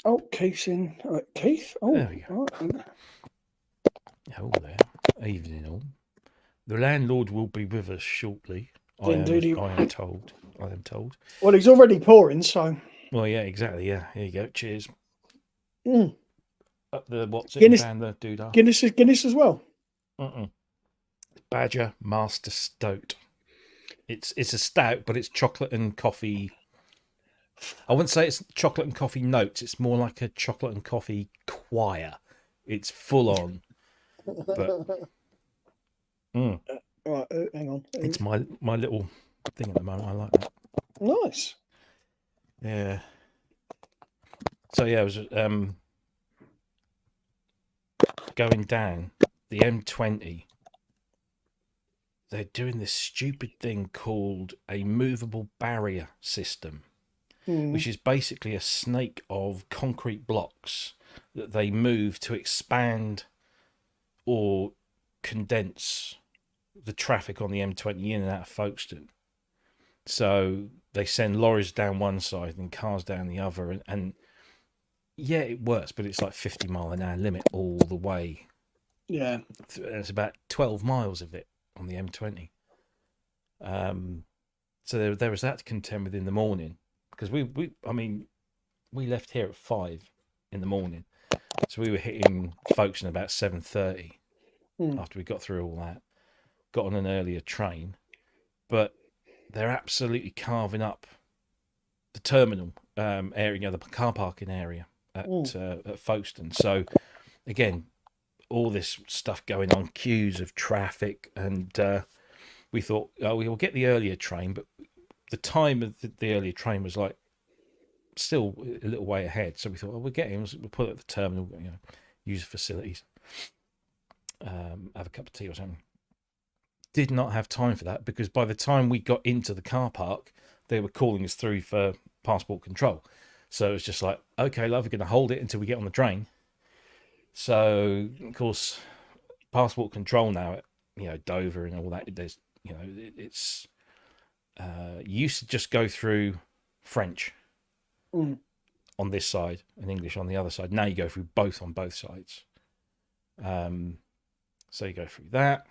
Oh, Keith's in. Keith? There Oh, we go. right. Oh, there. Evening all. The landlord will be with us shortly. Indeed. I am told. I am told. Well, he's already pouring, so. Well, yeah, exactly. Yeah, here you go. Cheers. Mm. Up the what's it and Guinness, down the doodah. Guinness as well. Mm-mm. Badger Master Stout. It's a stout, but it's chocolate and coffee. I wouldn't say it's chocolate and coffee notes. It's more like a chocolate and coffee choir. It's full on, but mm, Right, hang on. it's my little thing at the moment. I like that. Nice. Yeah. So yeah, I was going down the M20. They're doing this stupid thing called a movable barrier system, which is basically a snake of concrete blocks that they move to expand or condense the traffic on the M20 in and out of Folkestone. So they send lorries down one side and cars down the other, and yeah, it works, but it's like 50-mile-an-hour limit all the way. Yeah. It's about 12 miles of it on the M20. So there was that to contend with in the morning, because we left here at 5 in the morning, so we were hitting Folkestone about 7:30 after we got through all that. Got on an earlier train, but they're absolutely carving up the terminal area, the car parking area at Folkestone. So again, all this stuff going on, queues of traffic, and we thought, oh, we'll get the earlier train, but the time of the earlier train was like still a little way ahead. So we thought, oh, we'll get him, we'll put it at the terminal, use the facilities, have a cup of tea or something. Did not have time for that, because by the time we got into the car park, they were calling us through for passport control. So it was just like, okay, love, we're going to hold it until we get on the train. So, of course, passport control now at Dover and all that, there's it's used to just go through French on this side and English on the other side. Now you go through both on both sides. So you go through that,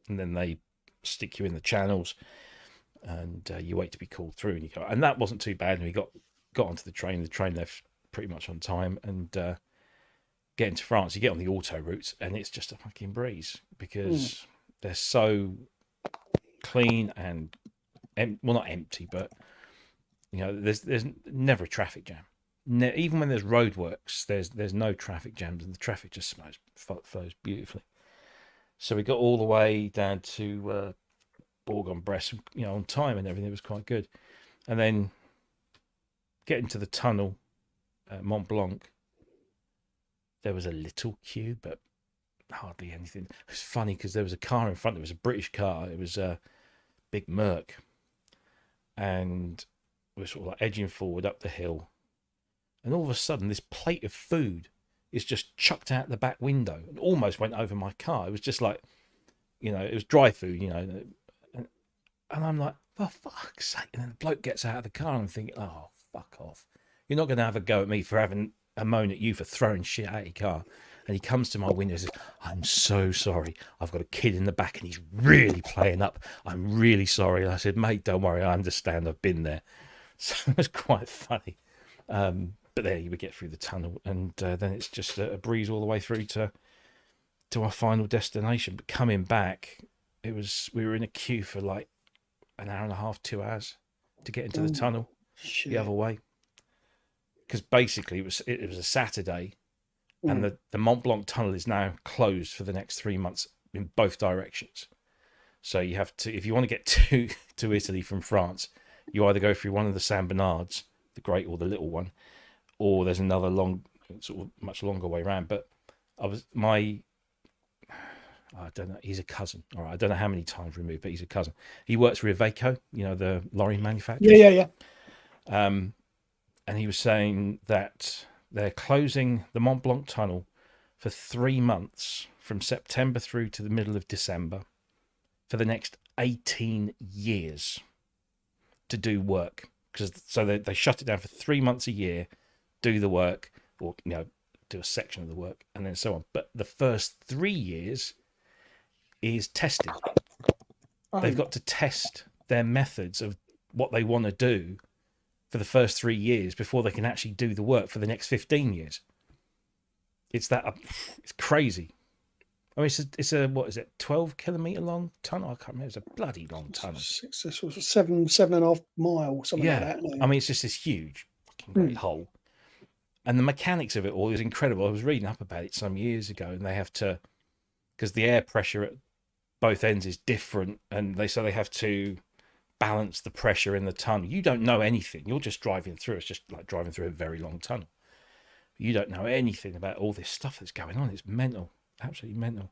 and then they stick you in the channels, and you wait to be called through, and you go. And that wasn't too bad. And we got onto the train. The train left pretty much on time, and get into France. You get on the auto routes, and it's just a fucking breeze, because they're so clean and well, not empty, but there's never a traffic jam. Even when there's roadworks, there's no traffic jams, and the traffic just flows beautifully. So we got all the way down to Bourg-en-Bresse, on time and everything. It was quite good. And then getting to the tunnel at Mont Blanc, there was a little queue, but hardly anything. It was funny because there was a car in front. It was a British car. It was a big Merc, and we're sort of like edging forward up the hill, and all of a sudden this plate of food is just chucked out the back window and almost went over my car. It was just like, it was dry food, and I'm like, for fuck's sake. And then the bloke gets out of the car, and I'm thinking, oh, fuck off. You're not going to have a go at me for having a moan at you for throwing shit out your car. And he comes to my window and says, I'm so sorry. I've got a kid in the back and he's really playing up. I'm really sorry. And I said, mate, don't worry. I understand. I've been there. So it was quite funny. But there you would get through the tunnel, and then it's just a breeze all the way through to our final destination. But coming back, we were in a queue for like an hour and a half, 2 hours to get into the tunnel the other way. Because basically it was a Saturday, and the Mont Blanc tunnel is now closed for the next 3 months in both directions. So you have to, if you want to get to Italy from France, you either go through one of the Saint Bernards, the great or the little one, or there's another sort of much longer way around. But I don't know, he's a cousin. All right, I don't know how many times removed, but he's a cousin. He works for Iveco, the lorry manufacturer. Yeah. And he was saying that they're closing the Mont Blanc tunnel for 3 months, from September through to the middle of December, for the next 18 years to do work. So they shut it down for 3 months a year do the work, or do a section of the work, and then so on. But the first 3 years is testing. They've got to test their methods of what they want to do for the first 3 years before they can actually do the work for the next 15 years. It's crazy. I mean, it's a what is it, 12-kilometer long tunnel? I can't remember. It's a bloody long tunnel. 7.5 miles, something like that. I mean, it's just this huge fucking great hole. And the mechanics of it all is incredible. I was reading up about it some years ago, and they have to, because the air pressure at both ends is different, and they have to balance the pressure in the tunnel. You don't know anything. You're just driving through. It's just like driving through a very long tunnel. You don't know anything about all this stuff that's going on. It's mental, absolutely mental.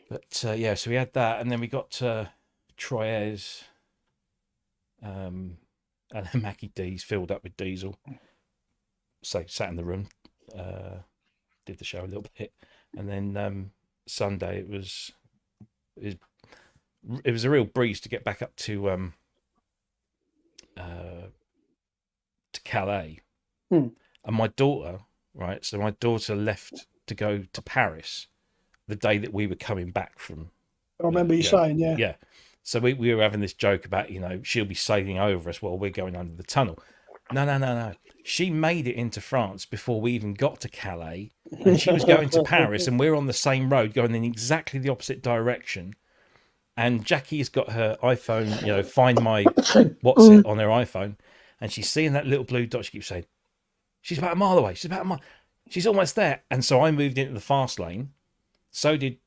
But so we had that, and then we got to Troyes, and Mackie D's filled up with diesel. So sat in the room, did the show a little bit, and then Sunday it was a real breeze to get back up to Calais. And my daughter, right? So my daughter left to go to Paris the day that we were coming back from. I remember you saying, yeah. Yeah. So we were having this joke about, she'll be sailing over us while we're going under the tunnel. No. She made it into France before we even got to Calais. And she was going to Paris, and we're on the same road going in exactly the opposite direction. And Jackie's got her iPhone, Find My What's It on her iPhone. And she's seeing that little blue dot. She keeps saying, she's about a mile away. She's almost there. And so I moved into the fast lane. So did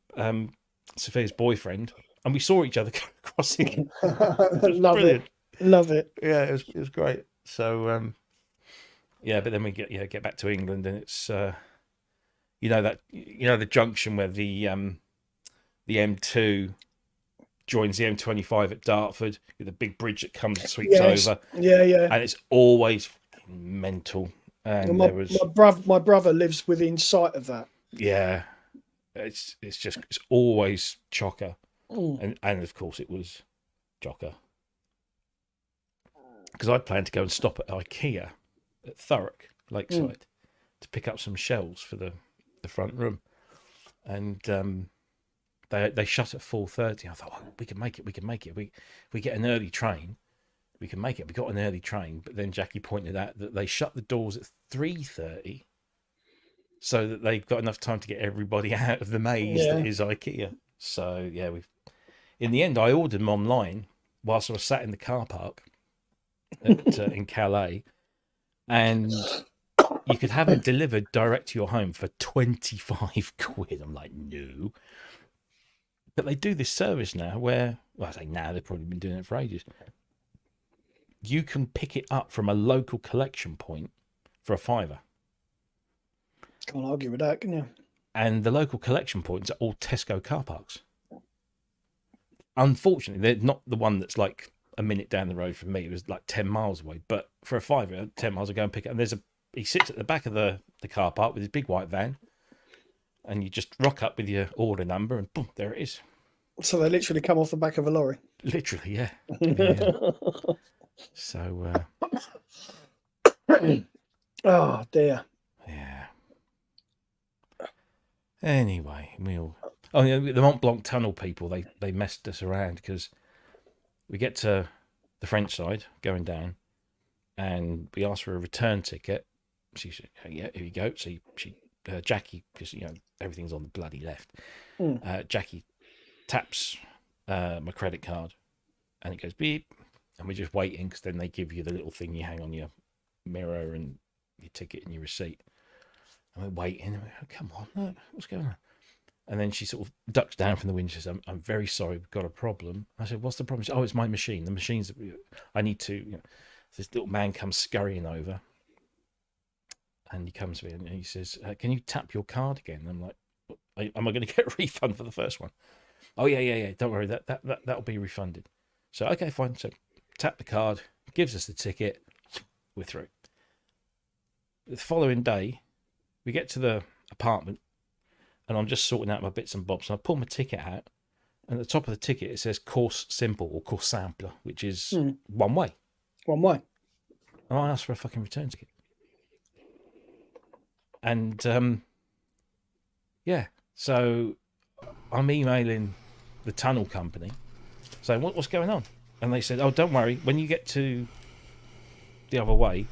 Sophia's boyfriend. And we saw each other crossing. Love it. Yeah, it was great. So, but then we get back to England, and it's, the junction where the M2 joins the M25 at Dartford with a big bridge that comes and sweeps over. Yeah. And it's always mental. And my brother lives within sight of that. Yeah, it's always chocker, and of course it was chocker, because I planned to go and stop at IKEA at Thurrock Lakeside to pick up some shelves for the front room, and they shut at 4:30. I thought, we can make it. We get an early train. We can make it. We got an early train, but then Jackie pointed out that they shut the doors at 3:30, so that they've got enough time to get everybody out of the maze that is IKEA. So in the end, I ordered them online whilst I was sat in the car park in Calais, and you could have it delivered direct to your home for 25 quid. I'm like, no. But they do this service now where, I say now, they've probably been doing it for ages. You can pick it up from a local collection point for £5. Can't argue with that, can you? And the local collection points are all Tesco car parks. Unfortunately, they're not the one that's like a minute down the road from me. It was like 10 miles away. But for a £5, 10 miles, I go and pick it. And he sits at the back of the car park with his big white van. And you just rock up with your order number, and boom, there it is. So they literally come off the back of a lorry. Literally, yeah. Yeah. So, oh dear. Yeah. Anyway, the Mont Blanc tunnel people, they messed us around, because we get to the French side going down, and we asked for a return ticket. She said, "Yeah, here you go." So Jackie, because everything's on the bloody left. Jackie taps my credit card, and it goes beep, and we're just waiting, because then they give you the little thing you hang on your mirror and your ticket and your receipt. And we're waiting, and we're, oh, come on, look, what's going on? And then she sort of ducks down from the window and says, I'm very sorry, we've got a problem. I said, what's the problem? She said, it's my machine. The machine's, I need to, this little man comes scurrying over, and he comes to me and he says, can you tap your card again? And I'm like, am I going to get a refund for the first one? Oh, yeah. Don't worry, that'll be refunded. So, okay, fine. So tap the card, gives us the ticket, we're through. The following day, we get to the apartment, and I'm just sorting out my bits and bobs. And I pull my ticket out, and at the top of the ticket, it says course simple or course sampler, which is one way. One way. And I asked for a fucking return ticket. And yeah, so I'm emailing the tunnel company saying, what's going on? And they said, oh, don't worry, when you get to the other way,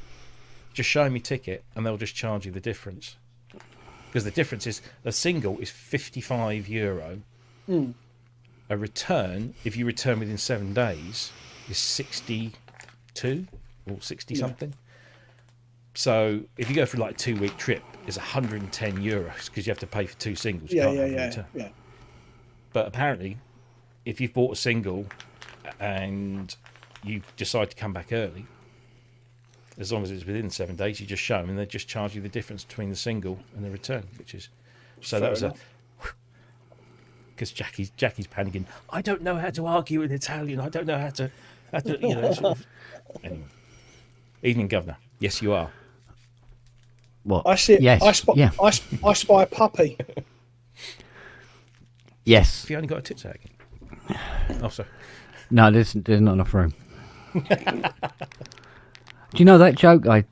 just show me ticket and they'll just charge you the difference. Because the difference is a single is €55. A return, if you return within 7 days, is 62 or 60 something. So if you go for like a 2-week trip, it's €110 because you have to pay for 2 singles. Yeah. But apparently, if you've bought a single and you decide to come back early, as long as it's within 7 days, you just show them and they just charge you the difference between the single and the return, which is so. Fair that was enough. Because Jackie's panicking. I don't know how to argue in Italian. I don't know how to you know. Sort of. Anyway, evening, Governor. Yes, you are. What? I see. Yes. I spy a puppy. Yes. Have you only got a tit tag? Oh, sorry. No, there's not enough room. Do you know that joke I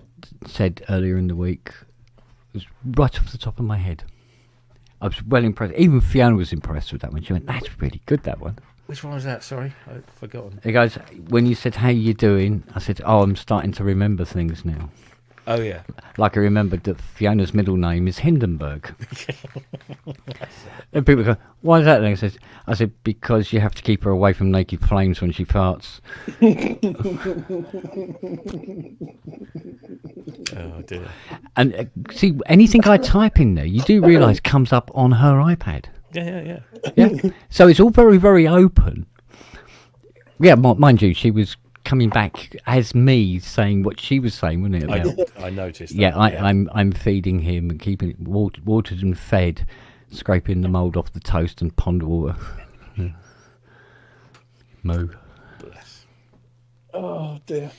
said earlier in the week was right off the top of my head? I was well impressed. Even Fiona was impressed with that one. She went, "That's really good, that one." Which one was that? Sorry, I've forgotten. He goes, when you said, "How you doing?" I said, "Oh, I'm starting to remember things now." Oh, yeah. Like I remembered that Fiona's middle name is Hindenburg. And people go, "Why is that?" And I said, "Because you have to keep her away from naked flames when she farts." Oh, dear. And see, anything I type in there, you do realise comes up on her iPad. Yeah. Yeah. So it's all very, very open. Yeah, mind you, she was coming back as me saying what she was saying, wasn't it? I noticed that. Yeah, I'm feeding him and keeping it watered and fed, scraping the mould off the toast and pond water. Moo. Bless. Oh dear.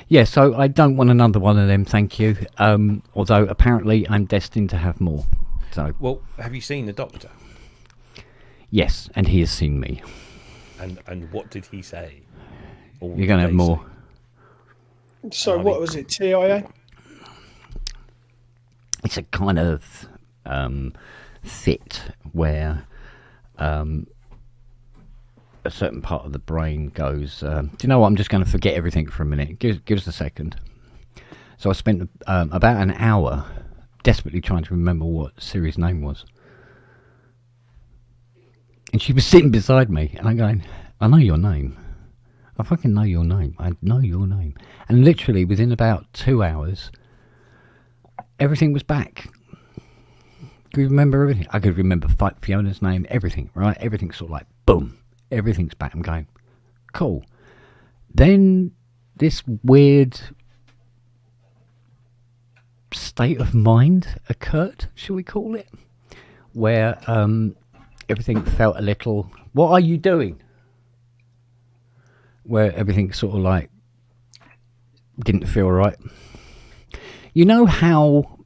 Yeah, so I don't want another one of them, thank you. Although apparently I'm destined to have more. So. Well, have you seen the doctor? Yes, and he has seen me. And what did he say? Or you're going to have more. So what was it, TIA? It's a kind of fit where a certain part of the brain goes, do you know what, I'm just going to forget everything for a minute. Give us a second. So I spent about an hour desperately trying to remember what Siri's name was. And she was sitting beside me, and I'm going, I know your name. I fucking know your name. I know your name. And literally within about 2 hours, everything was back. Could you remember everything? I could remember Fiona's name, everything, right? Everything's sort of like, boom, everything's back. I'm going, cool. Then this weird state of mind occurred, shall we call it? Where everything felt a little, what are you doing? Where everything sort of like didn't feel right. You know how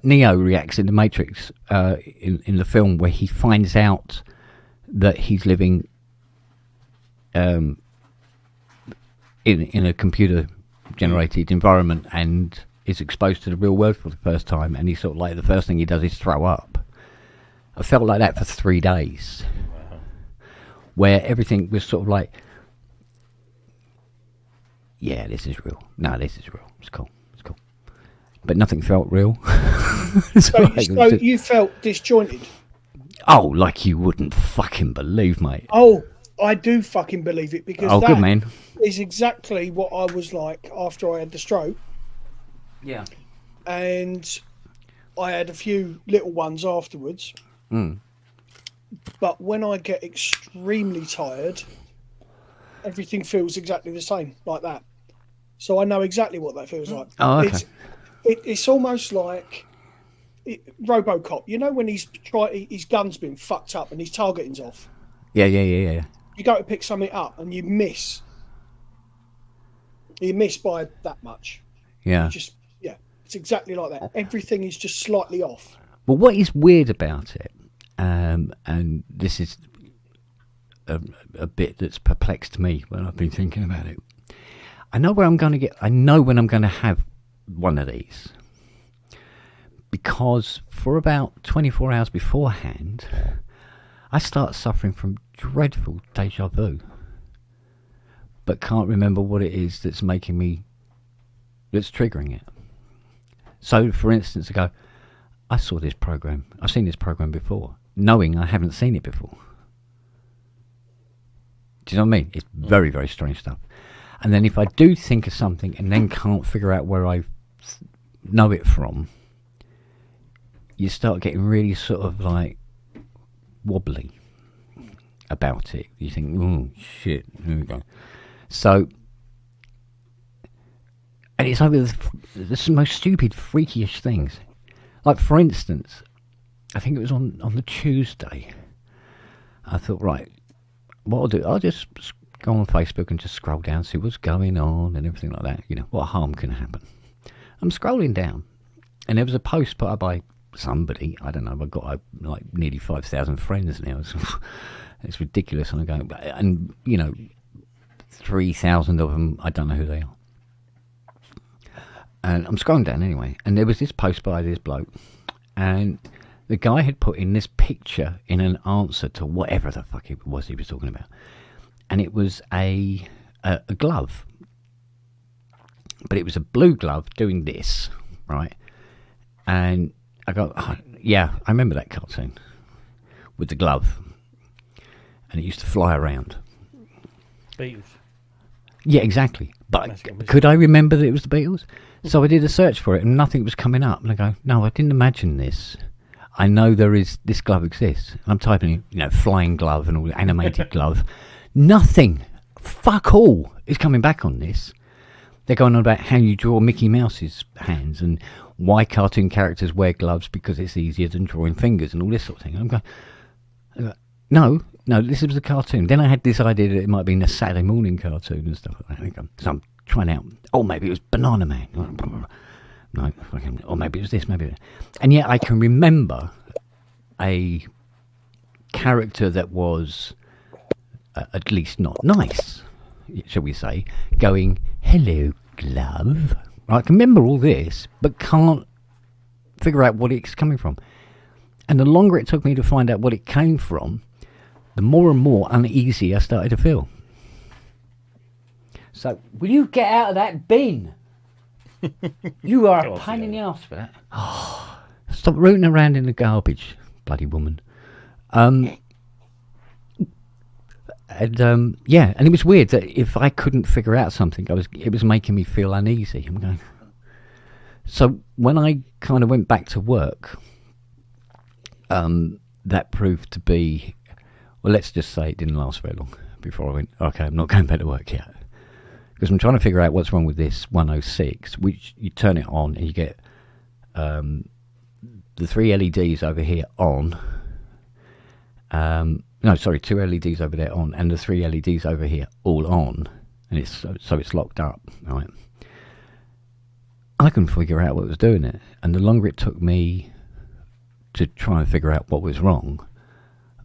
Neo reacts in The Matrix in the film where he finds out that he's living in a computer generated environment and is exposed to the real world for the first time, and he's sort of like, the first thing he does is throw up. I felt like that for 3 days. Wow. Where everything was sort of like, yeah, this is real. No, this is real. It's cool. It's cool. But nothing felt real. So you felt disjointed? Oh, like you wouldn't fucking believe, mate. Oh, I do fucking believe it, because good man. Is exactly what I was like after I had the stroke. Yeah. And I had a few little ones afterwards. But when I get extremely tired, everything feels exactly the same, like that. So I know exactly what that feels like. Oh, okay. It's almost like RoboCop. You know when his gun's been fucked up and his targeting's off? Yeah. You go to pick something up and you miss. You miss by that much. Yeah. It's exactly like that. Everything is just slightly off. But what is weird about it, and this is a bit that's perplexed me when I've been thinking about it. I know when I'm going to have one of these, because for about 24 hours beforehand, I start suffering from dreadful deja vu, but can't remember what it is that's triggering it. So, for instance, I go, I've seen this program before, knowing I haven't seen it before. Do you know what I mean? It's very, very strange stuff. And then if I do think of something and then can't figure out where I know it from, you start getting really sort of like wobbly about it. You think, oh shit, here we go. So, and it's over the most stupid, freakish things. Like, for instance, I think it was on the Tuesday, I thought, right, what I'll do, I'll just go on Facebook and just scroll down, see what's going on and everything like that. You know, what harm can happen? I'm scrolling down, and there was a post put up by somebody. I don't know. I've got like nearly 5,000 friends now. It's ridiculous. And I go, and you know, 3,000 of them, I don't know who they are. And I'm scrolling down anyway, and there was this post by this bloke, and the guy had put in this picture in an answer to whatever the fuck it was he was talking about, and it was a glove, but it was a blue glove doing this, right? And I go, oh, yeah, I remember that cartoon with the glove, and it used to fly around. Beatles. Yeah, exactly. But could I remember that it was the Beatles? So I did a search for it and nothing was coming up. And I go, no, I didn't imagine this. I know this glove exists. And I'm typing in, flying glove and all the animated glove. Nothing. Fuck all is coming back on this. They're going on about how you draw Mickey Mouse's hands and why cartoon characters wear gloves because it's easier than drawing fingers and all this sort of thing. And I'm going, no, this was a cartoon. Then I had this idea that it might be a Saturday morning cartoon and stuff like that. So I'm trying out, maybe it was Banana Man. No, or maybe it was this, maybe that. And yet I can remember a character that was at least not nice, shall we say, going, hello, glove. I can remember all this, but can't figure out what it's coming from. And the longer it took me to find out what it came from, the more and more uneasy I started to feel. So, will you get out of that bin? You are a pain in the arse for that. Oh, stop rooting around in the garbage, bloody woman. And it was weird that if I couldn't figure out something, it was making me feel uneasy. I'm going. So when I kind of went back to work, that proved to be, well, let's just say it didn't last very long before I went, okay, I'm not going back to work yet. Because I'm trying to figure out what's wrong with this 106, which you turn it on and you get the 3 LEDs over here on. Two LEDs over there on, and the 3 LEDs over here all on, and it's so it's locked up. Right? I couldn't figure out what was doing it, and the longer it took me to try and figure out what was wrong,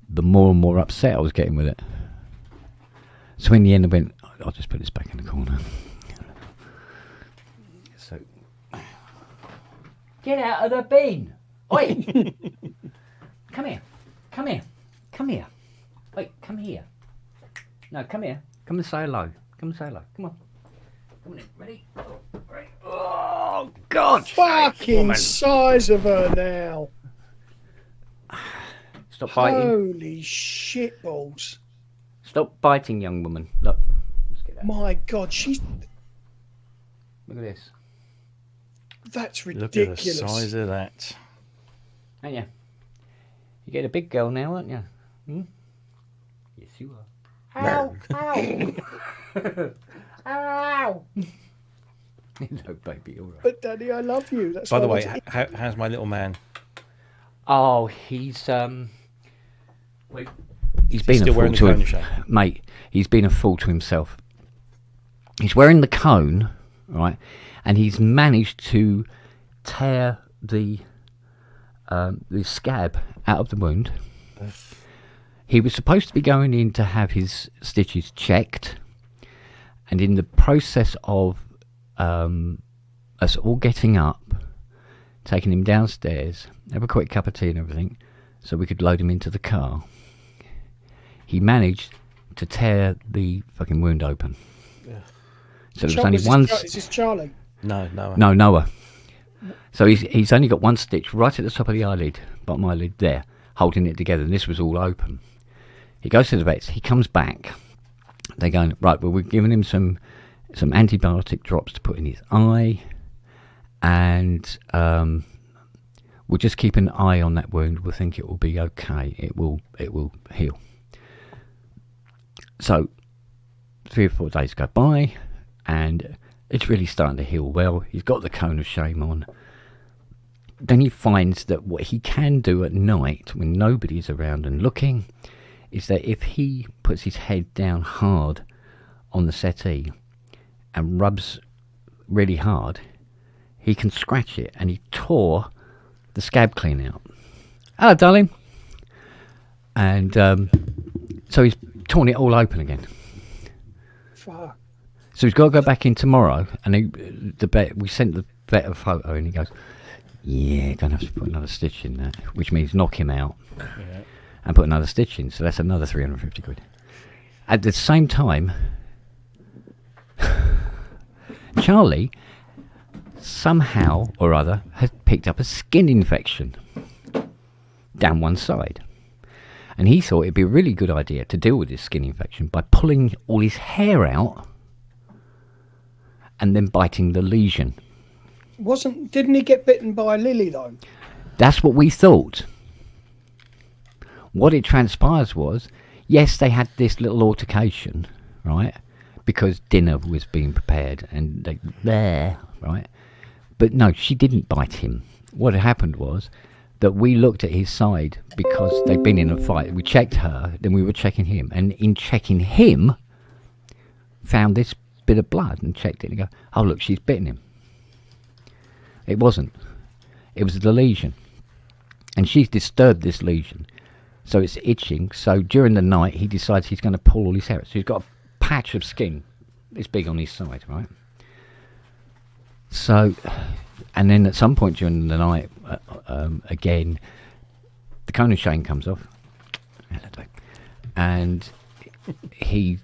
the more and more upset I was getting with it. So in the end, I went, I'll just put this back in the corner. So, get out of the bin! Oi! Come here. Wait, come here. No, come here. Come and say hello. Come on. Come on in. Ready? Right. Oh, God! Fucking size of her now. Stop biting. Holy shit balls. Stop biting, young woman. Look. Let's get that. My God, she's... Look at this. That's Look ridiculous. at the size of that. Ain't you? You get a big girl now, aren't you? Hmm? Yes, you are. Ow! Ow! Ow! No, baby, all right. But Daddy, I love you. That's By the why way, how's my little man? Oh, he's Wait. He's Is been he still a fool wearing the to cone him, shape? mate. He's been a fool to himself. He's wearing the cone, right, and he's managed to tear the scab out of the wound. He was supposed to be going in to have his stitches checked, and in the process of us all getting up taking him downstairs, have a quick cup of tea and everything, so we could load him into the car. He managed to tear the fucking wound open. Yeah. So there was only one. Is this Charlie? No. No, Noah. So he's only got one stitch right at the top of the eyelid, bottom eyelid there, holding it together, and this was all open. He goes to the vets, he comes back, they're going, right, well, we've given him some antibiotic drops to put in his eye, and we'll just keep an eye on that wound, we'll think it will be okay, it will heal. So 3 or 4 days go by, and it's really starting to heal well. He's got the cone of shame on. Then he finds that what he can do at night when nobody's around and looking is that if he puts his head down hard on the settee and rubs really hard, he can scratch it, and he tore the scab clean out. Hello, darling. And so he's torn it all open again. Fuck. So he's got to go back in tomorrow, and we sent the vet a photo, and he goes, yeah, going to have to put another stitch in that, which means knock him out and put another stitch in, so that's another 350 quid. At the same time, Charlie somehow or other has picked up a skin infection down one side. And he thought it'd be a really good idea to deal with this skin infection by pulling all his hair out and then biting the lesion. Didn't he get bitten by a lily though? That's what we thought. What it transpires was, yes, they had this little altercation, right? Because dinner was being prepared and right? But no, she didn't bite him. What had happened was that we looked at his side because they'd been in a fight. We checked her, then we were checking him. And in checking him, found this bit of blood and checked it and go, oh, look, she's bitten him. It wasn't. It was the lesion. And she's disturbed this lesion. So it's itching. So during the night, he decides he's going to pull all his hair. So he's got a patch of skin. It's big on his side, right? So, and then at some point during the night, again, the cone of shame comes off. And he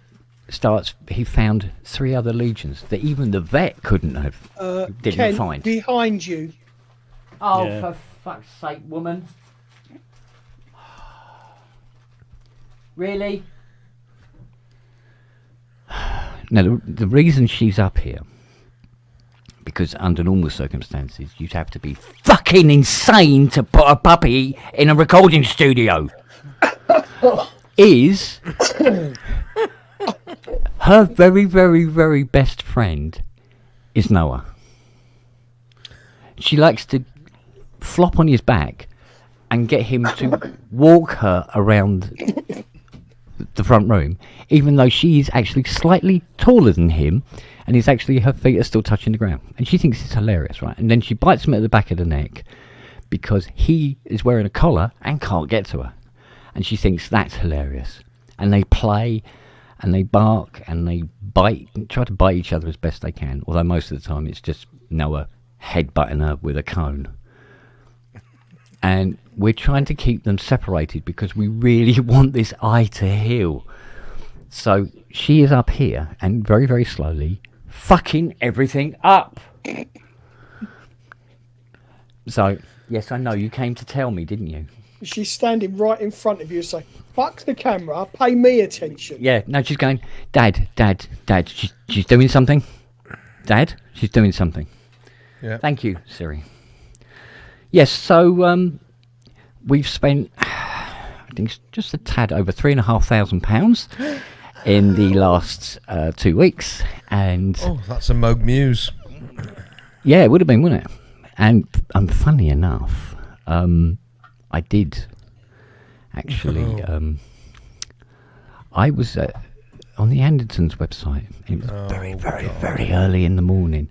found 3 other lesions that even the vet couldn't have, didn't Ken, find. Behind you. Oh, Yeah. for fuck's sake, woman. Really? Now, the reason she's up here, because under normal circumstances, you'd have to be fucking insane to put a puppy in a recording studio, is her very, very, very best friend is Noah. She likes to flop on his back and get him to walk her around the front room, even though she is actually slightly taller than him, and he's actually, her feet are still touching the ground. And she thinks it's hilarious, right? And then she bites him at the back of the neck because he is wearing a collar and can't get to her. And she thinks that's hilarious. And they play and they bark and they bite, try to bite each other as best they can. Although most of the time it's just Noah headbutting her with a cone. And we're trying to keep them separated because we really want this eye to heal. So she is up here and very, very slowly fucking everything up. So, yes, I know, you came to tell me, didn't you? She's standing right in front of you saying, fuck the camera, pay me attention. Yeah, no, she's going, Dad, she's doing something. Dad, she's doing something. Yeah. Thank you, Siri. Yes, so we've spent, I think it's just a tad over £3,500 in the last 2 weeks. And Oh, that's a Moog Muse. yeah, it would have been, wouldn't it? And funny enough, I did actually, I was on the Andertons website. It was very early in the morning.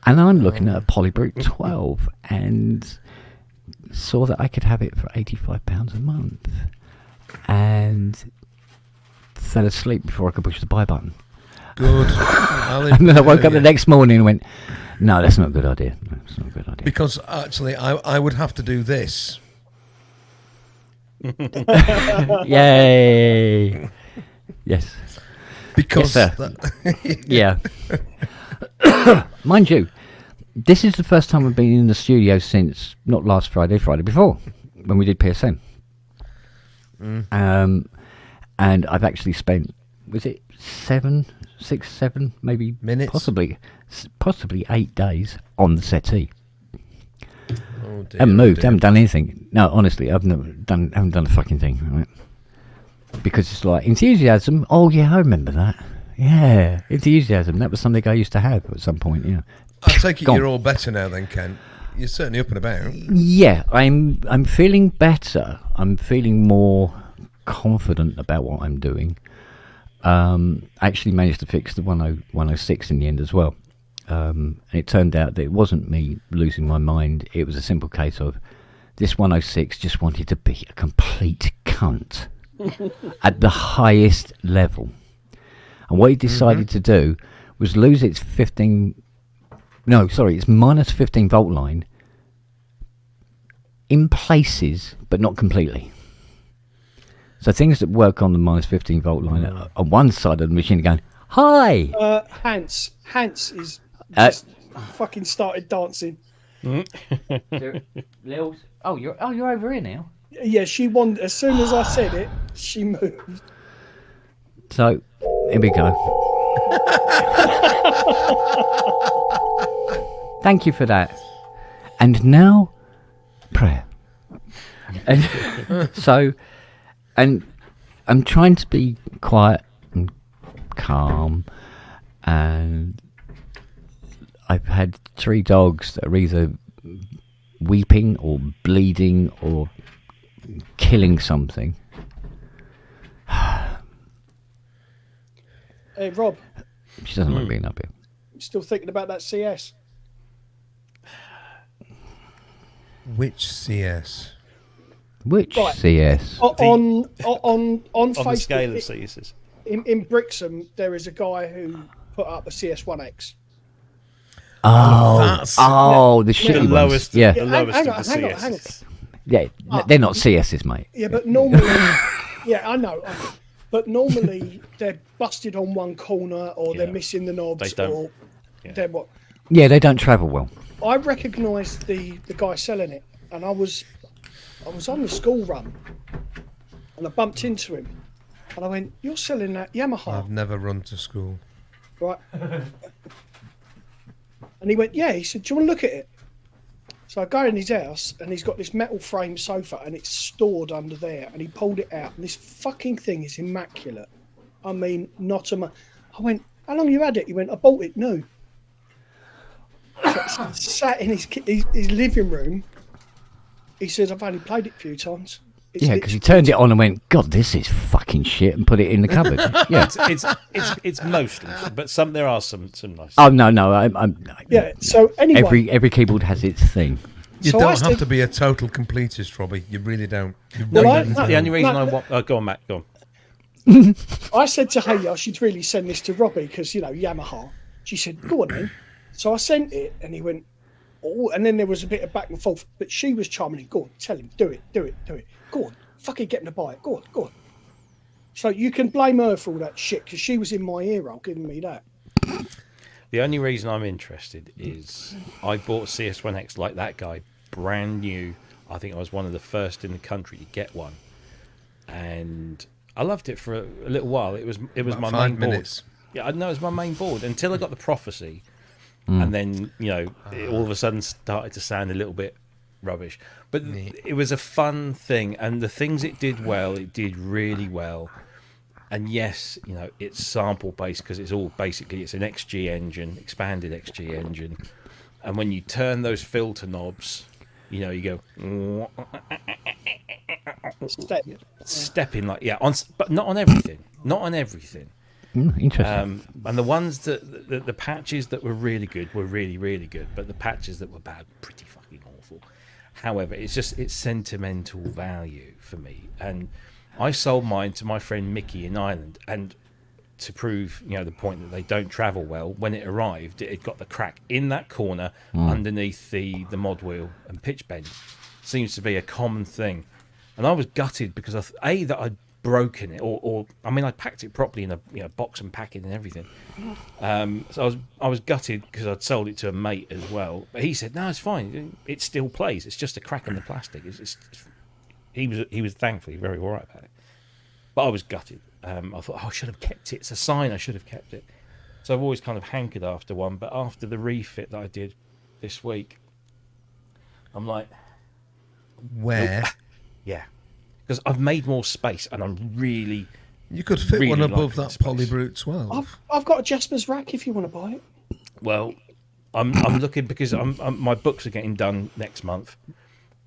And I'm looking at a Polybrute 12 and saw that I could have it for £85 a month. And fell asleep before I could push the buy button. Good. And then I woke up the next morning and went, no, that's not a good idea. That's not a good idea. Because actually, I would have to do this. Yay! Yes. Because Yes, yeah. Mind you, this is the first time I've been in the studio since not last Friday, Friday before, when we did PSN. And I've actually spent, was it 7, maybe minutes, possibly 8 days on the settee. Oh dear, Haven't moved, dear. haven't done anything. No, honestly, haven't done a fucking thing. Right? Because it's like enthusiasm. Oh yeah, I remember that. Yeah, enthusiasm. That was something I used to have at some point. Yeah. I take it Gone. you're all better now, then, Ken. You're certainly up and about. Yeah, I'm feeling better. I'm feeling more confident about what I'm doing. Actually managed to fix the 106 in the end as well. And it turned out that it wasn't me losing my mind. It was a simple case of this 106 just wanted to be a complete cunt at the highest level. And what he decided to do was lose its its minus 15 volt line in places, but not completely. So things that work on the minus 15 volt line are on one side of the machine going, hi! Hans is just fucking started dancing. Oh, you're over here now. Yeah, she wanted, as soon as I said it, she moved. So, here we go. Thank you for that. And now, prayer. And so, and I'm trying to be quiet and calm, and I've had 3 dogs that are either weeping or bleeding or killing something. Hey, Rob, She doesn't like being up here. still thinking about that CS? Which CS? Which Right. CS? On On Facebook, the scale of CSs. in Brixham, there is a guy who put up a CS-1X. Oh, the The shitty ones. lowest, Yeah, the lowest hang of on, the hang on, CSs. hang on. yeah. They're not CSs, mate. Yeah, but normally, yeah, I know. But normally they're busted on one corner, or they're Yeah. missing the knobs, They don't- or yeah. they're what. Yeah, they don't travel well. I recognised the guy selling it, and I was on the school run, and I bumped into him, and I went, "You're selling that Yamaha, I've never run to school. right?" And he went, "Yeah." He said, "Do you want to look at it?" So I go in his house, and he's got this metal frame sofa, and it's stored under there. And he pulled it out, and this fucking thing is immaculate. I mean, not a. I went, "How long you had it?" He went, "I bought it new." So sat in his living room. He said, "I've only played it a few times." It's Yeah, because he literally- turned it on and went, God, this is fucking shit, and put it in the cupboard. Yeah. It's mostly, but there are some nice. Oh no, I'm Yeah. So anyway, every keyboard has its thing. You So I don't have said- to be a total completist, Robbie. You really don't. You Well, really I- don't. no, The only reason no, I want. Go on, Matt. Go on. I said to Hey, I should really send this to Robbie because Yamaha. She said, "Go on then." So I sent it, and he went, "Oh," and then there was a bit of back and forth. But she was chiming in. "Go on, tell him, do it. Go on, fucking get him to buy it. Go on." So you can blame her for all that shit because she was in my ear hole giving me that. The only reason I'm interested is I bought CS-1X like that guy, brand new. I think I was one of the first in the country to get one, and I loved it for a little while. It was About my 5 main board. minutes. Yeah, I know it was my main board until I got the Prophecy, and then it all of a sudden started to sound a little bit rubbish. But it was a fun thing, and the things it did well, it did really well. And yes, it's sample based because it's all basically it's an XG engine, expanded XG engine, and when you turn those filter knobs, you go stepping like but not on everything, Interesting. and the ones that the patches that were really good were really, really good, but the patches that were bad, pretty fucking awful. However, it's sentimental value for me, and I sold mine to my friend Mickey in Ireland, and to prove, the point that they don't travel well, when it arrived, it had got the crack in that corner underneath the mod wheel and pitch bend. Seems to be a common thing. And I was gutted because that I'd broken it, or I packed it properly in a box and packing and everything. So I was gutted because I'd sold it to a mate as well. But he said, "No, it's fine. It still plays. It's just a crack in the plastic." He was thankfully very all right about it. But I was gutted. I thought, I should have kept it. It's a sign I should have kept it. So I've always kind of hankered after one. But after the refit that I did this week, I'm like, Where? yeah. Because I've made more space, and I'm really... You could fit really one above liking that space. Polybrute 12. I've got a Jasper's rack if you want to buy it. Well, I'm looking because my books are getting done next month,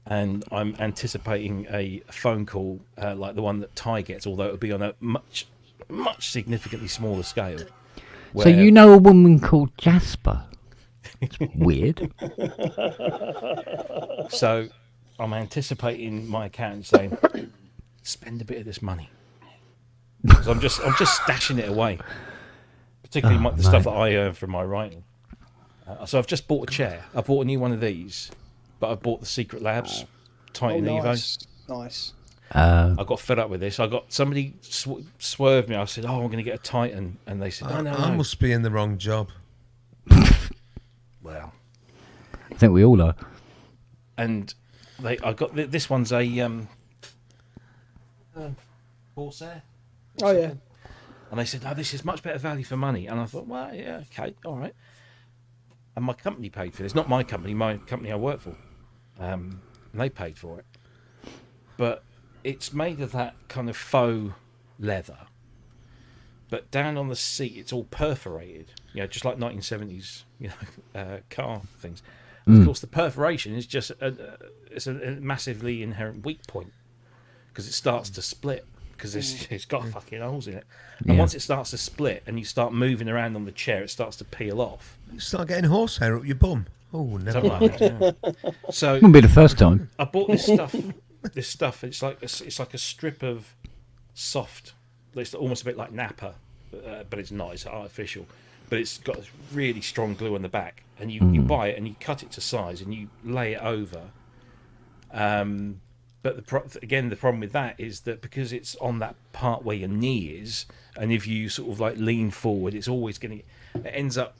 and I'm anticipating a phone call like the one that Ty gets, although it'll be on a much significantly smaller scale. So you know a woman called Jasper? It's weird. So I'm anticipating my accountant saying, spend a bit of this money. Because I'm just stashing it away, particularly the stuff that I earn from my writing. So I've just bought a chair. I bought a new one of these, but I bought the Secret Labs Titan Evo. Nice. I got fed up with this. I got somebody swerved me. I said, "Oh, I'm going to get a Titan," and they said, "No." I must be in the wrong job. Well, I think we all are. and I got this one's a Corsair. Oh yeah. And they said, "No, this is much better value for money." And I thought, "Well, yeah, okay, all right." And my company paid for this. Not my company I work for. And they paid for it. But it's made of that kind of faux leather. But down on the seat, it's all perforated. Just like 1970s, car things. Of course, the perforation is just it's a massively inherent weak point because it starts to split. Because it's got fucking holes in it. And once it starts to split and you start moving around on the chair, it starts to peel off. You start getting horsehair up your bum. Oh, never mind. Something like that, yeah. So Wouldn't be the first time. I bought this stuff. It's like a strip of soft. It's almost a bit like Napa, but it's not. It's artificial. But it's got this really strong glue on the back, and you buy it and you cut it to size and you lay it over. But the problem with that is that because it's on that part where your knee is, and if you sort of like lean forward, it's always it ends up,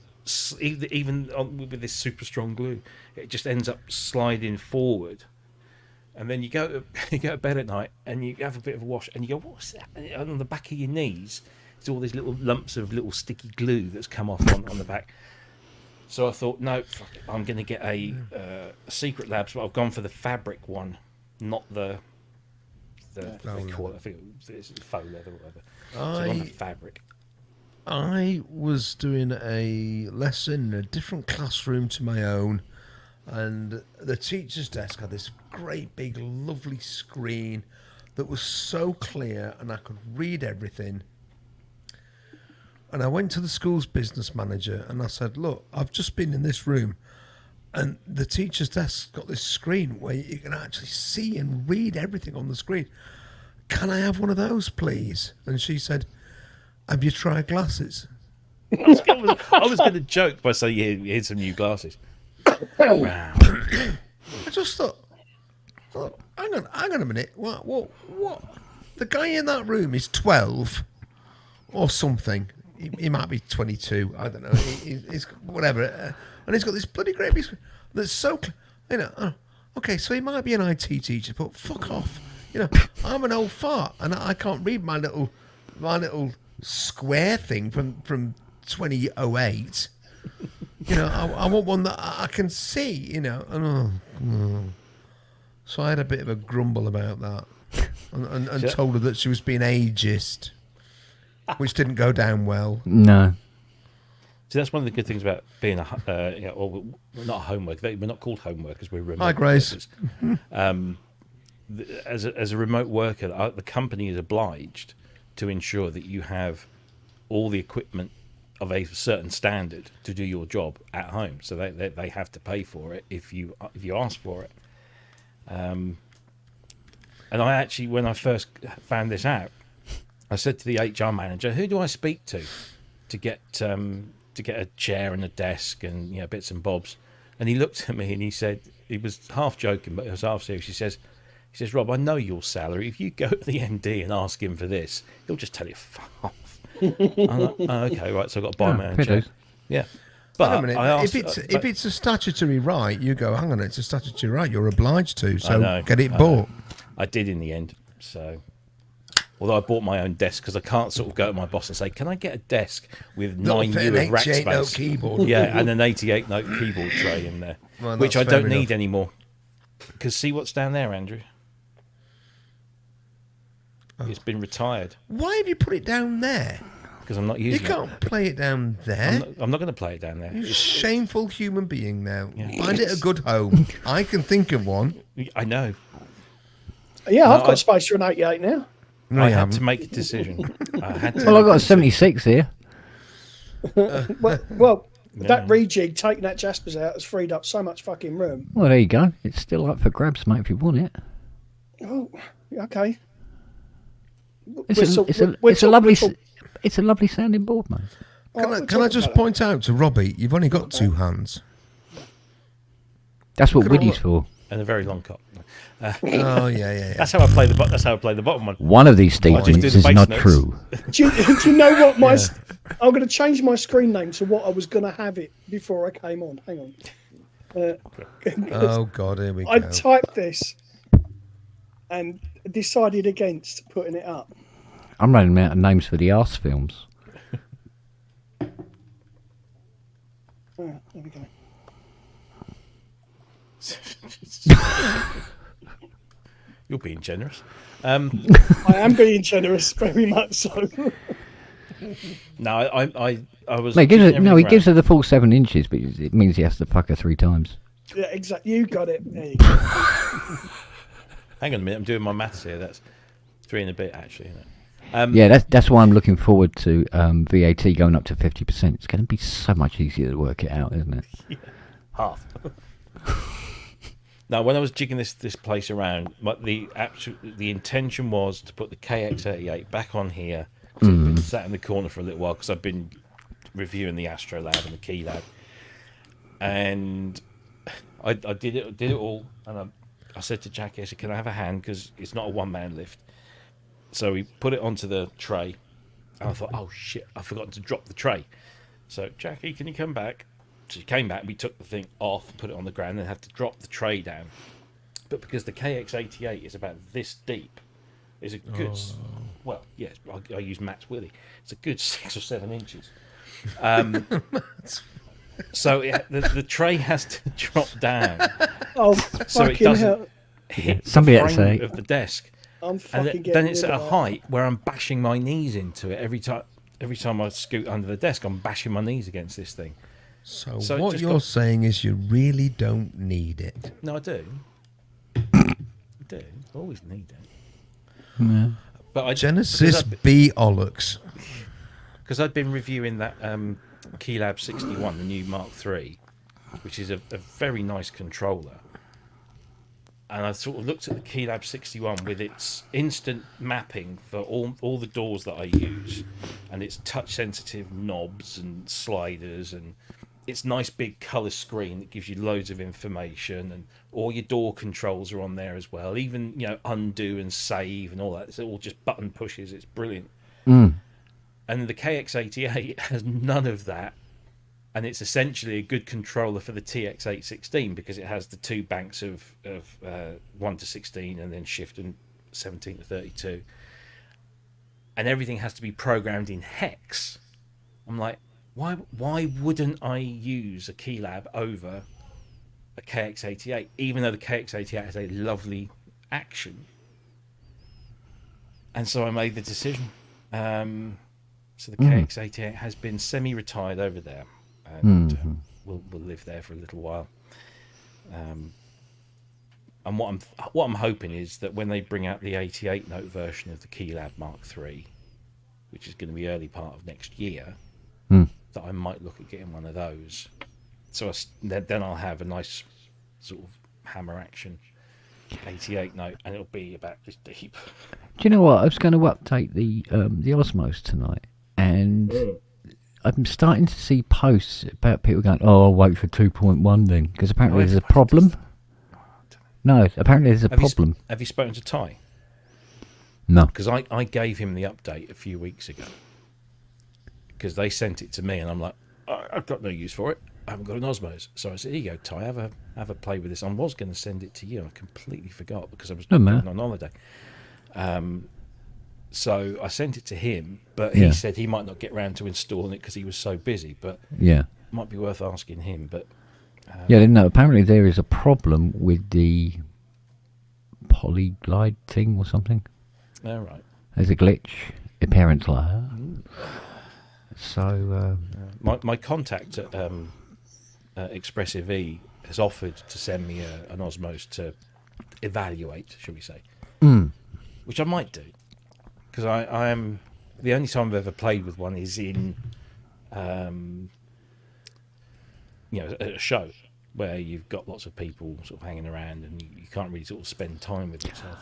even with this super strong glue, it just ends up sliding forward. And then you go to bed at night and you have a bit of a wash and you go, what's that? And on the back of your knees, it's all these little lumps of little sticky glue that's come off on the back. So I thought, no, fuck it, I'm going to get a Secret Labs, but I've gone for the fabric one. Not the they call it, I think it's faux leather or whatever. So on the fabric. I was doing a lesson in a different classroom to my own, and the teacher's desk had this great big lovely screen that was so clear and I could read everything. And I went to the school's business manager and I said, look, I've just been in this room and the teacher's desk's got this screen where you can actually see and read everything on the screen. Can I have one of those, please? And she said, have you tried glasses? I was going to joke by saying, here's some new glasses. Wow. I just thought, hang on a minute. What? The guy in that room is 12 or something. He might be 22. I don't know. He's whatever. And he's got this bloody great big screen that's so, okay, so he might be an IT teacher, but fuck off. I'm an old fart and I can't read my little square thing from 2008. I want one that I can see, So I had a bit of a grumble about that and told her that she was being ageist, which didn't go down well. No. See, that's one of the good things about being or not a homework. We're not called homeworkers. We're remote. Hi, Grace. As a remote worker, the company is obliged to ensure that you have all the equipment of a certain standard to do your job at home. So they have to pay for it if you ask for it. And I actually, when I first found this out, I said to the HR manager, "Who do I speak to get a chair and a desk and bits and bobs?" And he looked at me and he said, he was half joking, but it was half serious. He says, "Rob, I know your salary. If you go to the MD and ask him for this, he'll just tell you fuck off." I'm like, "Oh, okay, right. So I've got to buy my own chair." Yeah. But Wait a minute, I asked, if it's a statutory right, you go, hang on, it's a statutory right. You're obliged to, I so know, get it I bought. know. I did in the end. So, although I bought my own desk because I can't sort of go to my boss and say, "Can I get a desk with 9 U of rack 88 note space?" keyboard. Yeah, and an 88 note keyboard tray in there, Well, which I that's fair don't need enough. anymore. Because see what's down there, Andrew? It's been retired Why have you put it down there? because I'm not You using it. can't play it down there. I'm not going to play it down there. You shameful human being now. Yeah. Find it a good home. I can think of one. I know. Yeah, No, I've got space for an 88 now. No, I you had haven't. to make a decision. I had to. Well, I've make got a 76 here. Well, that rejig, taking that Jaspers out, has freed up so much fucking room. Well, there you go. It's still up for grabs, mate, if you want it. Oh, okay. It's a lovely sounding board, mate. Can I just point out to Robbie, you've only got two hands. That's what Look at all Widdy's for. And a very long cock. Oh, yeah. That's how I play the That's how I play the bottom one. One of these I just do statements the is bass not notes. true. Do you know what my... I'm going to change my screen name to what I was going to have it before I came on. Hang on. Oh, God, here we I go. typed this and decided against putting it up. I'm running out of names for the arse films. There we go. You're being generous. I am being generous, very much so. No, I was. No, he gives kicking he everything gives around. her the full 7 inches, but it means he has to fuck her 3 times. Yeah, exactly. You got it. There you go. Hang on a minute, I'm doing my maths here. That's 3 and a bit, actually. Isn't it? Yeah, that's why I'm looking forward to VAT going up to 50%. It's going to be so much easier to work it out, isn't it? Half. No, when I was jigging this place around, the intention was to put the KX88 back on here. It's been sat in the corner for a little while because I've been reviewing the Astro Lab and the Key Lab, and I did it all. And I said to Jackie, I said, "Can I have a hand? Because it's not a one-man lift." So we put it onto the tray, and I thought, "Oh shit, I've forgotten to drop the tray." So Jackie, can you come back? She came back. We took the thing off, put it on the ground, and had to drop the tray down. But because the KX88 is about this deep, is a good. Well, yes, I use Matt's Willie. It's a good 6 or 7 inches. So the tray has to drop down, Oh, so it fucking doesn't hell. hit Somebody the had to frame say- of the desk. I'm And fucking then getting it's rid at a of that. height where I'm bashing my knees into it every time. Every time I scoot under the desk, I'm bashing my knees against this thing. So So it what just you're got- saying is you really don't need it. No, I do. I do. I always need it. Yeah. But I Genesis B. Ollocks. because I've been reviewing that Keylab 61, the new Mark III, which is a very nice controller. And I sort of looked at the Keylab 61 with its instant mapping for all the doors that I use, and its touch-sensitive knobs and sliders, and its nice big colour screen that gives you loads of information, and all your door controls are on there as well. Even undo and save and all that. It's all just button pushes. It's brilliant. And the KX88 has none of that. And it's essentially a good controller for the TX816 because it has the 2 banks of 1 to 16 and then shift and 17 to 32. And everything has to be programmed in hex. I'm like, why wouldn't I use a Keylab over a KX88, even though the KX88 has a lovely action? And so I made the decision. So the KX88 has been semi-retired over there. And we'll live there for a little while. And what I'm hoping is that when they bring out the 88 note version of the Keylab Mark III, which is going to be early part of next year, that I might look at getting one of those. So then I'll have a nice sort of hammer action 88 note, and it'll be about this deep. Do you know what? I was going to update the Osmos tonight, and I'm starting to see posts about people going, "Oh, I'll wait for 2.1 then," because apparently there's a problem. No, apparently there's a problem. Have you spoken to Ty? No. Because I gave him the update a few weeks ago. Because they sent it to me, and I'm like, I've got no use for it. I haven't got an Osmos. So I said, here you go, Ty, have a play with this. I was going to send it to you. I completely forgot because I was going on holiday. So I sent it to him, but he said he might not get round to installing it because he was so busy. But it might be worth asking him. But no, apparently there is a problem with the polyglide thing or something. All right. There's a glitch, apparently. So my contact at Expressive E has offered to send me an Osmos to evaluate, shall we say, which I might do, because I am the only time I've ever played with one is in a show where you've got lots of people sort of hanging around and you can't really sort of spend time with it. So I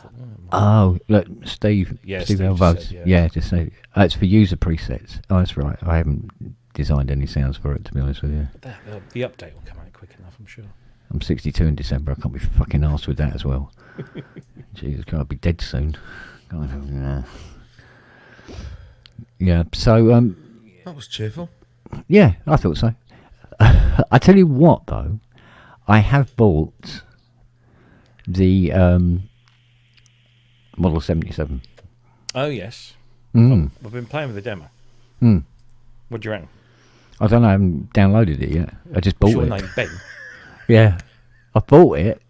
thought, look, Steve Elbows, just say it's for user presets. Oh, that's right. I haven't designed any sounds for it, to be honest with you. The update will come out quick enough, I'm sure. I'm 62 in December. I can't be fucking arsed with that as well. Jesus, I'll be dead soon. God, yeah. So that was cheerful. Yeah, I thought so. I tell you what, though, I have bought the Model 77. Oh yes, I've been playing with the demo. What do you reckon? I don't know. I haven't downloaded it yet. I just bought What's it. your name, Ben? Yeah, I bought it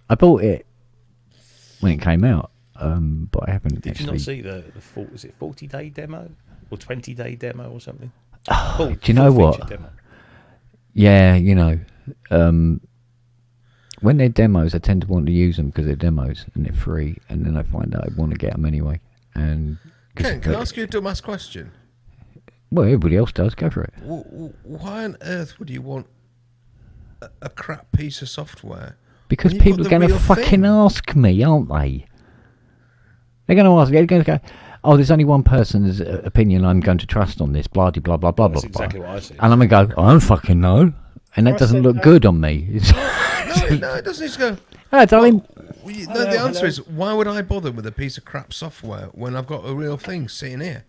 when it came out, but I haven't. Did you not see the is it 40-day demo or 20-day demo or something? Do you know what? Demo. Yeah, when they're demos, I tend to want to use them because they're demos and they're free, and then I find out I want to get them anyway. And Ken, can I ask you a dumbass question? Well, everybody else does. Go for it. Why on earth would you want a crap piece of software? Because people are going to fucking ask me, aren't they? They're going to ask. They're going to go, oh, there's only one person's opinion I'm going to trust on this, blah, blah, blah, blah, That's blah. exactly what I see. And I'm going to go, I don't fucking know. And that doesn't look good on me. No, it doesn't. Just go. Hello, darling. The answer is, why would I bother with a piece of crap software when I've got a real thing sitting here?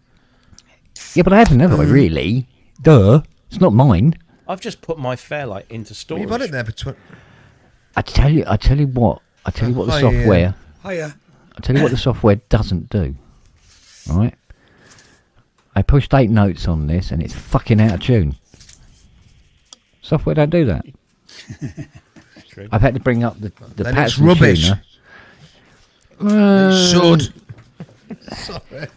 Yeah, but I haven't, have I, really? Duh. It's not mine. I've just put my Fairlight into storage. You've had it there for I tell you what the software. Hiya. I tell you what the software doesn't do. Right? I pushed 8 notes on this and it's fucking out of tune. Software don't do that. True. I've had to bring up the Then patch it's rubbish. tuner. It should. Sorry.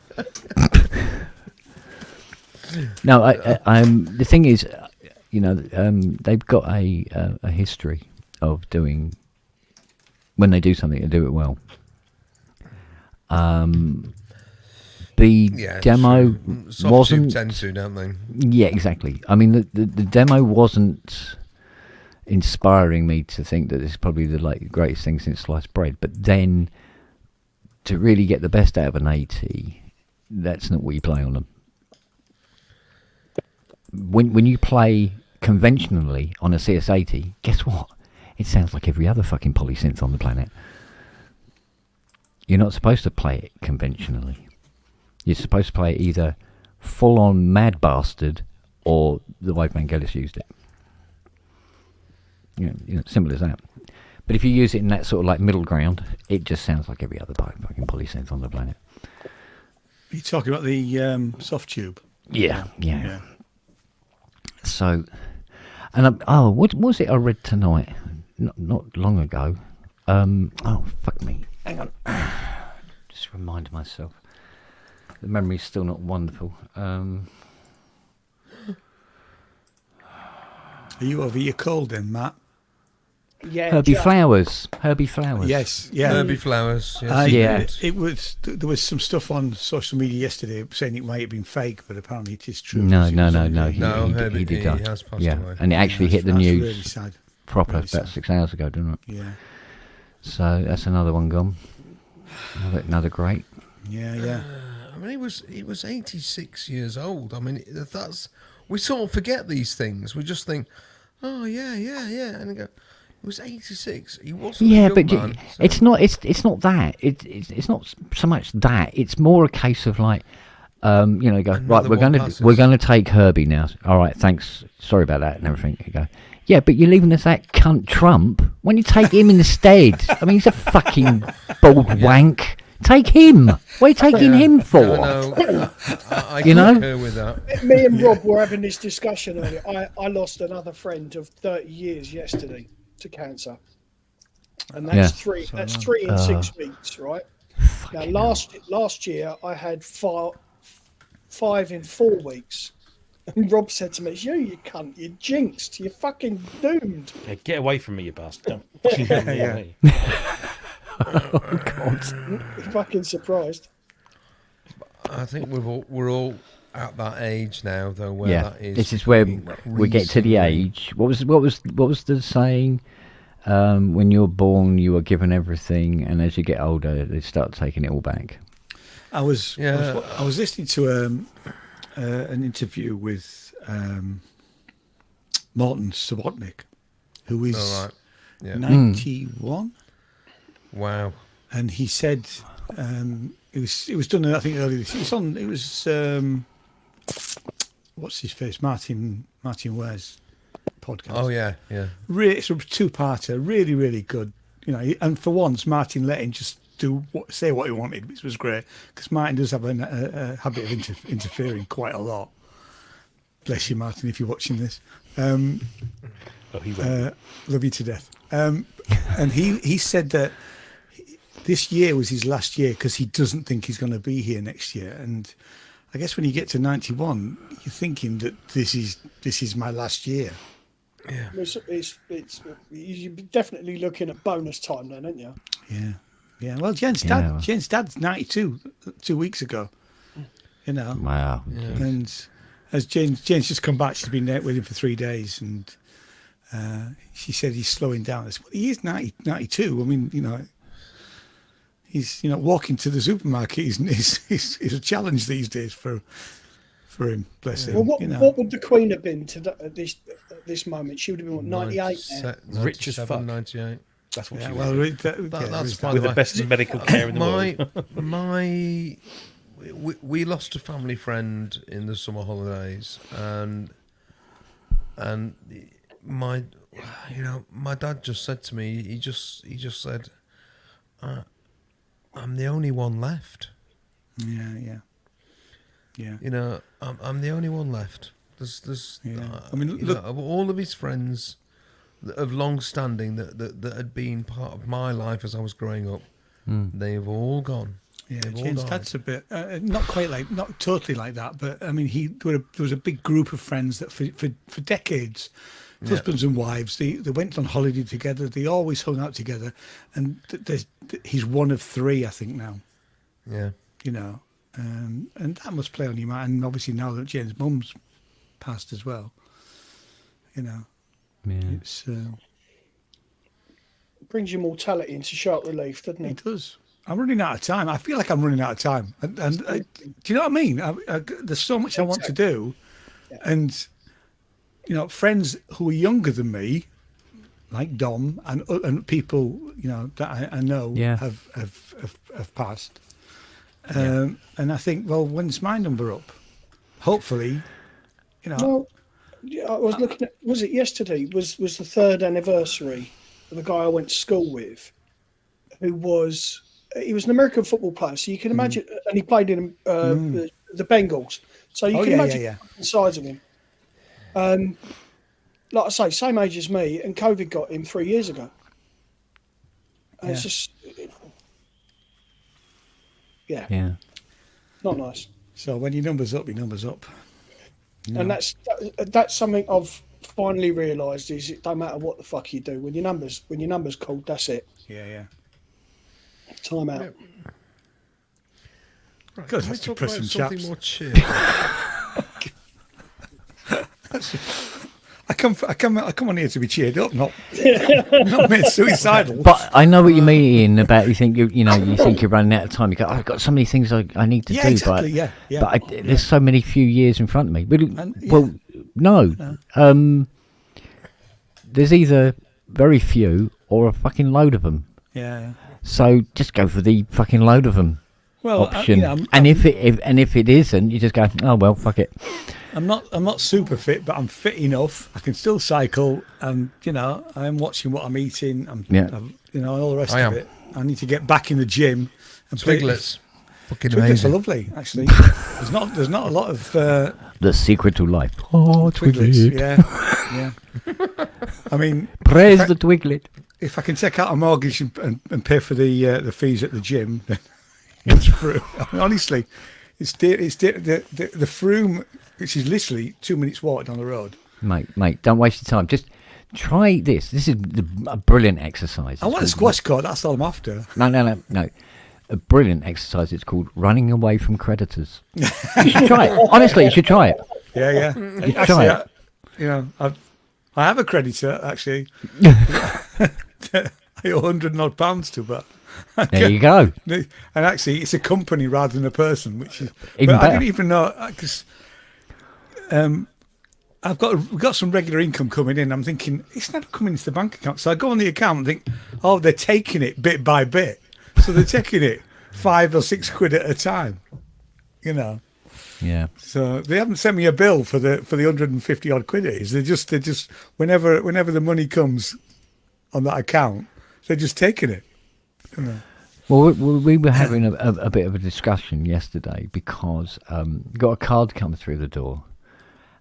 No, the thing is, they've got a history of doing, when they do something, they do it well. The demo wasn't. Tend to, don't they? Yeah, exactly. I mean, the demo wasn't inspiring me to think that this is probably the greatest thing since sliced bread. But then, to really get the best out of an 80, that's not what you play on them. When you play conventionally on a CS80, guess what? It sounds like every other fucking polysynth on the planet. You're not supposed to play it conventionally. You're supposed to play it either full-on mad bastard or the way Vangelis used it. Simple as that. But if you use it in that sort of middle ground, it just sounds like every other fucking polysynth on the planet. Are you talking about the soft tube? Yeah. So, and what was it I read tonight? Not long ago. Fuck me. Hang on. Just remind myself. The memory's still not wonderful. Are you over your cold then, Matt? Yeah, Herby Flowers. Yes, yeah. Herby Flowers. Yes. It was. There was some stuff on social media yesterday saying it might have been fake, but apparently it is true. No. He Herbie He did has passed away. And it actually hit the that's news really sad. proper Really about sad. 6 hours ago, didn't it? Yeah. So that's another one gone. Another great. Yeah. I mean, he was 86 years old. I mean, that's we sort of forget these things. We just think, oh yeah, and you go, he was 86. He wasn't a Yeah, young but man. So. it's not. It's not that. It's not so much that. It's more a case of like, you go right. We're gonna take Herby now. All right, thanks. Sorry about that and everything. You go. Yeah, but you're leaving us that cunt Trump. When you take him instead, I mean, he's a fucking bald wank. Take him. What are you taking him for? No, I You know? concur with that. Me and Rob were having this discussion earlier. I lost another friend of 30 years yesterday to cancer, and that's three. That's 3 in 6 weeks, right? Now, last year I had five in 4 weeks. And Rob said to me, you cunt, you're jinxed, you're fucking doomed. Yeah, get away from me, you bastard. Yeah. Oh God. You're fucking surprised. I think we're all at that age now, though, where that is. This is where we get to the age. What was the saying? When you're born, you are given everything, and as you get older, they start taking it all back. I was listening to an interview with Martin Subotnick, who is 91. Wow. And he said it was done, I think, earlier this year. It was what's his face, Martin Ware's podcast. Oh yeah. Really, it's a two-parter, really, really good. And for once, Martin let him just say what he wanted, which was great, because Martin does have a habit of interfering quite a lot. Bless you, Martin, if you're watching this. He will. Love you to death. And he said that this year was his last year because he doesn't think he's going to be here next year. And I guess when you get to 91, you're thinking that this is my last year. Yeah. It's you're definitely looking at bonus time then, aren't you? Yeah. Well, Jen's dad's 92 2 weeks ago. Wow. Yeah. And as Jen's just come back, she's been there with him for 3 days, and she said he's slowing down. I said, well, he is 92. I mean, he's walking to the supermarket is a challenge these days for him. Bless him. Well, what would the Queen have been at this moment? She would have been what, 98 now? Rich as fuck. 98. That's what Yeah, she well, was. That's fine. With the best medical care in the world. We lost a family friend in the summer holidays, and my dad just said to me, he just said, I'm the only one left. Yeah. I'm the only one left. There's I mean, look, of all of his friends of long standing that had been part of my life as I was growing up, they've all gone. Yeah, They've all James' died. dad's a bit not totally like that, but I mean, there was a big group of friends that for decades, husbands and wives, they went on holiday together. They always hung out together, and he's one of 3, I think now. Yeah. And that must play on your mind. And obviously now that Jane's mum's passed as well, it's Brings your mortality into sharp relief, doesn't it? it does. I'm running out of time. I feel like I'm running out of time, and do you know what I mean? There's so much I want to do, and friends who are younger than me, like Dom and people that I know have passed. And I think, well, when's my number up? Hopefully, Well, I was looking at. Was it yesterday? Was the 3rd anniversary of the guy I went to school with, who was he was an American football player. So you can imagine, and he played in the Bengals. So you can imagine the size of him. Like I say, same age as me, and COVID got him 3 years ago. And it's just, not nice. So when your number's up, your number's up. And that's something I've finally realised is it don't matter what the fuck you do when your number's called. That's it. Yeah. Time out. Yep. Right, Good, can we that's talk about depressing, something chaps. more cheerful? I come on here to be cheered up, not made suicidal. But I know what you mean, Ian, about you think you think you're running out of time. You go, I've got so many things I need to do. Exactly, but but there's so many few years in front of me. Well, no. There's either very few or a fucking load of them. Yeah. So just go for the fucking load of them option. And if it isn't, you just go, oh well, fuck it. I'm not super fit, but I'm fit enough. I can still cycle, and I am watching what I'm eating. All the rest of it. I need to get back in the gym. And Twiglets, fucking Twiglets amazing. are lovely, actually. There's not a lot of the secret to life. Oh, Twiglets. Twiglet. Yeah. I mean, Praise the Twiglet. If I can take out a mortgage and pay for the fees at the gym, then it's through. I mean, honestly, it's the Froome, which is literally 2 minutes walk down the road. Mate, don't waste your time. Just try this. This is a brilliant exercise. I want a squash court. That's all I'm after. No. A brilliant exercise. It's called running away from creditors. You should try it. Honestly, you should try it. Yeah. You should try it. I have a creditor actually. I owe £100 to, but there you go. And actually, it's a company rather than a person, which is. Even better. I didn't even know because we've got some regular income coming in. I'm thinking it's never coming into the bank account, so I go on the account and think, oh, they're taking it bit by bit, so they're taking it £5 or £6 at a time, Yeah. So they haven't sent me a bill for the 150 odd quid it is. They just whenever the money comes on that account, they're just taking it. Well, we were having a bit of a discussion yesterday because got a card come through the door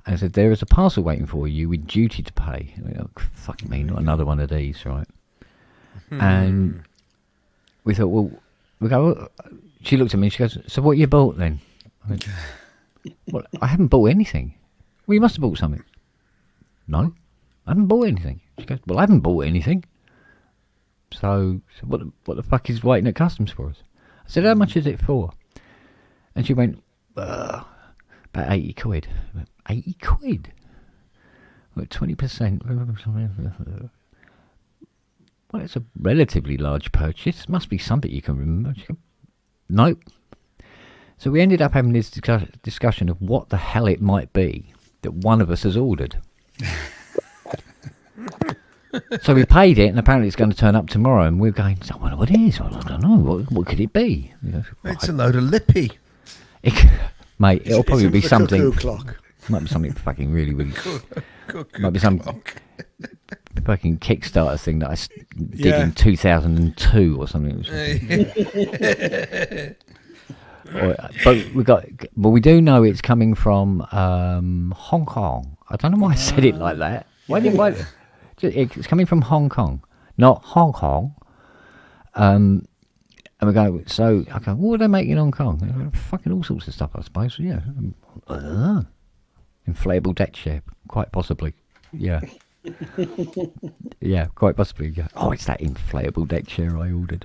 and said there is a parcel waiting for you with duty to pay. I mean, fuck me, not another one of these, right? And we thought, well, she looked at me and she goes, so what you bought then? I went, well, I haven't bought anything. Well, you must have bought something. No, I haven't bought anything. She goes, well, I haven't bought anything. So what the fuck is waiting at customs for us? I said, how much is it for? And she went, about 80 quid. I went, 80 quid? Well, 20%. Well, it's a relatively large purchase. Must be something you can remember. She goes, nope. So we ended up having this discussion of what the hell it might be that one of us has ordered. So we paid it, and apparently it's going to turn up tomorrow. And we're going, I wonder what it is. I don't know. What could it be? It's a load of lippy. Mate, it'll probably be something. Clock. Might be something fucking really. Might be some fucking Kickstarter thing that I did in 2002 or something. But we do know it's coming from Hong Kong. I don't know why I said it like that. It's coming from Hong Kong, not Hong Kong. And we go, so I go, what are they making in Hong Kong? Fucking all sorts of stuff, I suppose. Yeah. Inflatable deck chair, quite possibly. Yeah. Yeah, quite possibly. Yeah. Oh, it's that inflatable deck chair I ordered.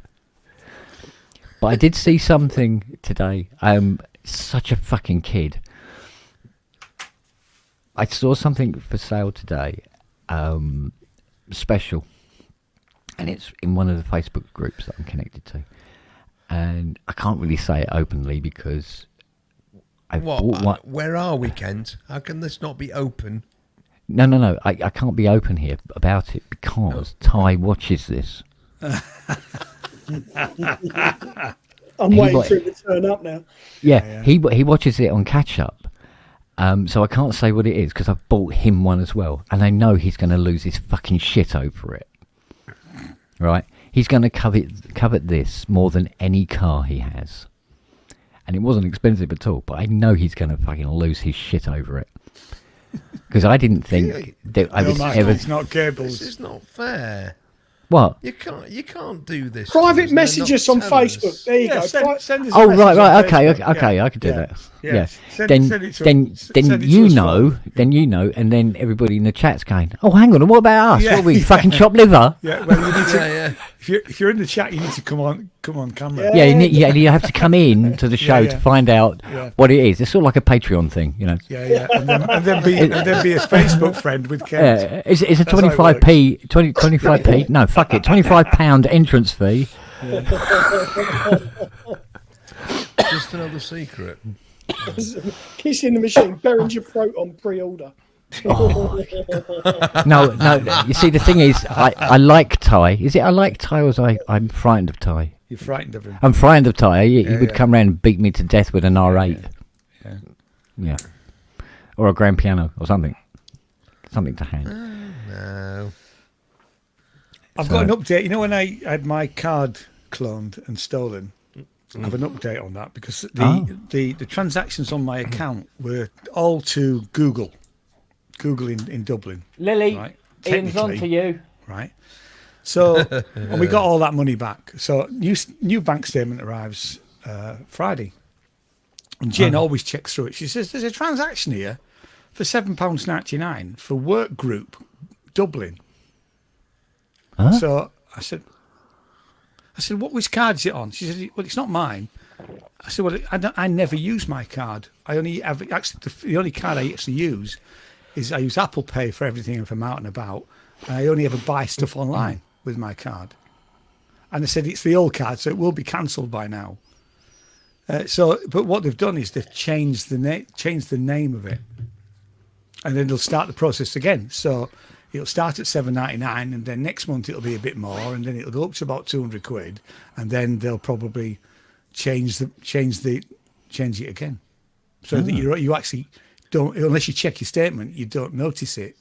But I did see something today. Such a fucking kid. I saw something for sale today. Special. And it's in one of the Facebook groups that I'm connected to. And I can't really say it openly because I've bought one. Where are we, Kent? How can this not be open? No. I can't be open here about it because Ty watches this. I'm waiting for it to turn up now. Yeah. He watches it on catch up. So I can't say what it is because I've bought him one as well, and I know he's going to lose his fucking shit over it. Right? He's going to covet this more than any car he has, and it wasn't expensive at all. But I know he's going to fucking lose his shit over it because I didn't think that I was ever. It's not cables. This is not fair. What? You can't do this. Private messages on Facebook. There you go. Send us a Oh message right. on Okay. Facebook. Okay. I could do that. Yeah. Send it to you us know, and then everybody in the chat's going, oh, hang on, what about us? Yeah, What are we yeah. fucking chop liver? Yeah, well, you need to. if you're in the chat, you need to come on camera. Yeah, you have to come in to the show to find out what it is. It's sort of like a Patreon thing, you know. Yeah, and then be a Facebook friend with Kent. Yeah, it's a 25p, 25p. No, fuck it, £25 entrance fee. Just another secret. Kiss in the machine. Behringer Proton pre-order. No. You see, the thing is, I like Ty. Is it I like Ty, or I'm frightened of Ty? You're frightened of him. I'm frightened of Ty. He would come round and beat me to death with an R8. Yeah. Or a grand piano or something. Something to hand. No. I've got an update. You know when I had my card cloned and stolen? I have an update on that because the transactions on my account were all to Google in Dublin. Lily, right? Ian's on to you. Right. So, and we got all that money back. So, new bank statement arrives Friday. And Jane always checks through it. She says, there's a transaction here for £7.99 for Work Group Dublin. Huh? So, I said, which card is it on? She said, well, it's not mine. I said, well, I never use my card. I only have, actually, the only card I actually use is I use Apple Pay for everything if I'm out and about. And I only ever buy stuff online with my card. And I said, it's the old card, so it will be cancelled by now. But what they've done is they've changed the name of it. And then they'll start the process again. So it'll start at $7.99, and then next month it'll be a bit more, and then it'll go up to about £200, and then they'll probably change it again, so that you actually don't, unless you check your statement, you don't notice it.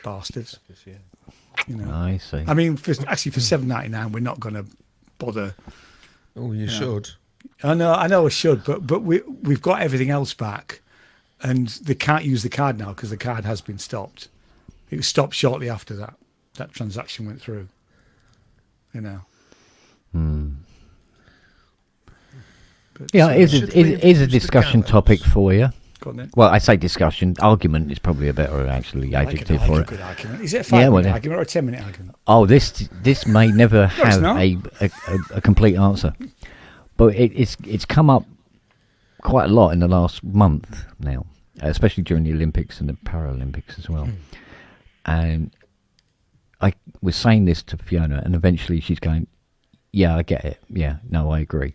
Bastards. You know. I see. I mean, for $7.99, we're not going to bother. Oh, you should. I know, I should, but we've got everything else back, and they can't use the card now because the card has been stopped. It was stopped shortly after that transaction went through. You know. But, Yeah, it is a discussion topic for you. Go on then. Well, I say discussion. Argument is probably a better adjective for it. Good argument. Is it a 5-minute argument or a 10-minute argument? Oh, this may never have a complete answer, but it's come up quite a lot in the last month now, especially during the Olympics and the Paralympics as well. And I was saying this to Fiona, and eventually she's going, "Yeah, I get it. Yeah, no, I agree."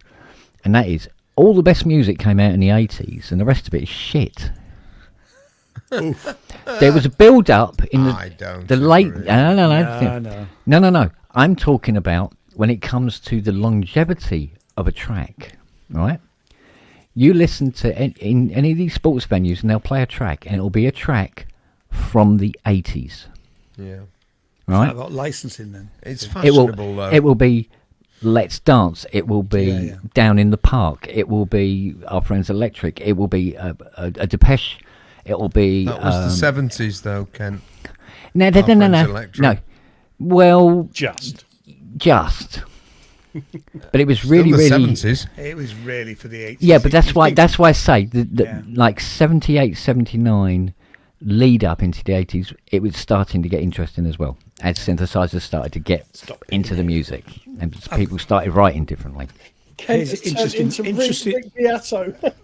And that is, all the best music came out in the 80s, and the rest of it is shit. There was a build-up in the late... No. I'm talking about when it comes to the longevity of a track, right? You listen to in any of these sports venues, and they'll play a track, and it'll be a track from the 80s. Yeah. Right? About licensing then. It's fashionable, though. It will be Let's Dance. It will be Down in the Park. It will be Our Friends Electric. It will be a Depeche. It will be... That was the 70s, though, Kent. No. No. Well... Just. But it was really, Still the really... 70s. It was really for the 80s. Yeah, but that's why I say, like 78, 79... lead up into the 80s, it was starting to get interesting as well, as synthesizers started to get into the music and people started writing differently. Here's interesting.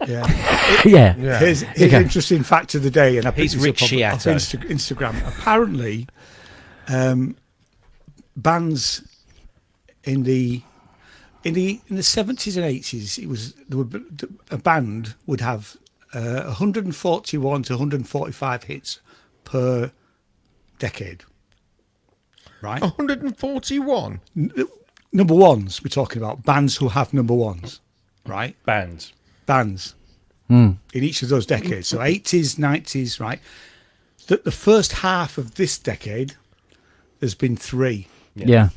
Yeah. Here's an interesting fact of the day, and I picked this up off Instagram. Apparently, bands in the 70s and 80s, a band would have 141 to 145 hits per decade. Right? 141? Number ones, we're talking about. Bands who have number ones. Right? Bands. In each of those decades. So 80s, 90s, right? The first half of this decade, there's been 3. Yeah.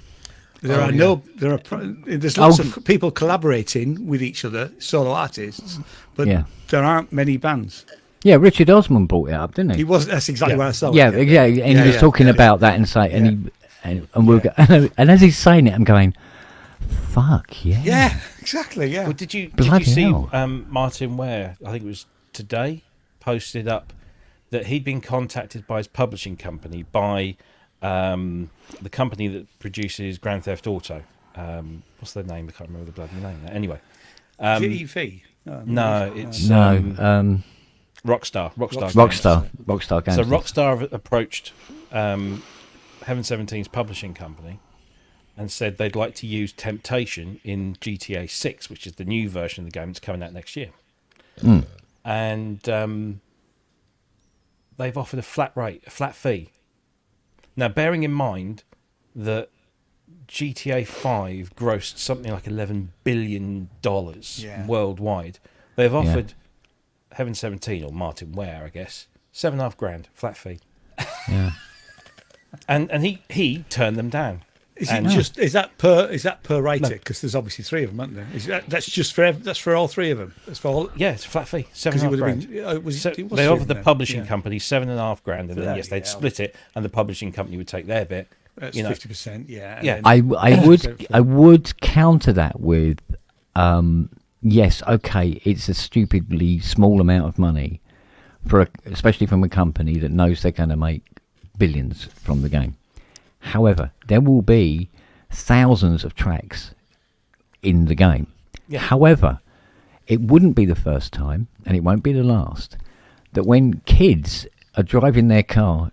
There's lots of people collaborating with each other, solo artists, but there aren't many bands. Yeah, Richard Osman brought it up, didn't he? That's exactly what I saw. Yeah, and he was talking about that and saying, and as he's saying it, I'm going, fuck yeah. Yeah, exactly. Yeah. Well, did you Bloody see hell. Martin Ware? I think it was today. Posted up that he'd been contacted by his publishing company by the company that produces Grand Theft Auto. What's their name? I can't remember the bloody name now. Anyway. GEV? No, it's Rockstar. Rockstar Games. So Rockstar have approached Heaven 17's publishing company and said they'd like to use Temptation in GTA 6, which is the new version of the game that's coming out next year. And they've offered a flat fee. Now, bearing in mind that GTA 5 grossed something like $11 billion worldwide, they've offered Heaven 17, or Martin Ware, I guess, $7,500 flat fee. Yeah. And he turned them down. Is that per rated? Because there's obviously 3 of them, aren't there? That's for all 3 of them. That's for all. Yeah, it's a flat fee, $7,500. They offered the publishing company $7,500, and then they'd split it, and the publishing company would take their bit. That's 50%. Yeah. Yeah. I would counter that with, yes, okay, it's a stupidly small amount of money especially from a company that knows they're going to make billions from the game. However, there will be thousands of tracks in the game. Yeah. However, it wouldn't be the first time, and it won't be the last, that when kids are driving their car,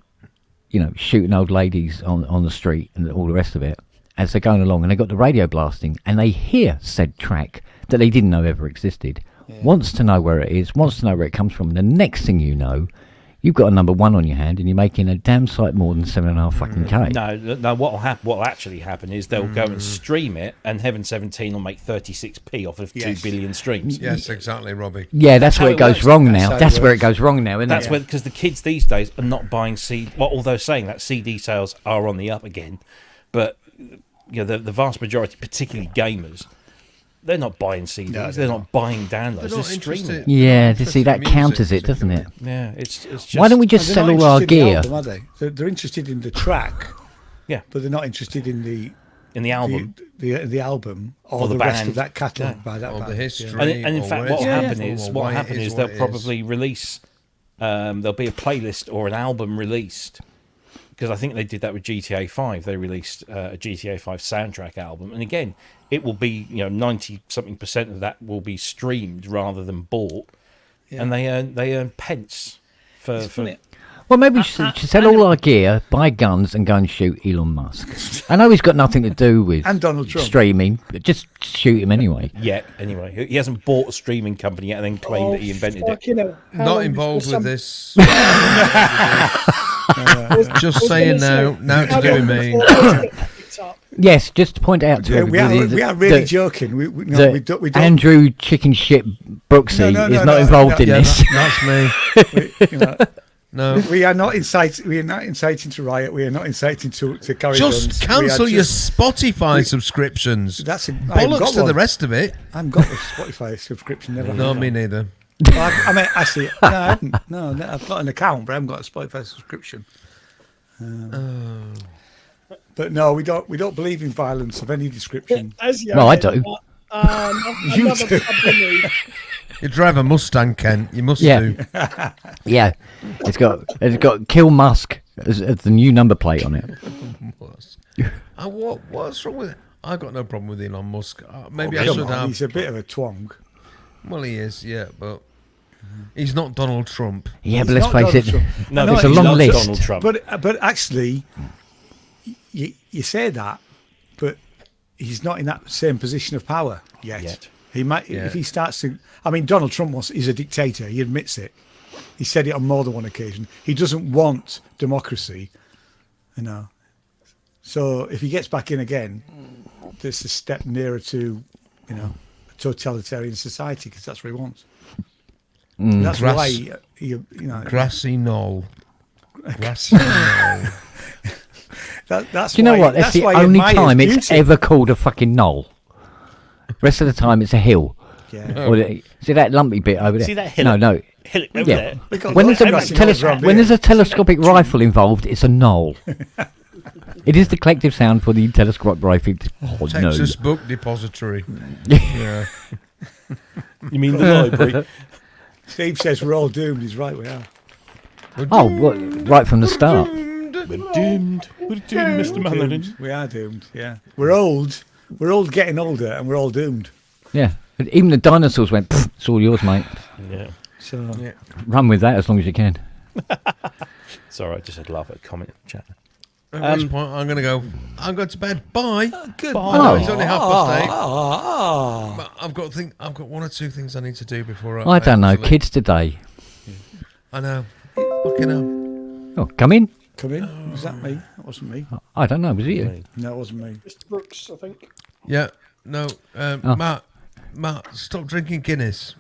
shooting old ladies on the street and all the rest of it, as they're going along, and they've got the radio blasting, and they hear said track that they didn't know ever existed, wants to know where it is, wants to know where it comes from, and the next thing you know, you've got a number 1 on your hand, and you're making a damn sight more than 7.5 fucking K. No. What'll actually happen is they'll go and stream it, and Heaven 17 will make 36p off of 2 billion streams. Yes, exactly, Robbie. Yeah, that's where it goes wrong now. That's where it goes wrong now, isn't it? That's where, because the kids these days are not buying CD. Well, although saying that CD sales are on the up again, but the vast majority, particularly gamers, they're not buying CDs. No, they're not buying downloads. They're streaming. Yeah, to see that counters it, doesn't it? Yeah, it's just. Why don't we just sell all our gear? Album, are they? They're interested in the track. Yeah, but they're not interested in the album, the album, or the rest of that catalogue by that or band. the history. And in fact, what will happen is they'll probably release. There'll be a playlist or an album released. Because I think they did that with GTA 5. They released a GTA 5 soundtrack album, and again, it will be 90-something% of that will be streamed rather than bought, and they earn pence for. Well, maybe we should sell all our gear, buy guns, and go and shoot Elon Musk. I know he's got nothing to do with and Donald Trump streaming, but just shoot him anyway. Yeah, anyway, he hasn't bought a streaming company yet and then claimed that he invented it. Not involved with this. Just saying now to do with me. Yes, just to point out to everybody we are really joking. We don't. Andrew Chicken Shit Brooksy is not involved in this. That's me. No, we are not inciting. We are not inciting to riot. We are not inciting to carry guns. Just cancel your Spotify subscriptions. That's bollocks to the rest of it. I haven't got a Spotify subscription. Never. No, me neither. I mean, actually, no, I haven't. No, I've got an account, but I haven't got a Spotify subscription. But no, we don't believe in violence of any description. No, I do. You do. You drive a Mustang, Ken. You must do. Yeah, it's got "Kill Musk" as the new number plate on it. What's wrong with it? I've got no problem with Elon Musk. Maybe I should have. He's a bit of a twang. Well, he is, yeah, but he's not Donald Trump. Yeah, but let's face it. No, there's a long list. Donald Trump. But actually, you say that, but he's not in that same position of power yet. He might if he starts to. I mean, Donald Trump is a dictator. He admits it. He said it on more than one occasion. He doesn't want democracy, So if he gets back in again, there's a step nearer to, a totalitarian society, because that's what he wants. That's why grassy knoll. Grassy knoll. Do you know what? That's the only time it's ever called a fucking knoll. Rest of the time, it's a hill. Yeah. See that lumpy bit over there? See that hill? No. Hill over there. When there's a telescopic rifle involved, it's a knoll. It is the collective sound for the telescopic rifle. Texas no. Book Depository. Yeah. You mean the library? Steve says we're all doomed. He's right, we are. Oh, right from the start. We're doomed. We're doomed, Mr. Manning. We are doomed. Yeah, we're old. We're all getting older, and we're all doomed. Yeah. And even the dinosaurs went, "Pfft, it's all yours, mate. Yeah. So Run with that as long as you can. Sorry, I just had laugh at a comment in the chat. At this point, I'm going to go. I'm going to bed. Bye. good. Oh. I know it's only 8:30. Oh. But I've got one or two things I need to do before I don't know. actually- Kids today. I know. Fucking hell. Oh, come in. Come in. Was that me? That wasn't me. I don't know. Was it you? No, it wasn't me. Mr. Brooks, I think. Yeah. No. Oh. Matt, stop drinking Guinness.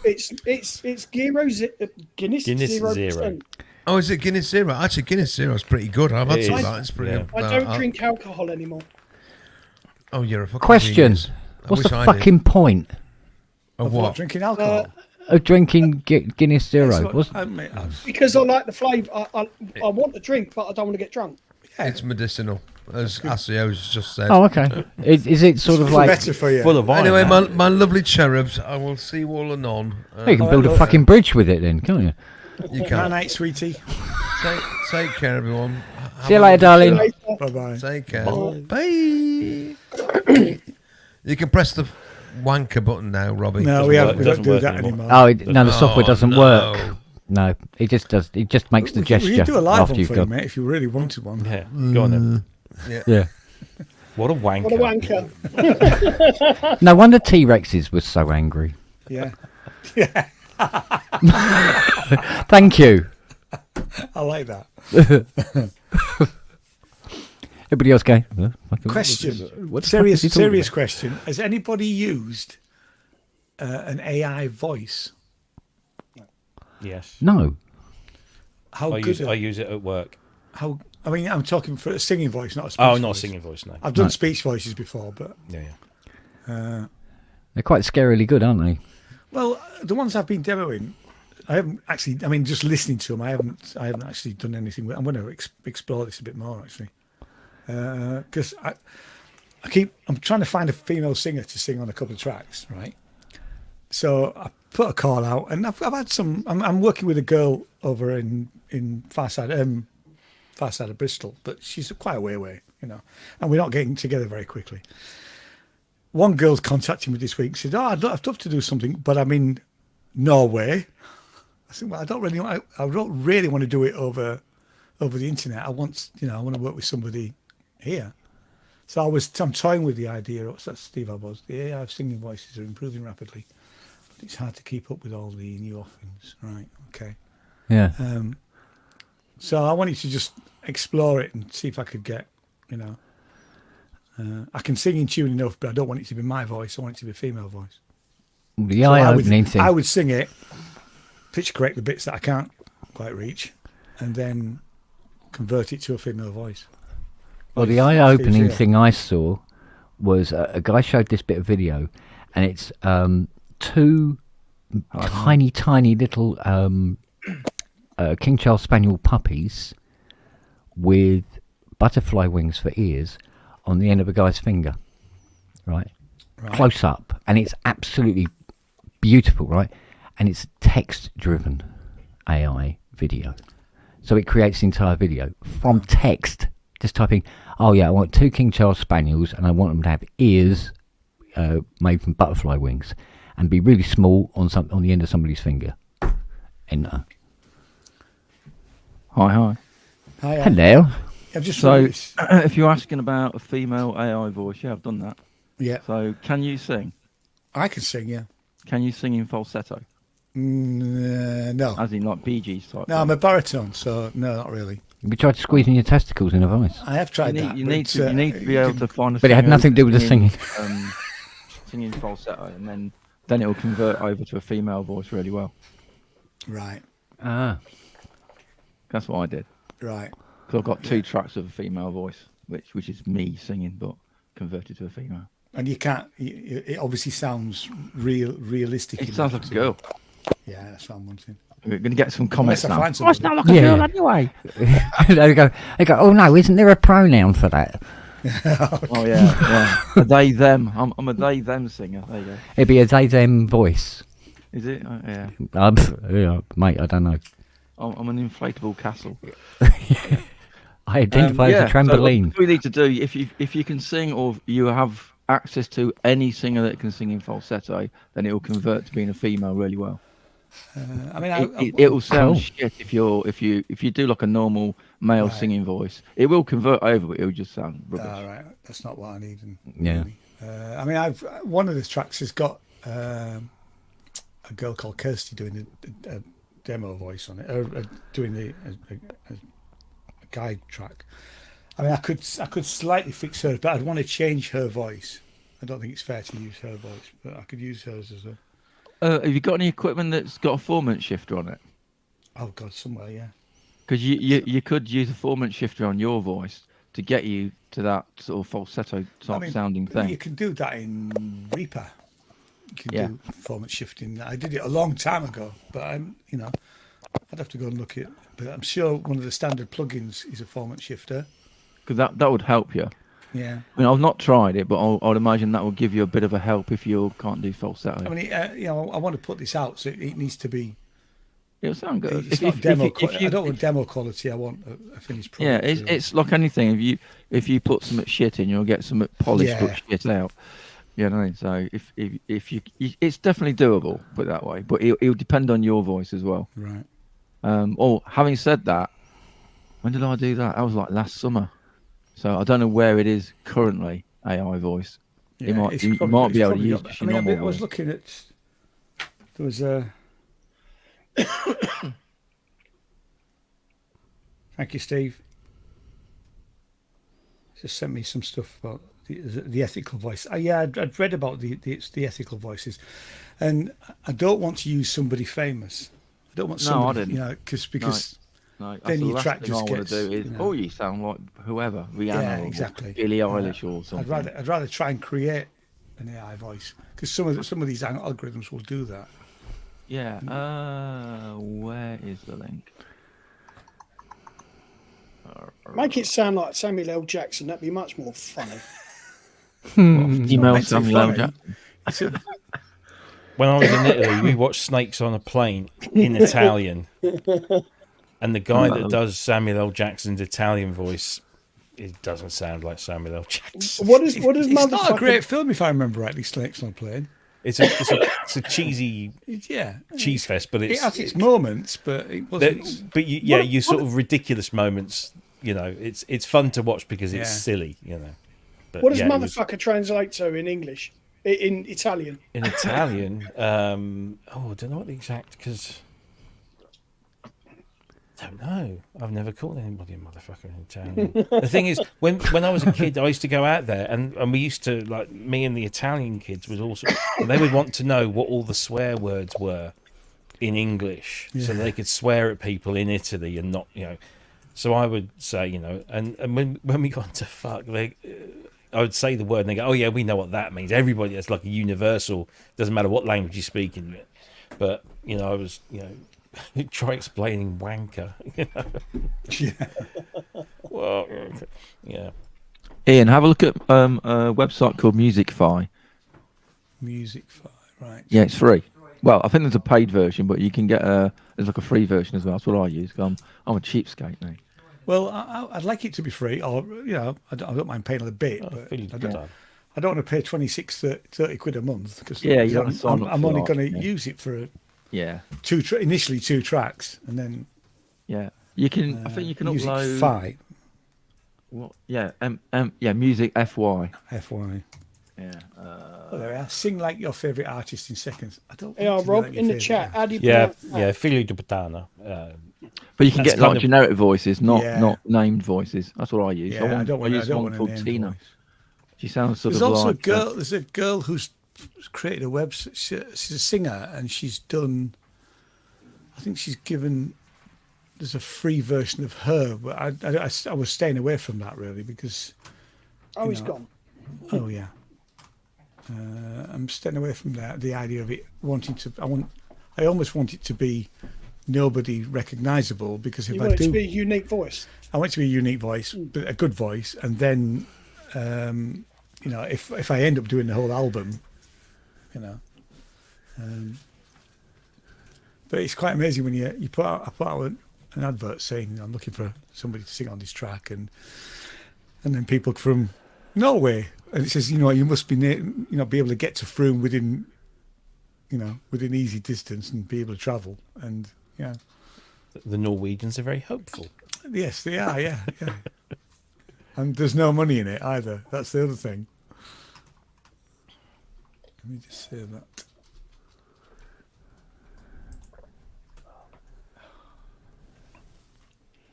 It's Guinness. Guinness 0%. Oh, is it Guinness Zero? Actually, Guinness Zero is pretty good. I've had It some of is, that. It's pretty yeah. good. I don't drink alcohol anymore. Oh, you're a fucking Question. genius. I What's wish the I did. fucking point Of Of what? what? Drinking alcohol. of drinking Guinness That's Zero? what- What's, I mean, Because I like the flavour. I want to drink, but I don't want to get drunk. It's medicinal, as Asio's just said. oh, okay. Is it sort of it's like... better for you. Full of iron. Anyway, that. my lovely cherubs, I will see you all anon. Oh, you can build a fucking bridge with it then, can't you? You Good can. night, sweetie. Take care, everyone. See you later, darling. Bye bye. Take care. Bye. You can press the wanker button now, Robbie. No, Doesn't we work- don't doesn't do work that anymore. anymore. Oh, no, the software doesn't no. work. No, it just does. It just makes the gesture We could do a live after one you've for you, gone. mate, if you really wanted one. Yeah, go on then. Yeah. What a wanker. What a wanker. No wonder T-Rexes was so angry. Yeah. Thank you. I like that. Everybody else go. "Huh? Question. What the fuck is he talking Serious question. Has anybody used an AI voice? Yes. No. How I good? use it at work. How? I mean, I'm talking for a singing voice, not a speech Oh, voice. not a singing voice, no. I've done No. speech voices before, but Yeah. They're quite scarily good, aren't they? well, the ones I've been demoing, I haven't actually. I mean, just listening to them, I haven't actually done anything with. I'm going to explore this a bit more actually, because I'm trying to find a female singer to sing on a couple of tracks, right? So I put a call out, and I've had some. I'm working with a girl over in far side of Bristol, but she's quite a way away, you know, and we're not getting together very quickly. One girl's contacting me this week. Said, "Oh, I'd love to do something, but I'm in Norway." I said, "Well, I don't really want to do it over the internet. I want to work with somebody here." So I'm toying with the idea. What's that, Steve? The AI singing voices are improving rapidly, but it's hard to keep up with all the new offerings. Right? Okay. Yeah. So I wanted to just explore it and see if I could get, I can sing in tune enough, but I don't want it to be my voice. I want it to be a female voice. The So eye-opening thing. I would sing it, pitch correct the bits that I can't quite reach, and then convert it to a female voice. Well, the Steve's eye-opening here. thing I saw was a guy showed this bit of video, and it's two tiny little King Charles Spaniel puppies with butterfly wings for ears on the end of a guy's finger, right? Close up, and it's absolutely beautiful, right? And it's text-driven AI video, so it creates the entire video from text. Just typing, "Oh yeah, I want 2 King Charles Spaniels, and I want them to have ears made from butterfly wings, and be really small on the end of somebody's finger." Enter. Hi. Hi, Hello. I've just So, noticed- if you're asking about a female AI voice, yeah, I've done that. yeah, So, can you sing? I can sing. Yeah, Can you sing in falsetto? no, As in, like, Bee Gees type? no, I'm a baritone, so no, not really. We tried squeezing your testicles in a voice. I have tried that. You but, need to be able to find a But it had singer nothing to do with the singing falsetto, and then it will convert over to a female voice really well. Right, Ah. That's what I did. right. Because I've got 2 tracks of a female voice, which is me singing, but converted to a female. And you can't. It obviously sounds realistic. It enough sounds like a to- girl. Yeah, that's what I'm wanting. We're going to get some comments Unless I now. find Oh, it's somebody. not like a Yeah. girl anyway. They go, "Oh no, isn't there a pronoun for that?" Oh yeah. A they them. I'm a they them singer. There you go. It'd be a they them voice. Is it? Yeah. Yeah, mate, I don't know. I'm an inflatable castle. I identify as a So trampoline. what we need to do, if you can sing or you have access to any singer that can sing in falsetto, then it will convert to being a female really well. I mean, It will sound Cool. shit if you do like a normal male Right. singing voice. It will convert over, but it will just sound rubbish. right, that's not what I need. Yeah. Really. I mean, one of the tracks has got a girl called Kirsty doing a demo voice on it, or doing a guide track. I mean, I could slightly fix her, but I'd want to change her voice. I don't think it's fair to use her voice, but I could use hers as a. Have you got any equipment that's got a 4-minute shifter on it? Oh God, somewhere, yeah. Because you could use a 4-minute shifter on your voice to get you to that sort of falsetto type sounding thing. You can do that in Reaper. You can Yeah. do performance shifting. I did it a long time ago, but I'd have to go and look at. But I'm sure one of the standard plugins is a performance shifter. Because that would help you. Yeah. I mean, I've not tried it, but I'd imagine that will give you a bit of a help if you can't do falsetto. I mean, I want to put this out, so it needs to be. It'll sound good. It's not demo. I don't want demo quality. I want a finished Yeah, product. it's like anything. If you put some shit in, you'll get some polished but shit out. You know what I mean? So if you, it's definitely doable. Put it that way. But it'll depend on your voice as well. Right. Oh, having said that, when did I do that? That was like last summer. So I don't know where it is currently. AI voice. Yeah, you might it's be probably able to use got- your normal I was voice. looking at. There was a. Thank you, Steve. Just sent me some stuff about the ethical voice. Yeah, I'd read about the ethical voices, and I don't want to use somebody famous. I don't want No, I somebody, didn't. because No, that's then the your last track thing I just want gets. to do is, you know. you sound like whoever, Rihanna, Yeah, or exactly. Billie Eilish, or something. I'd rather try and create an AI voice, because some of these algorithms will do that. Yeah. Where is the link? Make it sound like Samuel L. Jackson. That'd be much more funny. Email meant to be Samuel L. funny. Jackson. When I was in Italy, we watched Snakes on a Plane in Italian, and the guy that does Samuel L. Jackson's Italian voice, it doesn't sound like Samuel L. Jackson. What is It's not a motherfucker? great film, if I remember rightly. Snakes on a Plane. It's a cheesy Yeah, cheese fest, but it has its moments, but it wasn't. but you sort of ridiculous moments. You know, it's fun to watch because it's Yeah. silly. You know, but What does yeah, it was- motherfucker translate to in English? In Italian? in Italian? I don't know what the exact because. I don't know. I've never called anybody a motherfucker in Italian. The thing is, when I was a kid, I used to go out there, and we used to, like, me and the Italian kids was also, and they would want to know what all the swear words were in English, so they could swear at people in Italy and not, So I would say, and when we got into fuck, I would say the word, and they go, "Oh yeah, we know what that means." Everybody, that's like a universal. Doesn't matter what language you speak in it. But I was, try explaining wanker. Well, yeah. Ian, have a look at a website called Musicfy. Music file, right? Yeah, it's free. Well, I think there's a paid version, but you can get there's like a free version as well. That's what I use. I'm a cheapskate now. Well, I'd like it to be free, or I don't mind paying a bit, Oh, but Philly I done. don't want to pay 30 quid a month because Yeah, you don't sign up I'm for only that, going to yeah. use it for Yeah, initially two tracks, and then yeah. You can. I think you can Music upload. Fi, What? Yeah. Yeah. Music FY. FY. Yeah. Oh, there we are. Sing like your favourite artist in seconds. I don't. Yeah, want to be Rob, like your in the favourite chat, artist. how do you Yeah, pronounce that? yeah, Figlio di Puttana. But you can That's get like kind of- generic voices, not Yeah. named voices. That's what I use. Yeah, I don't want. I use don't one want called a name Tina. voice. She sounds sort There's of also like a girl. There's a girl who's created a website. She's a singer, and she's done. I think she's given. There's a free version of her, but I was staying away from that really because. Oh, he's know. gone. Oh yeah. I'm staying away from that. The idea of it wanting to. I almost want it to be nobody recognisable because if You I want it do, to be a unique voice. I want it to be a unique voice, but a good voice, and then, if I end up doing the whole album, but it's quite amazing when you put out an advert saying I'm looking for somebody to sing on this track, and then people from Norway, and it says, you must be be able to get to Frome within easy distance and be able to travel, and yeah. The Norwegians are very hopeful. Yes, they are. Yeah. And there's no money in it either. That's the other thing. Let me just say that.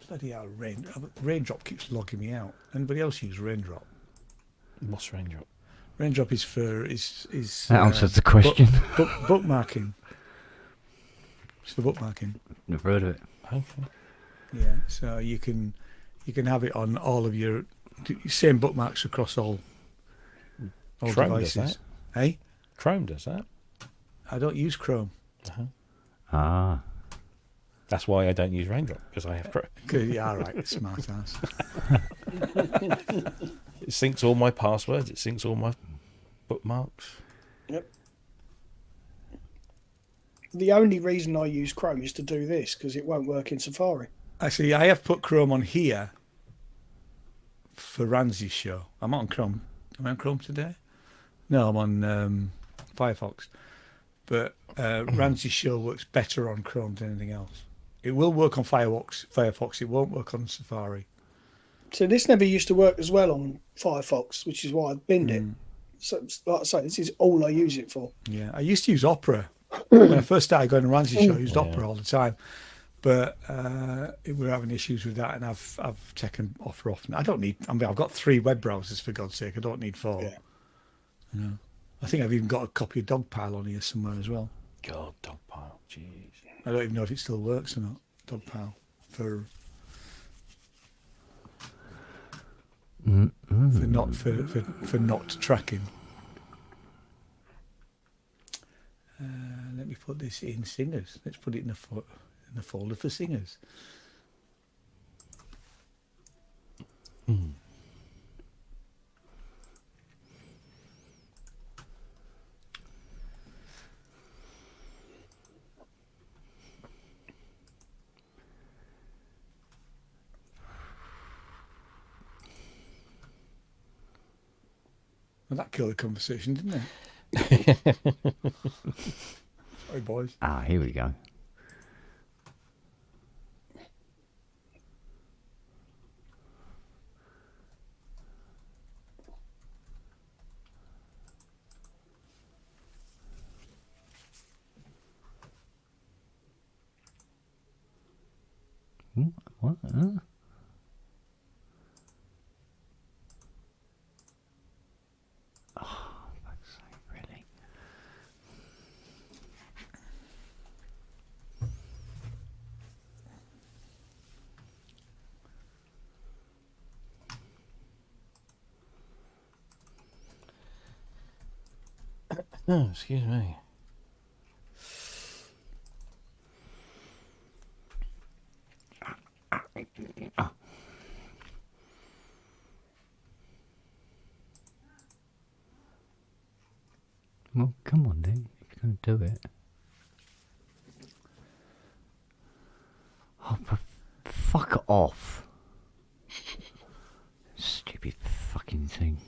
Bloody hell, Raindrop keeps logging me out. Anybody else use Raindrop? What's Raindrop? Raindrop is for That answers the question. Bookmarking. It's for bookmarking. Never heard of it. Okay. Yeah, so you can have it on all of your same bookmarks across all Chrome devices. does that. Hey, Chrome does that. I don't use Chrome. Ah. That's why I don't use Raindrop, because I have Chrome. Yeah, all right, smart ass. It syncs all my passwords. It syncs all my bookmarks. Yep. The only reason I use Chrome is to do this, because it won't work in Safari. Actually, I have put Chrome on here for Ramsey's show. I'm on Chrome. Am I on Chrome today? No, I'm on Firefox. But Ramsey's show works better on Chrome than anything else. It will work on Firefox. It won't work on Safari. So this never used to work as well on Firefox, which is why I binned it. So, like I say, this is all I use it for. Yeah, I used to use Opera. When I first started going to Ramsey's show, I used Opera all the time. But we're having issues with that, and I've taken Opera off. I don't need. I've got 3 web browsers, for God's sake. I don't need 4. Yeah. I think I've even got a copy of Dogpile on here somewhere as well. God, Dogpile, jeez. I don't even know if it still works or not. Dogpile for not tracking. Let me put this in singers. Let's put it in the folder for singers. Well, that killed the conversation, didn't it? Sorry, boys. Ah, here we go. What? Oh, fuck's sake, really? Oh, excuse me. Well, come on then, if you're going to do it. Oh, fuck off. Stupid fucking thing.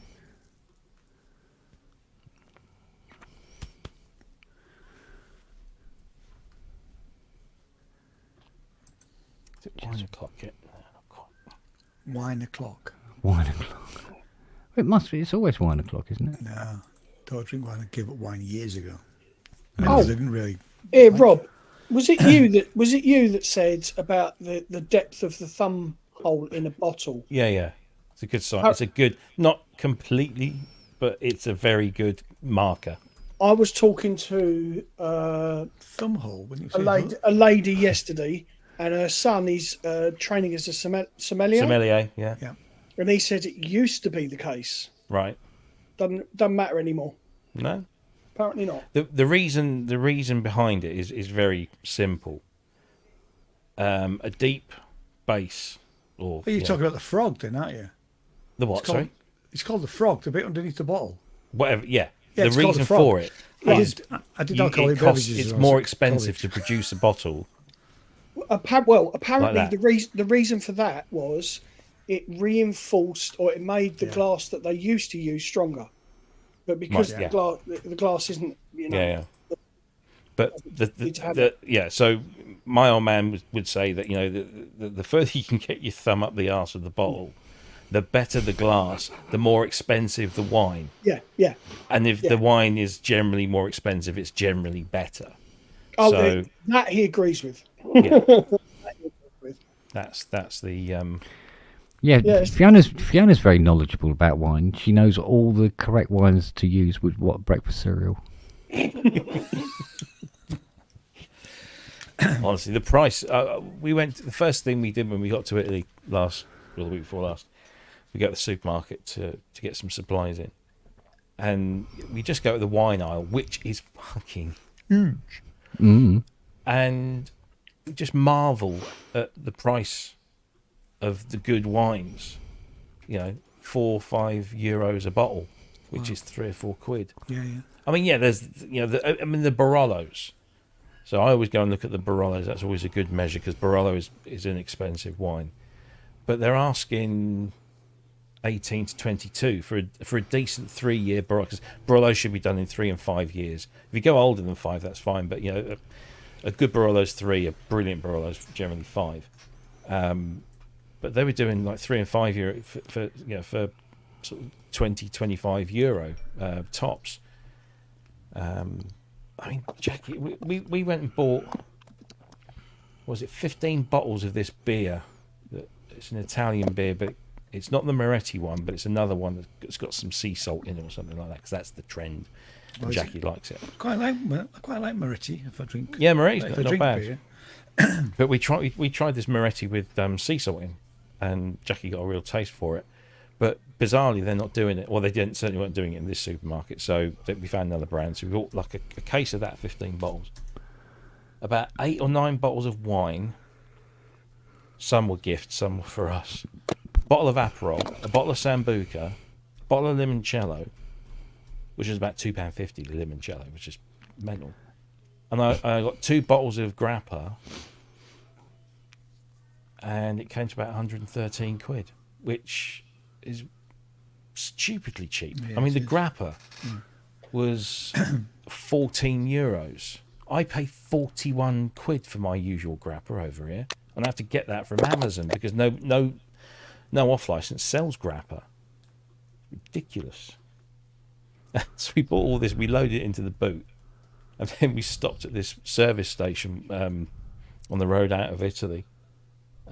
Is it 1 o'clock yet? Wine o'clock. 1 o'clock. It must be. It's always 1 o'clock, isn't it? No, don't drink wine. I gave up wine years ago. Oh. I didn't really. Hey, Rob, was it you that said about the depth of the thumb hole in a bottle? Yeah. It's a good sign. It's a good, not completely, but it's a very good marker. I was talking to Thumb hole when you say a lady yesterday, and her son is training as a sommelier. Sommelier, yeah. And he said it used to be the case. Right. Doesn't matter anymore. No. Apparently not. The reason behind it is very simple. A deep bass, or You're talking about the frog, then, aren't you? the what? Sorry, It's called the frog. The bit underneath the bottle. whatever. Yeah. Yeah, The it's called reason the frog. for it I is did you- alcoholic it costs, beverages it's when I was more at expensive college. to produce a bottle Apparently that. the reason for that was it reinforced, or it made the glass that they used to use stronger. But because Right, the glass isn't, Yeah. But It's habit. so my old man would say that, you know, the further you can get your thumb up the arse of the bottle, the better the glass, the more expensive the wine. Yeah. And if the wine is generally more expensive, it's generally better. Oh, So that he agrees with. yeah, that's the Yeah, Fiona's very knowledgeable about wine. She knows all the correct wines to use with what breakfast cereal. honestly the price. We went. The first thing we did when we got to Italy the week before last, we go to the supermarket to get some supplies in, and we just go to the wine aisle, which is fucking huge, and we just marvel at the price of the good wines. You know, 4 or 5 euros a bottle, which is 3 or 4 quid. Yeah. I mean, there's, you know, the Barolo's. So I always go and look at the Barolo's. That's always a good measure because Barolo is an expensive wine. But they're asking 18 to 22 for a decent 3-year Barolo. Because Barolo should be done in 3 and 5 years. If you go older than 5, that's fine. But, you know, a good Barolo's 3, a brilliant Barolo's generally 5. But they were doing like 3 and 5 year for sort of 20, 25 euro tops. I mean, Jackie, we went and bought, was it 15 bottles of this beer? It's an Italian beer, but it's not the Moretti one, but it's another one that's got some sea salt in it or something like that, because that's the trend. And Jackie likes it. I quite like Moretti if I drink. Yeah, Moretti's if I not drink bad. beer. But we tried this Moretti with sea salt in, and Jackie got a real taste for it. But bizarrely, they're not doing it. Well, they certainly weren't doing it in this supermarket. So we found another brand. So we bought like a case of that, 15 bottles. About 8 or 9 bottles of wine. Some were gifts, some were for us. Bottle of Aperol, a bottle of Sambuca, bottle of limoncello, which is about £2.50, the limoncello, which is mental. And I got 2 bottles of grappa, and it came to about 113 quid, which is stupidly cheap. Yeah, I mean, the it is. grappa was 14 euros. I pay 41 quid for my usual grappa over here, and I have to get that from Amazon because no off license sells grappa. Ridiculous. So we bought all this, we loaded it into the boot, and then we stopped at this service station on the road out of Italy.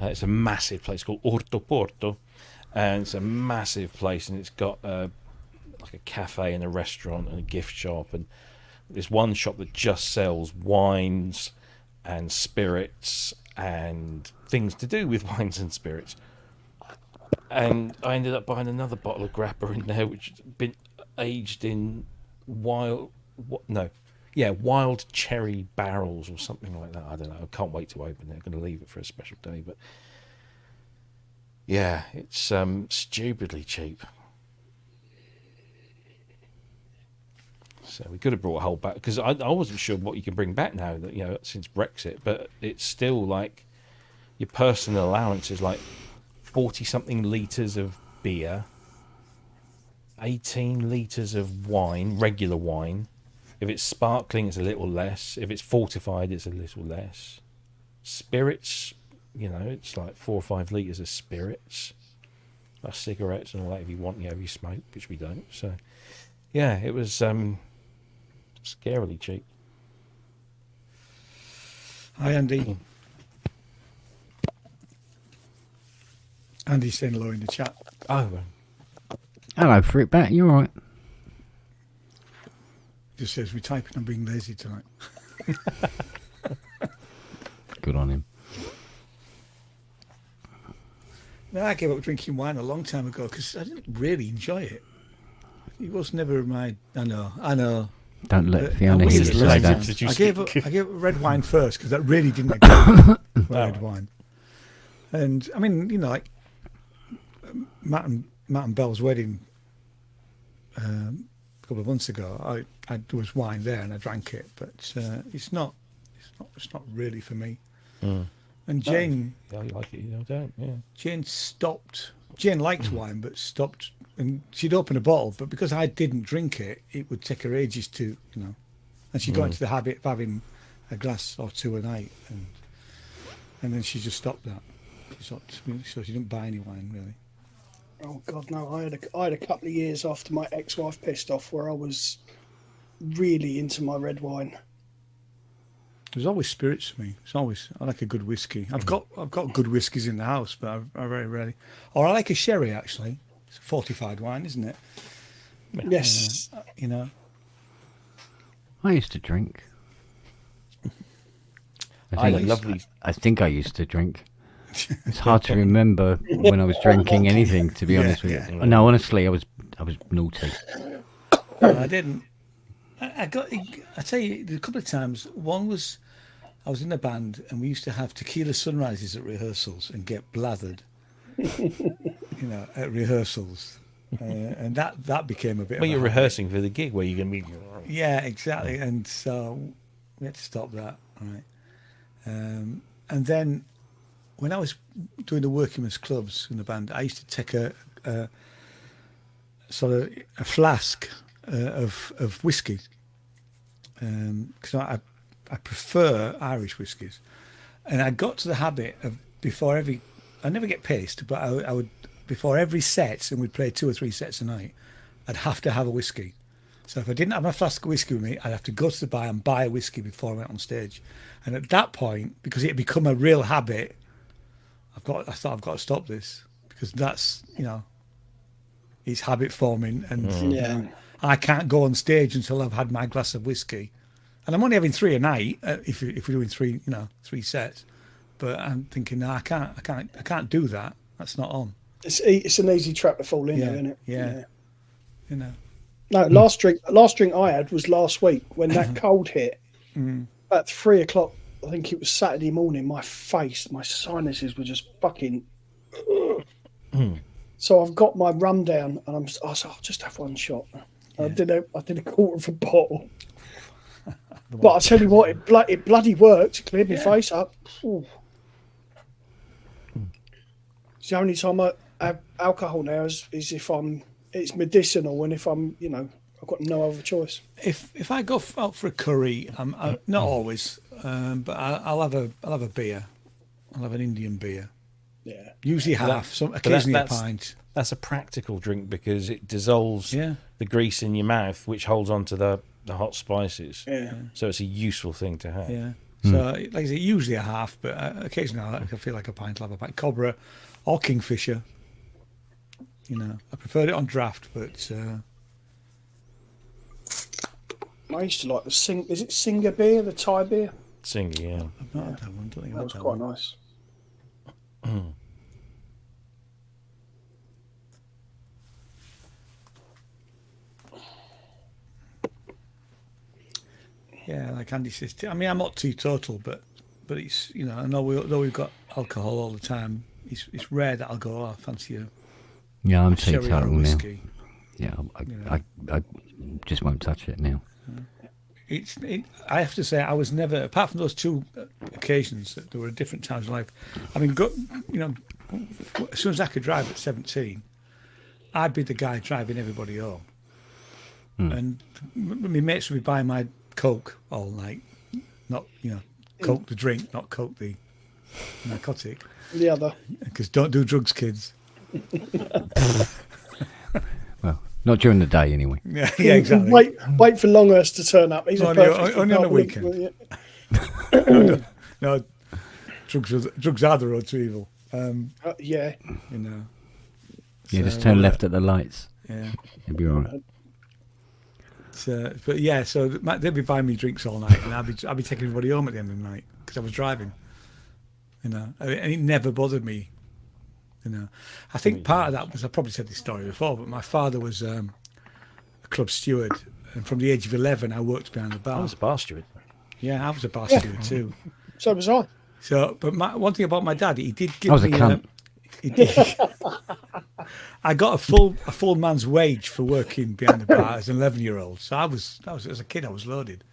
It's a massive place called Orto Porto, and it's a massive place, and it's got like a cafe and a restaurant and a gift shop, and there's one shop that just sells wines and spirits and things to do with wines and spirits. And I ended up buying another bottle of grappa in there, which had been aged in wild cherry barrels or something like that. I don't know. I can't wait to open it. I'm going to leave it for a special day. But yeah, it's stupidly cheap. So we could have brought a whole back, because I wasn't sure what you can bring back now that, you know, since Brexit. But it's still like your personal allowance is like 40 something litres of beer, 18 litres of wine, regular wine. If it's sparkling, it's a little less. If it's fortified, it's a little less. Spirits, you know, it's like 4 or 5 litres of spirits. Plus cigarettes and all that if you want, if you smoke, which we don't. So, yeah, it was scarily cheap. Hi, Andy. Andy's saying hello in the chat. Oh, well. Hello, Fruitbat. You all right? Just says we're typing and being lazy tonight. Good on him. No, I gave up drinking wine a long time ago because I didn't really enjoy it. It was never my. I know. Don't let Fiona I hear was you say listening. that. I gave up red wine first because that really didn't agree with red wine. And I mean, you know, like Matt and Belle's wedding a couple of months ago, there was wine there and I drank it, but it's not really for me. And Jane, I like it, I don't. Yeah. Jane stopped. Jane liked wine, but stopped. And she'd open a bottle, but because I didn't drink it, it would take her ages to, And she got into the habit of having a glass or two a night, and then she just stopped that. So she didn't buy any wine really. Oh God, no! I had a couple of years after my ex-wife pissed off where I was really into my red wine. There's always spirits for me. I like a good whiskey. I've got good whiskies in the house, but I very rarely. Or I like a sherry actually. It's a fortified wine, isn't it? Yes. I used to drink. I had a lovely. I think I used to drink. It's hard to remember when I was drinking anything, to be honest with you. No, honestly, I was naughty. I didn't. I tell you, a couple of times. One was, I was in a band and we used to have tequila sunrises at rehearsals and get blathered. At rehearsals, and that became a bit. Well, you're rehearsing for the gig where you're going to be. Yeah, exactly, and so we had to stop that. Right, and then when I was doing the workingmen's clubs in the band, I used to take a sort of a flask of whiskey, because I prefer Irish whiskies, and I got to the habit of before every. I never get pissed, but I would before every set, and we'd play 2 or 3 sets a night. I'd have to have a whiskey. So if I didn't have my flask of whiskey with me, I'd have to go to the bar and buy a whiskey before I went on stage. And at that point, because it had become a real habit, I thought I've got to stop this, because that's it's habit forming, and I can't go on stage until I've had my glass of whiskey. And I'm only having 3 a night if we're doing 3 sets. But I'm thinking, no, I can't do that. That's not on. It's an easy trap to fall into, isn't it? Yeah. No, last drink I had was last week when that cold hit. At 3 o'clock, I think it was Saturday morning. My sinuses were just fucking. So I've got my rum down, and I said, I'll just have one shot. Yeah. I did a quarter of a bottle. But I tell you what, it bloody worked. It cleared my face up. Ooh. It's the only time I have alcohol now is if it's medicinal, and if I'm, I've got no other choice. If I go out for a curry, not always, but I'll have a beer. I'll have an Indian beer. Yeah. Usually half, occasionally a pint. That's a practical drink because it dissolves the grease in your mouth, which holds on to the hot spices. Yeah. So it's a useful thing to have. Yeah. So, like I say, usually a half, but occasionally I feel like a pint. I'll have a pint. Cobra or Kingfisher. I preferred it on draft, but I used to like is it Singer beer, the Thai beer? Singer, yeah. I've not had that one. Don't think That was quite nice. Yeah, like Andy says. I mean, I'm not teetotal, but it's I know we've got alcohol all the time. It's rare that I'll go, I fancy a I'm sherry or a teetotal now. whiskey. Yeah, I just won't touch it now. I have to say, I was never, apart from those 2 occasions that there were different times in life. I mean, as soon as I could drive at 17, I'd be the guy driving everybody home. And my mates would be buying my Coke all night, not Coke the drink, not Coke the narcotic. The other. Because don't do drugs, kids. Well, not during the day anyway. Yeah, exactly. Wait for Longhurst to turn up. He's only on a weekend. No, drugs are the road to evil. Yeah. Just turn left at the lights. Yeah. You'll be all right. But yeah, so they'd be buying me drinks all night, and I'd be taking everybody home at the end of the night because I was driving. And it never bothered me. I think part of that was, I probably said this story before, but my father was a club steward, and from the age of 11, I worked behind the bar. I was a bar steward. Yeah, I was a bar steward too. So was I. So, but one thing about my dad, he did give I was me. a cunt. He did. I got a full man's wage for working behind the bar as an 11-year-old. So I was as a kid, I was loaded.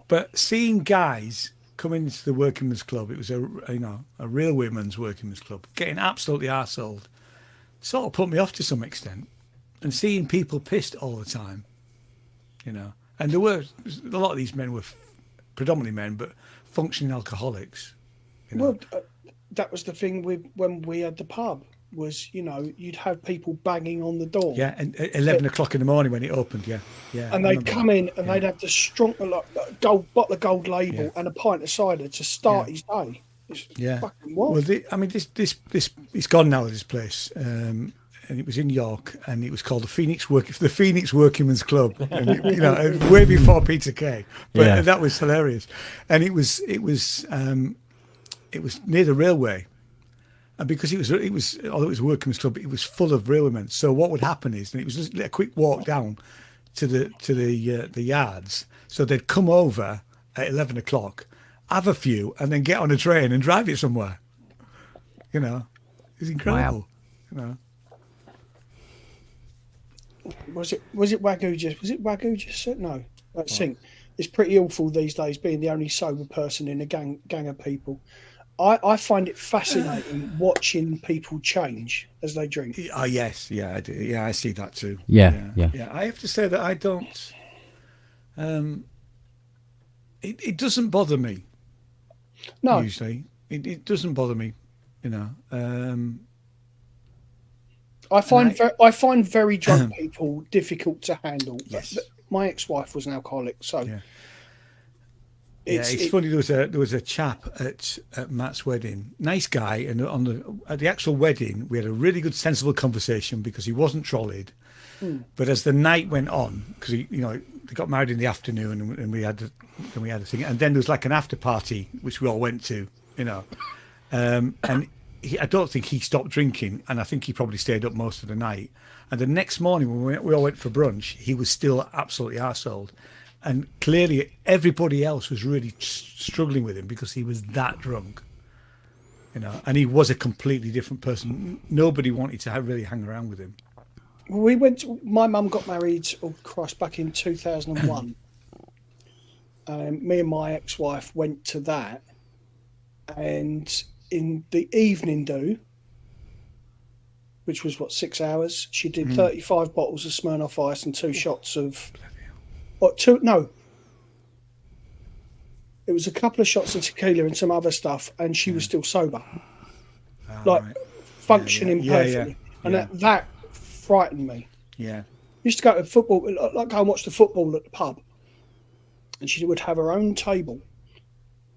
But seeing guys coming into the working men's club, it was a real women's working men's club, getting absolutely arseholed, sort of put me off to some extent, and seeing people pissed all the time, and there were a lot of these men were predominantly men, but functioning alcoholics. Well, that was the thing when we had the pub. Was you'd have people banging on the door. Yeah, and at 11 o'clock in the morning when it opened. Yeah. And they'd come in and they'd have the strong bottle of gold label and a pint of cider to start his day. It's fucking wild. Well, this it's gone now. This place, and it was in York, and it was called the Phoenix Workingmen's Club, and way before Peter Kay. But that was hilarious, and it was near the railway. And because although it was a workmen's club, it was full of railwaymen. So what would happen is, and it was just a quick walk down to the yards. So they'd come over at 11 o'clock, have a few, and then get on a train and drive it somewhere. It's incredible. Wow. Was it Wagyu just said? No, that's Synth. It's pretty awful these days being the only sober person in a gang of people. I find it fascinating watching people change as they drink. Oh yes, I do. Yeah, I see that too. Yeah. I have to say that I don't. It doesn't bother me. No, usually it doesn't bother me. I find very drunk people difficult to handle. Yes. My ex-wife was an alcoholic, so. Yeah. It's funny. There was a chap at Matt's wedding, nice guy, and at the actual wedding, we had a really good, sensible conversation because he wasn't trolleyed. But as the night went on, because they got married in the afternoon, and we had a thing, and then there was like an after party which we all went to, and I don't think he stopped drinking, and I think he probably stayed up most of the night. And the next morning when we all went for brunch, he was still absolutely arseholed. And clearly everybody else was really struggling with him because he was that drunk, and he was a completely different person. Nobody wanted to really hang around with him. My mum got married, back in 2001. Me and my ex-wife went to that, and in the evening which was 6 hours, she did 35 bottles of Smirnoff Ice and 2 shots of... it was a couple of shots of tequila and some other stuff, and she was still sober, functioning perfectly. And that frightened me. Yeah, used to go to football, go and watch the football at the pub, and she would have her own table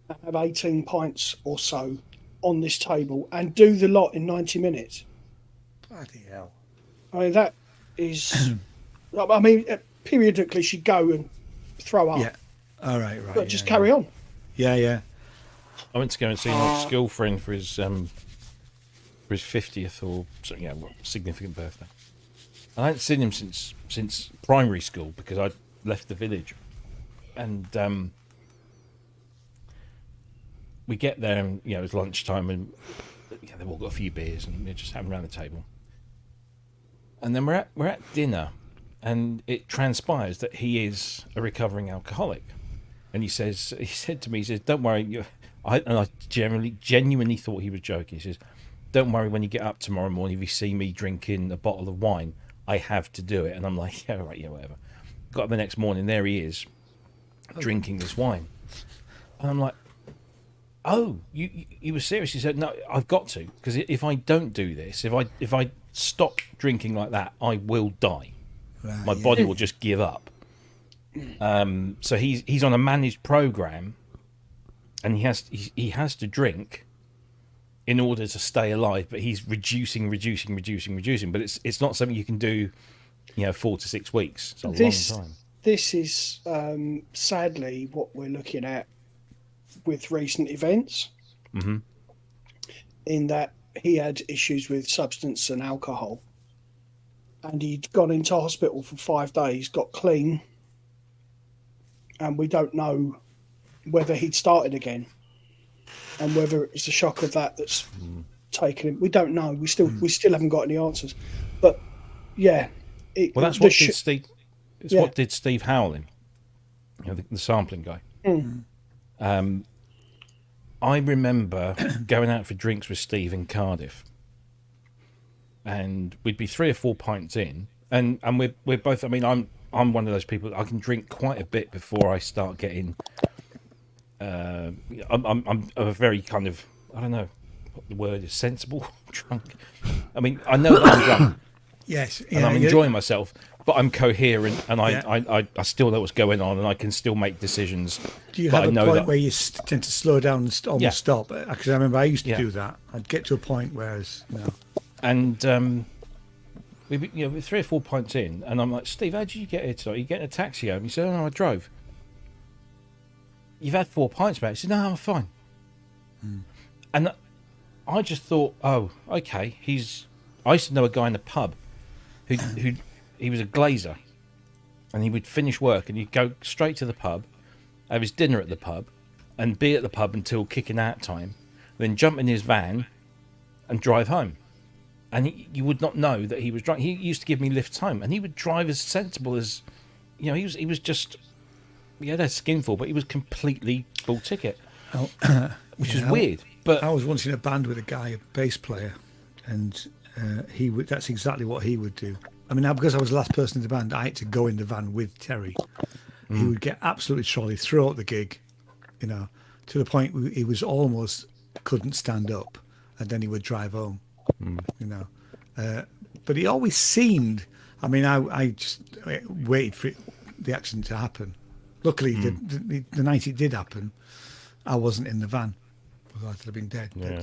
and have 18 pints or so on this table and do the lot in 90 minutes. Bloody hell! I mean, that is. Periodically she'd go and throw up. Yeah. All right. But just carry on. Yeah. I went to go and see my school friend for his 50th or something, significant birthday. And I hadn't seen him since primary school because I'd left the village. And we get there, and it was lunchtime, and they've all got a few beers, and they're just having around the table. And then we're at dinner. And it transpires that he is a recovering alcoholic, and he said to me, "Don't worry." I genuinely thought he was joking. He says, "Don't worry. When you get up tomorrow morning, if you see me drinking a bottle of wine, I have to do it." And I'm like, "Yeah, right, yeah, whatever." Got up the next morning, there he is, drinking this wine, and I'm like, "Oh, you were serious?" He said, "No, I've got to, because if I don't do this, if I stop drinking like that, I will die." Right, My body will just give up. So he's on a managed program, and he has to drink in order to stay alive. But he's reducing. But it's not something you can do, 4 to 6 weeks. It's a long time. This is sadly what we're looking at with recent events. Mm-hmm. In that he had issues with substance and alcohol. And he'd gone into hospital for 5 days, got clean, and we don't know whether he'd started again, and whether it's the shock of that's taken him. We don't know. We still haven't got any answers. But that's what did Steve. It's what did Steve Howling, the sampling guy. I remember going out for drinks with Steve in Cardiff, and we'd be 3 or 4 pints in, and we're both. I mean, I'm one of those people. I can drink quite a bit before I start getting. I'm a very kind of, I don't know what the word is, sensible drunk. I mean, I know that I'm drunk. Yes, And I'm enjoying myself, but I'm coherent, and I still know what's going on, and I can still make decisions. Do you but have I a know point that, where you tend to slow down and almost stop? Because I remember I used to Yeah. do that. I'd get to a point where, and we're 3 or 4 pints in, and I'm like, Steve, how did you get here tonight? You getting a taxi home? He said, oh, no, I drove. You've had 4 pints, mate. He said, no, I'm fine. And I just thought, oh, okay. I used to know a guy in the pub who he was a glazer, and he would finish work and he'd go straight to the pub, have his dinner at the pub, and be at the pub until kicking out time, then jump in his van and drive home. And you would not know that he was drunk. He used to give me lifts home, and he would drive as sensible as, he was just, he had a skinful, but he was completely bull ticket, which was weird. But I was once in a band with a guy, a bass player, and that's exactly what he would do. I mean, now because I was the last person in the band, I had to go in the van with Terry. He would get absolutely trolley throughout the gig, to the point where he was almost couldn't stand up, and then he would drive home, But he always seemed. I mean, I just waited for the accident to happen. Luckily, the night it did happen, I wasn't in the van. Otherwise, I'd have been dead. Yeah.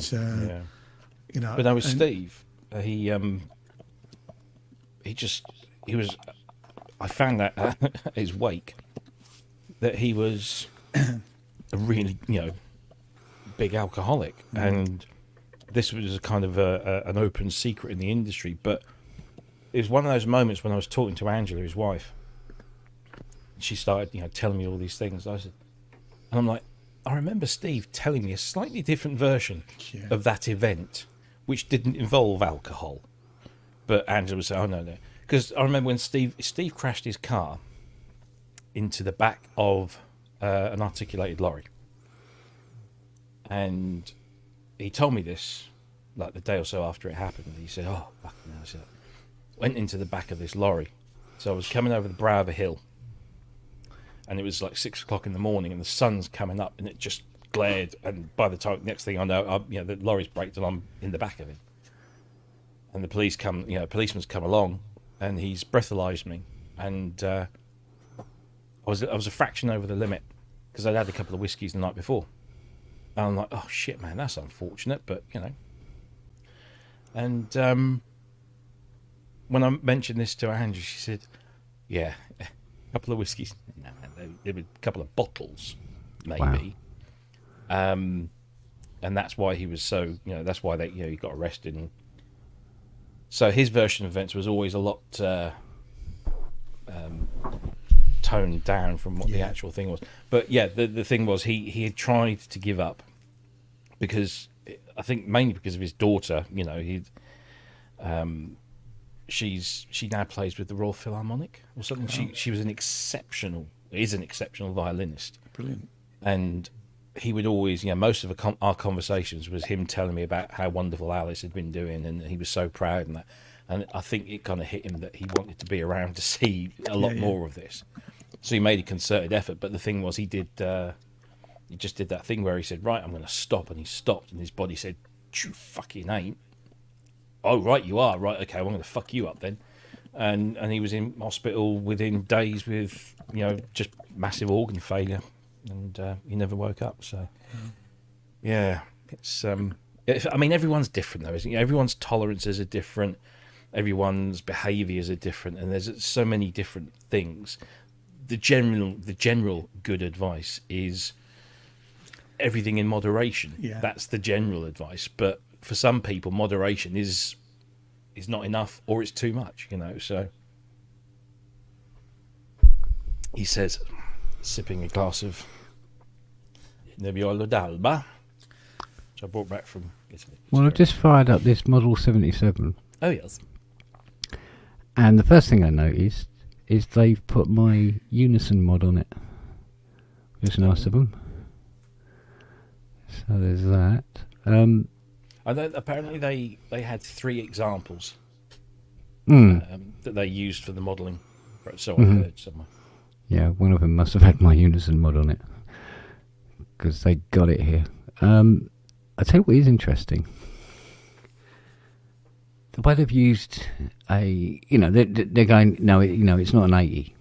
But, But no, with Steve, he was. I found that at his wake that he was a really, big alcoholic, and this was a kind of an open secret in the industry. But it was one of those moments when I was talking to Angela, his wife. She started, telling me all these things. And I'm like, I remember Steve telling me a slightly different version of that event, which didn't involve alcohol. But Angela would say, oh, no. Because I remember when Steve crashed his car into the back of an articulated lorry. And he told me this, like the day or so after it happened. He said, oh, fucking hell. So went into the back of this lorry. So I was coming over the brow of a hill. And it was like 6 o'clock in the morning, and the sun's coming up, and it just glared. And by the time, next thing I know, the lorry's braked, and I'm in the back of it. And the policeman's come along, and he's breathalyzed me, and I was a fraction over the limit because I'd had a couple of whiskeys the night before. And I'm like, oh shit, man, that's unfortunate, but And when I mentioned this to Andrew, she said, yeah. Couple of whiskeys, no, there were a couple of bottles, maybe, and that's why he was so, that's why he got arrested. And so his version of events was always a lot toned down from what the actual thing was. But the thing was he had tried to give up because I think mainly because of his daughter. She now plays with the Royal Philharmonic or something. Oh. She is an exceptional violinist. Brilliant. And he would always, most of our conversations was him telling me about how wonderful Alice had been doing, and he was so proud and that. And I think it kind of hit him that he wanted to be around to see a lot more of this. So he made a concerted effort. But the thing was, he just did that thing where he said, right, I'm going to stop. And he stopped, and his body said, you fucking ain't. Oh, right, you are. Right, okay, well, I'm going to fuck you up then. And he was in hospital within days with, just massive organ failure. And he never woke up. So, yeah, it's... I mean, everyone's different, though, isn't it? Everyone's tolerances are different. Everyone's behaviours are different. And there's so many different things. The general good advice is everything in moderation. Yeah. That's the general advice. But for some people, moderation is not enough, or it's too much, so he says, sipping a glass of Nebbiolo d'Alba, which I brought back from Italy. Well, I've just fired up this Model 77. Oh, yes. And the first thing I noticed is they've put my Unison mod on it. It's nice of them. So there's that. I know apparently they had 3 examples that they used for the modelling. So I heard somewhere. Yeah, one of them must have had my Unison mod on it because they got it here. I'll tell you what is interesting. The way they've used they're going, no, it's not an 80.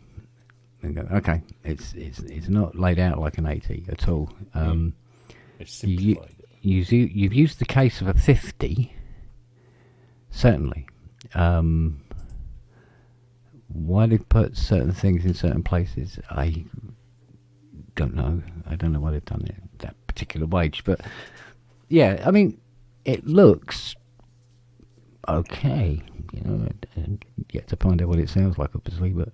They go, okay, it's not laid out like an 80 at all. It's simplified. You've used the case of a 50, certainly. Why they put certain things in certain places, I don't know. I don't know why they've done it that particular wage, but yeah, I mean, it looks okay. Yet to find out what it sounds like, obviously, but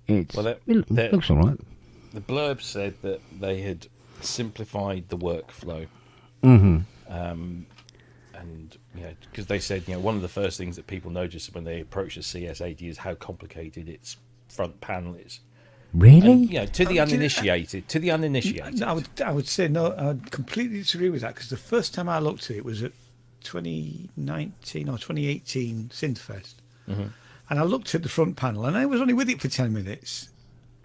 it looks all right. The blurb said that they had simplified the workflow. And because they said, one of the first things that people notice when they approach the CS-80 is how complicated its front panel is. Really? And, to the uninitiated. I would say no. I would completely disagree with that because the first time I looked at it was at 2019 or 2018 Synthfest, and I looked at the front panel and I was only with it for 10 minutes,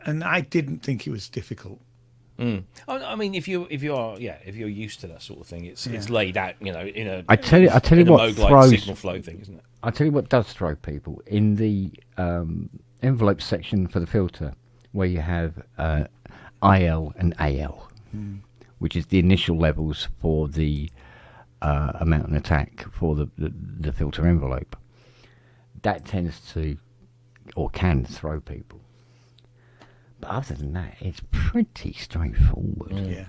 and I didn't think it was difficult. I mean, if you're used to that sort of thing, it's laid out, in a. I tell you what throws signal flow thing, isn't it? I tell you what does throw people in the envelope section for the filter, where you have IL and AL, which is the initial levels for the amount and attack for the filter envelope. That tends to, or can, throw people. But other than that, it's pretty straightforward. Yeah.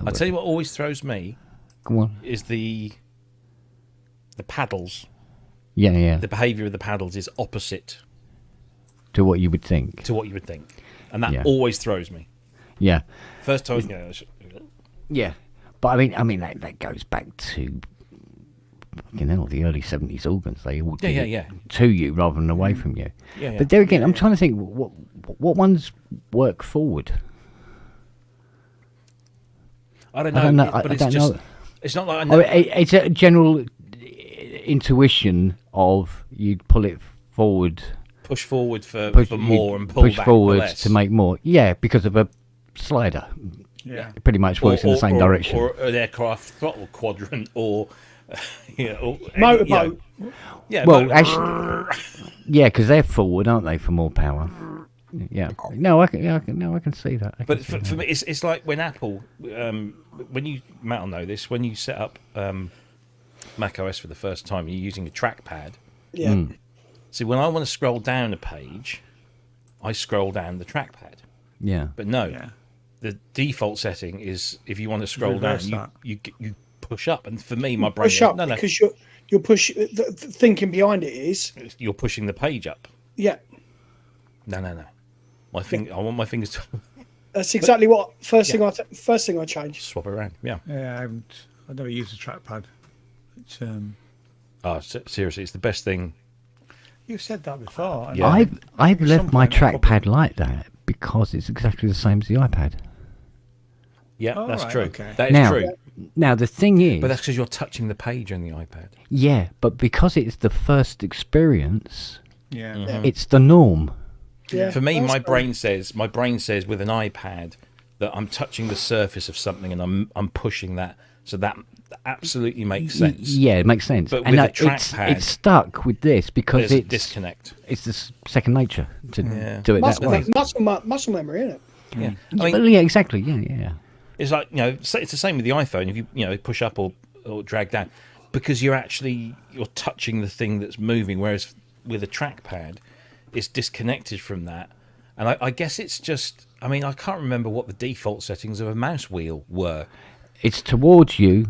I'll tell you what always throws me. Go on. Is the paddles. Yeah. The behaviour of the paddles is opposite to what you would think. And that always throws me. Yeah. First time, Yeah. But I mean that goes back to the early 70s organs. They all did it to you rather than away from you. Yeah. But there again, I'm trying to think what ones work forward. I don't know. I don't know. It's not like I know. It's a general intuition of you'd pull it forward, push forward for more and pull push back forward for less. to make more. Yeah, because of a slider. Yeah. It pretty much works in the same direction. Or an aircraft throttle quadrant, or motorboat. Actually, because they're forward, aren't they, for more power? Yeah. No, I can see that. But for me, it's like when Apple, when you, Matt will know this, when you set up Mac OS for the first time, you're using a trackpad. Yeah. See, when I want to scroll down a page, I scroll down the trackpad. Yeah. But no, the default setting is if you want to scroll down, you push up. And for me, my brain push up because you're push. The thinking behind it is you're pushing the page up. Yeah. No. I want my fingers to. That's exactly what first thing I changed. Swap it around. Yeah. Yeah, I've never used a trackpad. Seriously, it's the best thing. You've said that before. Yeah. I've left my trackpad like that because it's exactly the same as the iPad. Yeah, that's right, true. okay. That is true. Now the thing is, but that's because you're touching the page on the iPad. Yeah, but because it's the first experience, yeah, it's the norm. Yeah, for me, my brain says with an iPad that I'm touching the surface of something and I'm pushing that, so that absolutely makes sense. Yeah, it makes sense. But with a trackpad, it's stuck with this because it's disconnect. It's the second nature to do it that way. Muscle memory, isn't it? Yeah, exactly. Yeah. It's like it's the same with the iPhone. If you push up or drag down, because you're touching the thing that's moving, whereas with a trackpad, it's disconnected from that. And I guess it's just, I can't remember what the default settings of a mouse wheel were. It's towards you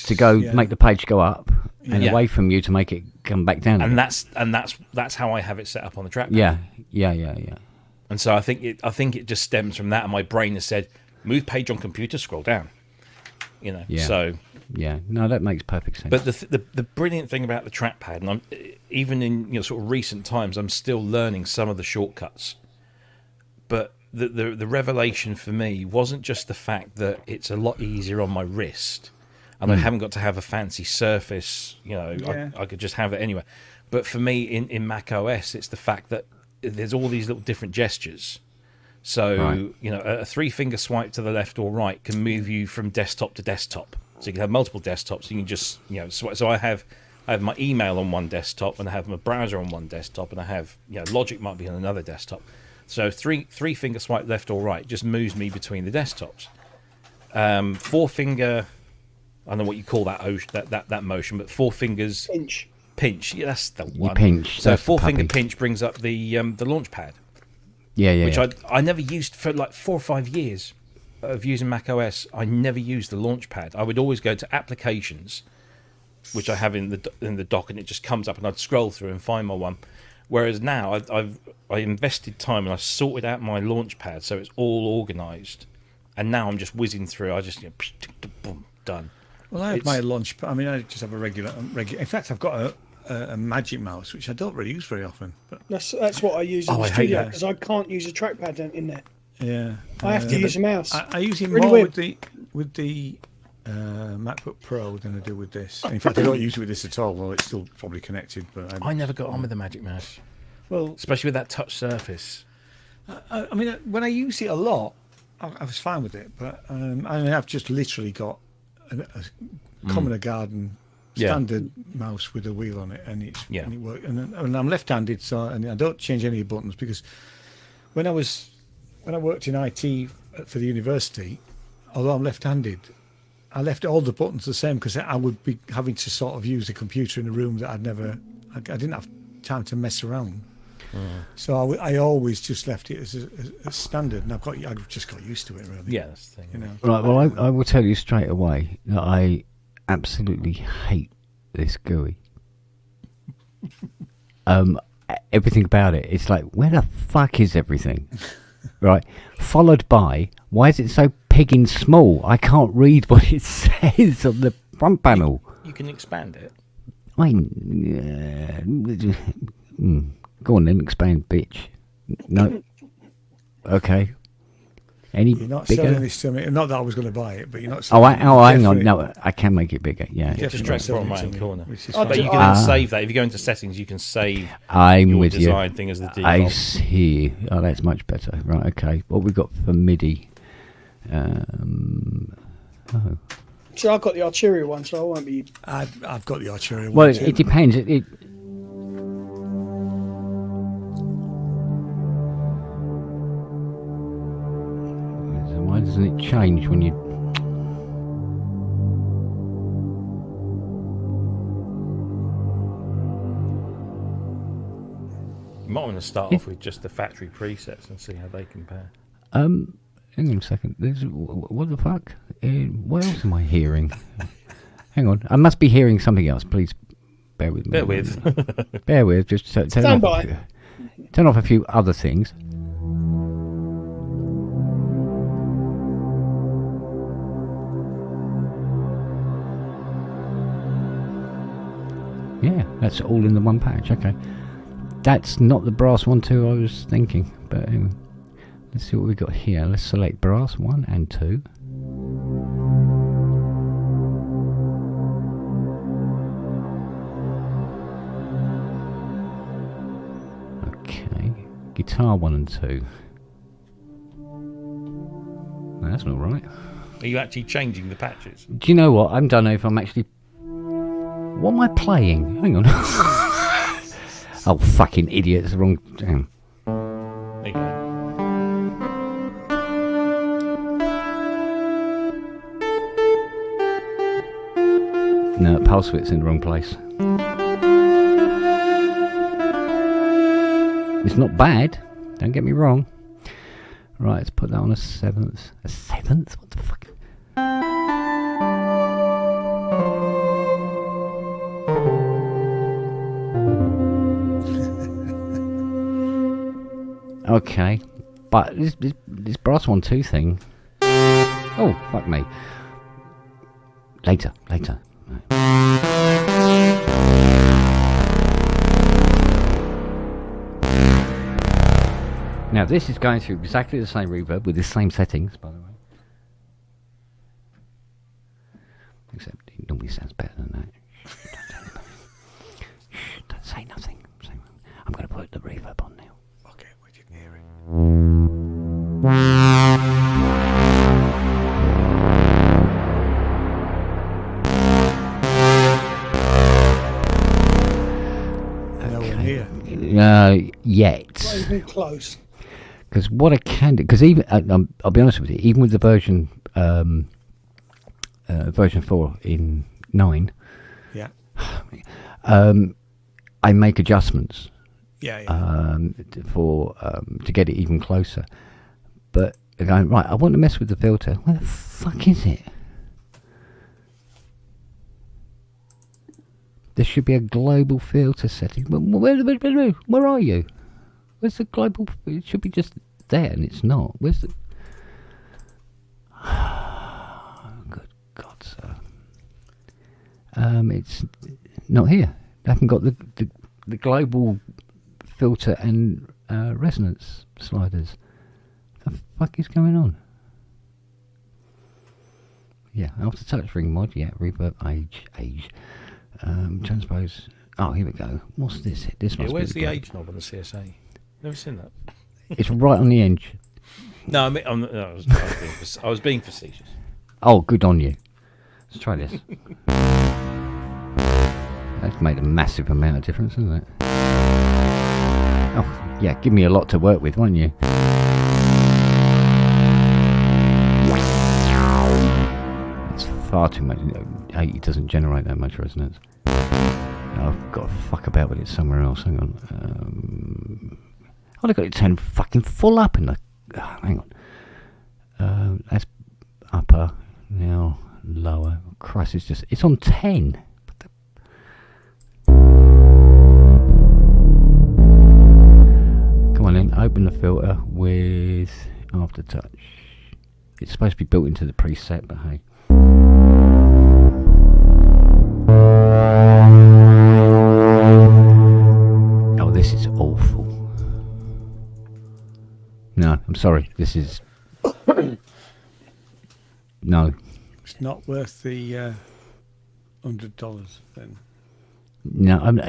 to go make the page go up, and away from you to make it come back down. And that's how I have it set up on the trackpad. Yeah. And so I think it just stems from that, and my brain has said, move page on computer, scroll down. So yeah, no, that makes perfect sense. But the brilliant thing about the trackpad, and I'm even in sort of recent times, I'm still learning some of the shortcuts. But the revelation for me wasn't just the fact that it's a lot easier on my wrist, and I haven't got to have a fancy surface. You know, Yeah. I could just have it anywhere. But for me, in Mac OS, it's the fact that there's all these little different gestures. So, Right. you know, a 3-finger swipe to the left or right can move you from desktop to desktop. So you can have multiple desktops. You can just, you know, so I have my email on one desktop, and I have my browser on one desktop, and I have, you know, Logic might be on another desktop. So three-finger swipe left or right just moves me between the desktops. 4-finger, I don't know what you call that that motion, but 4 fingers pinch. Yeah, that's the one. pinch, So that's the 4-finger puppy. pinch brings up the launch pad, Yeah. which I never used for like 4 or 5 years of using Mac OS. I never used the launch pad. I would always go to applications, which I have in the dock, and it just comes up, and I'd scroll through and find my one. Whereas now I invested time and I sorted out my launch pad so it's all organised, and now I'm just whizzing through. I just, you know, boom, done. Well, I have my launch. I mean, I just have a regular. In fact, I've got a Magic Mouse, which I don't really use very often. But That's what I use in Oh, the I hate studio, that. because I can't use a trackpad in there. yeah, I have to use a mouse. I use it Really more weird. with the MacBook Pro than I do with this. In fact, I don't use it with this at all. Well, it's still probably connected, but I never got on with the Magic Mouse, well, especially with that touch surface. I mean, when I use it a lot, I was fine with it. But I mean, I've just literally got a common garden Yeah. standard mouse with a wheel on it, and Yeah. and it works. And I'm left-handed, so and I don't change any buttons, because when I worked in IT for the university, although I'm left-handed, I left all the buttons the same, because I would be having to sort of use a computer in a room that I didn't have time to mess around. So I always just left it as a standard, and I've just got used to it, really. Yeah, that's the thing. You know. Right, well, I will tell you straight away that I absolutely hate this GUI. Everything about it, it's like, where the fuck is everything? Right, followed by, why is it so pigging small? I can't read what it says on the front panel. You can expand it. I go on then, expand, bitch. No. Okay. Any You're not bigger? selling this to me. Not that I was going to buy it, but you're not. Oh, Selling hang on. definitely- No, I can make it bigger. Yeah. definitely Just not drag selling from it right to hand me, corner. which is Oh, But fine. you can then save that. If you go into settings, you can save I'm your with you. design thing as the I default. see. Oh, that's much better. Right, okay. What we got for MIDI? So I've got the Arturia one, so I won't be. I've got the Arturia Well, one too. it depends. It why doesn't it change when you? You might want to start off with just the factory presets and see how they compare. Hang on a second. What the fuck? What else am I hearing? Hang on. I must be hearing something else. Please bear with me. Bear with. Bear with. Just turn Stand off, by. turn off a few other things. Yeah, that's all in the one patch. Okay. That's not the brass one too I was thinking. But anyway, let's see what we got here. Let's select brass 1 and 2. Okay. Guitar 1 and 2. No, that's not right. Are you actually changing the patches? Do you know what? I don't know if I'm actually... What am I playing? Hang on. Oh, fucking idiot. It's the wrong... Damn. There you go. No, pulse width's in the wrong place. It's not bad. Don't get me wrong. Right, let's put that on a 7th. A 7th? What the fuck? Okay, but this brass 1-2 thing. Oh, fuck me. Later. Now this is going through exactly the same reverb with the same settings, by the way. Except it normally sounds better than that. Don't say nothing. I'm going to put the reverb on now. Okay, we didn't hear it. Nowhere near. Yet. Not even close. Because what I can do, because even I'll be honest with you, even with the version 4 in 9, Yeah. I make adjustments Yeah. to get it even closer. But they're going, right, I want to mess with the filter. Where the fuck is it? There should be a global filter setting. But where are you? Where's the global? It should be just there, and it's not. Where's the? Good God, sir. It's not here. I haven't got the global filter and resonance sliders. What the fuck is going on? Yeah, after touch ring mod. Yeah, reverb age. Transpose. Oh, here we go. What's this? This must where's be the age knob on the CSA? Never seen that. It's right on the edge. No, I mean, I was being facetious. Oh, good on you. Let's try this. That's made a massive amount of difference, hasn't it? Oh, yeah, give me a lot to work with, won't you? It's far too much. 80 doesn't generate that much resonance. I've got to fuck about with it somewhere else. Hang on. I've got it turned fucking full up in the... hang on. That's upper. Now lower. Christ, it's on 10. Come on then, open the filter with aftertouch. It's supposed to be built into the preset, but hey. Oh, this is awful. No, I'm sorry. This is... No. It's not worth the $100 then. No,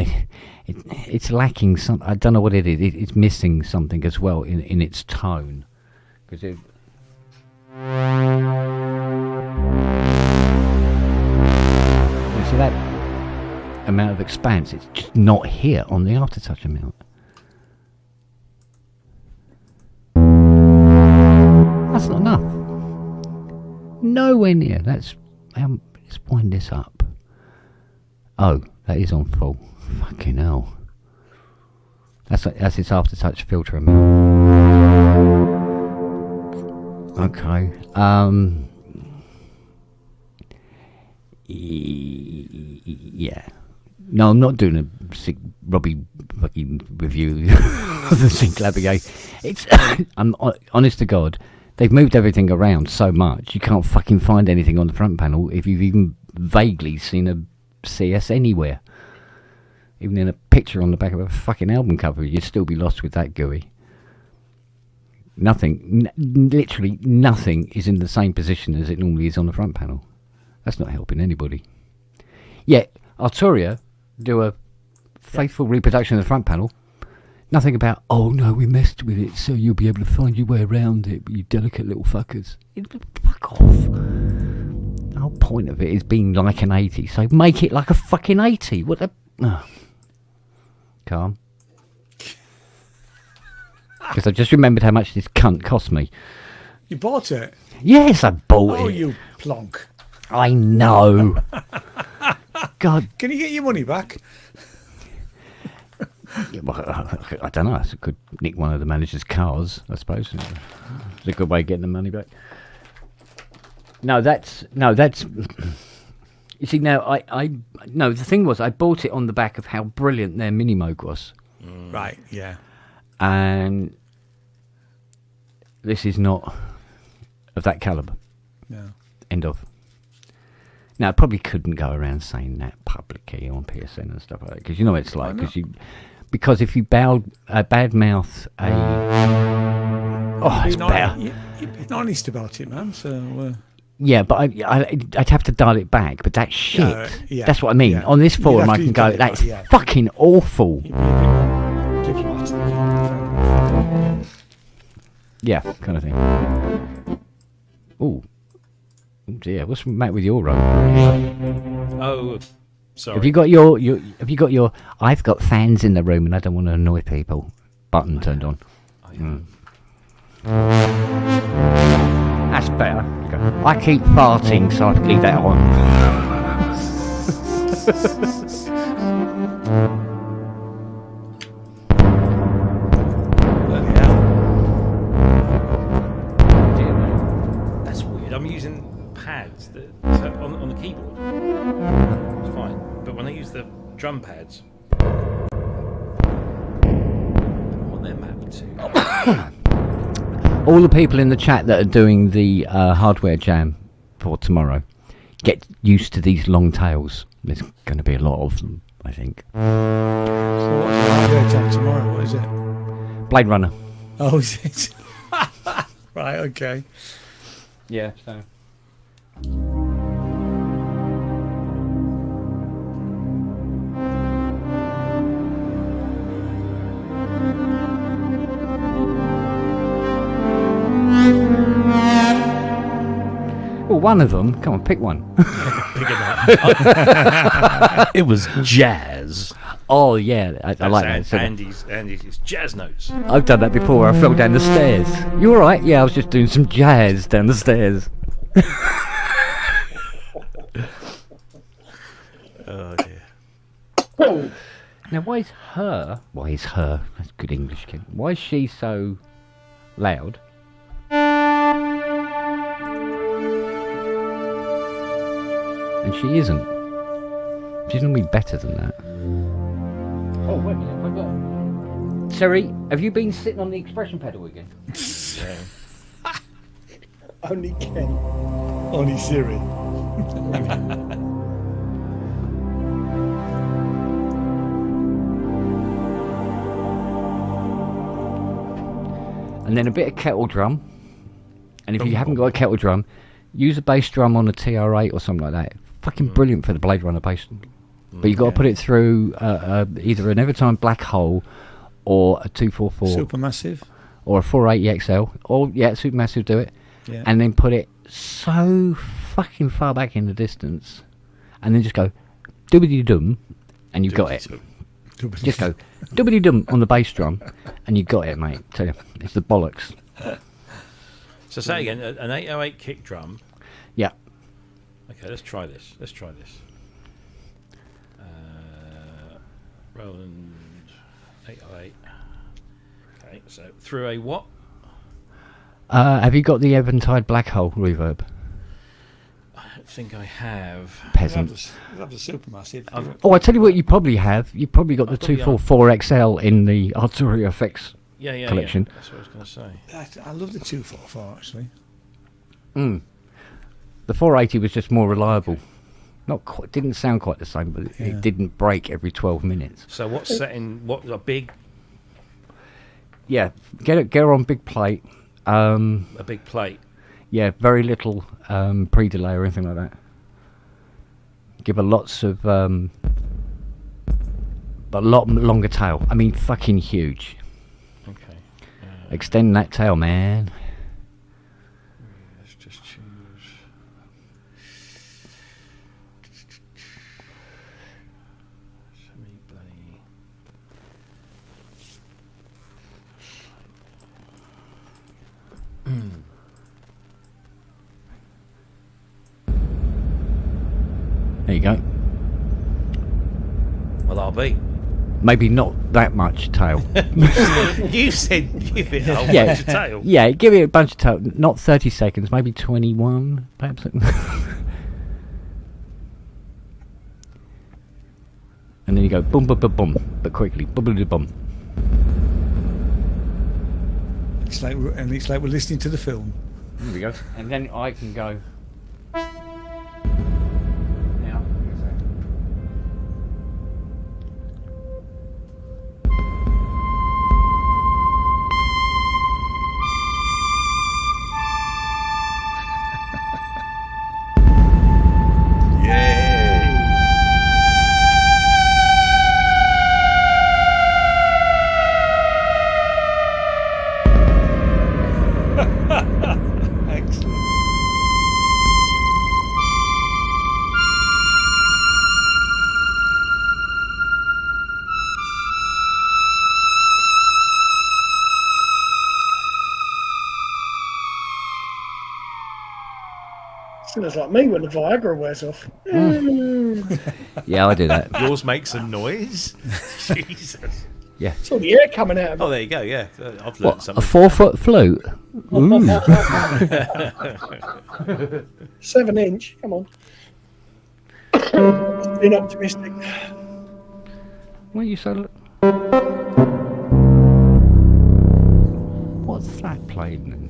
it's lacking some. I don't know what it is. It's missing something as well in its tone. Because you see that amount of expanse? It's just not here on the aftertouch amount. That's not enough. Nowhere near. Let's wind this up. Oh, that is on full. Fucking hell. That's its aftertouch filter amount. Okay. Yeah. No, I'm not doing a Robbie fucking review of the Synth Clavier. It's I'm honest to God, they've moved everything around so much you can't fucking find anything on the front panel if you've even vaguely seen a CS anywhere. Even in a picture on the back of a fucking album cover, you'd still be lost with that GUI. Nothing, literally nothing is in the same position as it normally is on the front panel. That's not helping anybody. Yet, Arturia do a faithful reproduction of the front panel. Nothing about, oh no, we messed with it, so you'll be able to find your way around it, you delicate little fuckers. Fuck off. The whole point of it is being like an 80, so make it like a fucking 80. What the... Oh. Calm. Because I just remembered how much this cunt cost me. You bought it? Yes, I bought it. Oh, you plonk. I know. God. Can you get your money back? Yeah, well, I don't know. I could nick one of the manager's cars, I suppose. It's a good way of getting the money back. No, that's... You see, now, no, the thing was, I bought it on the back of how brilliant their Mini Moog was. Right, yeah. And this is not of that calibre. No. End of. Now, I probably couldn't go around saying that publicly on PSN and stuff like that, because you know what it's like. Because if you badmouth a Oh, it's better. You're being honest about it, man. So. Yeah, but I'd have to dial it back. But that's shit. Yeah, that's what I mean. yeah. On this You'd forum, have I to can dial go, it that's back, yeah. fucking awful. You'd be a bit more diplomatic, fair enough. Yeah, kind of thing. Oh dear, what's the matter with your run? Oh, sorry. Have you got your I've got fans in the room and I don't want to annoy people button turned on? That's better. Okay. I keep farting, so I can leave that on. Bloody hell. Dear me. That's weird. I'm using pads so on the keyboard. It's fine. But when I use the drum pads, I don't know what they're mapped to. All the people in the chat that are doing the hardware jam for tomorrow, get used to these long tails. There's going to be a lot of them, I think. So what's the hardware jam tomorrow? What is it? Blade Runner. Oh, is it? Right, okay. Yeah, so. Well, one of them. Come on, pick one. It was jazz. Oh yeah, I like that. So Andy's jazz notes. I've done that before. I fell down the stairs. You all right? Yeah, I was just doing some jazz down the stairs. Oh dear. Now, why is her? That's good English, kid. Why is she so loud? And she isn't. She's normally better than that. Oh, wait a minute, I forgot. Siri, have you been sitting on the expression pedal again? Yeah. Only Ken. Only Siri. And then a bit of kettle drum. And if you haven't got a kettle drum, use a bass drum on a TR8 or something like that. Fucking brilliant for the Blade Runner bass. But you've got to put it through either an Evertime Black Hole or a 244 Supermassive. or a 480 XL. Or, yeah, Supermassive do it. Yeah. And then put it so fucking far back in the distance. And then just go doobity-dum and you've got it. Just go doobity-dum on the bass drum and you got it, mate. Tell you, it's the bollocks. So say again, an 808 kick drum. Yeah. Okay, let's try this. Roland 808. Okay, so through a what? Have you got the Eventide Black Hole reverb? I don't think I have. Peasant. You have the Supermassive. Oh, I tell you what, you probably have. You probably got the I've got the 244 XL in the Arturia effects Yeah. collection. Yeah. That's what I was going to say. I love the 244 actually. The 480 was just more reliable. Not quite, didn't sound quite the same, but Yeah. it didn't break every 12 minutes. So what's setting? What a big Yeah, get her on big plate. a big plate. Yeah, very little pre-delay or anything like that. Give her lots of a lot longer tail. I mean, fucking huge. Okay. Extend that tail, man. Let's just choose. Semi-bloody. There you go. Well, I'll be. Maybe not that much tail. You said give it a whole Yeah. bunch of tail. Yeah, give it a bunch of tail. Not 30 seconds, maybe 21, perhaps. And then you go boom, boom, boom, boom, but quickly, boom, boom, boom, boom. It's like we're listening to the film. There we go. And then I can go. Now. Excellent. Sounds like me when the Viagra wears off. Yeah, I do that. Yours makes a noise. Jesus. Yeah. It's all the air coming out of it. Oh, there you go. Yeah, I've learned What, a something. 4-foot flute? Ooh. 7-inch. Come on. Being optimistic. Why are you so... What's that playing then?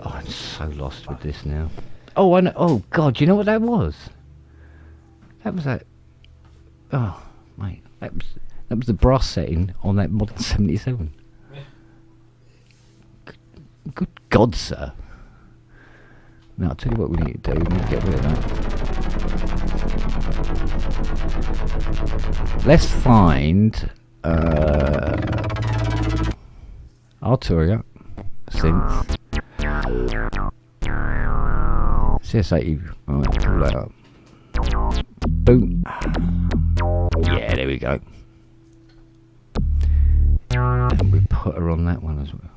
Oh, I'm so lost with this now. Oh, I know. Oh, God, you know what that was? That was that... Oh, mate. That was the brass setting on that Model 77. Yeah. Good God, sir. Now, I'll tell you what we need to do. We need to get rid of that. Let's find Arturia Synth CS-80. Alright, pull that up. Boom. Yeah, there we go. And we put her on that one as well.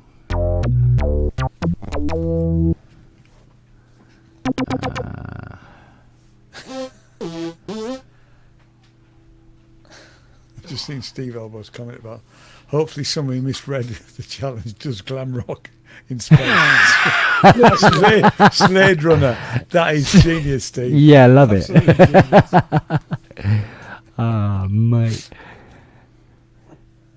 I've just seen Steve Elbow's comment about hopefully somebody misread the challenge does glam rock in space. Slade Runner. That is genius, Steve. Yeah, I love it. Absolutely genius. Ah, mate.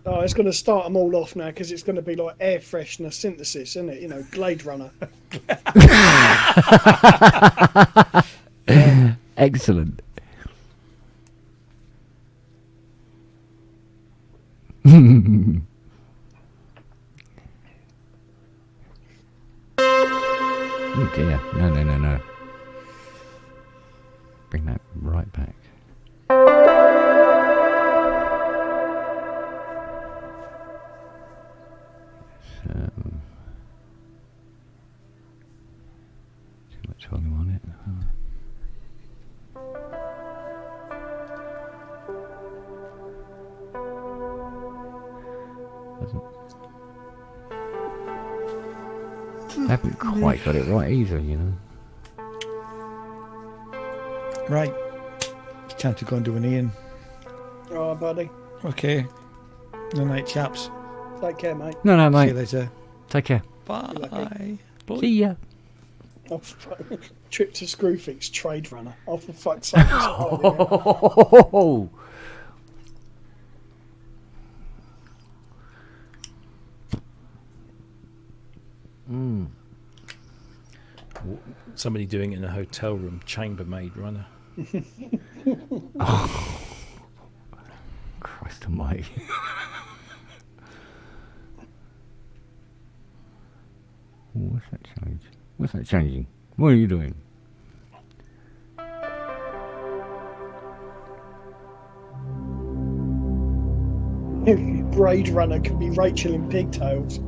Oh, it's going to start them all off now because it's going to be like air freshener synthesis, isn't it? You know, Glade Runner. Excellent. Oh dear. No. Bring that right back. Too much volume on it. I haven't quite got it right either, you know. Right. It's time to go and do an Ian. All right, buddy. Okay. Good night, chaps. Take care, mate. No, See you mate. later. Take care. Bye. See ya. Oh, trip to Screwfix Trade Runner. Oh, for fuck's sake. Oh. Somebody doing it in a hotel room, chambermaid runner. Christ almighty. What's that change? What's that changing? What are you doing? Braid Runner could be Rachel in pigtails.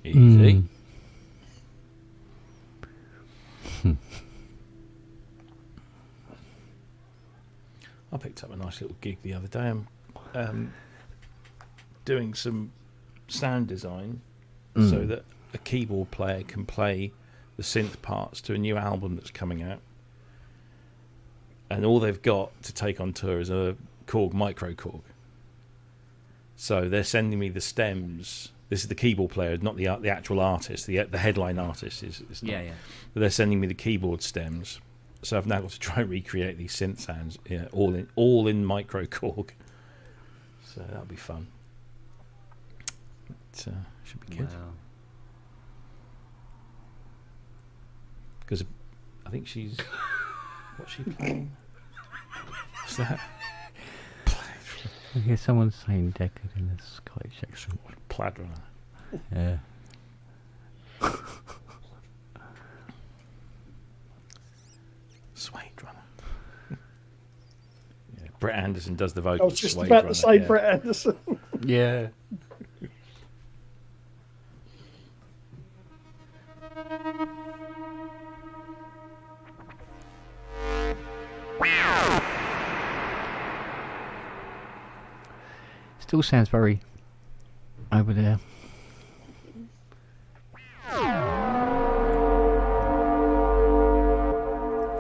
Easy. I picked up a nice little gig the other day. I'm doing some sound design so that a keyboard player can play the synth parts to a new album that's coming out. And all they've got to take on tour is a Korg, micro Korg. So they're sending me the stems. This is the keyboard player, not the actual artist. The headline artist is not. Yeah. But they're sending me the keyboard stems. So I've now got to try and recreate these synth sounds, all in micro Korg. So that'll be fun. It should be good. Because I think she's... What's she playing? What's that? I hear someone saying Deckard in a Scottish accent. Plaid runner. Yeah. Suede runner. Yeah, Brett Anderson does the I vocals. was just Suede about Runner, to say yeah. Brett Anderson. Yeah. Still sounds very over there.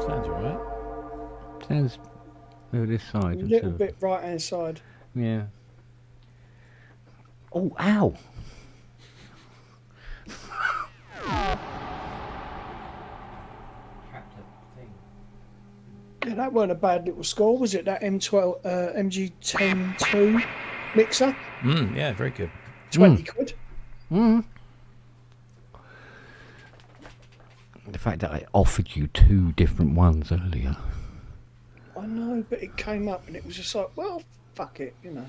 Sounds alright. Sounds over this A side. little bit right hand side. Yeah. Oh, ow! Yeah, that weren't a bad little score, was it? That M12 MG10-2 mixer, Yeah, very good. 20 quid. Mm. The fact that I offered you 2 different ones earlier. I know, but it came up and it was just like, well, fuck it, you know.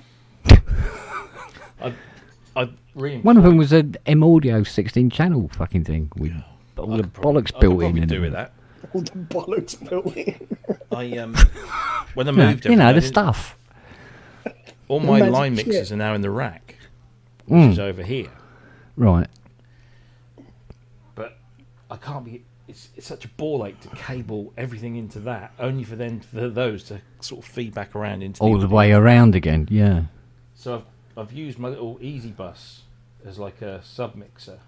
I really One of them was an M Audio 16-channel fucking thing with all the bollocks built in. I could do and with that. All the bollocks built in. When I You know, moved, you know, everything, I the didn't- stuff. all my magic line shit. mixers are now in the rack, which is over here. Right. But I can't be. It's such a ball ache to cable everything into that, only for those to sort of feed back around into All the way around again, yeah. So I've used my little Easy Bus as like a sub mixer,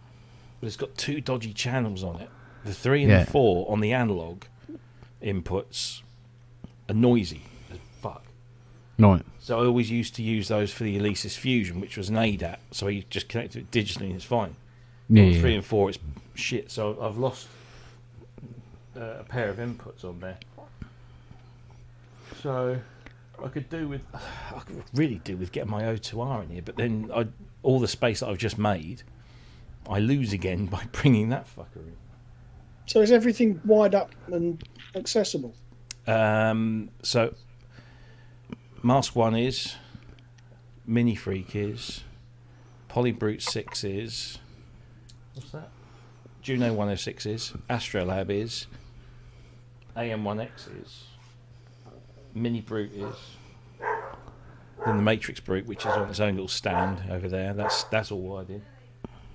but it's got 2 dodgy channels on it. The 3 and Yeah. the 4 on the analog inputs are noisy as fuck. Right. So I always used to use those for the Alesis Fusion, which was an ADAT. So you just connect it digitally and it's fine. Yeah, On yeah. 3 and 4, it's shit. So I've lost a pair of inputs on there. So I could really do with getting my O2R in here, but then all the space that I've just made, I lose again by bringing that fucker in. So is everything wide up and accessible? So Mask 1 is, Mini Freak is, Polybrute 6 is, what's that? Juno 106 is, Astrolab is, AM1X is, Mini Brute is, then the Matrix Brute, which is on its own little stand over there. That's all wired in.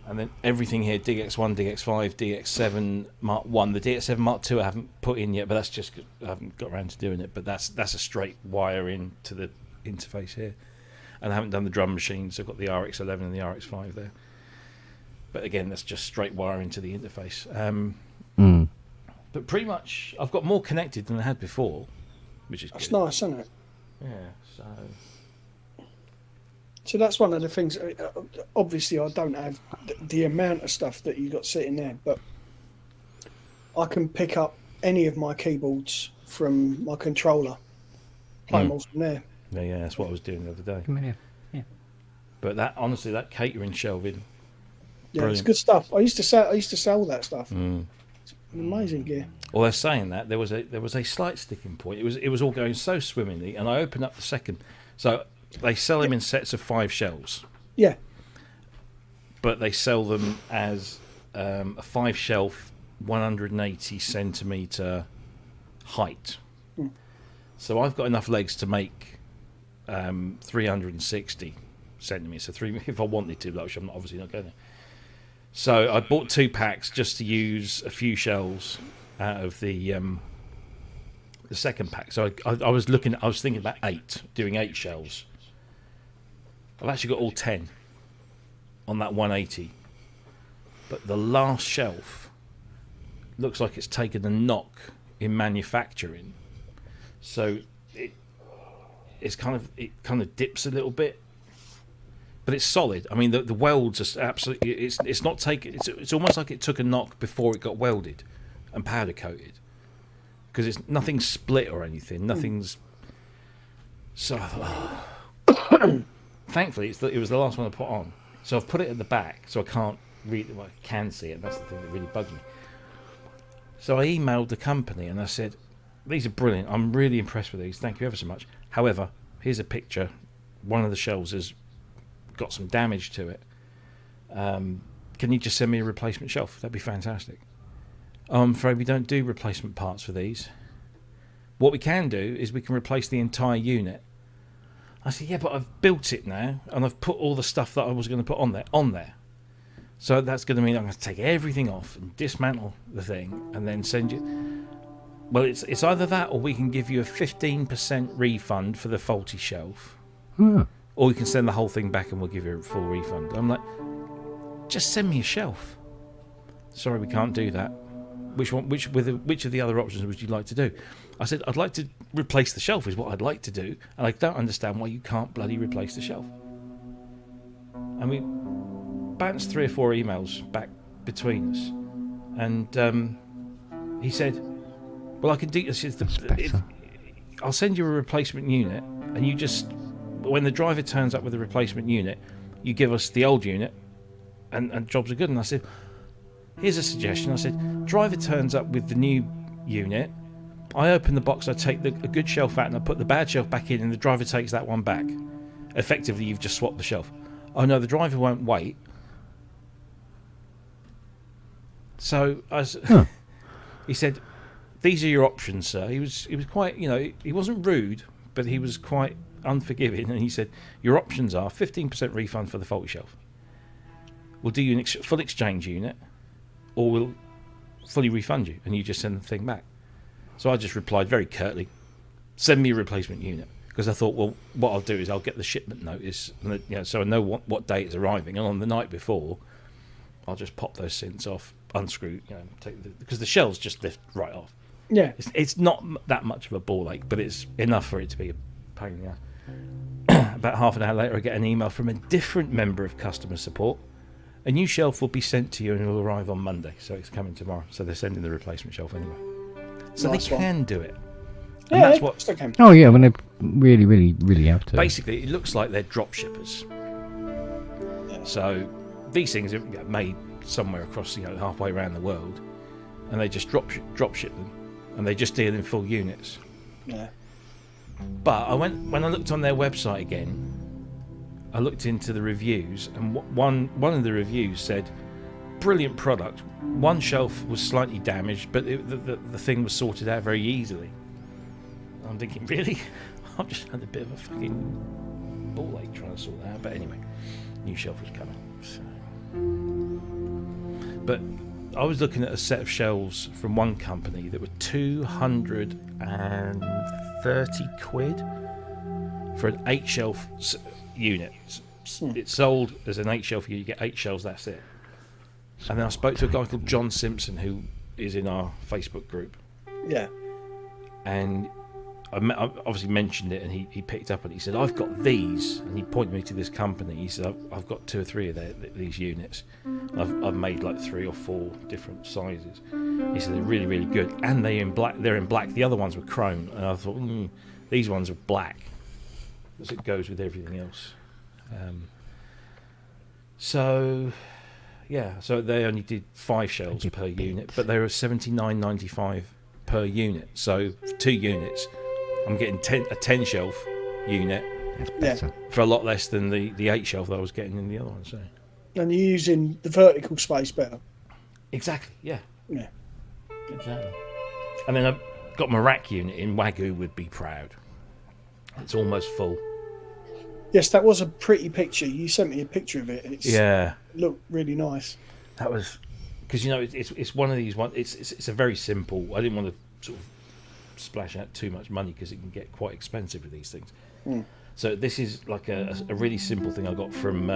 And then everything here, DX1, DX5, DX7 Mark 1. The DX7 Mark 2 I haven't put in yet, but that's just 'cause I haven't got around to doing it. But that's a straight wire in to the interface here. And I haven't done the drum machines. I've got the RX11 and the RX5 there. But again, that's just straight wire into the interface. But pretty much, I've got more connected than I had before, which is That's good. nice, isn't it? Yeah, so... So that's one of the things. Obviously, I don't have the amount of stuff that you got sitting there, but I can pick up any of my keyboards from my controller, play them all from there. Yeah, that's what I was doing the other day. Come here. Yeah. But that, honestly, that catering shelving, Yeah, brilliant. it's good stuff. I used to sell that stuff. It's amazing gear. Well, they're saying that there was a slight sticking point. It was all going so swimmingly, and I opened up the second. So they sell them in sets of 5 shelves, Yeah, but they sell them as a 5-shelf, 180 centimeter height. So I've got enough legs to make 360 centimeters. So if I wanted to, which I'm obviously not going to. So I bought 2 packs just to use a few shelves out of the second pack. So I was thinking about 8, doing 8 shelves. I've actually got all 10 on that 180, but the last shelf looks like it's taken a knock in manufacturing. So it kind of dips a little bit. But it's solid. I mean, the welds are absolutely. It's not taken. It's almost like it took a knock before it got welded and powder coated, because it's nothing split or anything. Nothing's. So I thought, thankfully, it was the last one I put on. So I've put it at the back, so I can't read it. Well, I can see it. That's the thing that really bugs me. So I emailed the company and I said, "These are brilliant. I'm really impressed with these. Thank you ever so much. However, here's a picture. One of the shelves is got some damage to it. Can you just send me a replacement shelf? That'd be fantastic." "Oh, I'm afraid we don't do replacement parts for these." What we can do is we can replace the entire unit. I said, yeah, but I've built it now, and I've put all the stuff that I was going to put on there. So that's going to mean I'm going to take everything off and dismantle the thing and then send you... Well, it's either that or we can give you a 15% refund for the faulty shelf. Or we can send the whole thing back and we'll give you a full refund. I'm like, just send me a shelf. Sorry, we can't do that. Which of the other options would you like to do? I said, I'd like to replace the shelf is what I'd like to do, and I don't understand why you can't bloody replace the shelf. And we bounced 3 or 4 emails back between us, and he said, well, I can do this. I'll send you a replacement unit, and you just, when the driver turns up with a replacement unit, you give us the old unit, and jobs are good. And I said, here's a suggestion. I said, driver turns up with the new unit. I open the box, I take a good shelf out, and I put the bad shelf back in, and the driver takes that one back. Effectively, you've just swapped the shelf. Oh no, the driver won't wait. So he said, these are your options, sir. He was quite, he wasn't rude, but he was quite unforgiving. And he said, your options are 15% refund for the faulty shelf. We'll do you a full exchange unit, or we'll fully refund you, and you just send the thing back. So I just replied very curtly, send me a replacement unit. Because I thought, well, what I'll do is I'll get the shipment notice, and so I know what day it's arriving. And on the night before, I'll just pop those synths off, unscrew, because the shells just lift right off. Yeah. It's not that much of a ball ache, but it's enough for it to be a pain in the ass. About half an hour later, I get an email from a different member of customer support. A new shelf will be sent to you and it will arrive on Monday. So it's coming tomorrow. So they're sending the replacement shelf anyway. So Nice they one. can do it. Yeah, And that's what... still can. Oh yeah, when they really, really, really have to. Basically, it looks like they're drop shippers. So these things are made somewhere across, halfway around the world, and they just drop ship them, and they just deal in full units. Yeah. But when I looked on their website again, I looked into the reviews, and one of the reviews said, "Brilliant product. One shelf was slightly damaged, but the thing was sorted out very easily." I'm thinking, really? I've just had a bit of a fucking ball ache trying to sort that out. But anyway, new shelf was coming. So. But I was looking at a set of shelves from one company that were 230 quid for an 8-shelf unit. It's sold as an 8-shelf unit. You get 8 shelves, that's it. And then I spoke to a guy called John Simpson, who is in our Facebook group. Yeah. And I obviously mentioned it, and he picked up and he said, "I've got these," and he pointed me to this company. He said, "I've got 2 or 3 of these units. I've made like 3 or 4 different sizes." He said they're really, really good, and they're in black. The other ones were chrome, and I thought these ones are black, as it goes with everything else. So they only did 5 shelves per unit, but they were $79.95 per unit. So for 2 units, I'm getting a 10 shelf unit for a lot less than the 8 shelf that I was getting in the other one. So, and you're using the vertical space better. Exactly, yeah. Yeah. Exactly. And then I've got my rack unit in. Wagyu would be proud. It's almost full. Yes, that was a pretty picture. You sent me a picture of it. It looked really nice. That was because it's one of these ones. It's a very simple. I didn't want to sort of splash out too much money because it can get quite expensive with these things. So this is like a really simple thing I got from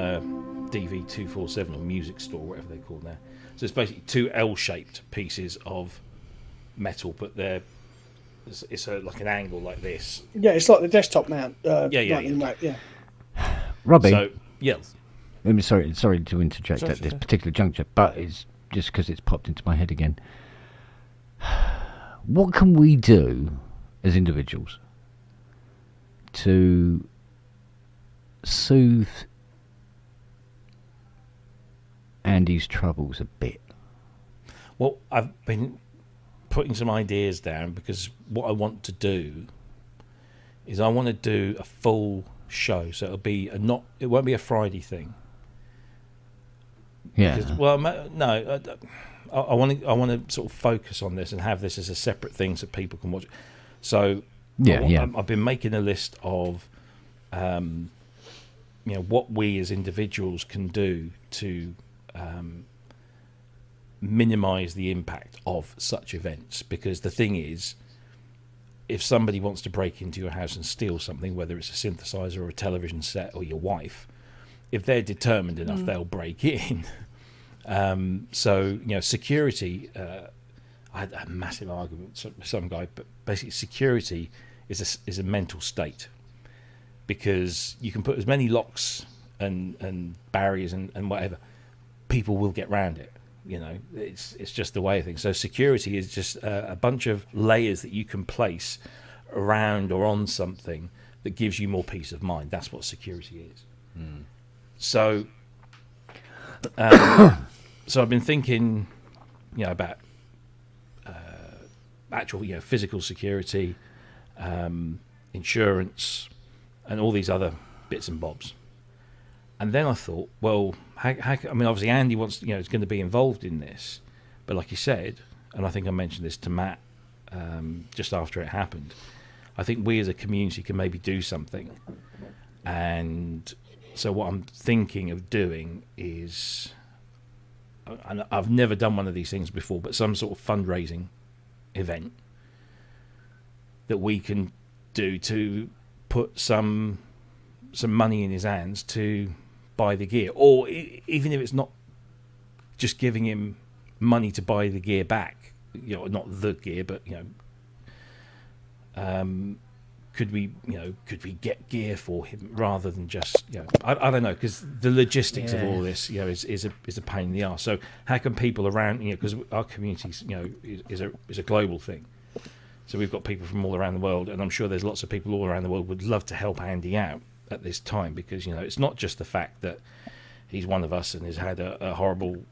DV247 or Music Store, whatever they're called now. So it's basically 2 L-shaped pieces of metal, but it's like an angle like this. Yeah, it's like the desktop mount. Yeah. Robbie. So I'm sorry to interject at this particular juncture, but it's just because it's popped into my head again. What can we do as individuals to soothe Andy's troubles a bit? Well, I've been putting some ideas down because what I want to do is I want to do a full show, so it won't be a Friday thing. Yeah. Because, I want to sort of focus on this and have this as a separate thing so people can watch it. So Yeah. I've been making a list of, what we as individuals can do to minimize the impact of such events. Because the thing is, if somebody wants to break into your house and steal something, whether it's a synthesizer or a television set or your wife, if they're determined enough, they'll break in. So, security, I had a massive argument with some guy, but basically security is a mental state, because you can put as many locks and barriers and whatever, people will get round it. It's just the way of things. So security is just a bunch of layers that you can place around or on something that gives you more peace of mind. That's what security is. So I've been thinking, about actual, physical security, insurance, and all these other bits and bobs. And then I thought, well, obviously Andy wants, is going to be involved in this, but like you said, and I think I mentioned this to Matt just after it happened, I think we as a community can maybe do something. And so what I'm thinking of doing is, and I've never done one of these things before, but some sort of fundraising event that we can do to put some money in his hands to buy the gear, or even if it's not just giving him money to buy the gear back, not the gear, but could we get gear for him rather than just I don't know, because the logistics of all this is a pain in the arse. So how can people around, because our communities is a global thing, so we've got people from all around the world, and I'm sure there's lots of people all around the world would love to help Andy out at this time, because it's not just the fact that he's one of us and has had a horrible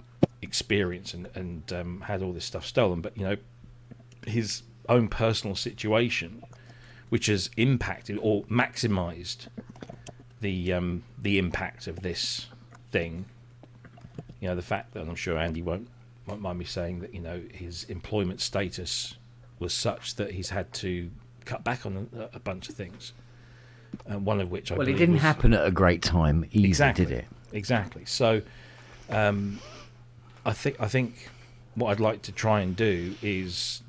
experience and had all this stuff stolen, but his own personal situation, which has impacted or maximized the impact of this thing. The fact that, and I'm sure Andy won't mind me saying that, his employment status was such that he's had to cut back on a bunch of things. One of which I believe it didn't was, happen at a great time either, did it? Exactly. So I think what I'd like to try and do is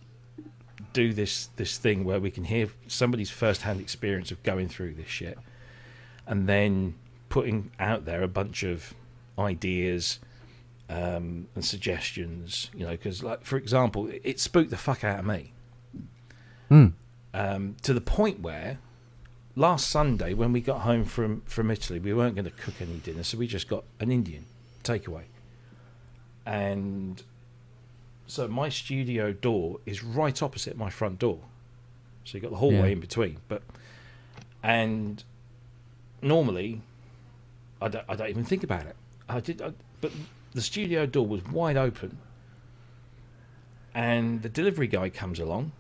do this thing where we can hear somebody's first-hand experience of going through this shit, and then putting out there a bunch of ideas and suggestions, because, like, for example, it spooked the fuck out of me to the point where last Sunday when we got home from Italy, we weren't going to cook any dinner, so we just got an Indian takeaway. And so my studio door is right opposite my front door, so you got the hallway in between. And normally I don't even think about it. But the studio door was wide open, and the delivery guy comes along,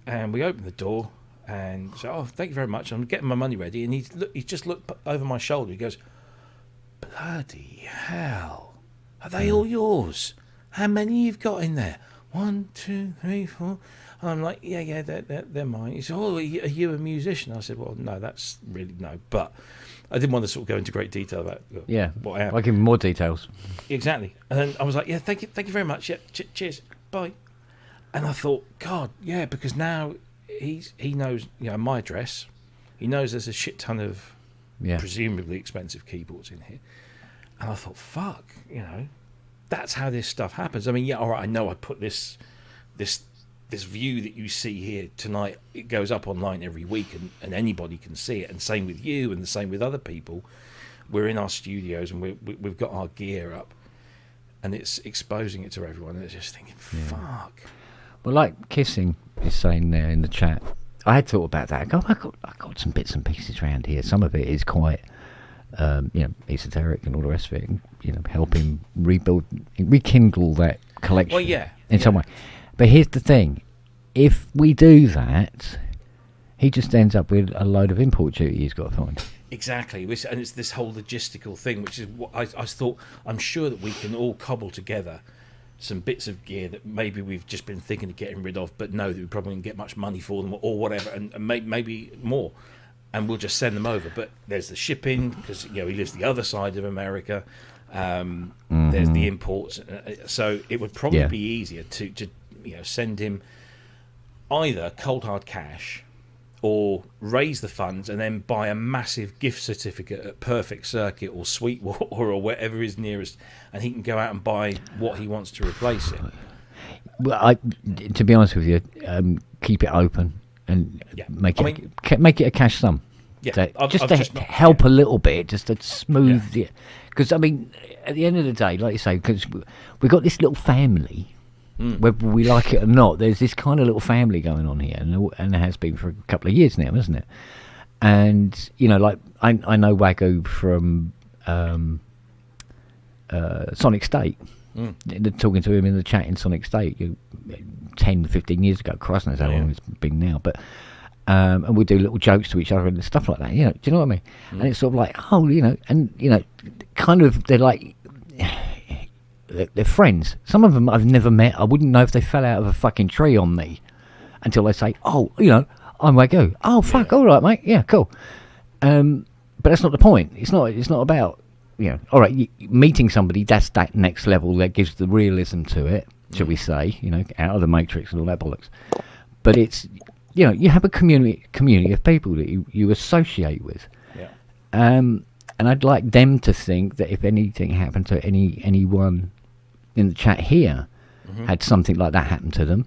and we open the door and say, "Oh, thank you very much. I'm getting my money ready." And he just looked over my shoulder. He goes, "Bloody hell, are they all yours? How many you've got in there?" 1, 2, 3, 4. And I'm like, yeah, they're mine. He said, "Oh, are you a musician?" I said, "Well, no, that's really no." But I didn't want to sort of go into great detail about what I am. I'll give him more details. Exactly. And then I was like, "Yeah, thank you very much. Yeah, cheers, bye." And I thought, God, yeah, because now he knows, my address. He knows there's a shit ton of presumably expensive keyboards in here. And I thought, fuck, that's how this stuff happens. I mean, all right, I know I put this view that you see here tonight, it goes up online every week, and anybody can see it, and same with you, and the same with other people. We're in our studios, and we've got our gear up, and it's exposing it to everyone, and it's just thinking, fuck. Well, like Kissing is saying there in the chat, I had thought about that. I got some bits and pieces around here. Some of it is quite esoteric and all the rest of it, helping rekindle that collection. Well, in some way. But here's the thing: if we do that, he just ends up with a load of import duty he's got to find. Exactly, and it's this whole logistical thing, which is what I thought. I'm sure that we can all cobble together some bits of gear that maybe we've just been thinking of getting rid of, but know that we probably won't get much money for them or whatever, and maybe more, and we'll just send them over. But there's the shipping, because he lives the other side of America. There's the imports, so it would probably be easier to send him either cold hard cash or raise the funds and then buy a massive gift certificate at Perfect Circuit or Sweetwater or whatever is nearest, and he can go out and buy what he wants to replace it. Well, to be honest with you, keep it open and make it a cash sum. Yeah, just to help a little bit, just to smooth it. Because, I mean, at the end of the day, like you say, because we've got this little family, whether we like it or not, there's this kind of little family going on here, and there has been for a couple of years now, isn't it? And, like, I know Wagyu from Sonic State. Talking to him in the chat in Sonic State 10, 15 years ago. Christ knows how long it's been now, but... and we do little jokes to each other and stuff like that. Do you know what I mean? And it's sort of like, kind of they're like, they're friends. Some of them I've never met. I wouldn't know if they fell out of a fucking tree on me until they say, "Oh, I'm Wagyu." Oh, fuck, all right, mate. Yeah, cool. But that's not the point. It's not about all right, meeting somebody. That's that next level that gives the realism to it, shall we say? Out of the matrix and all that bollocks. But it's you have a community of people that you associate with. Yeah. And I'd like them to think that if anything happened to anyone in the chat here had something like that happen to them,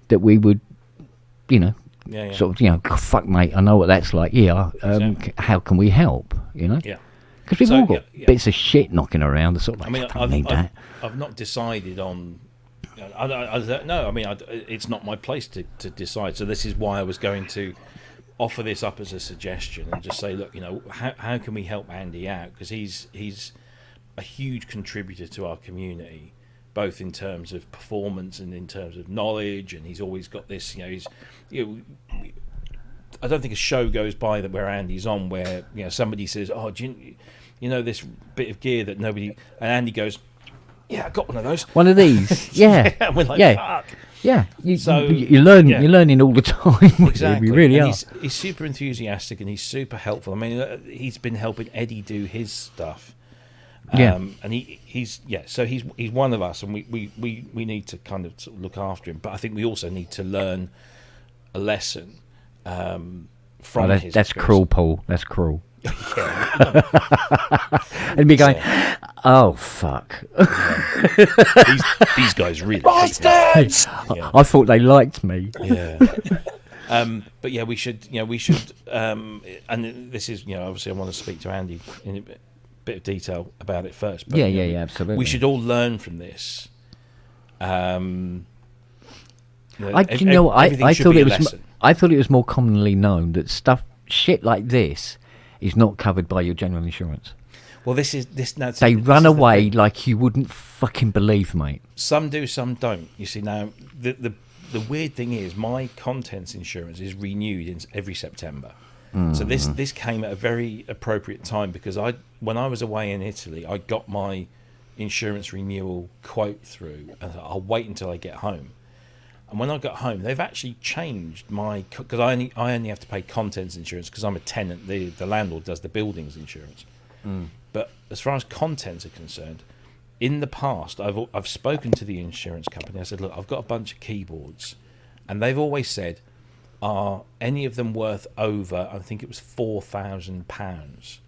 that we would, sort of, "Oh, fuck, mate, I know what that's like. Yeah, how can we help? Yeah. Because we've all got bits of shit knocking around. The sort of like, I've not decided on. I don't know. I mean, it's not my place to decide. So this is why I was going to offer this up as a suggestion and just say, look, how can we help Andy out? Because he's a huge contributor to our community, both in terms of performance and in terms of knowledge. And he's always got this. I don't think a show goes by that where Andy's on where somebody says, "Oh, do you know this bit of gear that nobody," and Andy goes, "Yeah, I got one of those." One of these, yeah. And we're like, yeah. fuck. Yeah, you're learning all the time. Exactly. You really are. He's super enthusiastic and he's super helpful. I mean, he's been helping Eddie do his stuff. And he's one of us, and we need to kind of sort of look after him. But I think we also need to learn a lesson from his. That's cruel, Paul. That's cruel. Yeah. And be going, "Oh fuck!" These guys really hate me. I thought they liked me. Yeah. But yeah, we should. And this is, obviously, I want to speak to Andy in a bit of detail about it first. But, yeah, absolutely. We should all learn from this. I thought it was more commonly known that shit like this is not covered by your general insurance. Well, they run away like you wouldn't fucking believe, mate. Some do, some don't. You see, now the weird thing is, my contents insurance is renewed every September. So this came at a very appropriate time, because when I was away in Italy, I got my insurance renewal quote through, and I'll wait until I get home. And when I got home, they've actually changed because I only have to pay contents insurance because I'm a tenant. The landlord does the buildings insurance. But as far as contents are concerned, in the past, I've spoken to the insurance company. I said, look, I've got a bunch of keyboards, and they've always said, are any of them worth over, I think it was £4,000?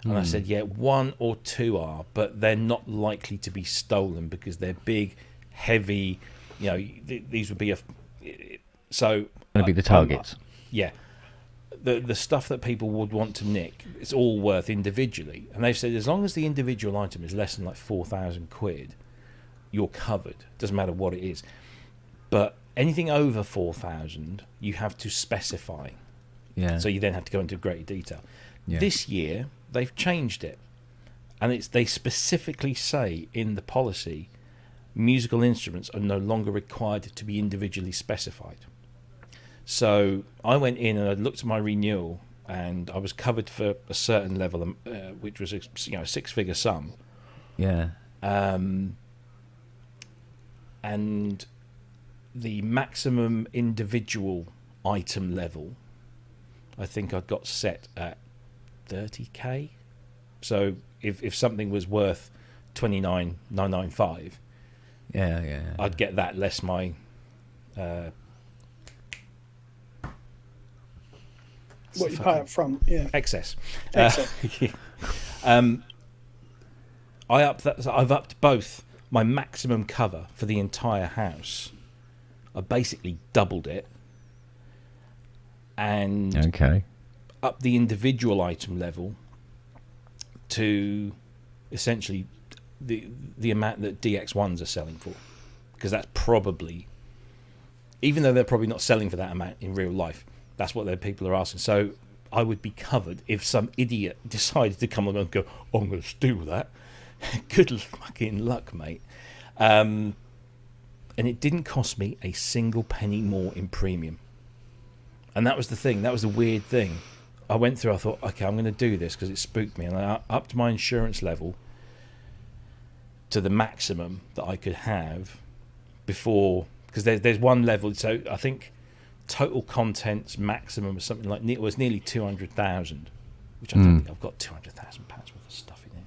And I said, yeah, one or two are, but they're not likely to be stolen because they're big, heavy. These would be going to be the targets. Yeah. The stuff that people would want to nick, it's all worth individually. And they've said, as long as the individual item is less than like £4,000, you're covered. Doesn't matter what it is. But anything over 4,000, you have to specify. Yeah. So you then have to go into greater detail. Yeah. This year, they've changed it. And they specifically say in the policy, musical instruments are no longer required to be individually specified. So I went in and I looked at my renewal, and I was covered for a certain level, which was a six-figure sum. Yeah. and the maximum individual item level, I think I'd got set at 30k. So if something was worth 29,995, Yeah. I'd get that less my What you pay up front, yeah. excess. Excess. I've upped both my maximum cover for the entire house. I basically doubled it, and Okay. up the individual item level to essentially the amount that DX1s are selling for, because that's probably, even though they're probably not selling for that amount in real life, that's what their people are asking. So I would be covered if some idiot decided to come along and go, oh, I'm going to steal that. Good fucking luck, mate. And it didn't cost me a single penny more in premium. And that was the thing. That was the weird thing. I went through, I thought, okay, I'm going to do this because it spooked me. And I upped my insurance level to the maximum that I could have before, because there's one level. So I think total contents maximum was something like, it was nearly 200,000, which I don't think I've got 200,000 pounds worth of stuff in it.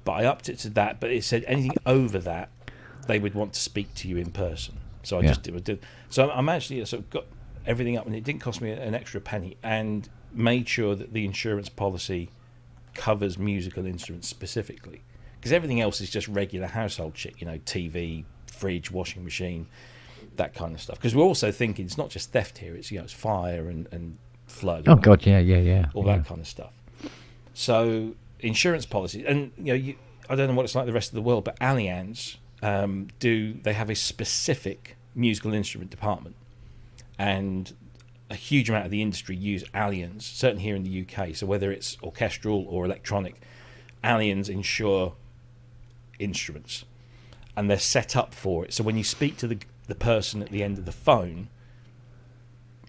But I upped it to that, but it said anything over that, they would want to speak to you in person. So I just did. So I'm actually sort of got everything up, and it didn't cost me an extra penny, and made sure that the insurance policy covers musical instruments specifically, because everything else is just regular household shit, TV, fridge, washing machine, that kind of stuff. Because we're also thinking it's not just theft here, it's it's fire and flood. Oh God, yeah. All that kind of stuff. So insurance policies, and I don't know what it's like the rest of the world, but Allianz they have a specific musical instrument department, and a huge amount of the industry use Allianz, certainly here in the UK. So whether it's orchestral or electronic, Allianz insure instruments, and they're set up for it. So when you speak to the person at the end of the phone,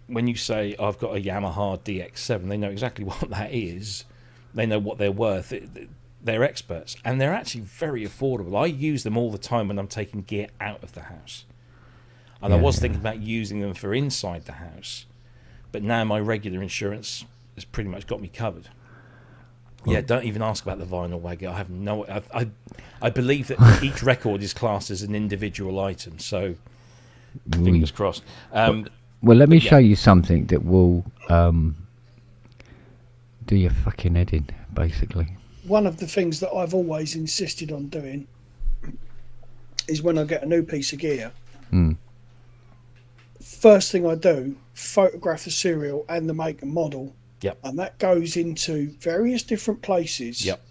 when you say, I've got a Yamaha DX7, they know exactly what that is. They know what they're worth. They're experts, and they're actually very affordable. I use them all the time when I'm taking gear out of the house. And I was thinking about using them for inside the house, but now my regular insurance has pretty much got me covered. Yeah, don't even ask about the vinyl wagger. I have no. I believe that each record is classed as an individual item. So fingers crossed. Well, let me show you something that will do your fucking head in, basically. One of the things that I've always insisted on doing is when I get a new piece of gear, first thing I do, photograph the serial and the make and model. Yep. And that goes into various different places. Yep.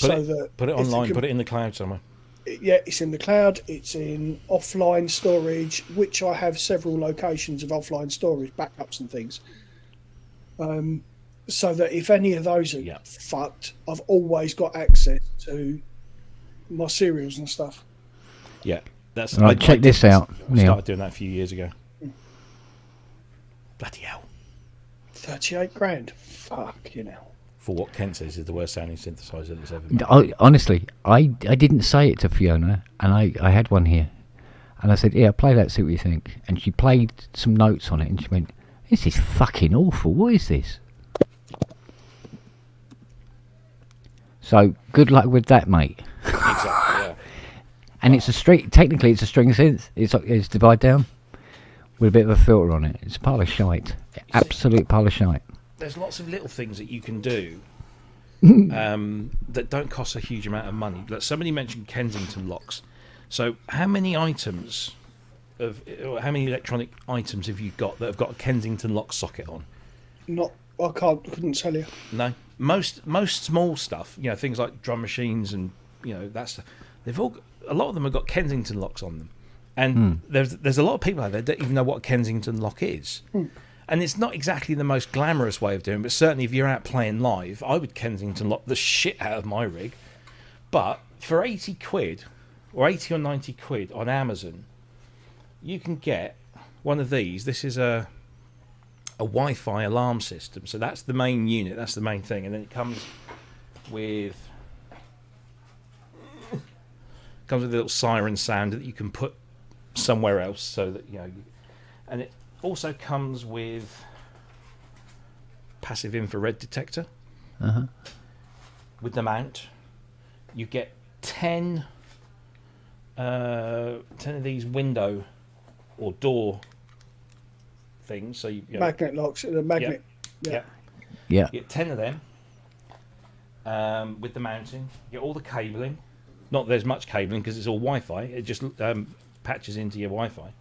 Put it online, put it in the cloud somewhere. Yeah, it's in the cloud, it's in offline storage, which I have several locations of offline storage, backups and things. So that if any of those are fucked, I've always got access to my serials and stuff. Yeah, that's. Right, check this out. I started doing that a few years ago. Bloody hell! 38 grand. Fuck, For what Kent says is the worst sounding synthesizer that's ever made. Honestly, I didn't say it to Fiona, and I had one here, and I said, yeah, play that, see what you think. And she played some notes on it, and she went, this is fucking awful. What is this? So good luck with that, mate. Exactly. Yeah. And it's a string. Technically, it's a string synth. It's divide down with a bit of a filter on it. It's a pile of shite. Absolute pile of shite. There's lots of little things that you can do that don't cost a huge amount of money. Like somebody mentioned Kensington locks. So how many electronic items have you got that have got a Kensington lock socket on? Couldn't tell you. No. Most small stuff, things like drum machines and they've all, a lot of them have got Kensington locks on them. And there's a lot of people out there that don't even know what a Kensington lock is. And it's not exactly the most glamorous way of doing it, but certainly if you're out playing live, I would Kensington lock the shit out of my rig. But for 80 quid, or 80 or 90 quid on Amazon, you can get one of these. This is a Wi-Fi alarm system. So that's the main unit, that's the main thing. And then it comes with Comes with a little siren sound that you can put somewhere else, so that and it also comes with passive infrared detector. With the mount, you get 10 of these window or door things. So magnet locks, the magnet. Yeah. Yeah. You get 10 of them with the mounting. You get all the cabling. Not that there's much cabling because it's all Wi-Fi. It just patches into your Wi-Fi.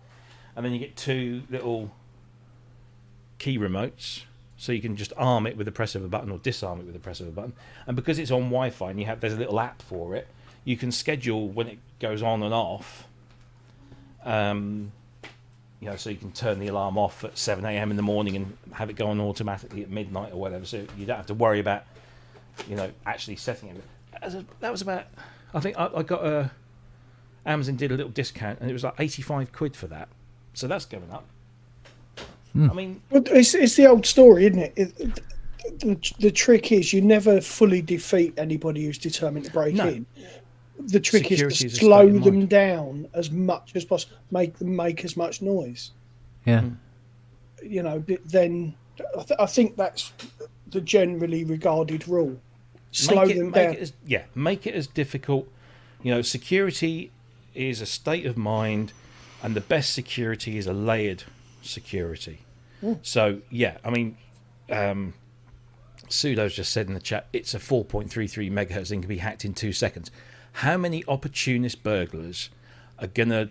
And then you get 2 little key remotes, so you can just arm it with the press of a button or disarm it with the press of a button. And because it's on Wi-Fi and there's a little app for it, you can schedule when it goes on and off. So you can turn the alarm off at 7 a.m. in the morning and have it go on automatically at midnight or whatever. So you don't have to worry about, actually setting it. That was about, I think I got Amazon did a little discount and it was like 85 quid for that. So that's going up. I mean, it's the old story, isn't it? The trick is you never fully defeat anybody who's determined to break in. The trick Security is is to a slow state of them mind. down as much as possible, make them make as much noise. Yeah. Then I think that's the generally regarded rule. Slow them down. Make it as difficult. Security is a state of mind, and the best security is a layered security. So I mean, Sudo's just said in the chat it's a 4.33 megahertz and can be hacked in 2 seconds. How many opportunist burglars are gonna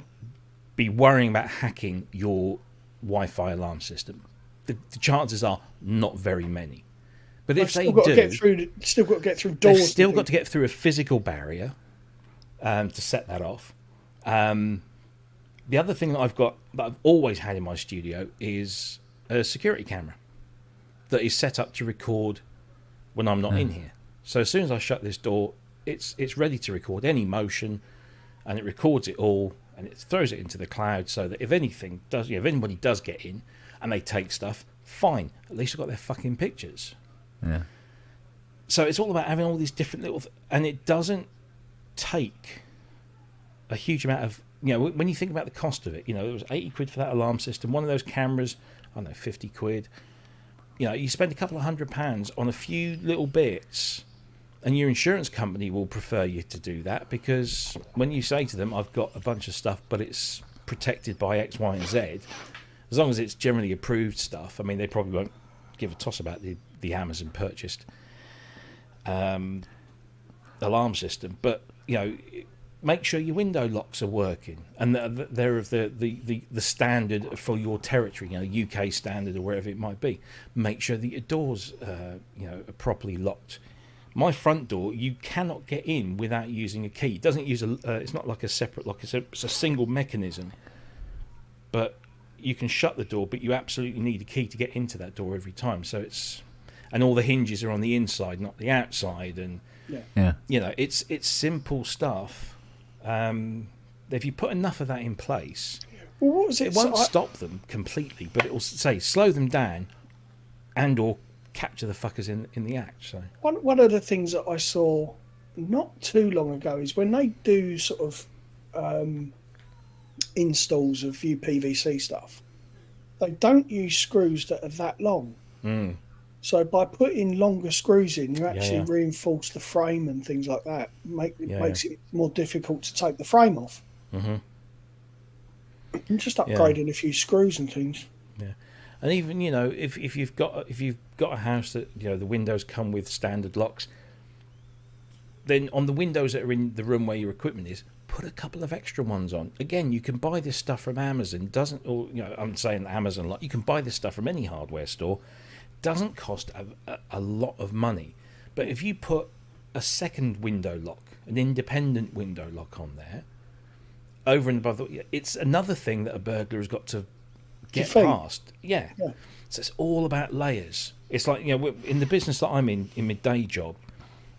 be worrying about hacking your Wi-Fi alarm system? The chances are not very many. But if they do, still got to get through they've doors. still got to get through a physical barrier to set that off. The other thing that I've always had in my studio is a security camera that is set up to record when I'm not in here. So as soon as I shut this door, it's ready to record any motion, and it records it all, and it throws it into the cloud, so that if anybody does get in and they take stuff, fine, at least I've got their fucking pictures. Yeah. So it's all about having all these different little and it doesn't take a huge amount of, when you think about the cost of it, it was 80 quid for that alarm system. One of those cameras, I don't know, 50 quid. You spend a couple of £100 on a few little bits, and your insurance company will prefer you to do that, because when you say to them, I've got a bunch of stuff, but it's protected by X, Y, and Z, as long as it's generally approved stuff, I mean, they probably won't give a toss about the Amazon purchased alarm system, but make sure your window locks are working, and they're of the standard for your territory, UK standard or wherever it might be. Make sure that your doors are properly locked. My front door, you cannot get in without using a key. It doesn't use it's not like a separate lock. It's a single mechanism, but you can shut the door, but you absolutely need a key to get into that door every time. So and all the hinges are on the inside, not the outside, and it's simple stuff. If you put enough of that in place, it won't stop them completely, but it will slow them down and or capture the fuckers in the act. So one of the things that I saw not too long ago is when they do sort of installs of UPVC stuff, they don't use screws that are that long. So by putting longer screws in, you actually reinforce the frame and things like that. Makes it more difficult to take the frame off. And just upgrading a few screws and things. Yeah, and even if you've got a house that the windows come with standard locks, then on the windows that are in the room where your equipment is, put a couple of extra ones on. Again, you can buy this stuff from Amazon. I'm saying Amazon lock. You can buy this stuff from any hardware store. Doesn't cost a lot of money, but if you put a second window lock, an independent window lock on there, over and above, it's another thing that a burglar has got to get past. So it's all about layers. It's like in the business that I'm in my day job,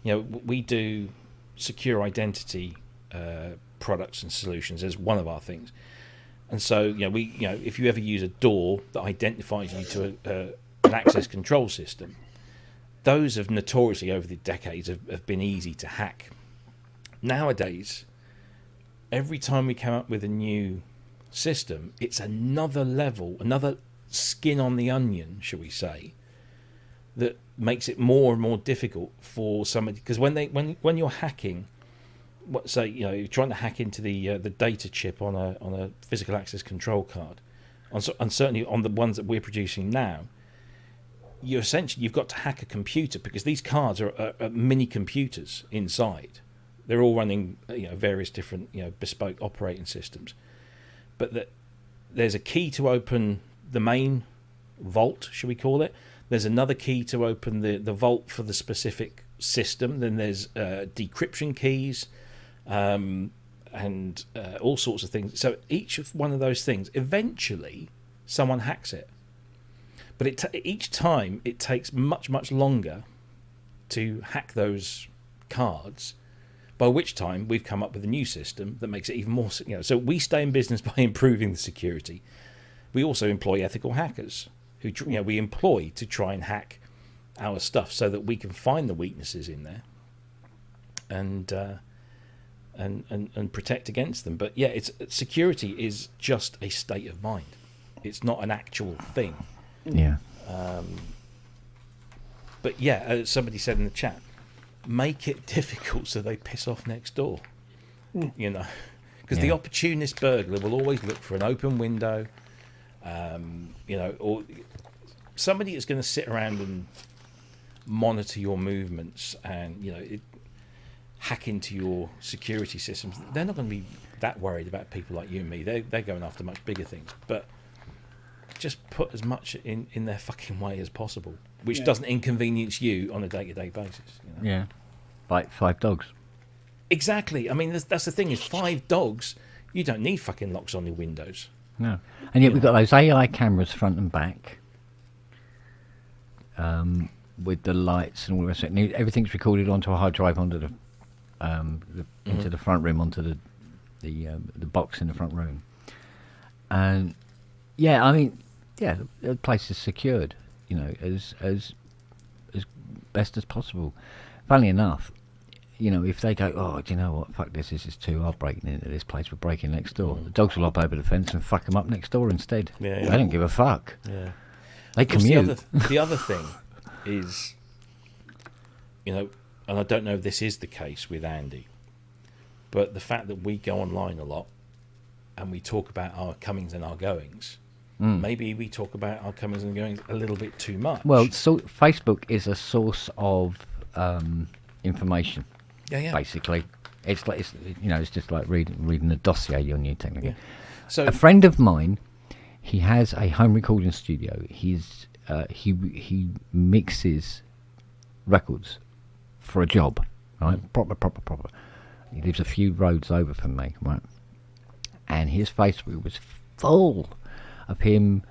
we do secure identity products and solutions as one of our things, and so if you ever use a door that identifies you to an access control system, those have notoriously over the decades have been easy to hack. Nowadays, every time we come up with a new system, it's another level, another skin on the onion, shall we say, that makes it more and more difficult for somebody. Because when you're hacking, say you're trying to hack into the data chip on a physical access control card, and certainly on the ones that we're producing now, you've got to hack a computer, because these cards are mini computers inside. They're all running various different bespoke operating systems, but there's a key to open the main vault, should we call it. There's another key to open the vault for the specific system. Then there's decryption keys, and all sorts of things. So each of one of those things, eventually someone hacks it. But each time it takes much, much longer to hack those cards, by which time we've come up with a new system that makes it even more... So we stay in business by improving the security. We also employ ethical hackers who we employ to try and hack our stuff so that we can find the weaknesses in there and protect against them. But yeah, security is just a state of mind. It's not an actual thing. Yeah. But yeah, as somebody said in the chat, make it difficult so they piss off next door. Because the opportunist burglar will always look for an open window, or somebody that's going to sit around and monitor your movements and hack into your security systems. They're not going to be that worried about people like you and me. They're going after much bigger things. But just put as much in their fucking way as possible, which doesn't inconvenience you on a day-to-day basis. Yeah. Like 5 dogs. Exactly. I mean, that's the thing, is 5 dogs, you don't need fucking locks on your windows. No. And yet we've got those AI cameras front and back, with the lights and all the rest of it. And everything's recorded onto a hard drive onto into the front room, onto the box in the front room. And yeah, I mean, yeah, the place is secured, as best as possible. Funnily enough, if they go, oh, do you know what, fuck this is too hard breaking into this place, we're breaking next door. The dogs will hop over the fence and fuck them up next door instead. Yeah. They don't give a fuck. Yeah. They commute. The other thing is, and I don't know if this is the case with Andy, but the fact that we go online a lot and we talk about our comings and our goings, maybe we talk about our comings and goings a little bit too much. Well, so Facebook is a source of information. Yeah. Basically, it's like it's just like reading a dossier on you technically. Yeah. So a friend of mine, he has a home recording studio. He mixes records for a job, right? Proper. He lives a few roads over from me, right? And his Facebook was full of him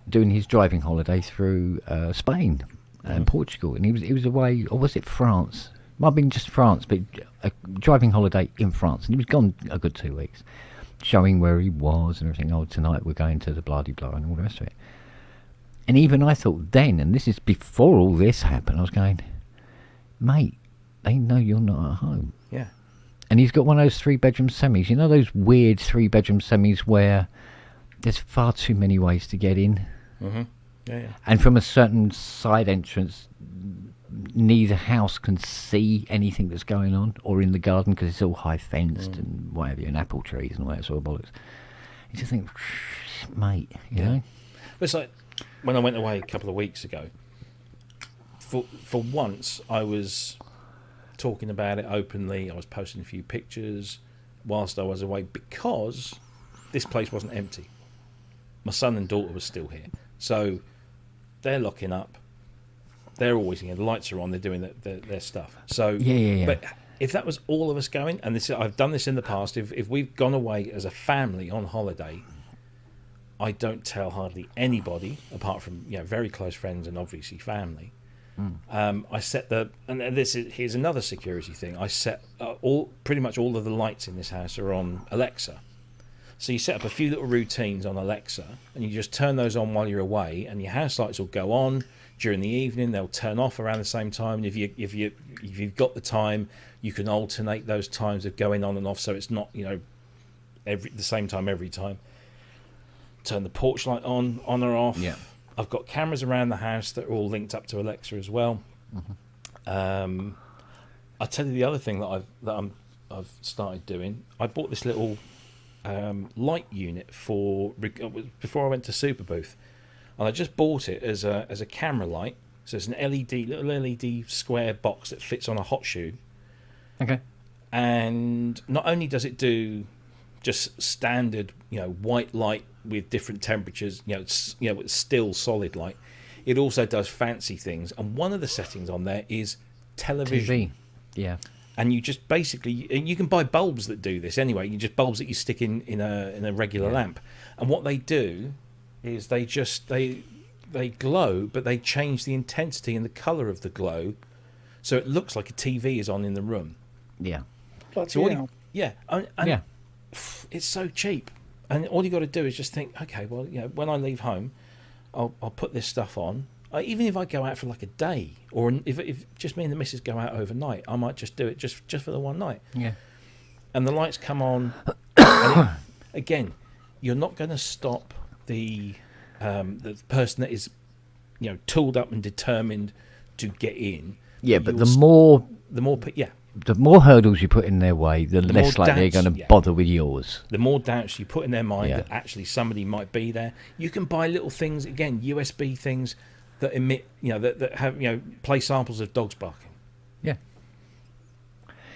doing his driving holiday through Spain and Portugal, and he was away, or was it France? Might have been just France, but a driving holiday in France, and he was gone a good 2 weeks, showing where he was and everything. Oh, tonight we're going to the blah-de-blah and all the rest of it. And even I thought then, and this is before all this happened, I was going, mate, they know you're not at home. Yeah. And he's got one of those 3-bedroom semis. You know those weird 3-bedroom semis where there's far too many ways to get in? Mm-hmm. Yeah. And from a certain side entrance, neither house can see anything that's going on, or in the garden because it's all high fenced and whatever, and apple trees and all that sort of bollocks. You just think, mate, you know? It's like when I went away a couple of weeks ago, for once I was talking about it openly. I was posting a few pictures whilst I was away, because this place wasn't empty. My son and daughter were still here, so they're locking up. They're always, the lights are on. They're doing their stuff. So Yeah. But if that was all of us going, and I've done this in the past. If we've gone away as a family on holiday, I don't tell hardly anybody apart from very close friends and obviously family. I set here's another security thing. I set pretty much all of the lights in this house are on Alexa. So you set up a few little routines on Alexa, and you just turn those on while you're away, and your house lights will go on. during the evening. They'll turn off around the same time. And if you've got the time, you can alternate those times of going on and off, so it's not, you know, the same time every time. Turn the porch light on or off. Yeah. I've got cameras around the house that are all linked up to Alexa as well. I'll tell you the other thing that I've started doing. I bought this little light unit before I went to Super Booth, and I just bought it as a camera light. So it's an little LED square box that fits on a hot shoe. Okay. And not only does it do just standard, you know, white light with different temperatures, it's still solid light, it also does fancy things. And one of the settings on there is television. TV. Yeah. And you just basically, you can buy bulbs that do this anyway. You just bulbs that you stick in a regular lamp. And what they do is they glow, but they change the intensity and the color of the glow, so it looks like a TV is on in the room. Yeah. So it's so cheap, and all you got to do is just think, okay, well, you know, when I leave home, I'll put this stuff on. Even if I go out for like a day, or if just me and the missus go out overnight, I might just do it just for the one night. Yeah. And the lights come on. And again, you're not going to stop the person that is, you know, tooled up and determined to get in. Yeah, but the more hurdles you put in their way, the less likely they're going to bother with yours. The more doubts you put in their mind that actually somebody might be there. You can buy little things, again, USB things that emit, you know, that have, you know, play samples of dogs barking. Yeah.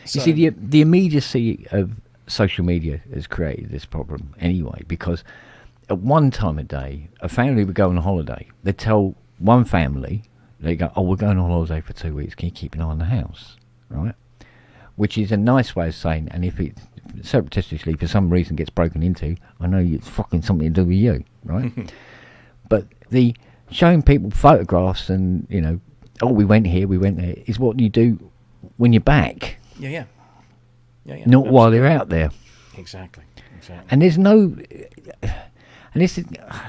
So, you see, the immediacy of social media has created this problem anyway, because at one time of day, a family would go on a holiday. They'd tell one family, they go, oh, we're going on holiday for 2 weeks. Can you keep an eye on the house? Right? Which is a nice way of saying, and if it surreptitiously for some reason gets broken into, I know it's fucking something to do with you, right? But the showing people photographs and, you know, oh, we went here, we went there, is what you do when you're back. Yeah. Not while they're out there. Exactly. And there's no, and this is,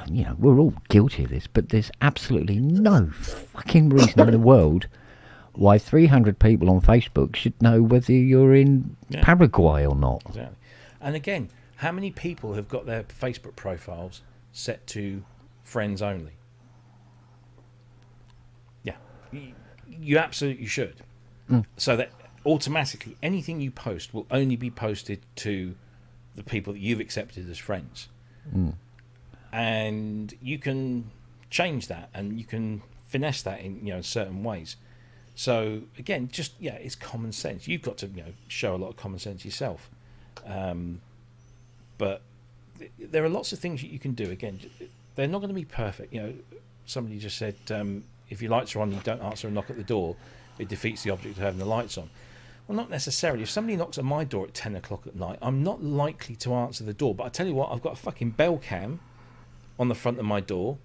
you know, we're all guilty of this, but there's absolutely no fucking reason in the world why 300 people on Facebook should know whether you're in Paraguay or not. Exactly. And again, how many people have got their Facebook profiles set to friends only? Yeah, you absolutely should. So that automatically anything you post will only be posted to the people that you've accepted as friends. And you can change that, and you can finesse that in, you know, certain ways. So again, just it's common sense. You've got to, you know, show a lot of common sense yourself. But there are lots of things that you can do. Again, they're not going to be perfect. You know, somebody just said, if your lights are on, you don't answer a knock at the door, it defeats the object of having the lights on. Well, not necessarily. If somebody knocks at my door at 10 o'clock at night, I'm not likely to answer the door. But I tell you what, I've got a fucking bell cam on the front of my door.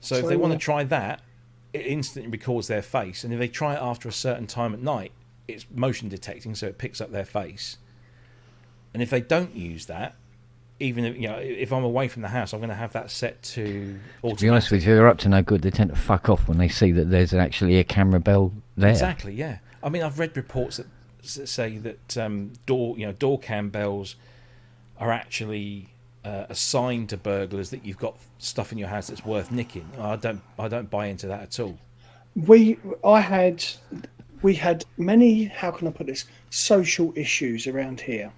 So if they want to try that, it instantly records their face. And if they try it after a certain time at night, it's motion detecting, so it picks up their face. And if they don't use that, even if, you know, if I'm away from the house, I'm going to have that set to automatic. To be honest with you, they're up to no good. They tend to fuck off when they see that there's actually a camera bell there. Exactly, yeah. I mean, I've read reports that say that door cam bells are actually a sign to burglars that you've got stuff in your house that's worth nicking. I don't buy into that at all. We had many, how can I put this, social issues around here.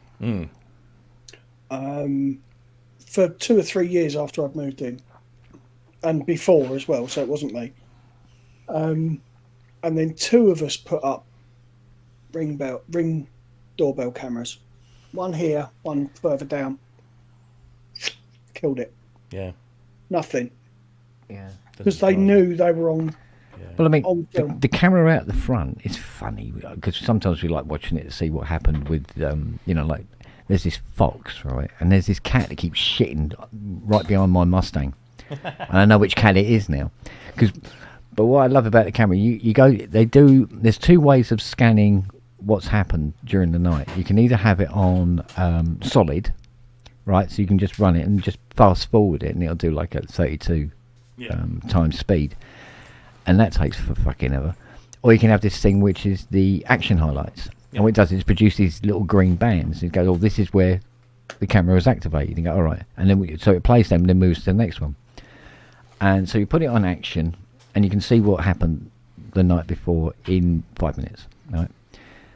For 2 or 3 years after I'd moved in, and before as well, so it wasn't me. And then 2 of us put up ring doorbell cameras, one here, one further down. Killed it. Yeah. Nothing. Yeah. Because they knew they were on. Yeah. Well, I mean, the camera out the front is funny because sometimes we like watching it to see what happened with, you know, like there's this fox, right, and there's this cat that keeps shitting right behind my Mustang, and I know which cat it is now. But what I love about the camera, there's 2 ways of scanning what's happened during the night. You can either have it on solid, right, so you can just run it and just fast forward it, and it'll do like a 32 times speed. and that takes for fucking ever. Or you can have this thing which is the action highlights. And what it does is produce these little green bands. It goes, oh, this is where the camera is activated. You go, all right. And then so it plays them and then moves to the next one. And so you put it on action and you can see what happened the night before in 5 minutes. Right.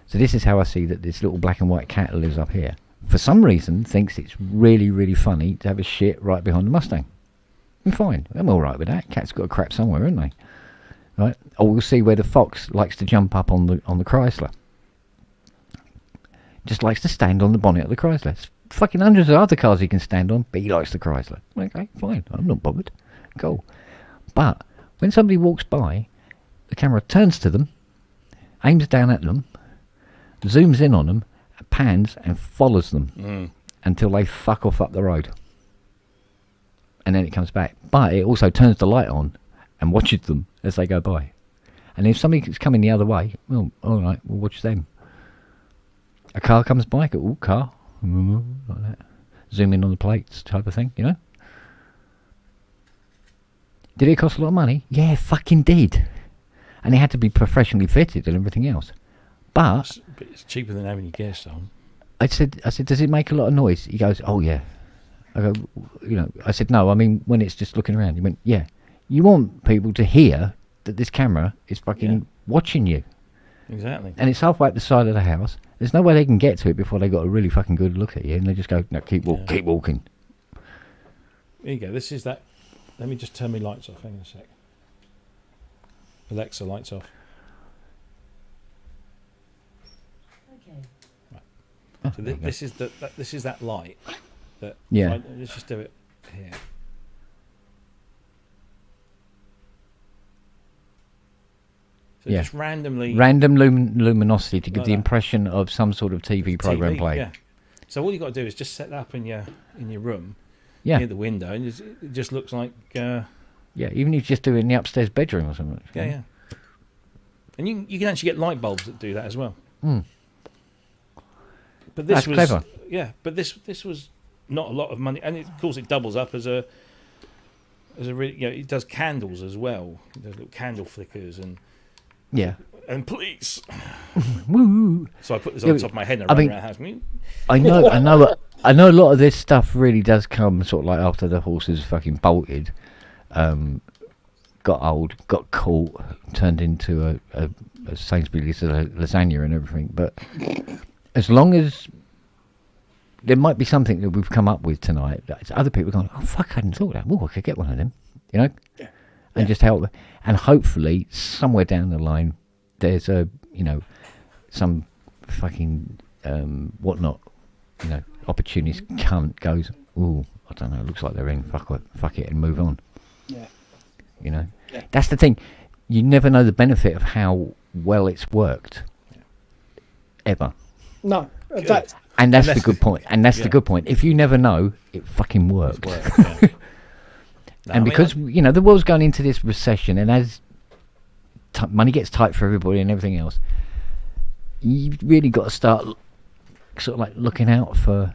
So this is how I see that this little black and white cat that lives up here, for some reason, thinks it's really, really funny to have a shit right behind the Mustang. I'm fine. I'm all right with that. Cat's got a crap somewhere, haven't they? Right. Or we'll see where the fox likes to jump up on the Chrysler. Just likes to stand on the bonnet of the Chrysler. There's fucking hundreds of other cars he can stand on, but he likes the Chrysler. Okay, fine. I'm not bothered. Cool. But when somebody walks by, the camera turns to them, aims down at them, zooms in on them, pans and follows them until they fuck off up the road. And then it comes back. But it also turns the light on and watches them as they go by. And if somebody's coming the other way, well, all right, we'll watch them. A car comes by, go, ooh, car, like that. Zoom in on the plates type of thing, you know? Did it cost a lot of money? Yeah, fucking did. And it had to be professionally fitted and everything else. But it's cheaper than having your guests on. I said, does it make a lot of noise? He goes, oh yeah. I go, you know, I said, no, I mean, when it's just looking around. He went, yeah. You want people to hear that this camera is fucking watching you. Exactly. And it's halfway up the side of the house. There's no way they can get to it before they got a really fucking good look at you. And they just go, no, keep walking. There you go. This is that. Let me just turn my lights off. Hang on a sec. Alexa, lights off. Okay. Right. So this is this is that light. That let's just do it here. So just randomly. Random luminosity to give the impression of some sort of TV program playing. Yeah. So all you got to do is just set that up in your room. Yeah. Near the window, and it just looks like. Yeah, even if you just do it in the upstairs bedroom or something. Yeah. And you can actually get light bulbs that do that as well. Mm. But this That's was clever. Yeah, but this was not a lot of money, and of course it doubles up as a it does candles as well. It does little candle flickers and police. Woo. So I put this on the top of my head and I run around the house. I know a lot of this stuff really does come sort of like after the horses fucking bolted, got old, got caught, turned into a Sainsbury's lasagna and everything. But as long as there might be something that we've come up with tonight, that other people are going, oh fuck, I hadn't thought of that. Oh, I could get one of them, you know, and just help. And hopefully somewhere down the line, there's some fucking whatnot, you know, opportunist cunt goes, ooh, I don't know, it looks like they're in, fuck it and move on. Yeah. You know? Yeah. That's the thing. You never know the benefit of how well it's worked. Ever. No. And that's the good point. And that's the good point. If you never know, it fucking worked. And because, you know, the world's going into this recession, and as money gets tight for everybody and everything else, you've really got to start sort of like looking out for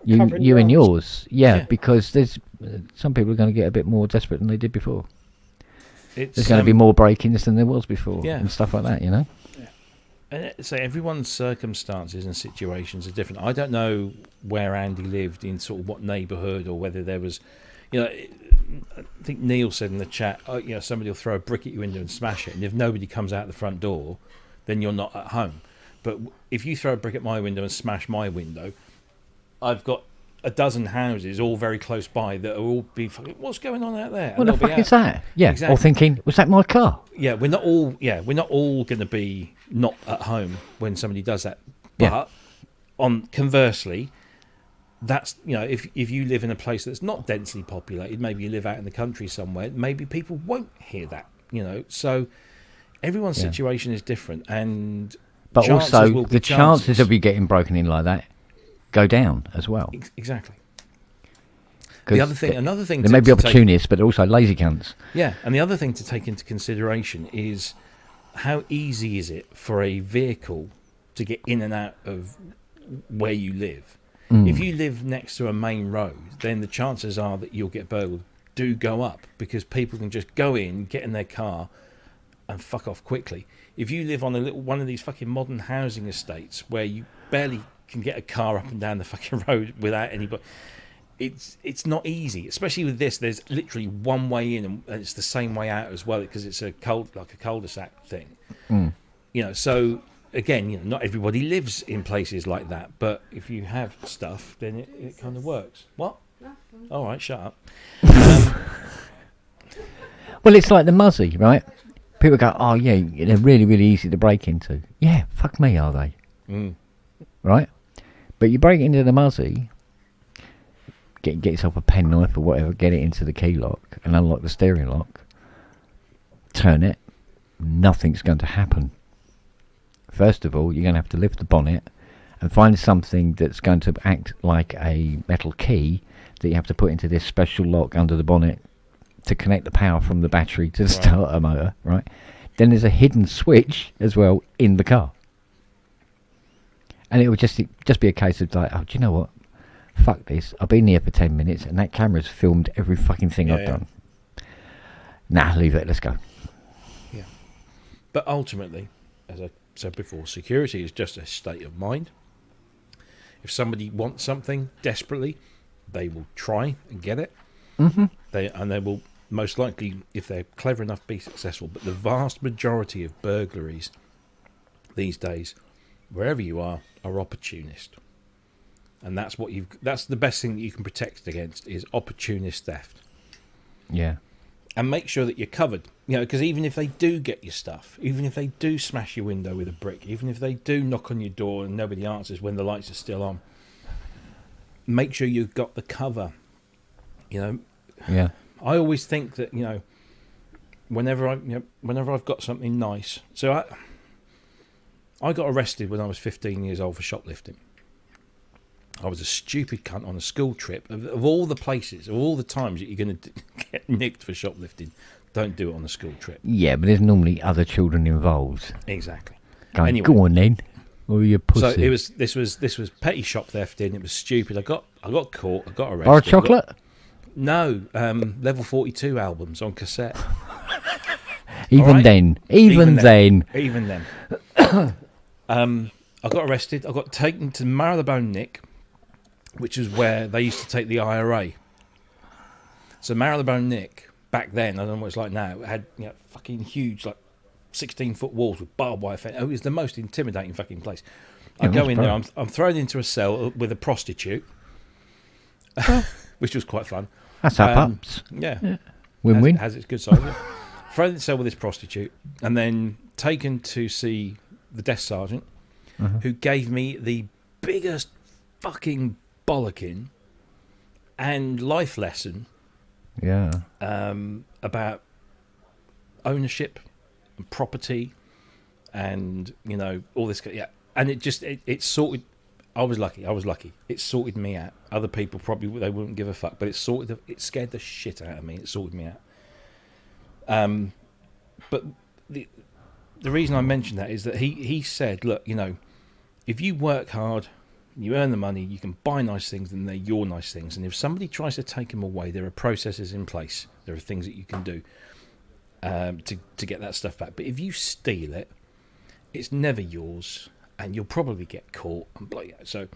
you and yours. Yeah, because there's some people are going to get a bit more desperate than they did before. There's going to be more break-ins than there was before and stuff like that, you know? And so everyone's circumstances and situations are different. I don't know where Andy lived, in sort of what neighbourhood, or whether there was, you know, I think Neil said in the chat, you know, somebody will throw a brick at your window and smash it, and if nobody comes out the front door, then you're not at home. But if you throw a brick at my window and smash my window, I've got a dozen houses all very close by that will all be fucking, what's going on out there? What the fuck is that? Yeah, exactly. Or thinking, was that my car? Yeah, we're not all going to be not at home when somebody does that. But conversely, that's, you know, if you live in a place that's not densely populated, maybe you live out in the country somewhere, maybe people won't hear that, you know. So everyone's situation is different, but also the chances of you getting broken in like that go down as well. Exactly. Another thing. There may be opportunists, but also lazy cunts. Yeah, and the other thing to take into consideration is how easy is it for a vehicle to get in and out of where you live. If you live next to a main road, then the chances are that you'll get burgled do go up, because people can just go in, get in their car, and fuck off quickly. If you live on a little one of these fucking modern housing estates where you barely can get a car up and down the fucking road without anybody, it's not easy. Especially with this, there's literally one way in, and it's the same way out as well because it's a cul-de-sac thing. You know, so again, you know, not everybody lives in places like that, but if you have stuff, then it kind of works. What? All right, shut up. Well, it's like the Muzzy, right? People go, oh yeah, they're really, really easy to break into. Yeah, fuck me, are they? Right? But you break into the Muzzy, get yourself a penknife or whatever, get it into the key lock and unlock the steering lock, turn it, nothing's going to happen. First of all, you're going to have to lift the bonnet and find something that's going to act like a metal key that you have to put into this special lock under the bonnet to connect the power from the battery to the starter motor, right? Then there's a hidden switch as well in the car. And it would just be a case of like, oh, do you know what? Fuck this. I've been here for 10 minutes and that camera's filmed every fucking thing I've done. Nah, leave it. Let's go. Yeah. But ultimately, as I said before, security is just a state of mind. If somebody wants something desperately, they will try and get it. They will most likely, if they're clever enough, be successful. But the vast majority of burglaries these days, wherever you are opportunist. And that's the best thing that you can protect against is opportunist theft. Yeah. And make sure that you're covered. You know, because even if they do get your stuff, even if they do smash your window with a brick, even if they do knock on your door and nobody answers when the lights are still on, make sure you've got the cover. You know. Yeah. I always think that, you know, whenever I've got something nice. So I got arrested when I was 15 years old for shoplifting. I was a stupid cunt on a school trip. Of all the places, of all the times that you're going to get nicked for shoplifting, don't do it on a school trip. Yeah, but there's normally other children involved. Exactly. Going, Anyway. go on then. Or you pussy. So this was petty shoplifting. It was stupid. I got caught. I got arrested. Bar of chocolate? No, Level 42 albums on cassette. Even right. then. Even then. I got arrested. I got taken to Marylebone Nick, which is where they used to take the IRA. So Marylebone Nick, back then, I don't know what it's like now, it had, you know, fucking huge, like 16-foot walls with barbed wire fence. It was the most intimidating fucking place. I go in there, I'm thrown into a cell with a prostitute, which was quite fun. That's ups. Yeah. Win-win. Has its good side. Yeah. Thrown in the cell with this prostitute, and then taken to see the desk sergeant, who gave me the biggest fucking bollocking and life lesson about ownership and property and, you know, all this. Yeah. And it sorted. I was lucky. It sorted me out. Other people probably they wouldn't give a fuck, but it scared the shit out of me. It sorted me out. But the reason I mentioned that is that he said, look, you know, if you work hard, you earn the money, you can buy nice things, and they're your nice things. And if somebody tries to take them away, there are processes in place. There are things that you can do to get that stuff back. But if you steal it, it's never yours, and you'll probably get caught. So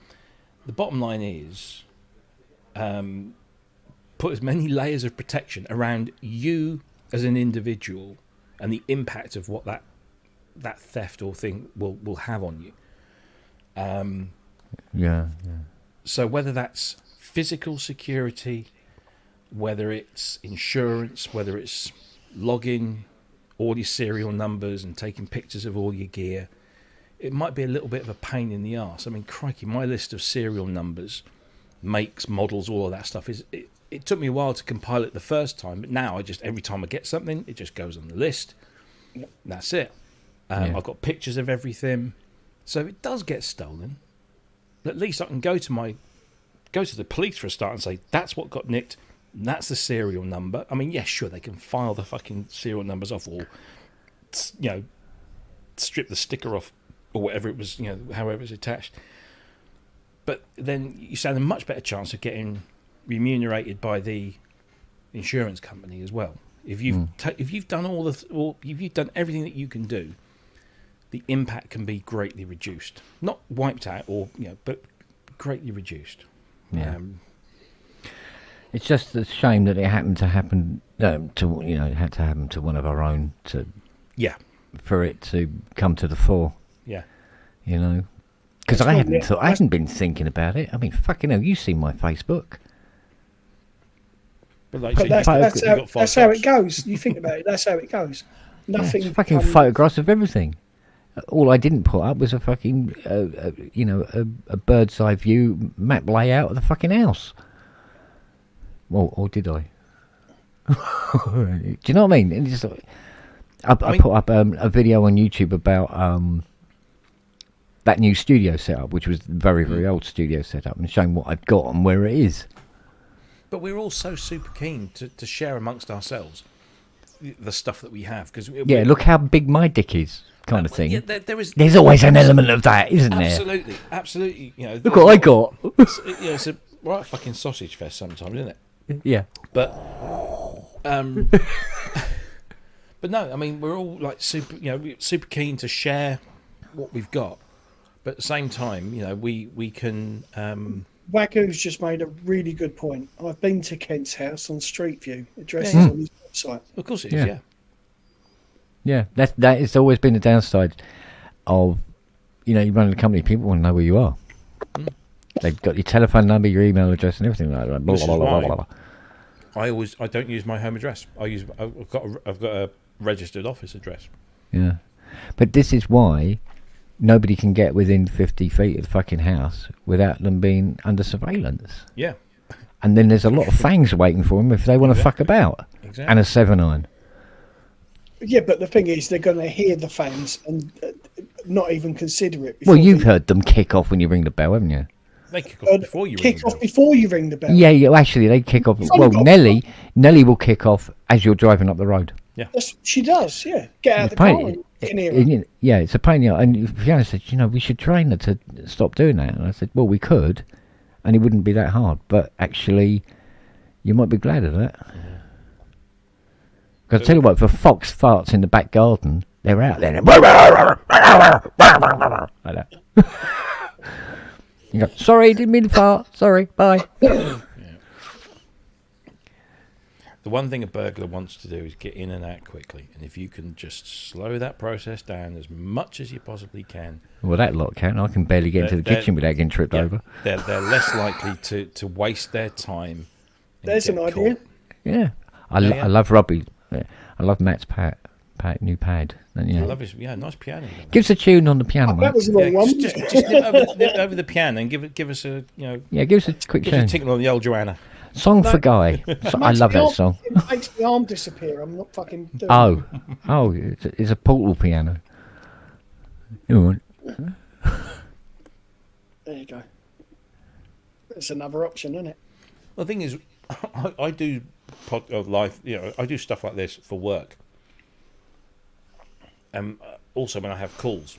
the bottom line is, put as many layers of protection around you as an individual and the impact of what that theft or thing will have on you. So whether that's physical security, whether it's insurance, whether it's logging all your serial numbers and taking pictures of all your gear, it might be a little bit of a pain in the arse. I mean, crikey, my list of serial numbers, makes, models, all of that stuff it took me a while to compile it the first time, but now every time I get something, it just goes on the list. That's it. I've got pictures of everything. So if it does get stolen, at least I can go to the police for a start and say, that's what got nicked, that's the serial number. I mean, yeah, sure, they can file the fucking serial numbers off or, you know, strip the sticker off or whatever it was, you know, however it's attached. But then you stand a much better chance of getting remunerated by the insurance company as well. If you've if you've done if you've done everything that you can do, the impact can be greatly reduced. Not wiped out, but greatly reduced. Yeah. It's just a shame that it happened to happen it had to happen to one of our own for it to come to the fore. Yeah. Because I hadn't been thinking about it. I mean, fucking hell, you see my Facebook. But that's how it goes. You think about it, that's how it goes. Nothing. It's fucking photographs of everything. All I didn't put up was a fucking, a bird's eye view map layout of the fucking house. Well, or did I? Do you know what I mean? And it's like, I put up a video on YouTube about that new studio setup, which was very, very old studio setup, and showing what I've got and where it is. But we're all so super keen to share amongst ourselves the stuff that we have. Look how big my dick is, kind of thing. Yeah, there's always an element of that, isn't there? Absolutely. Look what I got. It's a right fucking sausage fest sometimes, isn't it? Yeah. But but no, I mean, we're all like super keen to share what we've got. But at the same time, we can. Wagoo's just made a really good point. I've been to Kent's house on Street View. Address is on his website. Of course it is, yeah. Yeah, that has always been the downside of, you run a company, people want to know where you are. They've got your telephone number, your email address, and everything like that. Blah, blah, blah, blah, blah. I don't use my home address. I've got a registered office address. Yeah, but this is why nobody can get within 50 feet of the fucking house without them being under surveillance. Yeah. And then there's a lot of fangs waiting for them if they want to fuck about. Exactly. And a 7-iron. Yeah, but the thing is, they're going to hear the fangs and not even consider it. Well, you've heard them kick off when you ring the bell, haven't you? They kick off before you ring the bell. Before you ring the bell. Yeah, actually, they kick off. Well, Nelly will kick off as you're driving up the road. Yeah. She does, yeah. Get out of the car and you can hear her. Yeah, it's a pain. And Fiona said, we should train her to stop doing that. And I said, well, we could, and it wouldn't be that hard. But actually, you might be glad of that. Because I tell you what, if a fox farts in the back garden, they're out there. Like that. You go, sorry, didn't mean to fart. Sorry, bye. Yeah. The one thing a burglar wants to do is get in and out quickly. And if you can just slow that process down as much as you possibly can. Well, that lot can. I can barely get into the kitchen without getting tripped over. They're less likely to waste their time. There's an idea. Yeah. I love Robbie. I love Matt's new pad. And, I love his nice piano. Give us a tune on the piano, mate. That was the wrong one. Just nip over the piano and give us a give us a quick give tune. us a tinkle on the old Joanna. Song for Guy. I love that song. It makes my arm disappear. I'm not fucking doing it. It's a portable piano. You There you go. It's another option, isn't it? Well, the thing is, I do live. I do stuff like this for work. Also when I have calls,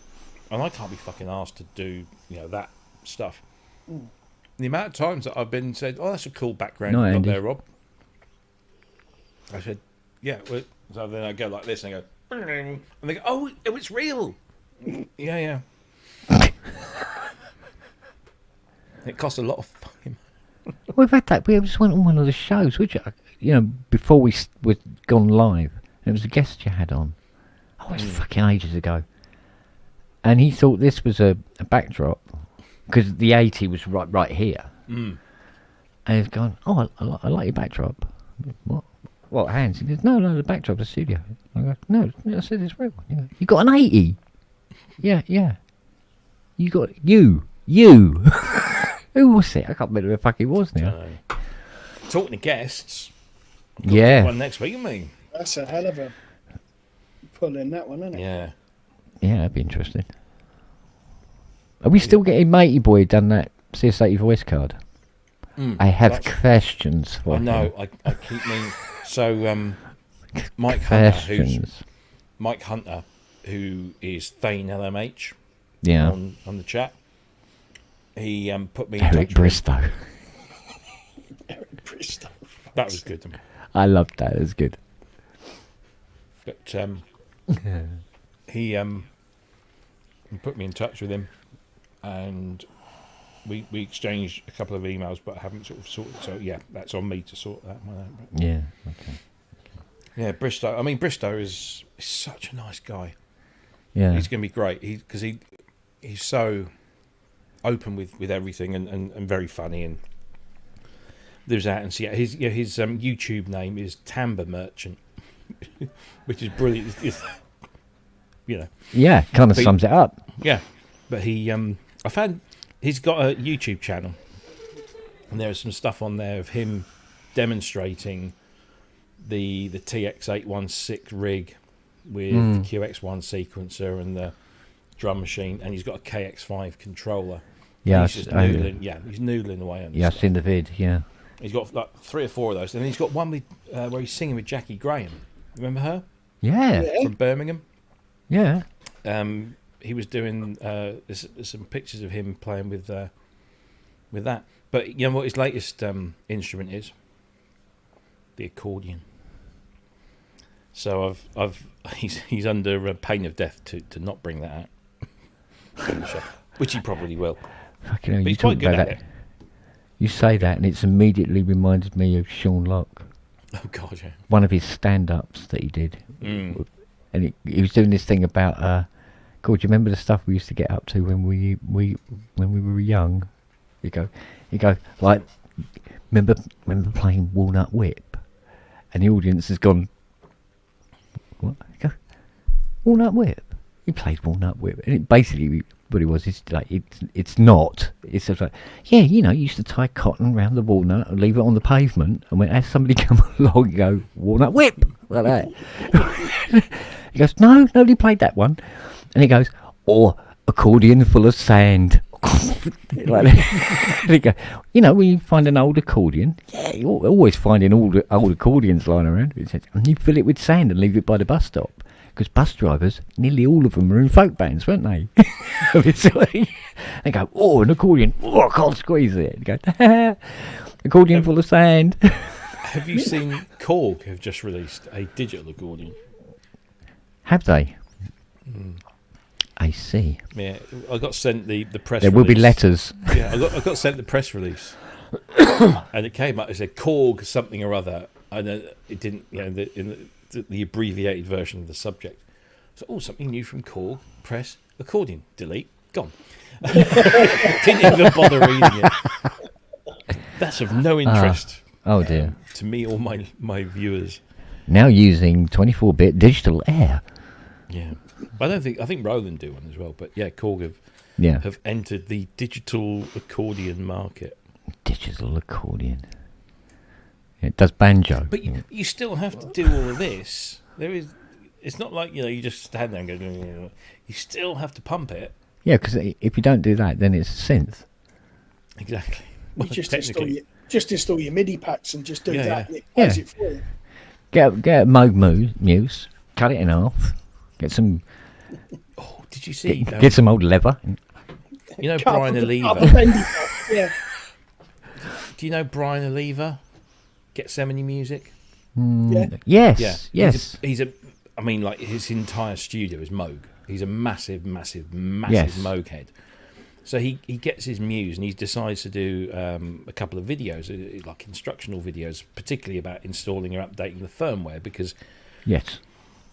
and I can't be fucking asked to do that stuff. The amount of times that I've been said, "Oh, that's a cool background you've got there, Rob." I said, "Yeah." Well, so then I go like this, and I go, and they go, "Oh, it's real." Yeah. It costs a lot of fucking. We've had that. We just went on one of the shows, which before we were gone live. It was a guest you had on. Oh, it's fucking ages ago. And he thought this was a backdrop because the 80 was right here. And he's gone, "Oh, I like your backdrop." What hands? He goes, "No, the backdrop's a studio." I go, "No, I said it's real." You got an 80? Yeah. You got you. Who was it? I can't remember who the fuck it was now. Talking to guests. Yeah. One next week, me. That's a hell of a pull in that one, isn't it? Yeah. Yeah, that'd be interesting. Are we still getting Matey Boy done that CS80 voice card? I have questions for him. I keep meaning. So, Mike Hunter, who is Thane LMH, on the chat. He put me in Eric Bristow. Eric Bristow. That was good. I loved that. It was good. But he put me in touch with him, and we exchanged a couple of emails, but I haven't sort of sorted. So yeah, that's on me to sort that one out. But Yeah. Okay. yeah, Bristow. I mean, Bristow is such a nice guy. Yeah. He's going to be great. He's so open with everything and very funny and lives out and see his YouTube name is Timber Merchant, which is brilliant. It's, you know. Yeah. Kind of But- sums it up. Yeah, but I found he's got a YouTube channel, and there's some stuff on there of him demonstrating the TX-816 rig with the QX1 sequencer and the drum machine, and he's got a KX5 controller. Yeah. He's just noodling. Yeah, he's noodling away on. Yeah. I've stuff. seen the vid. Yeah. He's got like 3 or 4 of those, and then he's got one with where he's singing with Jackie Graham. Remember her Yeah. from Birmingham? Yeah. He was doing there's some pictures of him playing with that. But you know what his latest instrument is? The accordion. So he's under pain of death to not bring that out, which he probably will. Fucking hell, But you he's talk quite good about at that. it. You say that, and it's immediately reminded me of Sean Locke. Oh God, yeah. One of his stand-ups that he did, Mm. and he was doing this thing about. God, do you remember the stuff we used to get up to when we were young? You go, like, remember playing Walnut Whip, and the audience has gone. What? You go, Walnut Whip. He played Walnut Whip, and it basically what it was is like it's not. It's just like, yeah, you know, you used to tie cotton round the walnut and leave it on the pavement, and when as somebody come along, you go Walnut Whip like that. He goes, no, nobody played that one, and he goes, or accordion full of sand. Like that. And he go, you know, when you find an old accordion, yeah, you're always finding old accordions lying around. He says, and you fill it with sand and leave it by the bus stop. Because bus drivers, nearly all of them were in folk bands, weren't they? They go, oh, an accordion. Oh, I can't squeeze it. And go, accordion full of sand. Have you seen Korg have just released a digital accordion? Have they? I see. Yeah, I got sent the press. There will be release. letters. Yeah, I got sent the press release, and it came up. It said Korg something or other, and it didn't. You know, in the abbreviated version of the subject. So, something new from Korg. Press accordion. Delete. Gone. Didn't even bother reading it. That's of no interest Oh dear. to me or my viewers. Now using 24-bit digital air. Yeah, but I think Roland do one as well. But yeah, Korg Yeah. have entered the digital accordion market. Digital accordion. It does banjo. But you still have to do all of this. It's not like, you know, you just stand there and go. You still have to pump it. Yeah, because if you don't do that, then it's a synth. Exactly. You Well, just install your MIDI packs and just do Yeah, that. yeah. And it plays Yeah. it for you. Get a Moog Muse, cut it in half, get some Oh, did you see? get some old leather. You know Cut Brian the Oliva? bendy part, yeah. Do you know Brian Oliva? Gethsemane Music? Yeah. Yes, Yeah. yes. He's a. I mean, like his entire studio is Moog. He's a massive Yes. Moog head. So he gets his Muse and he decides to do a couple of videos, like instructional videos, particularly about installing or updating the firmware, because Yes.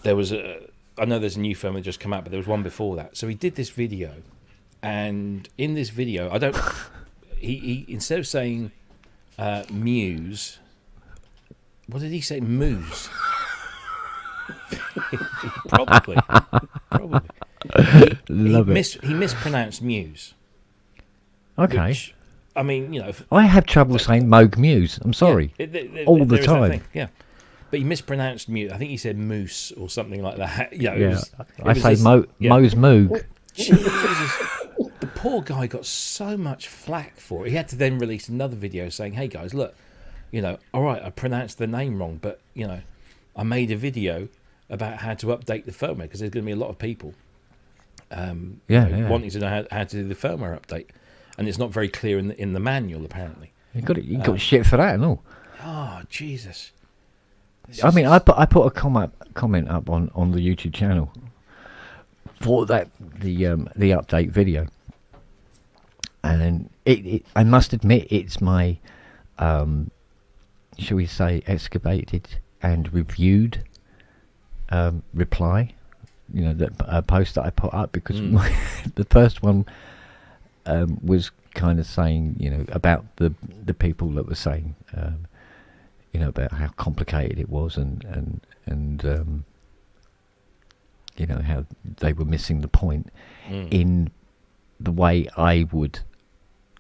there was I know there's a new firmware just come out, but there was one before that. So he did this video, and in this video, he instead of saying Muse, what did he say? Moose. Probably. Love it. He mispronounced Muse. Okay. Which, I mean, you know, I have trouble saying Moog Muse. I'm sorry. yeah, All the there is that time. thing, yeah. But he mispronounced Muse. I think he said moose or something like that. You know, Yeah. it I was say this- yeah. Mo's Moog. Jesus. The poor guy got so much flack for it. He had to then release another video saying, hey guys, look, you know, all right, I pronounced the name wrong, but, you know, I made a video about how to update the firmware, because there's going to be a lot of people wanting to know how to do the firmware update. And it's not very clear in the manual, apparently. You got shit for that and all. Oh, Jesus. I mean, I put a comment up on the YouTube channel for the update video, and I must admit it's my shall we say excavated and reviewed reply, that post that I put up, because the first one was kind of saying, about the people that were saying, about how complicated it was, and how they were missing the point in the way I would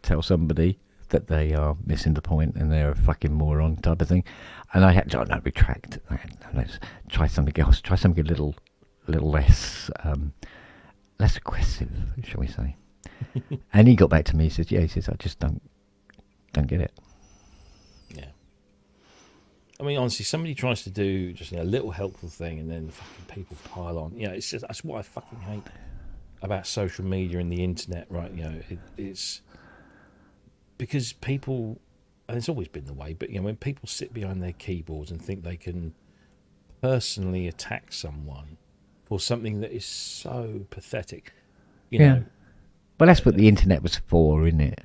tell somebody that they are missing the point and they're a fucking moron type of thing. And I had to retract. Let's try something else. Try something a little less aggressive, shall we say? And he got back to me. He says, I just don't get it. Yeah. I mean, honestly, somebody tries to do just a little helpful thing, and then fucking people pile on. It's just, that's what I fucking hate about social media and the internet, right? It's because people, and it's always been the way, but when people sit behind their keyboards and think they can personally attack someone for something that is so pathetic, you know. Well, that's what the internet was for, isn't it?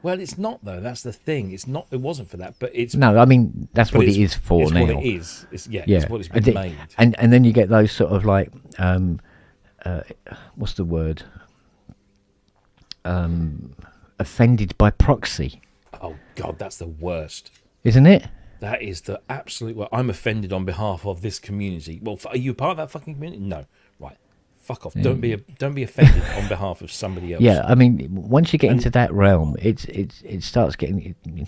Well, it's not though. That's the thing. It's not. It wasn't for that. But it's no. I mean, that's what it is for now. It's what it is. It's what it's been made. And then you get those sort of like, what's the word? Offended by proxy. Oh God, that's the worst, isn't it? That is the absolute. Well, I'm offended on behalf of this community. Well, are you part of that fucking community? No. Right. Fuck off. Don't be offended on behalf of somebody else. Yeah, I mean, once you get into that realm, it starts getting. You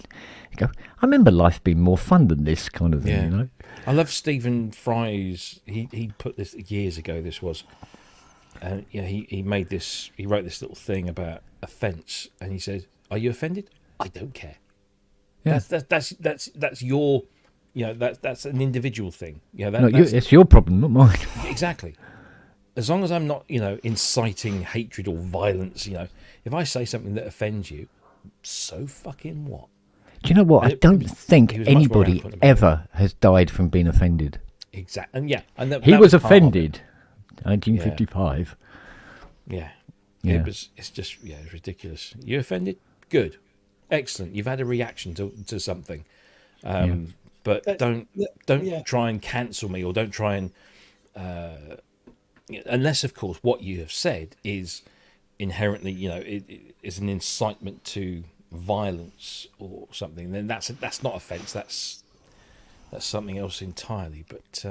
go, I remember life being more fun than this kind of thing. I love Stephen Fry's. He put this years ago. This was, and he made this. He wrote this little thing about offence, and he said, "Are you offended? I don't care. Yeah. That's your, that's an individual thing. It's your problem, not mine. Exactly. As long as I'm not, inciting hatred or violence, if I say something that offends you, so fucking what? Do you know what? I don't think anybody ever has died from being offended. Exactly. And he was offended. 1955. Yeah. It's just it's ridiculous. You offended? Good. Excellent. You've had a reaction to something. But don't try and cancel me, or don't try and unless, of course, what you have said is inherently, it is an incitement to violence or something. Then that's not offence. That's something else entirely. But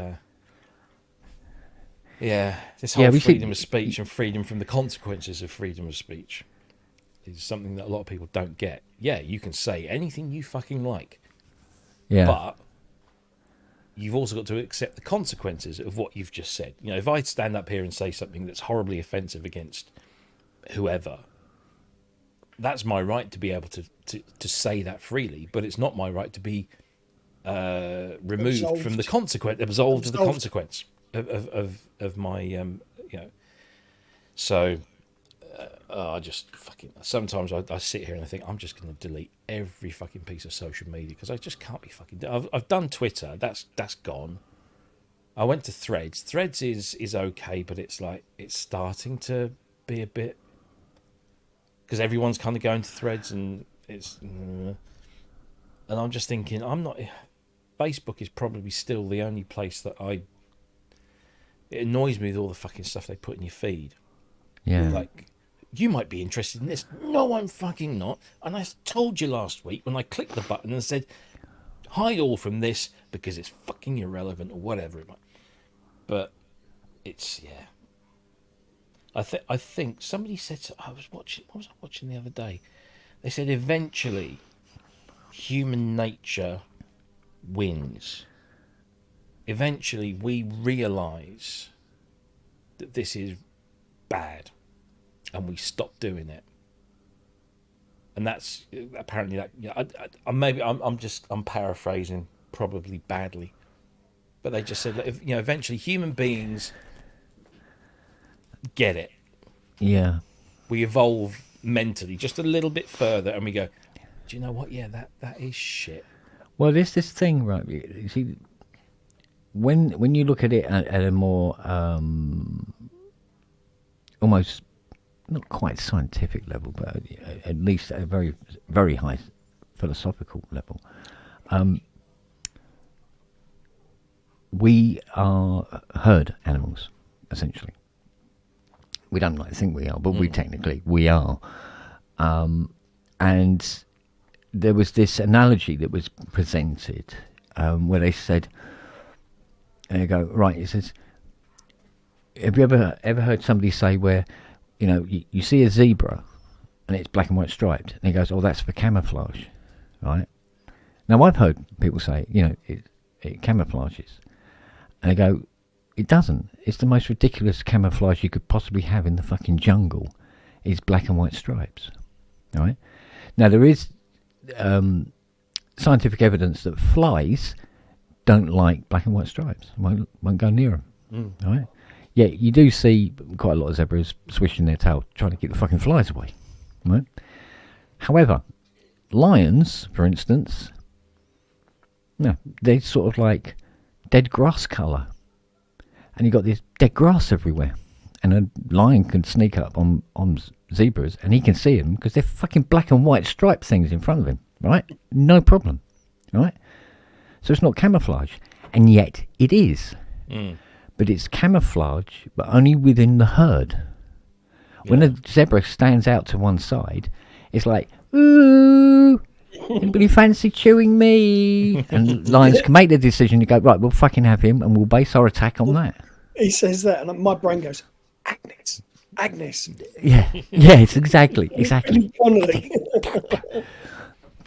this whole freedom of speech and freedom from the consequences of freedom of speech is something that a lot of people don't get. Yeah, you can say anything you fucking like. Yeah, but you've also got to accept the consequences of what you've just said. If I stand up here and say something that's horribly offensive against whoever, that's my right to be able to say that freely, but it's not my right to be removed from the consequence, absolved of the consequence of my, So I just fucking, sometimes I sit here and I think I'm just going to delete every fucking piece of social media because I just can't be fucking. I've done Twitter. That's gone. I went to Threads. Threads is okay, but it's like it's starting to be a bit, because everyone's kind of going to Threads and it's, and I'm just thinking Facebook is probably still the only place that it annoys me with all the fucking stuff they put in your feed. Yeah. Like, you might be interested in this. No, I'm fucking not. And I told you last week when I clicked the button and said, hide all from this because it's fucking irrelevant or whatever it might. But it's, I think somebody said, what was I watching the other day? They said eventually human nature wins. Eventually we realise that this is bad and we stop doing it. And that's apparently that. I'm paraphrasing probably badly, but they just said that eventually human beings get it. Yeah, we evolve mentally just a little bit further, and we go, do you know what? Yeah, that is shit. Well, there's this thing, right? You see, when you look at it at a more almost not quite scientific level, but at least at a very, very high philosophical level, we are herd animals, essentially. We don't like to think we are, but we technically we are. And there was this analogy that was presented where they said, and you go, right, it says, have you ever heard somebody say where, you know, you see a zebra and it's black and white striped, and he goes, oh, that's for camouflage, right? Now, I've heard people say, you know, it camouflages. And they go, it doesn't. It's the most ridiculous camouflage you could possibly have in the fucking jungle is black and white stripes, right? Now, there is scientific evidence that flies don't like black and white stripes, won't go near them, right? Yeah, you do see quite a lot of zebras swishing their tail, trying to keep the fucking flies away, right? However, lions, for instance, no, they're sort of like dead grass colour, and you've got this dead grass everywhere, and a lion can sneak up on zebras, and he can see them because they're fucking black and white striped things in front of him, right? No problem, right? So it's not camouflage, and yet it is. But it's camouflage, but only within the herd. When a zebra stands out to one side, it's like, ooh, anybody fancy chewing me? And lions can make the decision to go, right, we'll fucking have him, and we'll base our attack on that. He says that, and my brain goes, Agnes. Yeah, it's exactly. Connolly.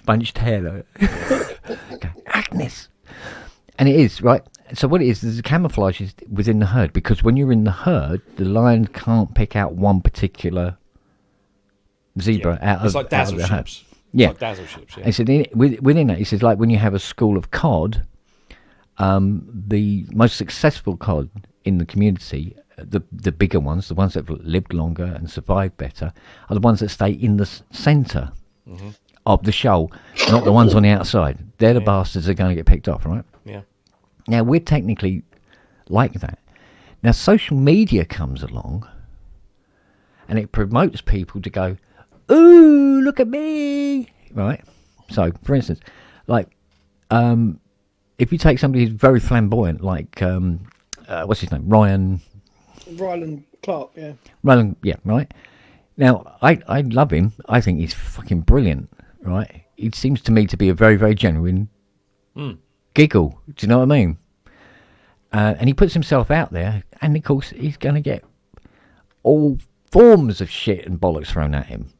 Bunched hair, though. Okay, Agnes. And it is, right? So what it is, there's a camouflage is within the herd, because when you're in the herd, the lion can't pick out one particular zebra out of it's like dazzle out of the herd. ships. Yeah. Like dazzle ships, yeah. And so within that, he says, like when you have a school of cod, the most successful cod in the community, the bigger ones, the ones that have lived longer and survived better, are the ones that stay in the centre of the shoal, not the ones on the outside. They're the bastards that are going to get picked off, right? Yeah. Now, we're technically like that. Now, social media comes along and it promotes people to go, ooh, look at me, right? So, for instance, like, if you take somebody who's very flamboyant, like, what's his name? Rylan Clark, yeah. Rylan, yeah, right? Now, I love him. I think he's fucking brilliant, right? He seems to me to be a very, very genuine giggle. Do you know what I mean? And he puts himself out there, and of course he's going to get all forms of shit and bollocks thrown at him,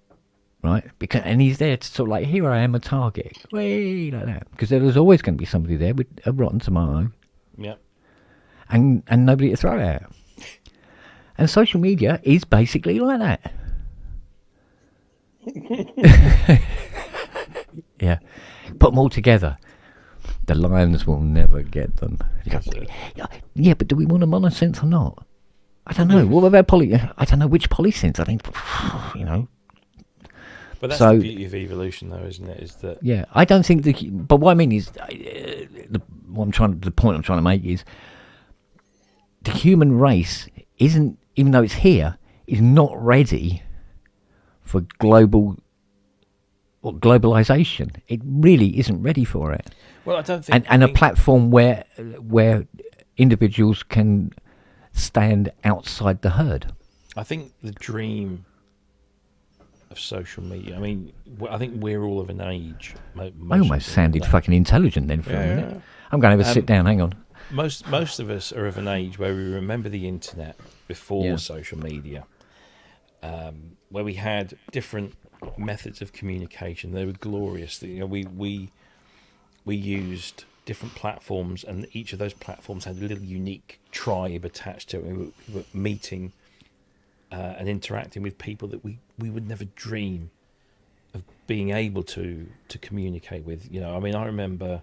right? And he's there to sort of like, here I am, a target, way like that, because there's always going to be somebody there with a rotten tomato, and nobody to throw it at. And social media is basically like that. Yeah, put them all together. The lions will never get them. Go, yeah, but do we want them on a synth or not? I don't know. What about I don't know which polysynth. I think, you know. But that's the beauty of evolution, though, isn't it? Is that? Yeah, I don't think but what I mean is, the point I'm trying to make is, the human race isn't, even though it's here, is not ready for globalization. It really isn't ready for it. Well, I don't think, and a platform where individuals can stand outside the herd. I think the dream of social media. I mean, I think we're all of an age. I almost sounded fucking intelligent then for a minute. Yeah. I'm going to have a sit down. Hang on. Most of us are of an age where we remember the internet before social media, where we had different methods of communication. They were glorious. You know, we used different platforms, and each of those platforms had a little unique tribe attached to it. We were meeting and interacting with people that we would never dream of being able to communicate with. You know, I mean, I remember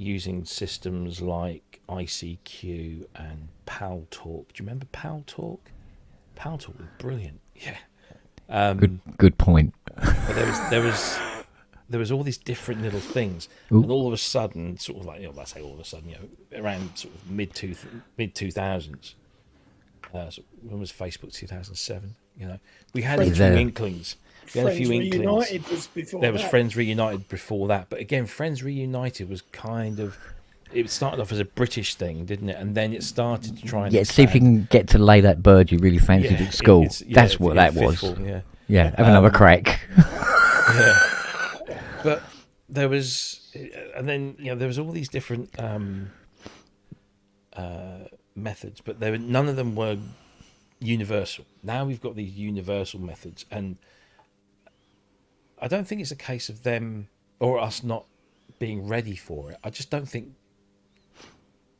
using systems like ICQ and Pal Talk. Do you remember Pal Talk? Pal Talk was brilliant. Yeah. Good point. But there was there was all these different little things, Ooh. and all of a sudden, sort of like, I say all of a sudden, around sort of mid 2000s. So when was Facebook? 2007. We had a Friends few Re- inklings. We had a Friends few inklings. Reunited was before There was that. Friends Reunited before that, but again, Friends Reunited was kind of. It started off as a British thing, didn't it? And then it started to try and Yeah, see if you can get to lay that bird you really fancied at school. That's what that was. Yeah. Yeah, have another crack. Yeah. But there was, and then there was all these different methods, but none of them were universal. Now we've got these universal methods, and I don't think it's a case of them or us not being ready for it. I just don't think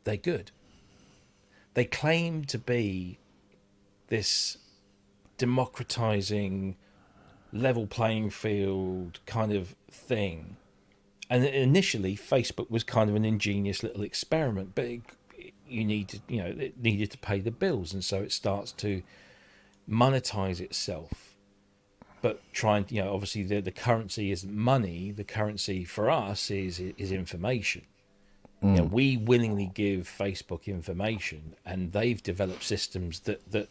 they're good. They claim to be this democratizing, level playing field kind of thing. And initially, Facebook was kind of an ingenious little experiment, but it needed to pay the bills, and so it starts to monetize itself. But trying, obviously the currency isn't money. The currency for us is information. We willingly give Facebook information, and they've developed systems that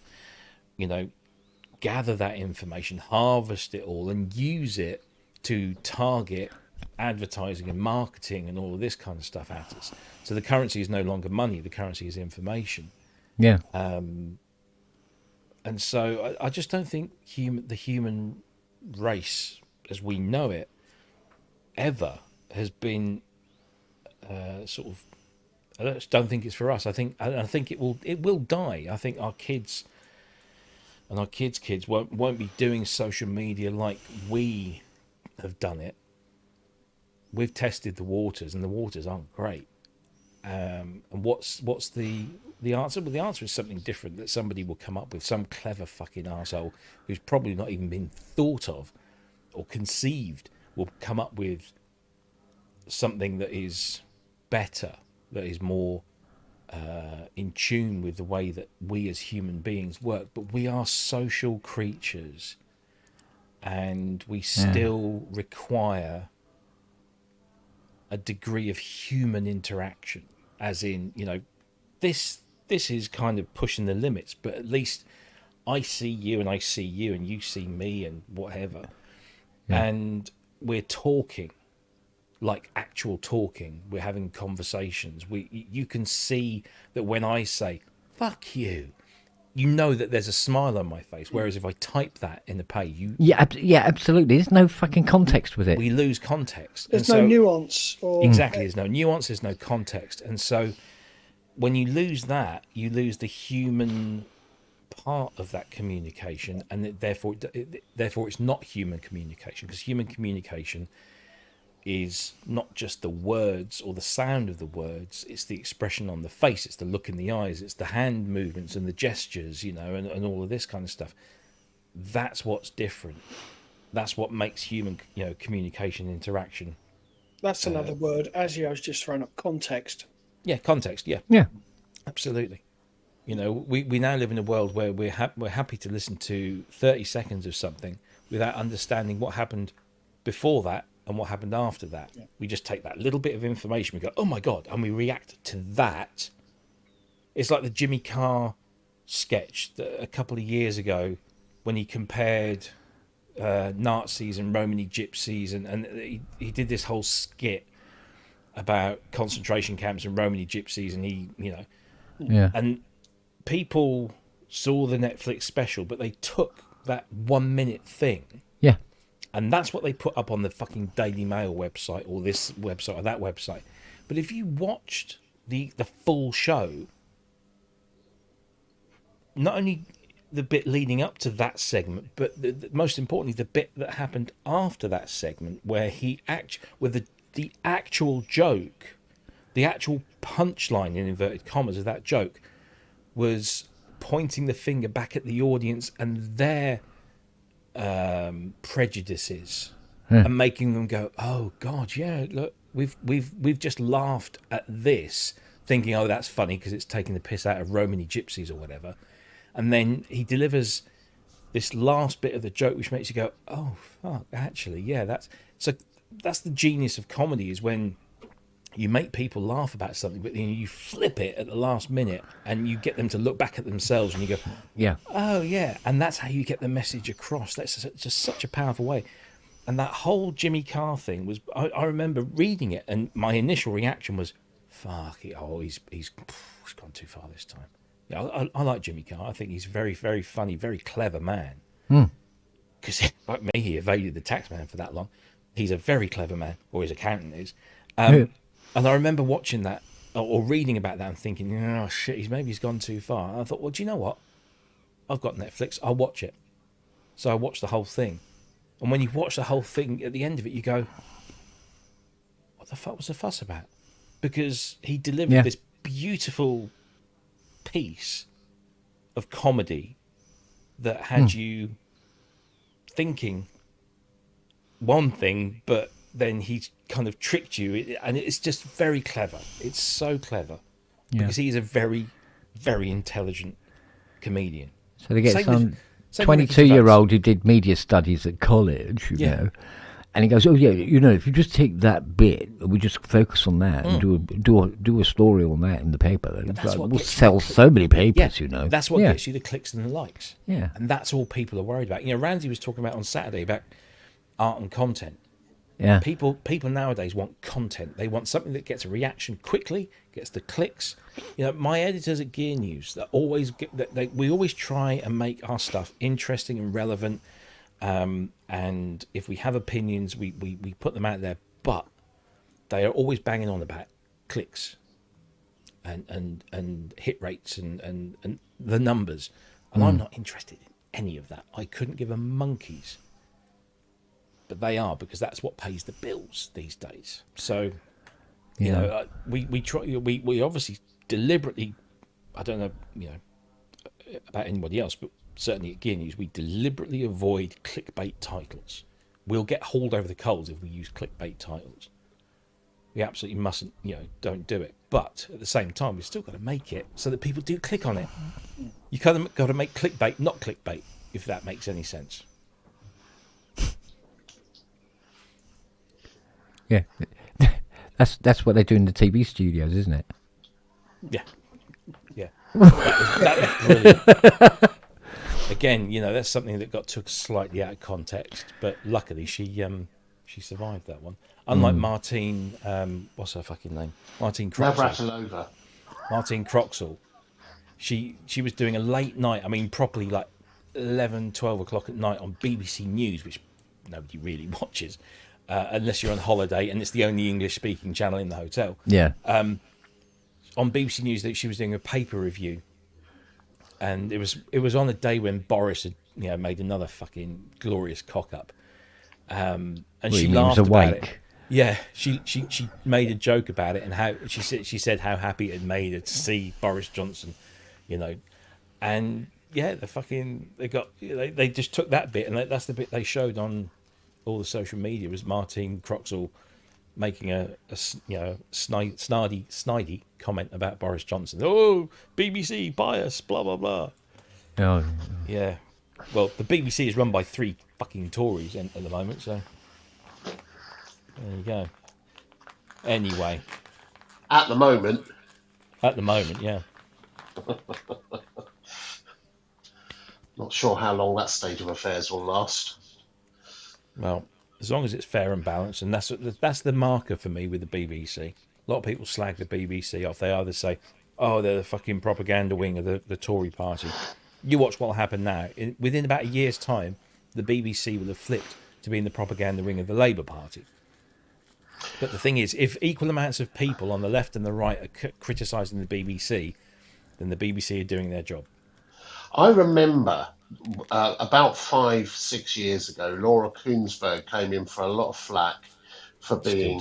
gather that information, harvest it all, and use it to target advertising and marketing and all of this kind of stuff at us. So the currency is no longer money. The currency is information. Yeah. And so I just don't think the human race, as we know it, ever has been sort of. I just don't think it's for us. I think it will die. I think our kids and our kids' kids won't be doing social media like we have done it. We've tested the waters, and the waters aren't great. And what's the answer? Well, the answer is something different that somebody will come up with. Some clever fucking arsehole who's probably not even been thought of or conceived will come up with something that is better, that is more in tune with the way that we as human beings work. But we are social creatures, and we still require a degree of human interaction, as in, this is kind of pushing the limits, but at least I see you and I see you and you see me and whatever. Yeah. And we're talking, like actual talking. We're having conversations. You can see that when I say, fuck you, that there's a smile on my face. Whereas if I type that in the page, Yeah, absolutely. There's no fucking context with it. We lose context. There's no nuance. Exactly. There's no nuance. There's no context. And so when you lose that, you lose the human part of that communication, and therefore it's not human communication, because human communication is not just the words or the sound of the words, it's the expression on the face, it's the look in the eyes, it's the hand movements and the gestures, and all of this kind of stuff. That's what's different. That's what makes human communication interaction. That's another word. Azio's just thrown up context. Yeah, context. Yeah, absolutely. We now live in a world where we're happy to listen to 30 seconds of something without understanding what happened before that and what happened after that. Yeah. We just take that little bit of information, we go, oh my God, and we react to that. It's like the Jimmy Carr sketch that a couple of years ago when he compared Nazis and Romany gypsies, and he did this whole skit about concentration camps and Romany gypsies, and and people saw the Netflix special, but they took that 1 minute thing, and that's what they put up on the fucking Daily Mail website or this website or that website. But if you watched the full show, not only the bit leading up to that segment, but most importantly the bit that happened after that segment, where the actual joke, the actual punchline in inverted commas of that joke was pointing the finger back at the audience and their prejudices, and making them go, oh God, yeah, look, we've just laughed at this, thinking, oh, that's funny because it's taking the piss out of Romany gypsies or whatever. And then he delivers this last bit of the joke, which makes you go, oh fuck, actually, yeah, that's so. that's the genius of comedy, is when you make people laugh about something, but then you flip it at the last minute and you get them to look back at themselves and you go, Yeah. oh yeah, and that's how you get the message across. That's just such a powerful way. And that whole Jimmy Carr thing was, I remember reading it, and my initial reaction was, fuck it, he's gone too far this time. Yeah, I like Jimmy Carr. I think he's a very, very funny, very clever man. Because like me, he evaded the tax man for that long. He's a very clever man, or his accountant is. And I remember watching that or reading about that and thinking, oh shit, maybe he's gone too far. And I thought, well, do you know what? I've got Netflix. I'll watch it. So I watched the whole thing. And when you watch the whole thing, at the end of it, you go, what the fuck was the fuss about? Because he delivered this beautiful piece of comedy that had you thinking one thing, but then he kind of tricked you, and it's just very clever. It's so clever because he's a very, very intelligent comedian. So they get Same some with Ricky 22-year-old who did media studies at college, you know, and he goes, "Oh yeah, you know, if you just take that bit, we just focus on that and do a story on that in the paper, then we'll sell so many papers, you know." That's what gets you the clicks and the likes. Yeah, and that's all people are worried about. You know, Ramsey was talking about on Saturday about art and content. Yeah, people nowadays want content. They want something that gets a reaction quickly, gets the clicks. You know, my editors at Gear News, we always try and make our stuff interesting and relevant. And if we have opinions, we put them out there. But they are always banging on about clicks and hit rates and the numbers. And I'm not interested in any of that. I couldn't give a monkey's. But they are, because that's what pays the bills these days. So, you know, we try. We obviously deliberately. I don't know, you know, about anybody else, but certainly at Gear News, we deliberately avoid clickbait titles. We'll get hauled over the coals if we use clickbait titles. We absolutely mustn't. You know, don't do it. But at the same time, we've still got to make it so that people do click on it. You kind of got to make clickbait not clickbait, if that makes any sense. yeah, that's what they do in the TV studios, isn't it? Yeah. That was brilliant. Again, you know, that's something that got took slightly out of context, but luckily she survived that one. Unlike Martine, what's her fucking name? Martine Croxall. Martine Croxall. She was doing a late night, I mean properly like 11, 12 o'clock at night on BBC News, which nobody really watches. Unless you're on holiday and it's the only English-speaking channel in the hotel. Yeah. On BBC News, that she was doing a paper review, and it was on a day when Boris had, you know, made another fucking glorious cock up, and she laughed about it. Yeah, she made a joke about it, and how she said how happy it had made her to see Boris Johnson, you know, and yeah, they just took that bit, and that's the bit they showed on all the social media, was Martine Croxall making a snidey comment about Boris Johnson. Oh, BBC bias, blah blah blah. Oh, yeah. Well, the BBC is run by 3 fucking Tories at the moment, so there you go. Anyway, at the moment, yeah. Not sure how long that state of affairs will last. Well, as long as it's fair and balanced, and that's the marker for me with the BBC. A lot of people slag the BBC off. They either say, "Oh, they're the fucking propaganda wing of the Tory party." You watch what'll happen now. Within about a year's time, the BBC will have flipped to being the propaganda wing of the Labour Party. But the thing is, if equal amounts of people on the left and the right are criticising the BBC, then the BBC are doing their job. I remember about 5-6 years ago, Laura Koonsberg came in for a lot of flack for being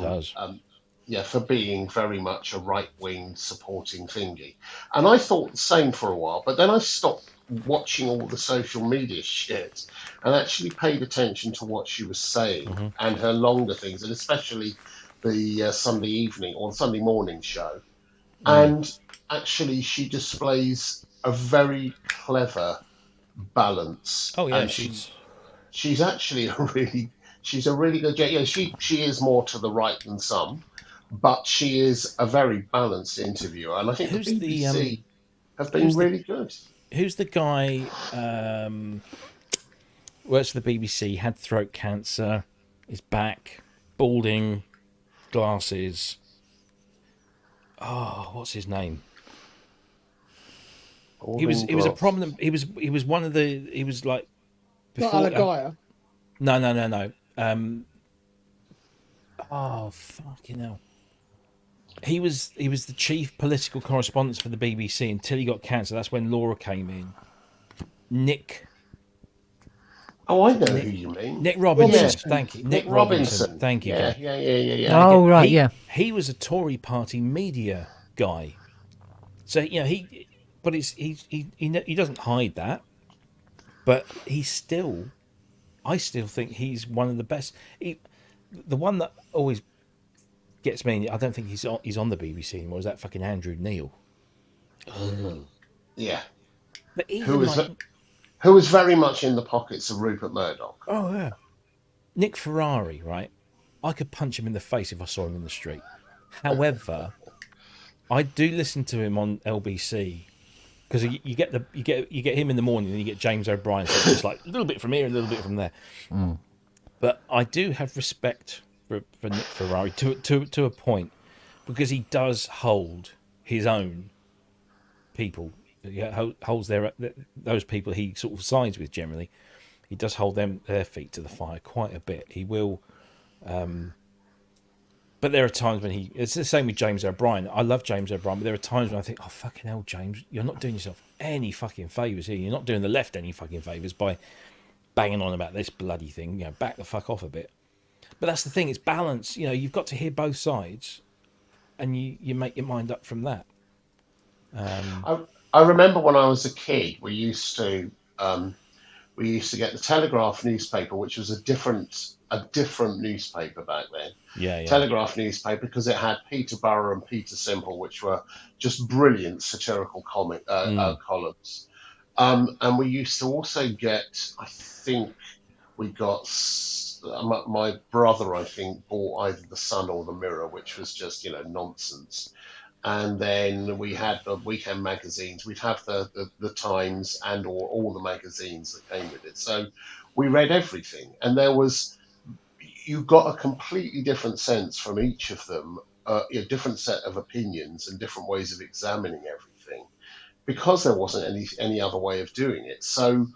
very much a right-wing supporting thingy. And I thought the same for a while, but then I stopped watching all the social media shit and actually paid attention to what she was saying and her longer things, and especially the Sunday evening or Sunday morning show. And actually she displays a very clever balance. Oh yeah, and she's actually She's a really good. Yeah, she is more to the right than some, but she is a very balanced interviewer, and I think the BBC have been really good. Who's the guy? Works for the BBC. Had throat cancer. Is back. Balding. Glasses. Oh, what's his name? He was a prominent. He was one of the. He was like. Not Before, Alagaya. No. Oh fucking hell! He was the chief political correspondent for the BBC until he got cancer. That's when Laura came in. Nick. Oh, I know who you mean. Nick Robinson. Yes. Thank you. Nick Robinson. Thank you. Yeah. Oh, right, yeah. He was a Tory party media guy. So he doesn't hide that. But I still think he's one of the best. The one that always gets me, I don't think he's on the BBC anymore, is that fucking Andrew Neil. Yeah. But even who was very much in the pockets of Rupert Murdoch. Oh, yeah. Nick Ferrari, right? I could punch him in the face if I saw him in the street. However, I do listen to him on LBC because you get him in the morning and you get James O'Brien, so it's just like a little bit from here and a little bit from there. Mm. But I do have respect for Nick Ferrari to a point, because he does hold his own people. He holds those people he sort of sides with generally. He does hold their feet to the fire quite a bit. He will. But there are times when it's the same with James O'Brien. I love James O'Brien, but there are times when I think, oh, fucking hell, James, you're not doing yourself any fucking favours here. You're not doing the left any fucking favours by banging on about this bloody thing. Back the fuck off a bit. But that's the thing, it's balance. You've got to hear both sides, and you make your mind up from that. I remember when I was a kid, we used to get the Telegraph newspaper, which was a different newspaper back then. Yeah. Telegraph newspaper, because it had Peterborough and Peter Simple, which were just brilliant satirical columns. And we used to also get, I think we got, my brother, I think, bought either the Sun or the Mirror, which was just, nonsense. And then we had the weekend magazines. We'd have the Times and or all the magazines that came with it. So we read everything. And you got a completely different sense from each of them, a different set of opinions and different ways of examining everything, because there wasn't any other way of doing it. So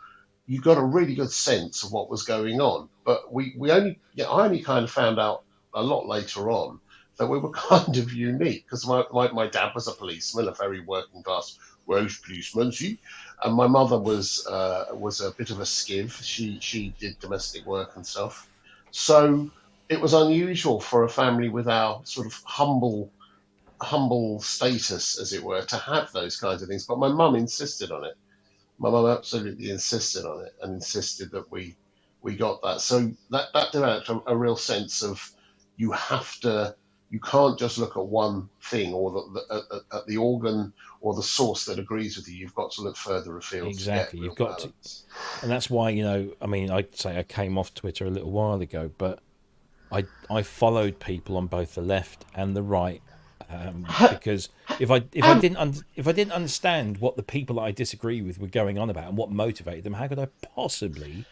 you got a really good sense of what was going on. But I only kind of found out a lot later on that we were kind of unique, because my dad was a policeman, a very working class Welsh policeman, and my mother was a bit of a skiv. She did domestic work and stuff. So it was unusual for a family with our sort of humble status, as it were, to have those kinds of things. But my mum insisted on it. My mum absolutely insisted on it, and insisted that we got that. So that developed a real sense of you can't just look at one thing or at the organ or the source that agrees with you. You've got to look further afield. Exactly. You've got to, and that's why, I'd say I came off Twitter a little while ago, but I followed people on both the left and the right, because if I didn't understand what the people that I disagree with were going on about and what motivated them, how could I possibly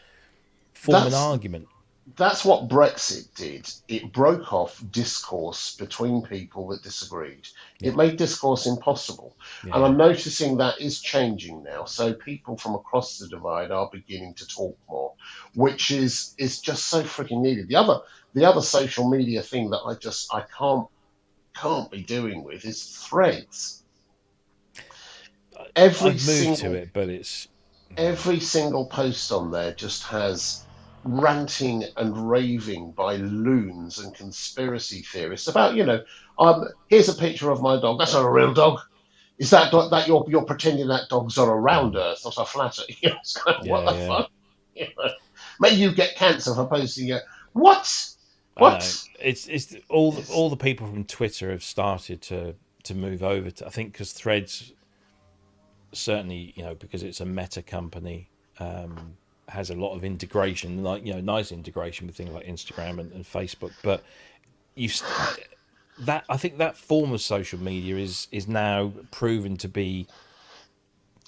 form an argument? That's what Brexit did. It broke off discourse between people that disagreed. Yeah. It made discourse impossible. Yeah. And I'm noticing that is changing now. So people from across the divide are beginning to talk more, which is just so freaking needed. The other social media thing that I can't be doing with is Threads. I've moved to it, but every single post on there just has ranting and raving by loons and conspiracy theorists about, here's a picture of my dog. That's not a real dog. Is that you're pretending that dog's on a round Earth, not a flat Earth? It's kind of, what the fuck? May you get cancer for posting it. What? It's all the people from Twitter have started to move over to, I think, because Threads certainly, because it's a Meta company, has a lot of integration, like nice integration with things like Instagram and Facebook. But I think that form of social media is now proven to be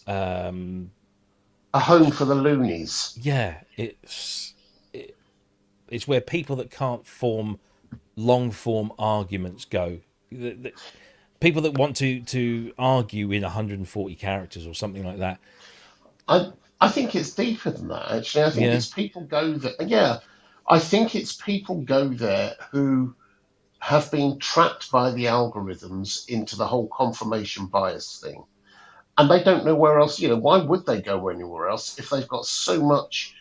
A home for the loonies. It's where people that can't form long form arguments go. People that want to argue in 140 characters or something like that. I think it's deeper than that, actually. I think it's people go there. Yeah, I think it's people go there who have been trapped by the algorithms into the whole confirmation bias thing. And they don't know where else, why would they go anywhere else if they've got so much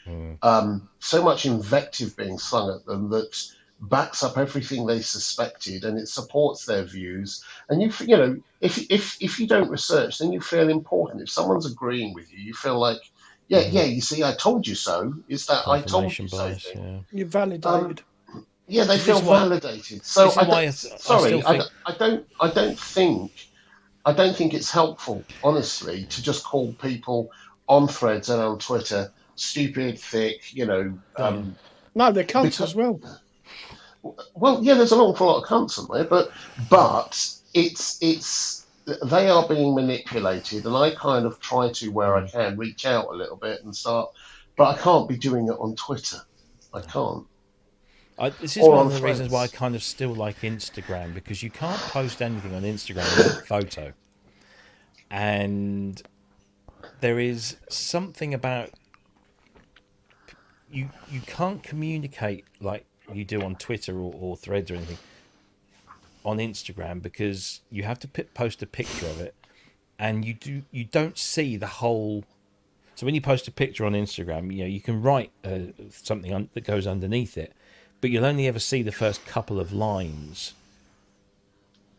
invective being slung at them that backs up everything they suspected, and it supports their views. And if you don't research, then you feel important. If someone's agreeing with you, you feel like, you see, I told you so. It's that I told you so bias, thing. You're validated. They feel validated. So I don't think it's helpful, honestly, to just call people on Threads and on Twitter stupid, thick, No, they're cunts as well. Well, there's an awful lot of cunts on there, but it's they are being manipulated, and I kind of try to, where I can, reach out a little bit and start, but I can't be doing it on Twitter. I can't. This is one of the reasons why I kind of still like Instagram, because you can't post anything on Instagram without a photo. And there is something about you can't communicate like you do on Twitter or Threads or anything on Instagram, because you have to post a picture of it, and you don't see the whole. So when you post a picture on Instagram, you can write something that goes underneath it, but you'll only ever see the first couple of lines.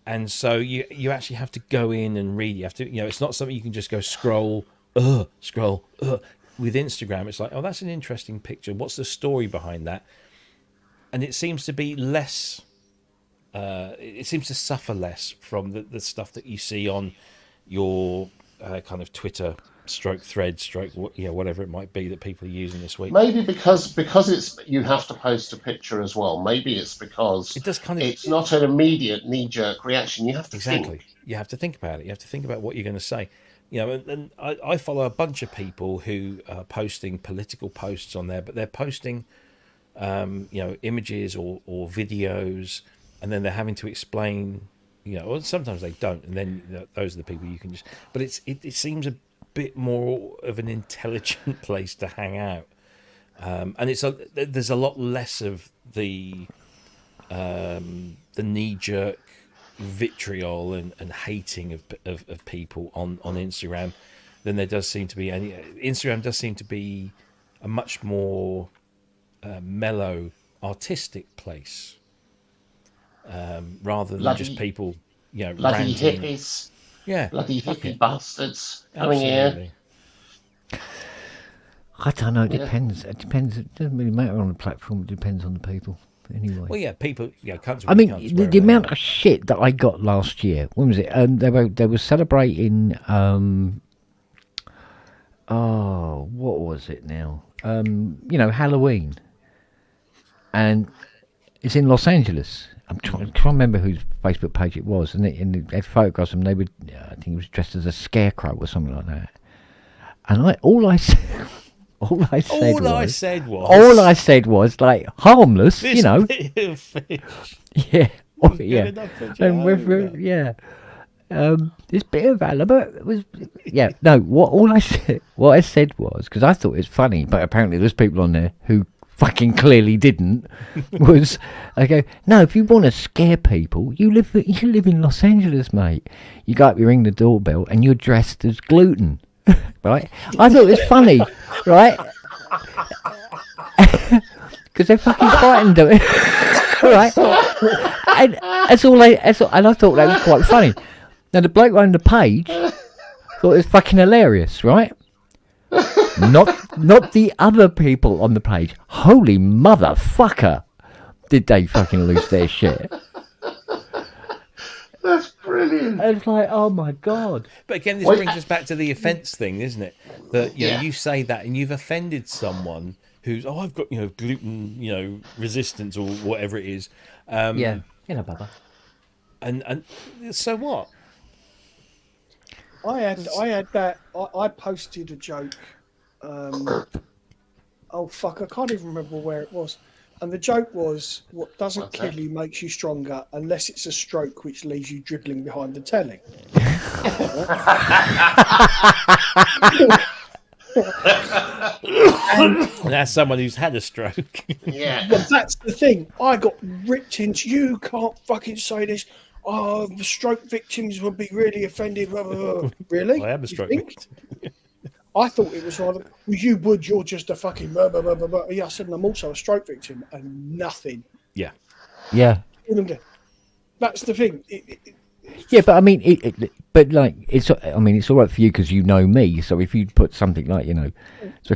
And so you actually have to go in and read. You have to, it's not something you can just go scroll. With Instagram, it's like, oh, that's an interesting picture. What's the story behind that? And it seems to be less. It seems to suffer less from the stuff that you see on your kind of Twitter stroke thread stroke whatever it might be that people are using this week. Maybe because it's you have to post a picture as well. Maybe it's because it's not an immediate knee-jerk reaction. You have to think. You have to think about it. You have to think about what you're going to say. And I follow a bunch of people who are posting political posts on there, but they're posting images or videos, and then they're having to explain, or sometimes they don't, and then those are the people you can just. But it seems a bit more of an intelligent place to hang out, and there's a lot less of the knee-jerk vitriol and hating of people on Instagram than there does seem to be. Instagram does seem to be a much more mellow, artistic place, rather than just people, bloody ranting. hippies, Yeah, bloody hippie bastards coming here. I don't know. It depends. It depends. It doesn't really matter on the platform. It depends on the people. Anyway. Well, yeah, people. Cunts I mean, the amount of shit that I got last year. When was it? They were celebrating. What was it now? Halloween, and it's in Los Angeles. I'm trying to remember whose Facebook page it was, and they had photographs of them. They were, I think, he was dressed as a scarecrow or something like that. And all I said was like harmless, this yeah, this bit of halibut was, no. What I said was, because I thought it was funny, but apparently there's people on there who fucking clearly didn't. Was I go, no, if you want to scare people, you live in Los Angeles, mate. You go up, you ring the doorbell, and you're dressed as gluten. Right? I thought it was funny, right? Because they're fucking frightened of it, right? And I thought that was quite funny. Now the bloke on the page thought it was fucking hilarious, right? Not the other people on the page. Holy motherfucker! Did they fucking lose their shit? Brilliant. It's like, oh my God. But again, this Well, brings us back to the offence thing, isn't it? That you know, Yeah. you say that and you've offended someone who's, oh, I've got gluten resistance or whatever it is. Yeah. Baba. And so what? I had that. I posted a joke. Oh fuck! I can't even remember where it was. And the joke was, "What doesn't What's kill that? you makes you stronger, unless it's a stroke which leaves you dribbling behind the telly." And that's someone who's had a stroke. Yeah. But that's the thing. I got ripped into. You can't fucking say this. Oh, the stroke victims would be really offended. Blah, blah, blah. Really? I am a You stroke think? victim. I thought it was rather. Well, you would. You're just a fucking. Blah, blah, blah, blah, blah. Yeah, I said I'm also a stroke victim, and nothing. Yeah. Yeah. That's the thing. Yeah, but I mean, but like, it's all right for you because you know me. So if you put something like, so,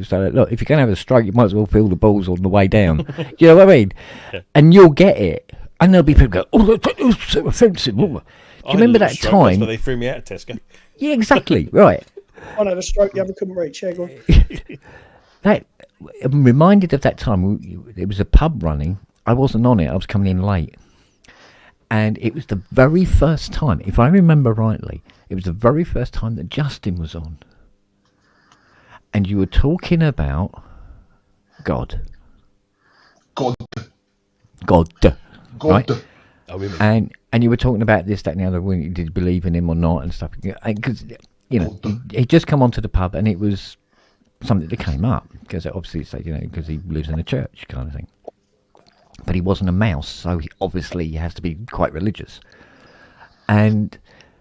so look, if you're going to have a stroke, you might as well feel the balls on the way down. You know what I mean? Yeah. And you'll get it. And there'll be people go, oh, that was so offensive. Do you remember that time? But they threw me out of Tesco. Yeah, exactly. Right. I had a stroke the other couldn't reach. Yeah, go on. That I'm reminded of that time. It was a pub running. I wasn't on it. I was coming in late. And it was the very first time, if I remember rightly, it was the very first time that Justin was on. And you were talking about God. God. Right? Oh, women. And you were talking about this, that, and the other, when you did believe in him or not and stuff. Because, he'd just come onto the pub and it was something that came up. Because obviously, it's like, because he lives in a church kind of thing. But he wasn't a mouse, so obviously he has to be quite religious. And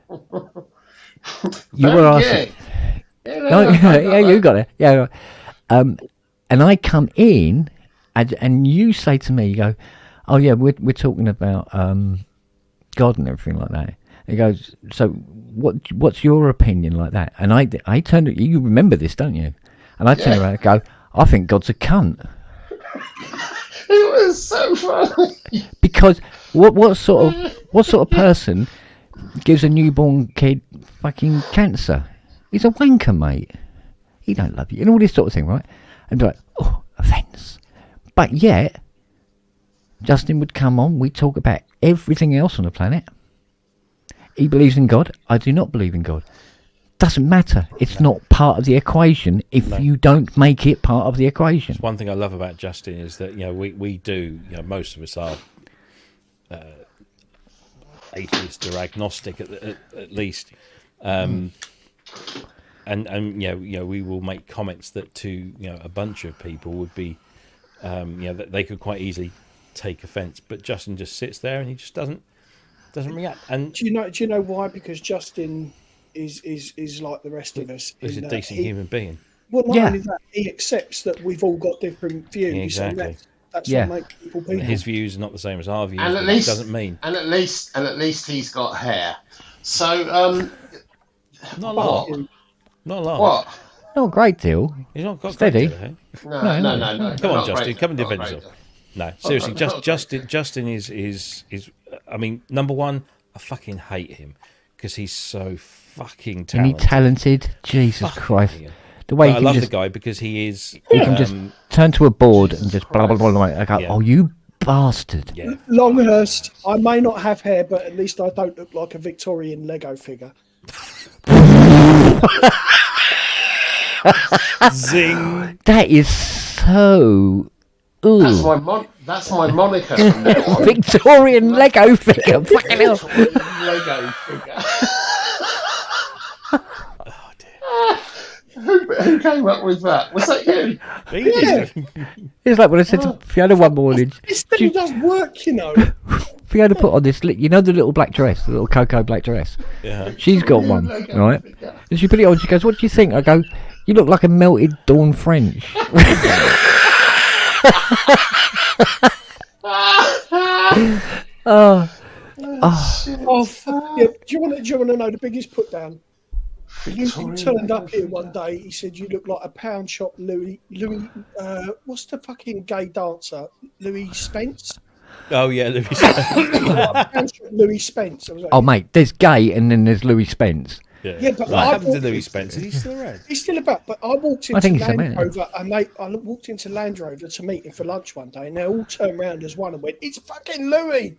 you were asking... Yeah, you got it. Yeah. And I come in, and you say to me, you go, oh yeah, we're talking about God and everything like that. He goes, so what's your opinion like that? And I turned, you remember this, don't you? And I turned around and go, I think God's a cunt. It was so funny. Because what sort of person gives a newborn kid fucking cancer? He's a wanker, mate. He don't love you and all this sort of thing, right? And be like, oh, offence. But yet, Justin would come on. We talk about everything else on the planet. He believes in God. I do not believe in God. Doesn't matter. It's not part of the equation if you don't make it part of the equation. One thing I love about Justin is that we do, most of us are atheist or agnostic at least, and we will make comments that to a bunch of people would be that they could quite easily take offence, but Justin just sits there and he just doesn't react. And Do you know why? Because Justin is like the rest of us. he's a in that decent human being. Well, not only that, he accepts that we've all got different views. Yeah, exactly. And that's what makes people people. His views are not the same as our views. And at but least that doesn't mean And at least he's got hair. So not a lot. Not a lot. what? Not a great deal. He's not got Steady. great deal, No. Come on, Not Justin. great. Come and Not defend great. yourself. No, seriously, not Justin is. I mean, number one, I fucking hate him because he's so fucking Isn't he talented. talented? Jesus Fucking Christ. hate him. The way But he I can love just, the guy because he is. he can just turn to a board and just blah, blah, blah, blah. I go, Yeah. oh, you bastard. Yeah. Longhurst, I may not have hair, but at least I don't look like a Victorian Lego figure. Zing. That is so... Ooh. That's my moniker from now on. Victorian Lego figure. Fucking hell. Victorian Lego figure. Oh dear. Who came up with that? Was that you? It's like when I said to Fiona one morning, This thing does work, Fiona put on this, the little black dress, the little cocoa black dress. Yeah. She's got one, right? And she put it on, she goes, what do you think? I go, you look like a melted Dawn French. Oh, yeah. Do you want to know the biggest put down? You turned up here one day. He said you look like a pound shop Louis. What's the fucking gay dancer? Louis Spence. Oh yeah, Louis Spence. Louis Spence. I was like, Oh, mate, there's Gay and then there's Louis Spence. Yeah, but what I happened to walked Louis in- Spence? Is he still around? He's still about, but I walked I into think he's a Land man, yeah. Rover and I walked into Land Rover to meet him for lunch one day, and they all turned around as one and went, "It's fucking Louis!"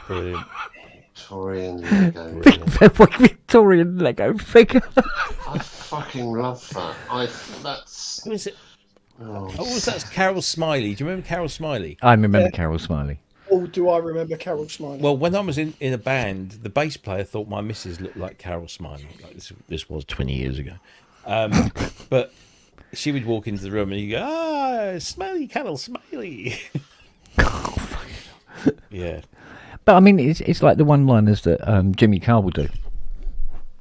Brilliant. Victorian Lego. Victorian Lego figure. I fucking love that. That's. Who is it? Oh, Oh, was that Carol Smiley? Do you remember Carol Smiley? I remember Carol Smiley. Oh, do I remember Carol Smiley? Well, when I was in a band, the bass player thought my missus looked like Carol Smiley. Like this was 20 years ago. But she would walk into the room and you go, Smiley, Carol Smiley. Yeah. But I mean, it's like the one-liners that Jimmy Carr will do.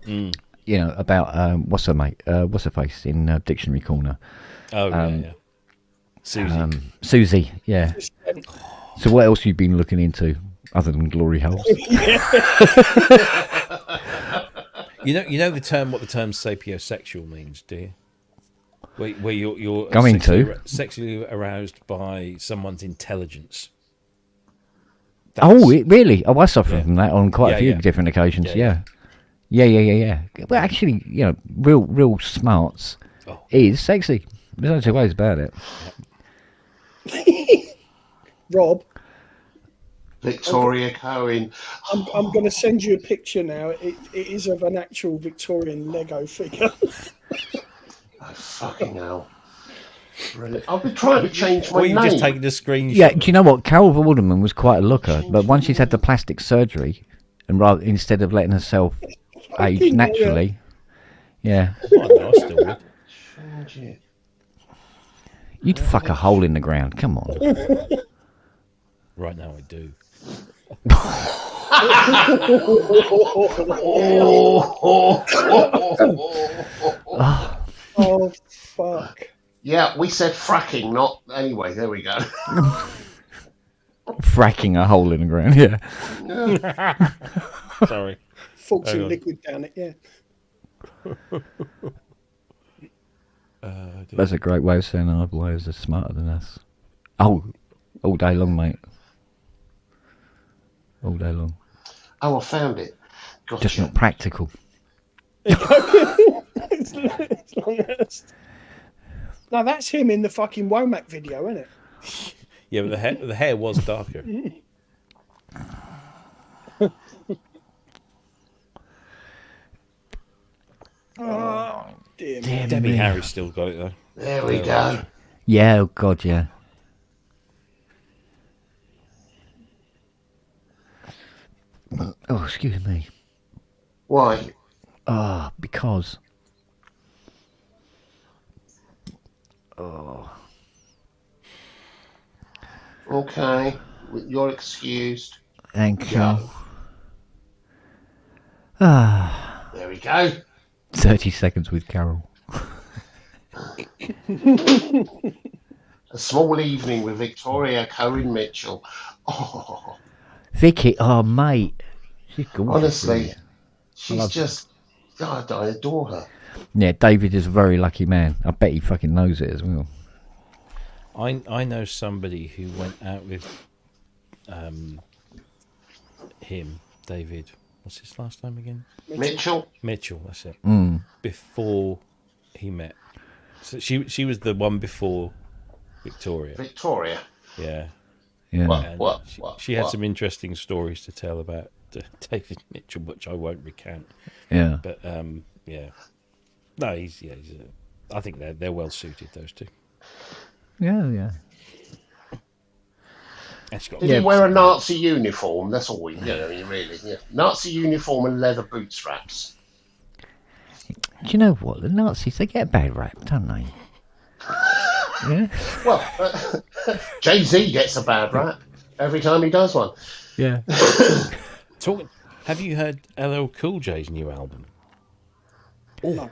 You know, about what's her face in Dictionary Corner. Oh, yeah. Susie. Susie, yeah. So what else you been looking into other than glory holes? You know what the term sapiosexual means, do you? Where you're Going sexually aroused by someone's intelligence. Oh, really? Oh, I suffer from that on quite a few yeah. different occasions. Yeah, Yeah. Well, actually, you know, real smarts is sexy. There's no two ways about it. Rob, Victoria Cohen. I'm going to send you a picture now. It is of an actual Victorian Lego figure. Oh, fucking hell. Brilliant. I've been trying to change my Or you name. just taking a screenshot. Yeah, do you know what? Carol Vorderman was quite a looker, but once she's had the plastic surgery, and instead of letting herself age naturally, yeah, I know, I still would. Change it. you'd fuck a hole in the ground. Come on. Right now I do. Oh, fuck. Yeah, we said fracking, not. Anyway, there we go. Fracking a hole in the ground. Yeah. Sorry. Fortune liquid down it, yeah. That's a great way of saying our boys are smarter than us. Oh, all day long, mate. All day long. Oh, I found it. Gotcha. Just not practical. It's long as... No, that's him in the fucking Womack video, isn't it? Yeah, but the hair was darker. Oh, dear me. Debbie Harry's still got it though. There we go. Yeah, oh God, yeah. Oh, excuse me. Why? Because. Oh. Okay. You're excused. Thank you. Go. There we go. 30 seconds with Carol. A small evening with Victoria Cohen Mitchell. Oh, Vicky, oh mate. She's gorgeous. honestly, she's just. God, I adore her. Yeah, David is a very lucky man. I bet he fucking knows it as well. I know somebody who went out with him, David. What's his last name again? Mitchell. Mitchell. That's it. Mm. Before he met, so she was the one before Victoria. Victoria. Yeah. Yeah. What? She had some interesting stories to tell about David Mitchell, which I won't recount. Yeah. But yeah, no, I think they're well suited, those two. Yeah. And she's got Did he wear a Nazi uniform? That's all we, really. Yeah. Nazi uniform and leather boot straps. Do you know what? The Nazis, they get a bad rap, don't they? Yeah. Well, Jay-Z gets a bad rap every time he does one. Yeah. Have you heard LL Cool J's new album? Oh,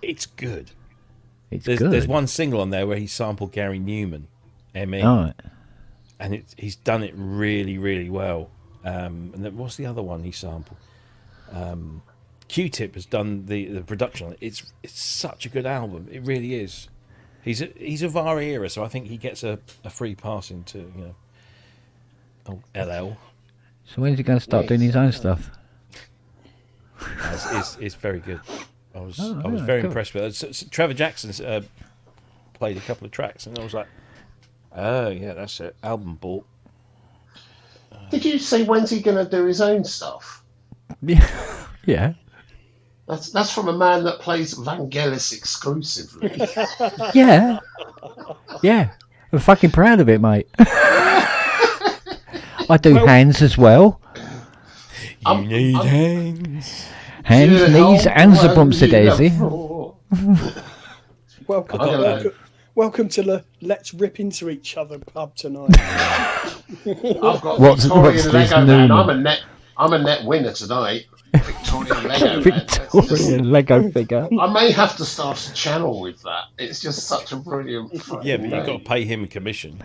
it's good. There's one single on there where he sampled Gary Newman, M.E. All right. And he's done it really, really well. And then what's the other one he sampled? Q-Tip has done the production on it. It's such a good album. It really is. He's of our era, so I think he gets a free pass into LL. So when's he going to start doing his own stuff? It's very good. I was Oh, very cool. impressed with it. Trevor Jackson's played a couple of tracks, and I was like, oh yeah, that's it. Album bought. Did you say when's he going to do his own stuff? Yeah. That's from a man that plays Vangelis exclusively. Yeah. Yeah. I'm fucking proud of it, mate. I do hands as well. You need hands. Hands, knees, and the bumps of daisy. Welcome to the Let's Rip Into Each Other pub tonight. I've got What's Victorian this Lego new man. I'm a net winner tonight. Victorian Lego man. Victorian Lego figure. I may have to start a channel with that. It's just such a brilliant. Yeah, but you've got to name. pay him a commission.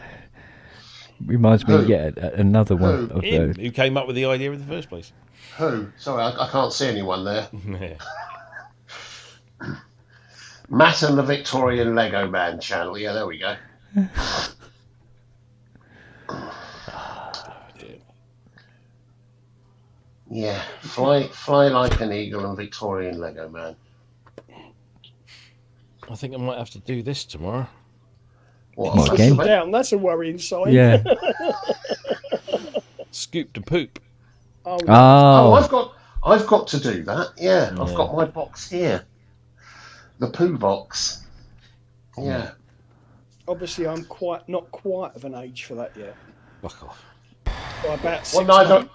Reminds me, Who? another one of Him, those. who came up with the idea in the first place. Who? Sorry, I can't see anyone there. Yeah. Matt and the Victorian Lego Man channel. Yeah, there we go. Yeah, fly like an eagle and Victorian Lego Man. I think I might have to do this tomorrow. What? What, that's again? the- Down, that's a worrying sign. Yeah. Scoop to poop. Oh, Oh, I've got to do that. Yeah, I've got my box here. The poo box. Yeah. obviously, I'm not quite of an age for that yet. Fuck off. By about 6 Well,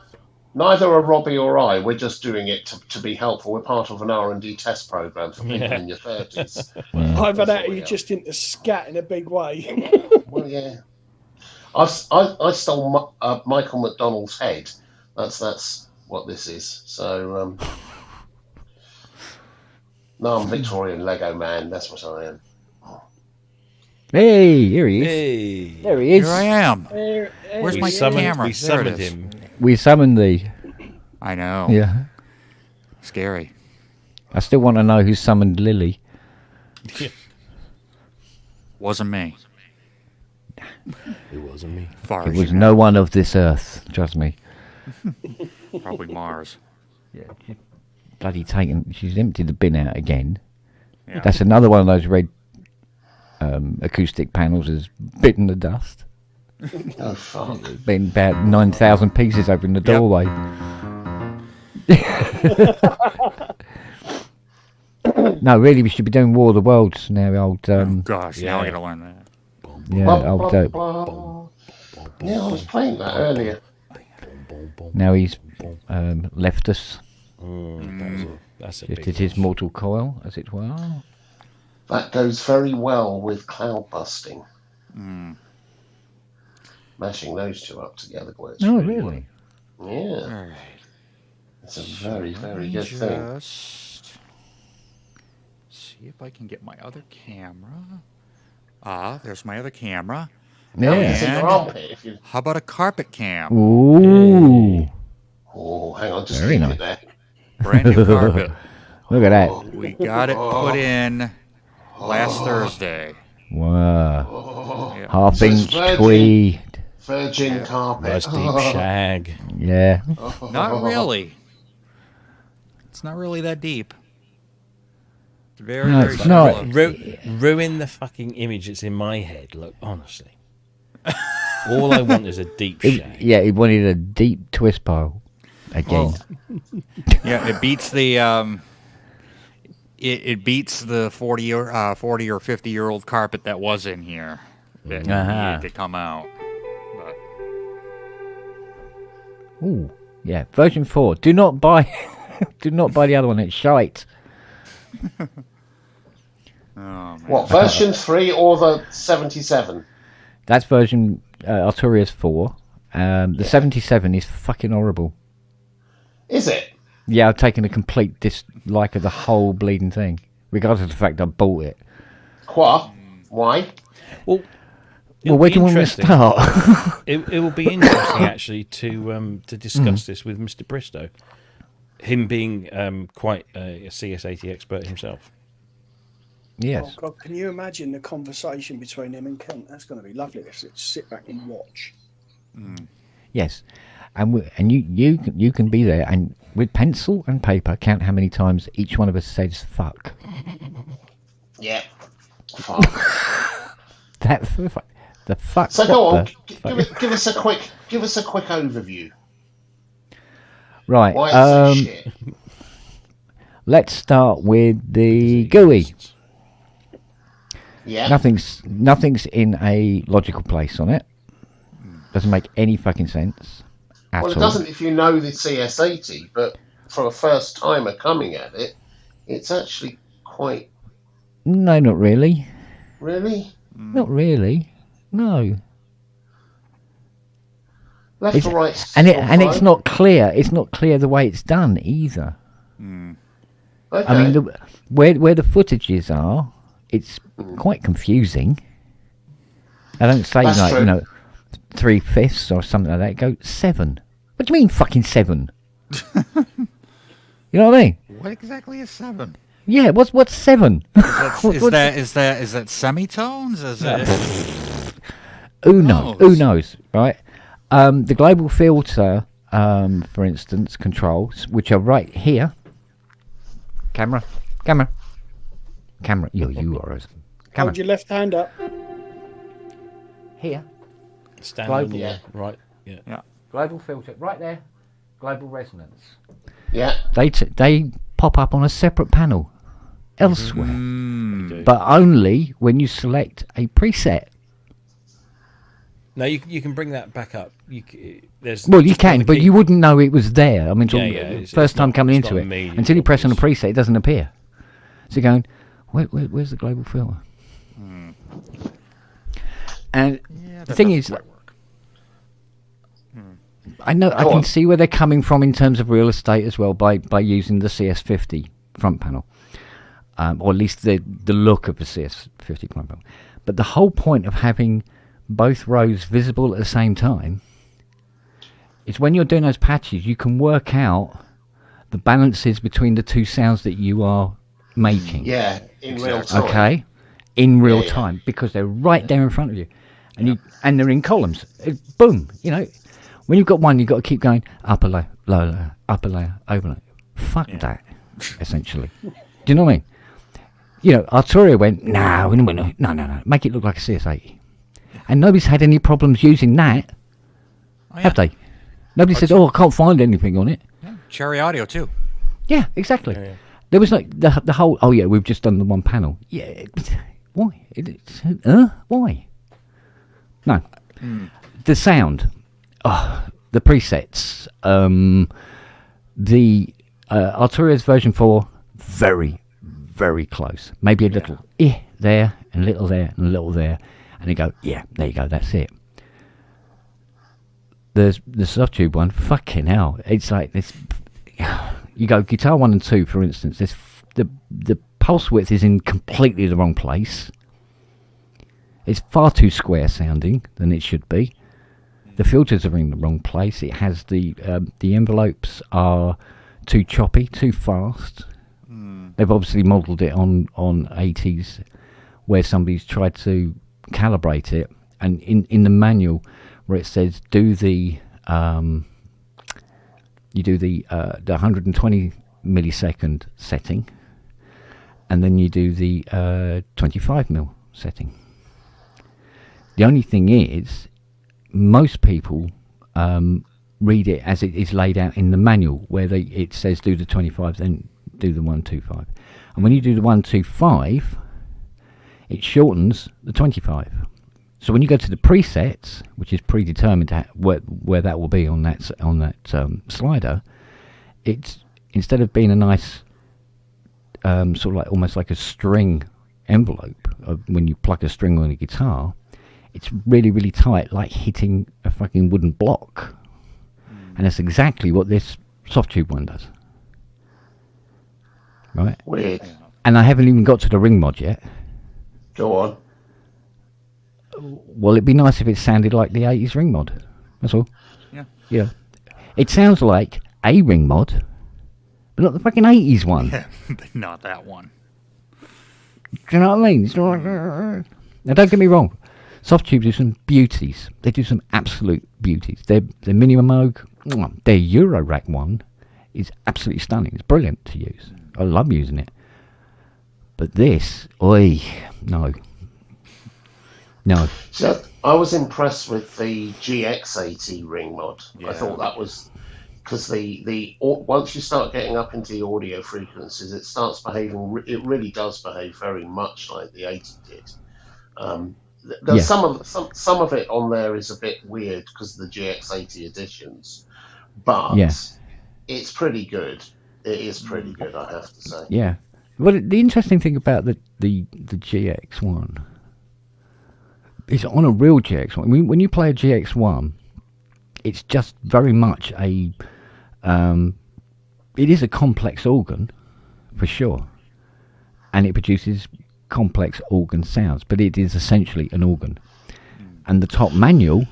neither are Robbie or I. We're just doing it to be helpful. We're part of an R&D test program for people in your 30s. Either that or you're just into scat in a big way. Well, yeah. I stole Michael McDonald's head. That's what this is. So, no, I'm Victorian Lego Man. That's what I am. Hey, here he is. Hey. There he is. Here I am. Where's Where's my summoned, camera? we There it summoned is. him. We summoned thee. I know. Yeah. Scary. I still want to know who summoned Lily. Wasn't me. It wasn't me. Far It as was you no one of this earth, trust me. know. Probably Mars. Yeah. Bloody taken. She's emptied the bin out again. Yeah. That's another one of those red acoustic panels has bitten the dust. Oh, fuck. Been about 9,000 pieces over in the doorway. No, really, we should be doing War of the Worlds now. Old, Gosh, now I yeah. gotta learn that. yeah, Blah, old. blah, blah. Yeah, I was playing that earlier. Now he's left us. That's a Shifted big his mortal coil, as it were. That goes very well with cloud busting. Mashing those two up together works. Oh, really well. really? Yeah, All right. it's a very, very Let me good thing. just see if I can get my other camera. Ah, there's my other camera. Yeah. It's in your And- armpit if you. How about a carpet cam? Ooh. Oh, hang on, just Very keep nice. it there. Brand new carpet. Look at that. We got it put in last Thursday. Wow. Yeah. Half-inch virgin. tweed. Virgin carpet. nice deep shag. Yeah. Not really. It's not really that deep. It's very, No, very it's not. shallow. Ruin the fucking image that's in my head. Look, honestly. All I want is a deep shag. Yeah, he wanted a deep twist pile. Again. Yeah, it beats the it beats the 40 or 50-year-old carpet that was in here that needed to come out. But Ooh. Yeah. Version 4. Do not buy the other one, it's shite. oh man. What, version 3 or the 77? That's version Arturia's 4. The 77 is fucking horrible. Is it? Yeah, I've taken a complete dislike of the whole bleeding thing, regardless of the fact I bought it. Quoi? Why? Well, Well, where do you want me to interesting. start? It will be interesting actually to discuss this with Mr. Bristow. Him being quite a CS80 expert himself. Yes. Oh God, can you imagine the conversation between him and Kent? That's going to be lovely. Let's sit back and watch. Yes. And you can be there and with pencil and paper count how many times each one of us says fuck. Yeah. Fuck. That's the fuck. So go on, fuck? give us a quick overview. Right. Why it's so shit. Let's start with the GUI. Yeah. Nothing's in a logical place on it. Doesn't make any fucking sense at Well, it all. doesn't if you know the CS-80, but for a first timer coming at it, it's actually quite. No, not really. Really? Not really. No. Left to right. And it's not clear. It's not clear the way it's done either. Okay. I mean, where the footages are, it's quite confusing. I don't say That's like true. 3/5 or something like that. Go 7. What do you mean fucking 7? You know what I mean? What exactly is 7? Yeah. What's 7? Is that semitones? Is it? Who knows? Who knows? Right. The global filter, for instance, controls, which are right here. Camera. You are. Camera. Hold your left hand up. Here. Stand Global. on the Yeah. right. Yeah. Global filter. Right there. Global resonance. Yeah. They pop up on a separate panel elsewhere, but only when you select a preset. No, you can bring that back up. You can, but you wouldn't know it was there. I mean, it's first time not- coming it's into not it, immediately until you press on a obvious. preset, it doesn't appear. So you're going, where's the global filter? And the thing is, I know I Go can on. see where they're coming from in terms of real estate as well by using the CS50 front panel, or at least the look of the CS50 front panel. But the whole point of having both rows visible at the same time is when you're doing those patches, you can work out the balances between the two sounds that you are making. Yeah. In real time. Okay, in real Yeah. time, because they're right there in front of you, and they're in columns. Boom, when you've got one, you've got to keep going upper layer, lower layer, upper layer, over layer. Fuck that, essentially. Do you know what I mean? Arturia went, no, make it look like a CS80, and nobody's had any problems using that, have they? Nobody said, I can't find anything on it. Yeah. Cherry Audio too. Yeah, exactly. Yeah. There was like the whole. Oh yeah, we've just done the one panel. Yeah, why? Why? No, the sound, the presets. The Arturia's version 4, very, very close. Maybe a little there and a little there and a little there, and you go, yeah, there you go, that's it. The soft tube one, fucking hell, it's like this. You go guitar 1 and 2, for instance. The pulse width is in completely the wrong place. It's far too square sounding than it should be. The filters are in the wrong place. It has the envelopes are too choppy, too fast. They've obviously modelled it on 80s, where somebody's tried to calibrate it, and in the manual where it says do the you do the 120 millisecond setting, and then you do the 25 mil setting. The only thing is, most people read it as it is laid out in the manual, where it says do the 25, then do the 125. And when you do the 125, it shortens the 25. So when you go to the presets, which is predetermined where that will be on that slider, it's, instead of being a nice sort of like almost like a string envelope when you plug a string on a guitar, it's really, really tight, like hitting a fucking wooden block. And that's exactly what this soft tube one does. Right? Weird. And I haven't even got to the ring mod yet. Go on. Well, it'd be nice if it sounded like the 80s ring mod. That's all. Yeah. Yeah. It sounds like a ring mod, but not the fucking 80s one. Yeah, but not that one. Do you know what I mean? It's not like, now, don't get me wrong. Soft tubes do some beauties. They do some absolute beauties. Their Minimum Moog, their Eurorack one is absolutely stunning. It's brilliant to use. I love using it. But this, no. So I was impressed with the GX80 ring mod. I thought that was because once you start getting up into the audio frequencies, it starts behaving. It really does behave very much like the 80 did. There's some of it on there is a bit weird because of the GX80 editions, but it's pretty good. It is pretty good, I have to say. Yeah. Well, the interesting thing about the GX1 is on a real GX1. When you play a GX1, it's just very much it is a complex organ, for sure, and it produces complex organ sounds, but it is essentially an organ. And the top manual,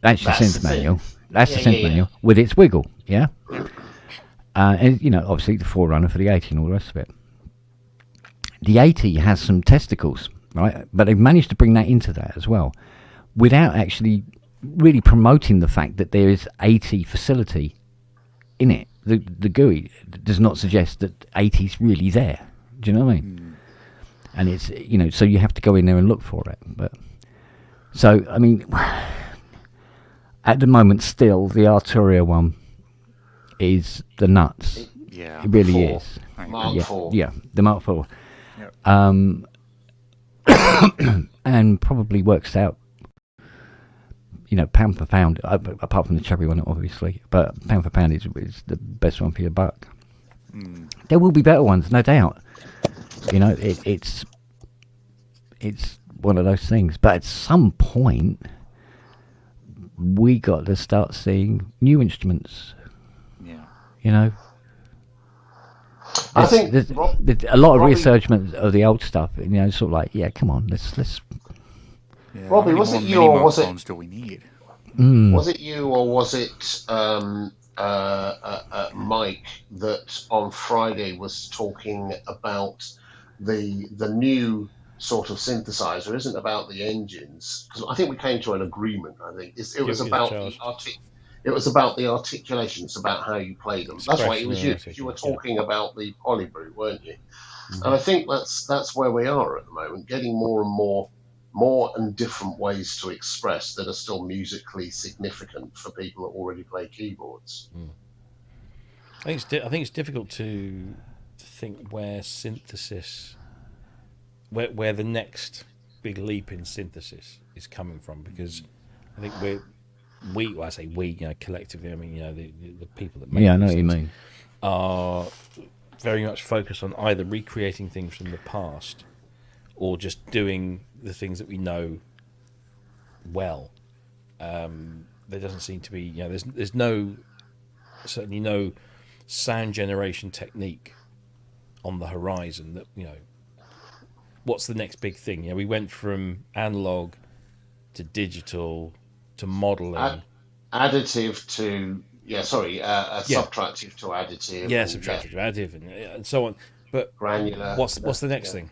that's the synth manual. That's the synth manual with its wiggle, yeah. And obviously the forerunner for the 80 and all the rest of it. The 80 has some testicles, right? But they've managed to bring that into that as well, without actually really promoting the fact that there is 80 facility in it. The GUI does not suggest that 80 is really there. Do you know what I mean? And it's so you have to go in there and look for it. But so I mean, at the moment, still the Arturia one is the nuts. Yeah, it really is. Mark IV. Yeah, the Mark IV. Yep. And probably works out, pound for pound, apart from the cherry one, obviously, but pound for pound is the best one for your buck. There will be better ones, no doubt. It's one of those things. But at some point, we got to start seeing new instruments. Yeah. I think there's a lot of resurgence of the old stuff. Sort of like, come on, let's. Yeah, Robbie, was it you or was it? Do we need? Was it you or was it Mike that on Friday was talking about the new sort of synthesizer isn't about the engines? Because I think we came to an agreement. I think it was about the articulation. It's about how you play them. That's why it was you. You were talking about the polybrute, weren't you? And I think that's where we are at the moment, getting more and more and different ways to express that are still musically significant for people that already play keyboards. I think it's difficult to think where synthesis, where the next big leap in synthesis is coming from, because I think I say we, collectively, I mean, the people that make I know what you mean, are very much focused on either recreating things from the past or just doing the things that we know well. There doesn't seem to be, there's certainly no sound generation technique on the horizon that, what's the next big thing? We went from analog to digital to modeling. Additive to, subtractive to additive. Yeah, subtractive to additive and so on. But granular. What's the next thing?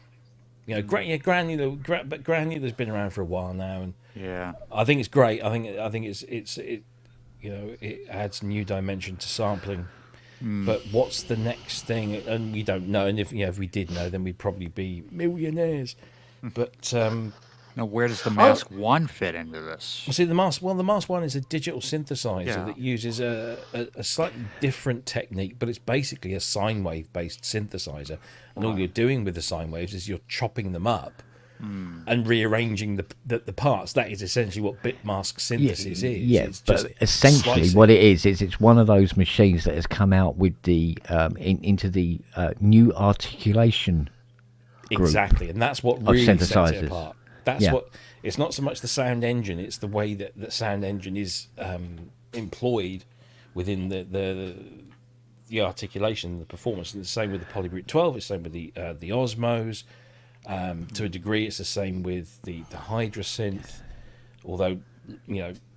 Granular, but granular's been around for a while now, and I think it's great. I think it adds new dimension to sampling. But what's the next thing? And we don't know. And if we did know, then we'd probably be millionaires. But now, where does the Mask One fit into this? See, the Mask One is a digital synthesizer that uses a slightly different technique, but it's basically a sine wave based synthesizer. And all you're doing with the sine waves is you're chopping them up and rearranging the parts. That is essentially what bitmask synthesis is. Yeah, it's but just essentially slicing. what it is it's one of those machines that has come out with the into the new articulation group. Exactly, and that's what really sets it synthesizers. apart. That's what. It's not so much the sound engine; it's the way that the sound engine is employed within the articulation, the performance. And it's the same with the Polybrute 12. It's the same with the Osmos. To a degree, it's the same with the Hydra synth, although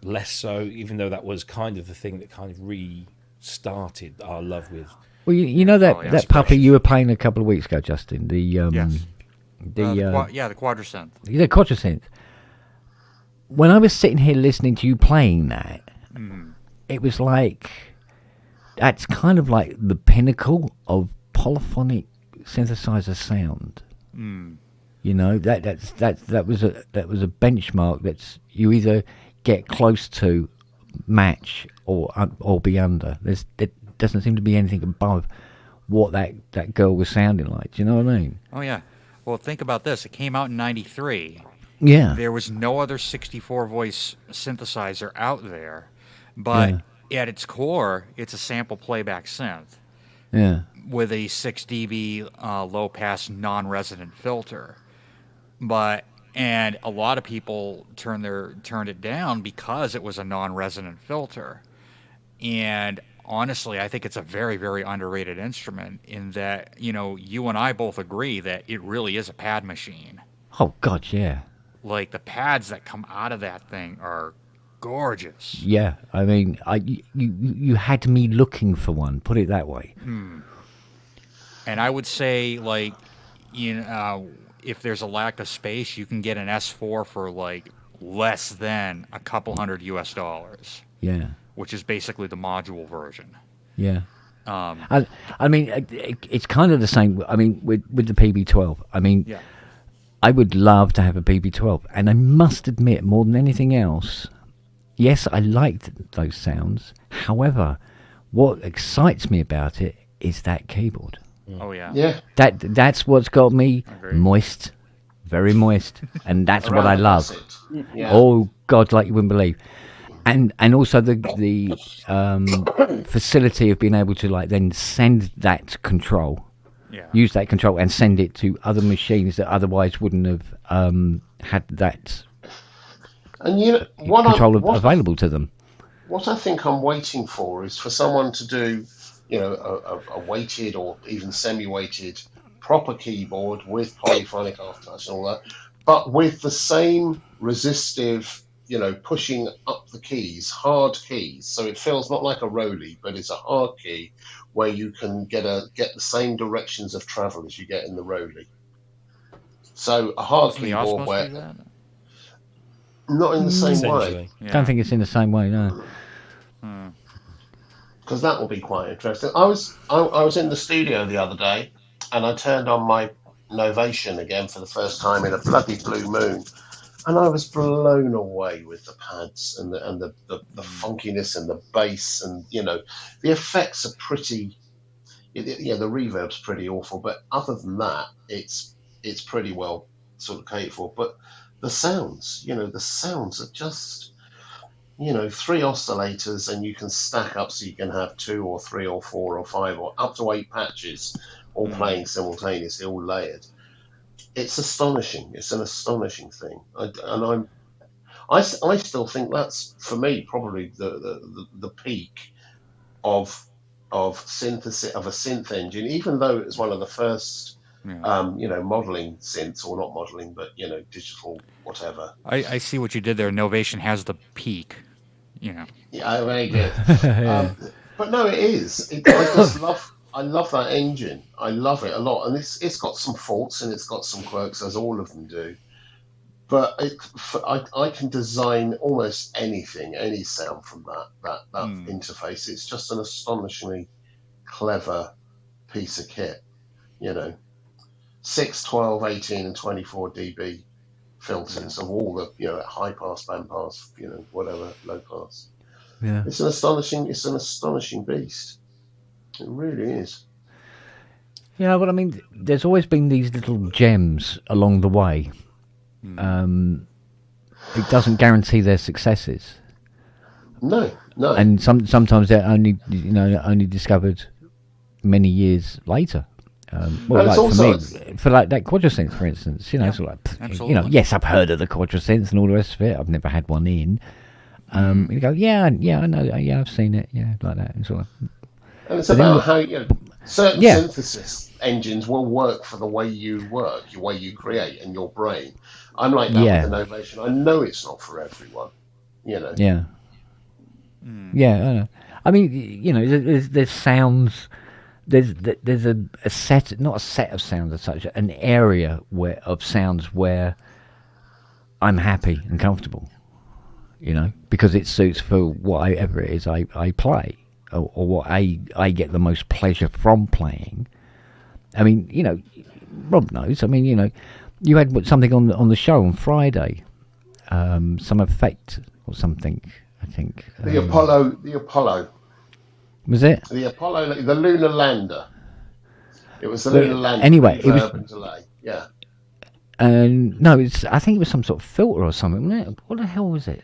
less so. Even though that was kind of the thing that kind of restarted our love with. Well, that puppy you were playing a couple of weeks ago, Justin. The The quadrosynth. the quadrosynth. When I was sitting here listening to you playing that, it was like that's kind of like the pinnacle of polyphonic synthesizer sound. You know, that was a benchmark that's you either get close to, match, or be under. There doesn't seem to be anything above what that girl was sounding like. Do you know what I mean? Oh yeah. Well, think about this. It came out in '93. Yeah. There was no other 64-voice synthesizer out there, but at its core, it's a sample playback synth. Yeah. With a 6 dB low-pass non-resonant filter. And a lot of people turned it down because it was a non-resonant filter. And honestly, I think it's a very, very underrated instrument in that, you and I both agree that it really is a pad machine. Oh, God, yeah. Like, the pads that come out of that thing are gorgeous. Yeah, I mean, you had me looking for one, put it that way. And I would say, like, if there's a lack of space, you can get an S4 for, like, less than a couple $100 US. Yeah. Which is basically the module version. Yeah. I mean, it's kind of the same. I mean, with the PB12. I mean, I would love to have a PB12, and I must admit, more than anything else, yes, I liked those sounds. However, what excites me about it is that keyboard. Oh yeah. Yeah. That's what's got me moist, very moist, and that's what I love. Yeah. Oh God, like you wouldn't believe. And also the facility of being able to like then send that control, use that control and send it to other machines that otherwise wouldn't have had that and control available to them. What I think I'm waiting for is for someone to do, a weighted or even semi-weighted proper keyboard with polyphonic aftertouch and all that, but with the same resistive, pushing up the keys, hard keys, so it feels not like a Rolly, but it's a hard key where you can get the same directions of travel as you get in the Rolly. So a hard keyboard where not in the same way. Yeah. Don't think it's in the same way, no. Because that will be quite interesting. I was in the studio the other day, and I turned on my Novation again for the first time in a bloody blue moon. And I was blown away with the pads and the funkiness and the bass and the effects are pretty. The reverb's pretty awful, but other than that, it's pretty well sort of catered for. But the sounds, the sounds are just 3 oscillators, and you can stack up so you can have 2 or 3 or 4 or 5 or up to 8 patches all playing simultaneously, all layered. It's astonishing. It's an astonishing thing, I still think that's for me probably the peak of synthesis of a synth engine. Even though it was one of the first, modeling synths, or not modeling, but digital whatever. I see what you did there. Novation has the peak. Yeah, very good. But no, it is. I love that engine. I love it a lot, and it's got some faults and it's got some quirks, as all of them do. But I can design almost anything, any sound from that interface. It's just an astonishingly clever piece of kit. 6, 12, 18, and 24 dB filters of all the high pass, band pass, whatever, low pass. Yeah, it's an astonishing beast. It really is. Yeah, but I mean, there's always been these little gems along the way. It doesn't guarantee their successes. No. And sometimes they're only discovered many years later. Like for that quadrosynth, for instance, sort of like, yes, I've heard of the quadrosynth and all the rest of it. I've never had one in. You go, I know, I've seen it, like that, and sort of. And it's about how certain synthesis engines will work for the way you work, the way you create, and your brain. I'm like that with the Novation. I know it's not for everyone. Yeah. Yeah, I know. I mean, there's sounds there's a set, not a set of sounds as such, an area of sounds where I'm happy and comfortable, you know, because it suits for whatever it is I play, or what I get the most pleasure from playing. I mean, you know, Rob knows. I mean, you know, you had something on the show on Friday, some effect or something. I think The Apollo. Was it The Apollo, the lunar lander. It was the lunar lander. Anyway, it was. Reverb and delay. Yeah. And no, I think it was some sort of filter or something, wasn't it? What the hell was it?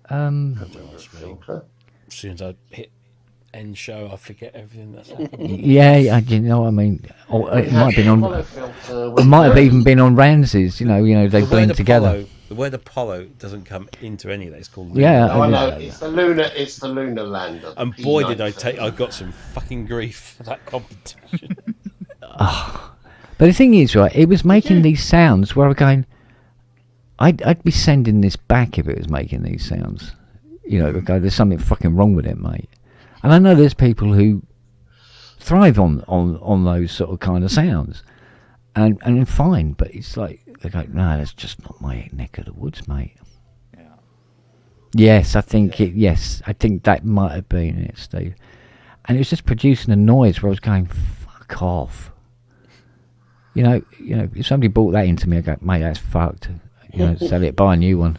Filter. As soon as I hit end show, I forget everything that's happened. Yeah, you know what I mean. Or it might have been on. Apollo filter It might have even been on Ramsey's. You know, they blend together. The word Apollo doesn't come into any of that. It's called Yeah, No, I know. It's the lunar lander. And boy, did I got some fucking grief for that competition. But the thing is, right, it was making these sounds where I'm going, I'd be sending this back if it was making these sounds. You know, go, there's something fucking wrong with it, mate. And I know there's people who thrive on those sort of kind of sounds, and fine. But it's like they go, no, that's just not my neck of the woods, mate. Yeah. Yes, I think I think that might have been it, Steve. And it was just producing a noise where I was going, fuck off. You know, if somebody brought that into me, I go, mate, that's fucked. You know, sell it, buy a new one.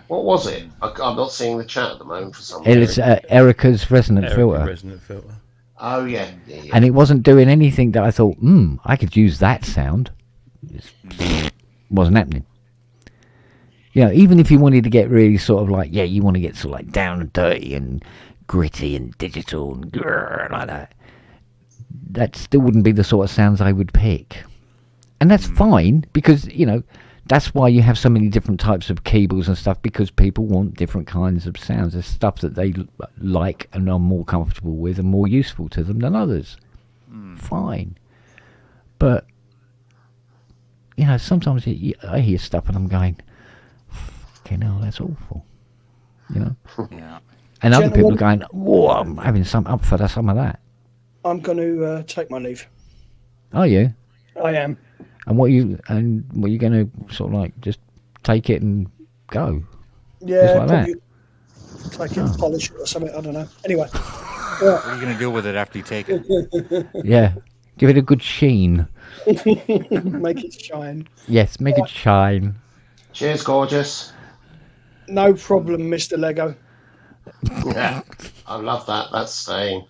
What was it? I'm not seeing the chat at the moment for some reason. It's Erica's resonant filter. Resonant filter. Oh, yeah. And it wasn't doing anything that I thought, I could use that sound. It wasn't happening. You know, even if you wanted to get really sort of like, you want to get sort of like down and dirty and gritty and digital and like that still wouldn't be the sort of sounds I would pick. And that's fine, because, you know, that's why you have so many different types of keyboards and stuff, because people want different kinds of sounds. There's stuff that they like and are more comfortable with and more useful to them than others. Fine. But, you know, sometimes I hear stuff and I'm going, fucking hell, that's awful. You know? Yeah. And other people are going, whoa, I'm having some up for some of that. I'm going to take my leave. Are you? I am. And what you going to sort of like just take it and go? Yeah, like probably take it and polish it or something. I don't know. Anyway, What are you going to do with it after you take it? Yeah, give it a good sheen. make it shine. Yes, make it shine. Cheers, gorgeous. No problem, Mr. Lego. Yeah, I love that. That's staying.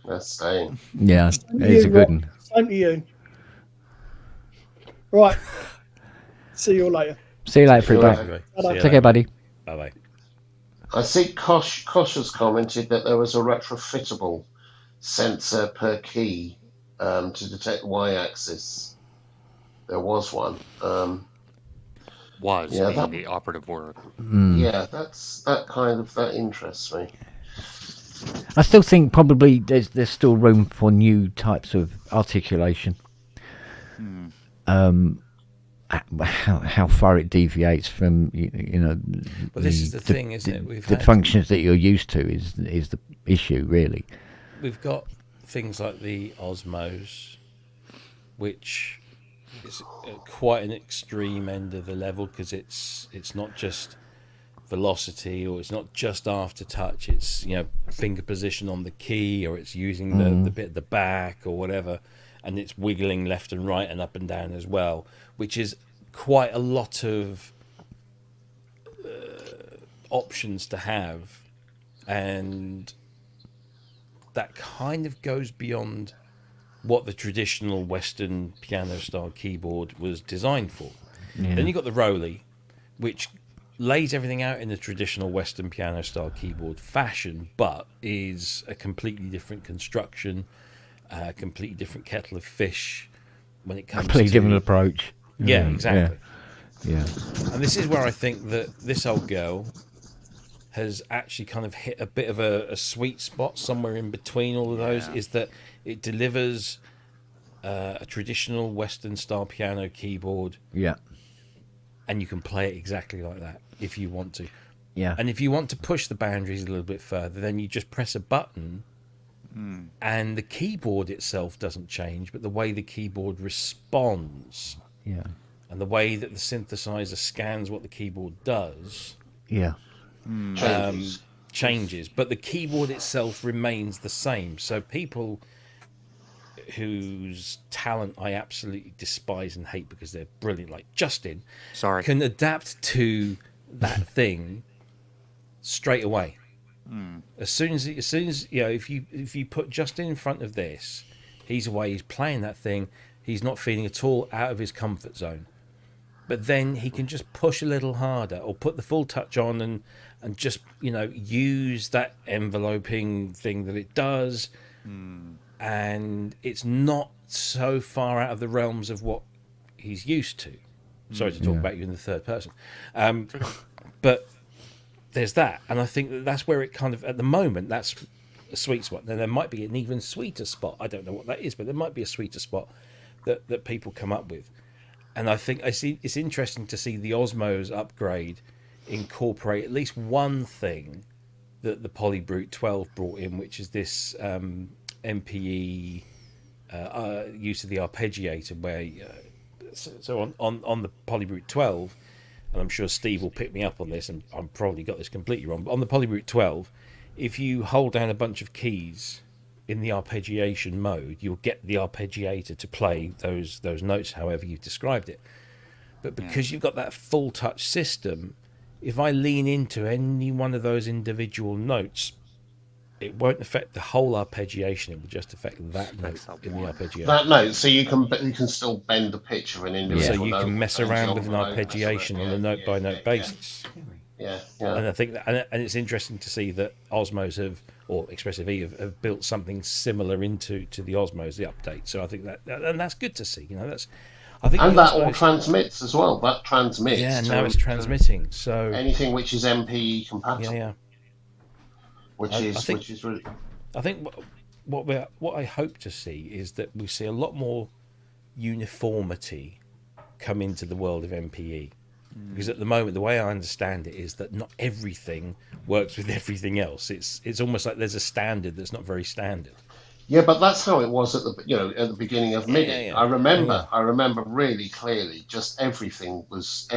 Yeah, it's a good one. Same to you. Right. See you all later. See you later, Fruitback. See you Take care, buddy. Bye bye. I see Kosh has commented that there was a retrofittable sensor per key to detect y-axis. There was one. Being the operative word. Yeah, that interests me. I still think probably there's still room for new types of articulation. How far it deviates from you know. But this is the thing, isn't it? The functions that you're used to is the issue, really. We've got things like the Osmos, which is quite an extreme end of the level, because it's not just velocity, or it's not just aftertouch. It's, you know, finger position on the key, or it's using the bit at the back or whatever, and it's wiggling left and right and up and down as well, which is quite a lot of options to have, and that kind of goes beyond what the traditional Western piano style keyboard was designed for. Then you've got the Roly, which lays everything out in the traditional Western piano style keyboard fashion, but is a completely different construction, a completely different kettle of fish when it comes Completely to different approach. Yeah, exactly. Yeah. And this is where I think that this old girl has actually kind of hit a bit of a sweet spot somewhere in between all of those, is that it delivers a traditional Western style piano keyboard, and you can play it exactly like that if you want to. And if you want to push the boundaries a little bit further, then you just press a button and the keyboard itself doesn't change, but the way the keyboard responds Yeah. and the way that the synthesizer scans what the keyboard does Yeah. Changes. but the keyboard itself remains the same. So people whose talent I absolutely despise and hate because they're brilliant, like Justin, Sorry. can adapt to that thing straight away. As soon as you know, if you put Justin in front of this, he's away, he's playing that thing, he's not feeling at all out of his comfort zone. But then he can just push a little harder or put the full touch on and just, you know, use that enveloping thing that it does. And it's not so far out of the realms of what he's used to. Sorry to talk about you in the third person. But there's that. And I think that's where it kind of, at the moment, that's a sweet spot. Then there might be an even sweeter spot. I don't know what that is, but there might be a sweeter spot that people come up with. And I think it's interesting to see the Osmos upgrade incorporate at least one thing that the Polybrute 12 brought in, which is this MPE use of the arpeggiator, where so on the Polybrute 12, and I'm sure Steve will pick me up on this, and I've probably got this completely wrong, but on the Polybrute 12, if you hold down a bunch of keys in the arpeggiation mode, you'll get the arpeggiator to play those notes however you've described it. But because you've got that full touch system, if I lean into any one of those individual notes, it won't affect the whole arpeggiation. It will just affect that note in the arpeggiator. That note, so you can still bend the pitch of an individual So you note, can mess change around the with an envelope, arpeggiation on a note by note basis. Yeah. And I think and it's interesting to see that Osmos or Expressive E have built something similar into the Osmos, the update. So I think and that's good to see. You know, I think And that all transmits as well. That transmits. Yeah, now it's transmitting. So anything which is MPE compatible. Yeah. Which is really. I think what I hope to see is that we see a lot more uniformity come into the world of MPE. Because at the moment, the way I understand it is that not everything works with everything else. It's almost like there's a standard that's not very standard. Yeah, but that's how it was at the beginning of MIDI. Yeah. I remember really clearly. Just everything was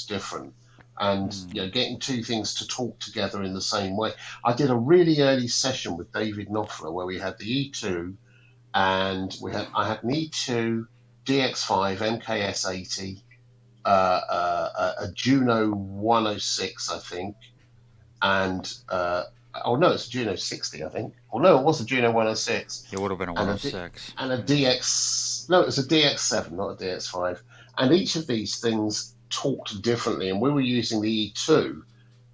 different, and getting two things to talk together in the same way. I did a really early session with David Knopfler where we had the E2, and I had an E2, DX5, MKS80. A Juno 106, I think, and it's a Juno 60, I think. It was a Juno 106. It would have been a 106. And a DX. No, it was a DX7, not a DX5. And each of these things talked differently, and we were using the E2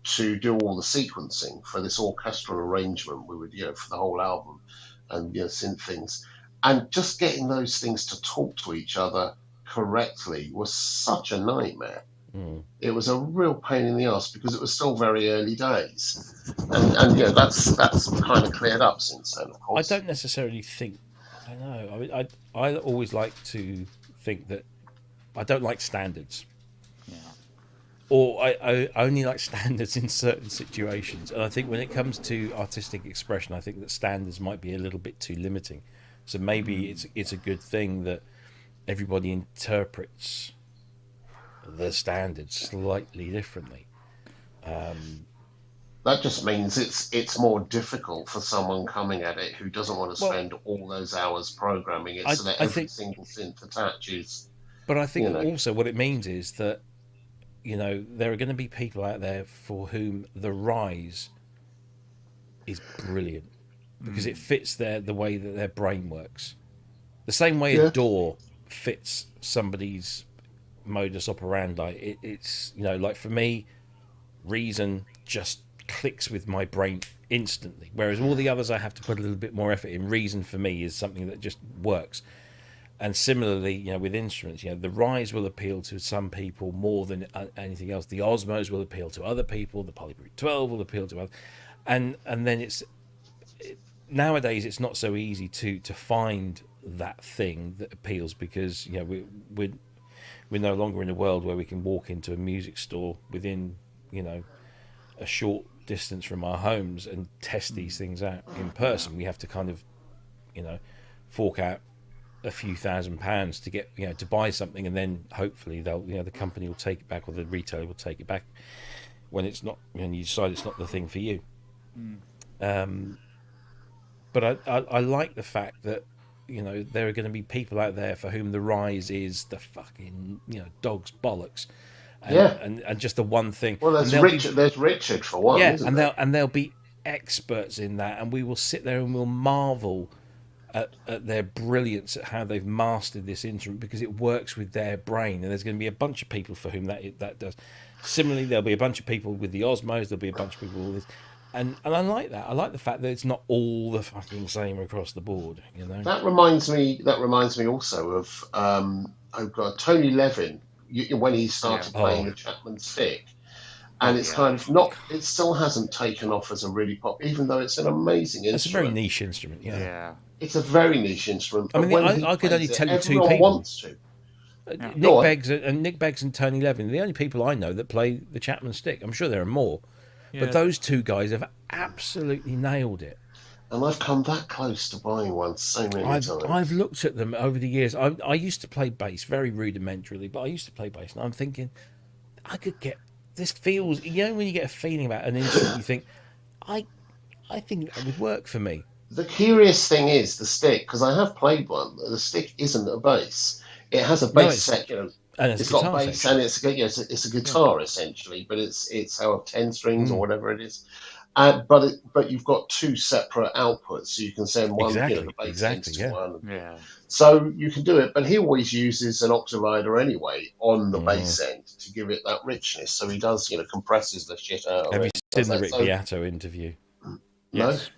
to do all the sequencing for this orchestral arrangement. We would, for the whole album, and synth things, and just getting those things to talk to each other correctly was such a nightmare. It was a real pain in the ass because it was still very early days, and that's kind of cleared up since then. Of course, I don't necessarily think. I don't know. I mean, I always like to think that I don't like standards, or I only like standards in certain situations. And I think when it comes to artistic expression, I think that standards might be a little bit too limiting. So maybe it's a good thing that everybody interprets the standards slightly differently. That just means it's more difficult for someone coming at it who doesn't want to spend all those hours programming it so that every single synth attaches. But I think also what it means is that there are going to be people out there for whom the Rise is brilliant because it fits the way that their brain works. The same way a door fits somebody's modus operandi. It's like for me, Reason just clicks with my brain instantly, whereas all the others I have to put a little bit more effort in. Reason for me is something that just works. And similarly, with instruments, the Rise will appeal to some people more than anything else. The Osmos will appeal to other people. The Polybrute 12 will appeal to others, and then nowadays it's not so easy to find that thing that appeals because we're no longer in a world where we can walk into a music store within a short distance from our homes and test these things out in person. We have to kind of, fork out a few £1,000s to get, to buy something, and then hopefully they'll, the company will take it back, or the retailer will take it back when it's not, when you decide it's not the thing for you. But I like the fact that, there are going to be people out there for whom the Rise is the fucking, dog's bollocks. And just the one thing. Well, there's Richard for one. Yeah, isn't and they'll be experts in that, and we will sit there and we'll marvel at their brilliance, at how they've mastered this instrument, because it works with their brain. And there's going to be a bunch of people for whom that does. Similarly, there'll be a bunch of people with the Osmos. There'll be a bunch of people with all this. And I like that. I like the fact that it's not all the fucking same across the board. That reminds me also of Tony Levin when he started playing the Chapman stick, and it's kind of not. It still hasn't taken off as a really pop, even though it's an amazing instrument. It's a very niche instrument. Yeah. It's a very niche instrument. I mean, I could only tell you two everyone people. Wants to. Nick Beggs and Tony Levin are the only people I know that play the Chapman stick. I'm sure there are more. But those two guys have absolutely nailed it. And I've come that close to buying one so many times. I've looked at them over the years. I used to play bass very rudimentarily, but I used to play bass, and I'm thinking, I could get this feels. When you get a feeling about an instrument, you think, I think that would work for me. The curious thing is the stick, because I have played one. The stick isn't a bass. It has a bass section. And it's got bass and it's a guitar essentially, but it's how 10 strings or whatever it is. But you've got two separate outputs, so you can send one the bass into one. Yeah. So you can do it, but he always uses an octavider anyway on the bass end to give it that richness. So he does, compresses the shit out of it. Have you seen the Rick Beato interview? Yes.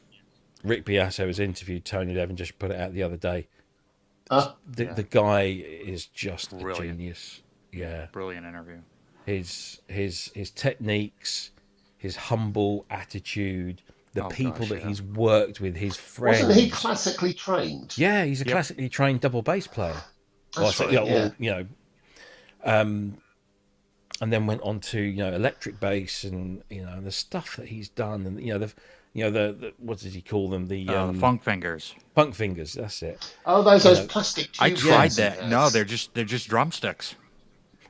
No? Rick Beato has interviewed Tony Levin, just put it out the other day. The guy is just a genius. Yeah, brilliant interview. His techniques, his humble attitude, the people that he's worked with, his friends. Wasn't he classically trained? Yeah, he's a classically trained double bass player. That's right. And then went on to electric bass and the stuff that he's done, and the what does he call them? The funk fingers. Funk fingers. That's it. Oh, those plastic tubes. I tried that. No, they're just drumsticks.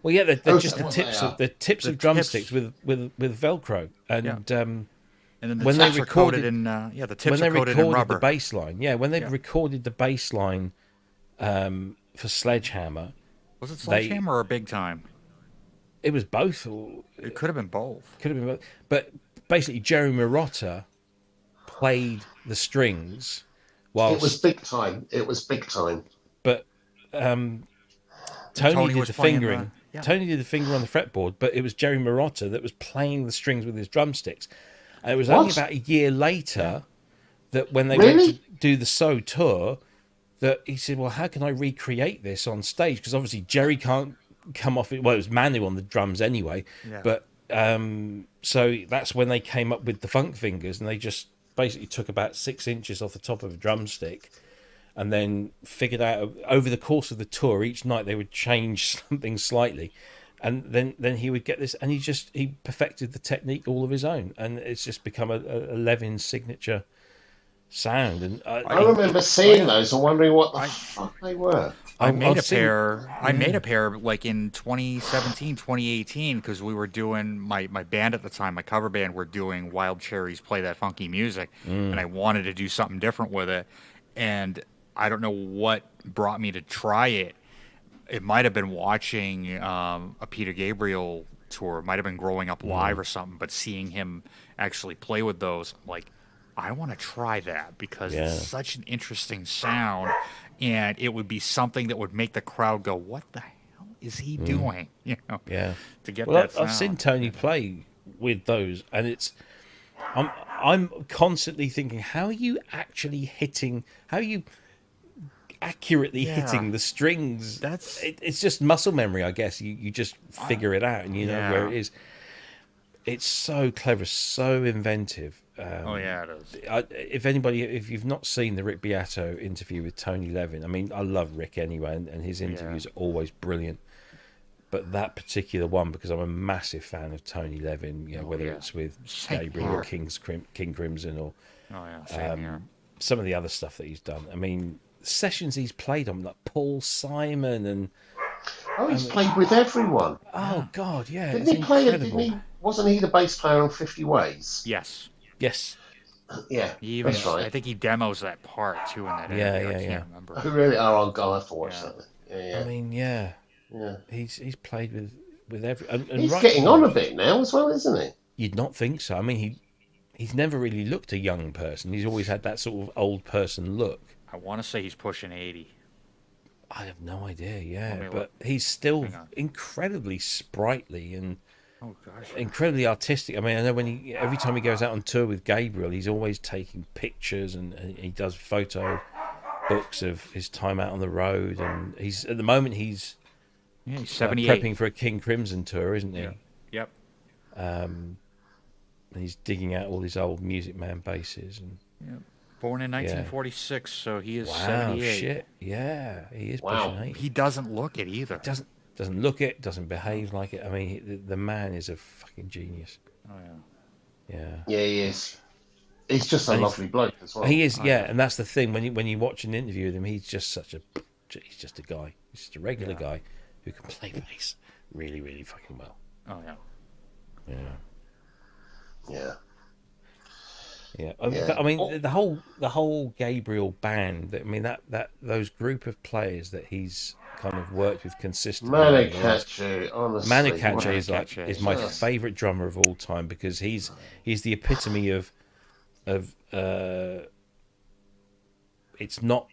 Well, yeah, they're just the tips of drumsticks with Velcro, and then the when tips they are coated in the tips are coated in rubber. The bass line, when they recorded the bass line for Sledgehammer, was it Sledgehammer or Big Time? It was both. It could have been both. Could have been both, but basically Jerry Marotta played the strings. Whilst, it was Big Time. But Tony did the fingering. Tony did the finger on the fretboard, but it was Jerry Marotta that was playing the strings with his drumsticks. And it was only about a year later that when they went to do the So tour, that he said, well, how can I recreate this on stage? Because obviously Jerry can't come off it. Well, it was Manu on the drums anyway. Yeah. But so that's when they came up with the funk fingers, and they just basically took about 6 inches off the top of a drumstick, and then figured out over the course of the tour, each night they would change something slightly, and then he would get this, and he perfected the technique all of his own, and it's just become a Levin signature sound. And I remember seeing those and wondering what the fuck they were. I made a pair like in 2017, 2018, because we were doing my band at the time, my cover band, were doing Wild Cherries Play That Funky Music, and I wanted to do something different with it, and I don't know what brought me to try it. It might have been watching a Peter Gabriel tour. It might have been Growing Up Live or something, but seeing him actually play with those, I'm like, I want to try that because it's such an interesting sound, and it would be something that would make the crowd go, what the hell is he doing? To get that sound. I've seen Tony play with those, and I'm constantly thinking, how are you actually hitting, how are you accurately hitting the strings? It's just muscle memory, I guess. You just figure it out, and you know where it is. It's so clever, so inventive. It is. If you've not seen the Rick Beato interview with Tony Levin, I mean, I love Rick anyway, and his interviews are always brilliant. but that particular one, because I'm a massive fan of Tony Levin, whether it's with Gabriel or King Crimson or Same here. some of the other stuff that he's done. I mean, sessions he's played on, like Paul Simon and he's played with everyone. oh god, yeah, Didn't it's he play it? incredible. Wasn't he the bass player on 50 Ways? Yes. Yes, Yeah, He even, that's right. I think he demos that part too in that Yeah, interview. yeah, I yeah. can't remember. Oh, really? Oh, God, I have to watch Yeah. that. Yeah. I mean, yeah, Yeah. he's played with every. And He's right getting now, on a bit now as well, isn't he? You'd not think so. I mean, he's never really looked a young person. He's always had that sort of old person look. I want to say he's pushing 80. I have no idea, yeah, me but look. he's still Hang on. incredibly sprightly and Oh gosh. incredibly artistic. I mean, I know every time he goes out on tour with Gabriel, he's always taking pictures and he does photo books of his time out on the road. And he's at the moment he's Yeah, he's 78. prepping for a King Crimson tour, isn't he? Yeah. Yep. And he's digging out all his old Music Man basses and Yep. Born in 1946, so he is wow, 78. shit, yeah, he is Wow. pushing 80. He doesn't look it either. Doesn't look it, doesn't behave like it. I mean, the man is a fucking genius. Oh yeah. Yeah. Yeah, he is. He's just a And he's- lovely bloke as well. He is, yeah, and that's the thing. When you watch an interview with him, he's just he's just a guy. He's just a regular guy who can play bass really, really fucking well. Oh yeah. Yeah, Yeah. yeah. Yeah. I mean, the whole Gabriel band. I mean, that those group of players that he's kind of worked with consistently. Manicachi, honestly. Manicachi Manicachi is my Yes. favourite drummer of all time because he's the epitome of it's not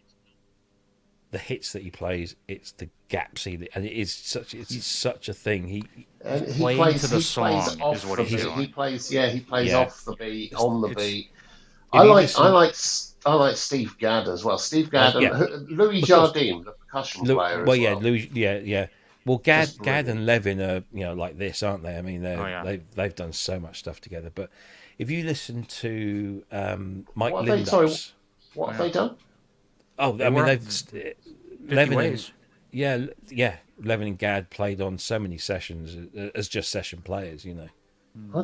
the hits that he plays, it's the gaps and it is such a thing. And he playing plays to the he song plays is off what the he's beat. doing. He plays off the beat, on the beat. if I you like listen- I like Steve Gadd as well. Steve Gadd and yeah. Louis Of course. Jardim, the percussion Lu- player. well, as yeah, well. Louis, yeah. Well, Gad Just brilliant. and Levin are like this, aren't they? I mean, Oh, yeah. they've done so much stuff together. But if you listen to Mike What have they- sorry, Lindup's, What have they done? oh, I mean, were- they've 50 Levin, Ways. Levin and Gad played on so many sessions as just session players. I Didn't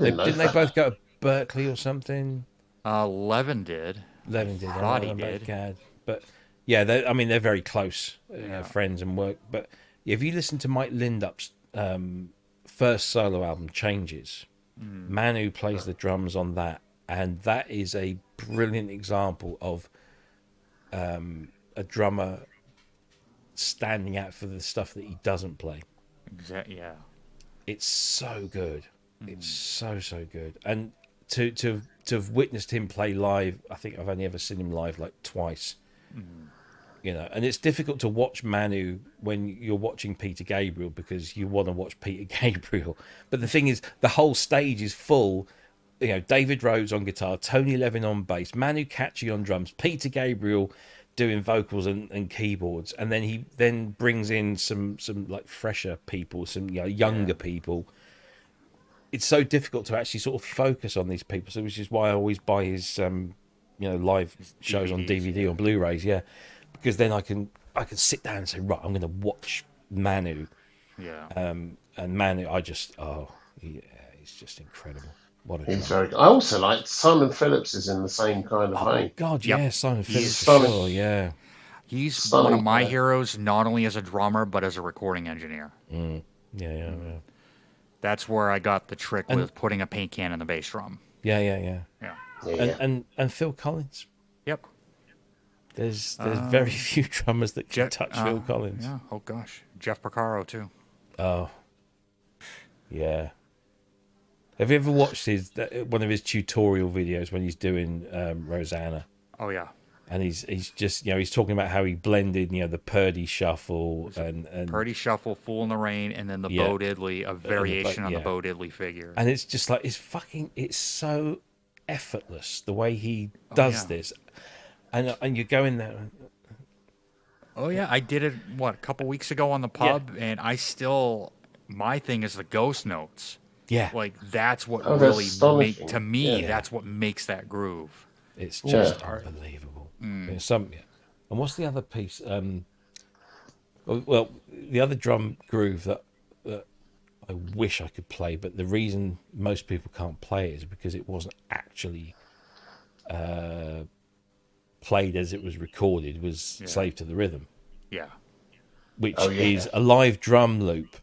didn't know they that. both go to Berkeley or something? Levin did. Levin did. I thought don't he know about did. Gad, but yeah, they're very close, friends and work. But if you listen to Mike Lindup's first solo album, Changes, Manu plays the drums on that, and that is a brilliant example of a drummer standing out for the stuff that he doesn't play. Exactly. Yeah. It's so good. It's so good. And to have witnessed him play live, I think I've only ever seen him live like twice. And it's difficult to watch Manu when you're watching Peter Gabriel because you want to watch Peter Gabriel. But the thing is, the whole stage is full. David Rhodes on guitar, Tony Levin on bass, Manu Katché on drums, Peter Gabriel doing vocals and keyboards, and then he brings in some like fresher people, some younger people. It's so difficult to actually sort of focus on these people, so which is why I always buy his live shows on DVD or Blu-rays, because then I can sit down and say, right, I'm going to watch Manu, Yeah. and Manu, he's just incredible. What a He's drummer. very good. I also like Simon Phillips is in the same kind of Oh vein. God, Yep. yeah, Simon Phillips, for Simon- sure, yeah. He's Stunning one of my player. heroes, not only as a drummer but as a recording engineer. Yeah. That's where I got the trick And- with putting a paint can in the bass drum. Yeah. Yeah. Yeah. And Phil Collins. Yep. There's very few drummers that can touch Phil Collins. Yeah. Oh gosh. Jeff Porcaro too. Oh, yeah. Have you ever watched one of his tutorial videos when he's doing Rosanna? Oh yeah. And he's just he's talking about how he blended the Purdy shuffle and Purdy Shuffle, Fool in the Rain, and then the Yeah. Bo Diddley, a variation on the yeah. Bo Diddley figure. and it's just like it's so effortless the way he does yeah. this, and you go in there. Oh yeah, I did it a couple weeks ago on the pub, and my thing is the ghost notes. Yeah, Like that's what Oh, that's really astonishing. to me Yeah. that's what makes that groove. it's just Yeah. unbelievable. There's and what's the other piece? Well, the other drum groove that that I wish I could play, but the reason most people can't play it is because it wasn't actually played as it was recorded, was Slave to the Rhythm, Yeah. which is a live drum loop,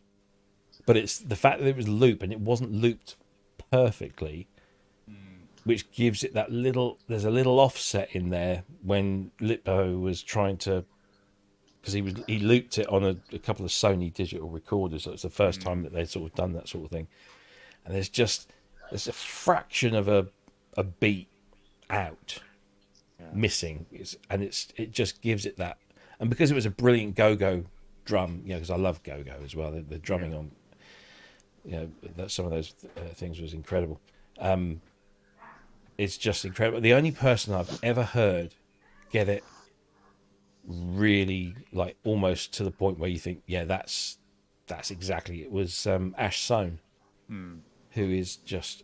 but it's the fact that it was loop and it wasn't looped perfectly, which gives it that little, there's a little offset in there when Lippo was trying to, because he looped it on a couple of Sony digital recorders, so it's the first time that they'd sort of done that sort of thing, and there's a fraction of a beat out missing, it just gives it that. And because it was a brilliant go-go drum, because I love go-go as well, the drumming on some of those things was incredible. It's just incredible. The only person I've ever heard get it really, like, almost to the point where you think, that's exactly it, was Ash Sohn, who is just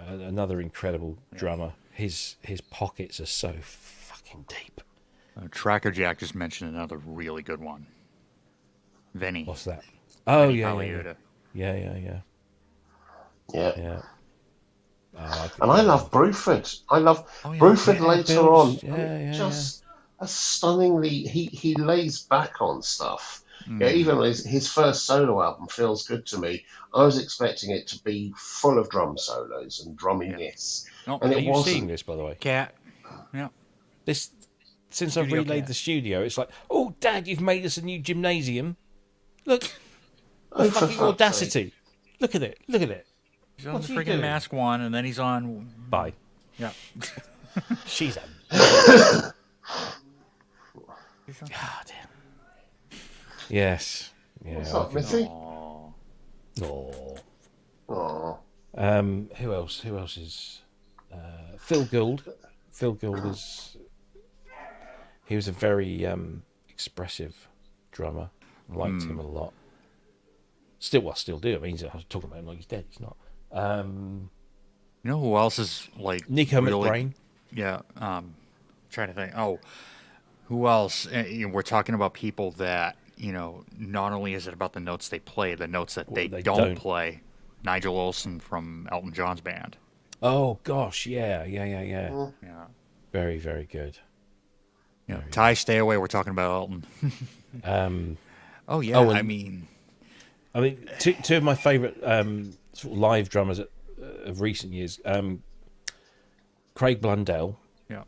another incredible drummer. His pockets are so fucking deep. Tracker Jack just mentioned another really good one. Vinny. What's that? Oh, Vinny yeah. Colaiuta. Yeah. Oh, And I love Bruford. I love Bruford later on. Just a stunningly, he lays back on stuff. Yeah, even his first solo album feels good to me. I was expecting it to be full of drum solos and drumminess. Oh, And are it you wasn't. seeing this, by the way? Cat. Yeah. This, since I've Studio relayed cat. the studio, it's like, oh, Dad, you've made us a new gymnasium. Look, Oh, the for fucking fuck's audacity. Look at it. He's on What's the he freaking doing? Mask one, and then he's on. Bye. Yeah. She's a... God damn. Yes. Yeah. What's up, Mithy? Oh. Oh, Who else? Who else is... Phil Gould. Phil Gould is... He was a very expressive drummer. Liked him a lot. Still do. I mean, I was talking about him like he's dead. He's not. You know who else is like Nico really, McBrain. Yeah. Trying to think. Oh, who else? We're talking about people that not only is it about the notes they play, the notes that they don't play. Nigel Olsson from Elton John's band. Oh gosh, yeah. Yeah. Very, very good. Ty, stay away. We're talking about Elton. Oh yeah. Oh, I and- mean, two of my favourite sort of live drummers of recent years. Craig Blundell, yeah.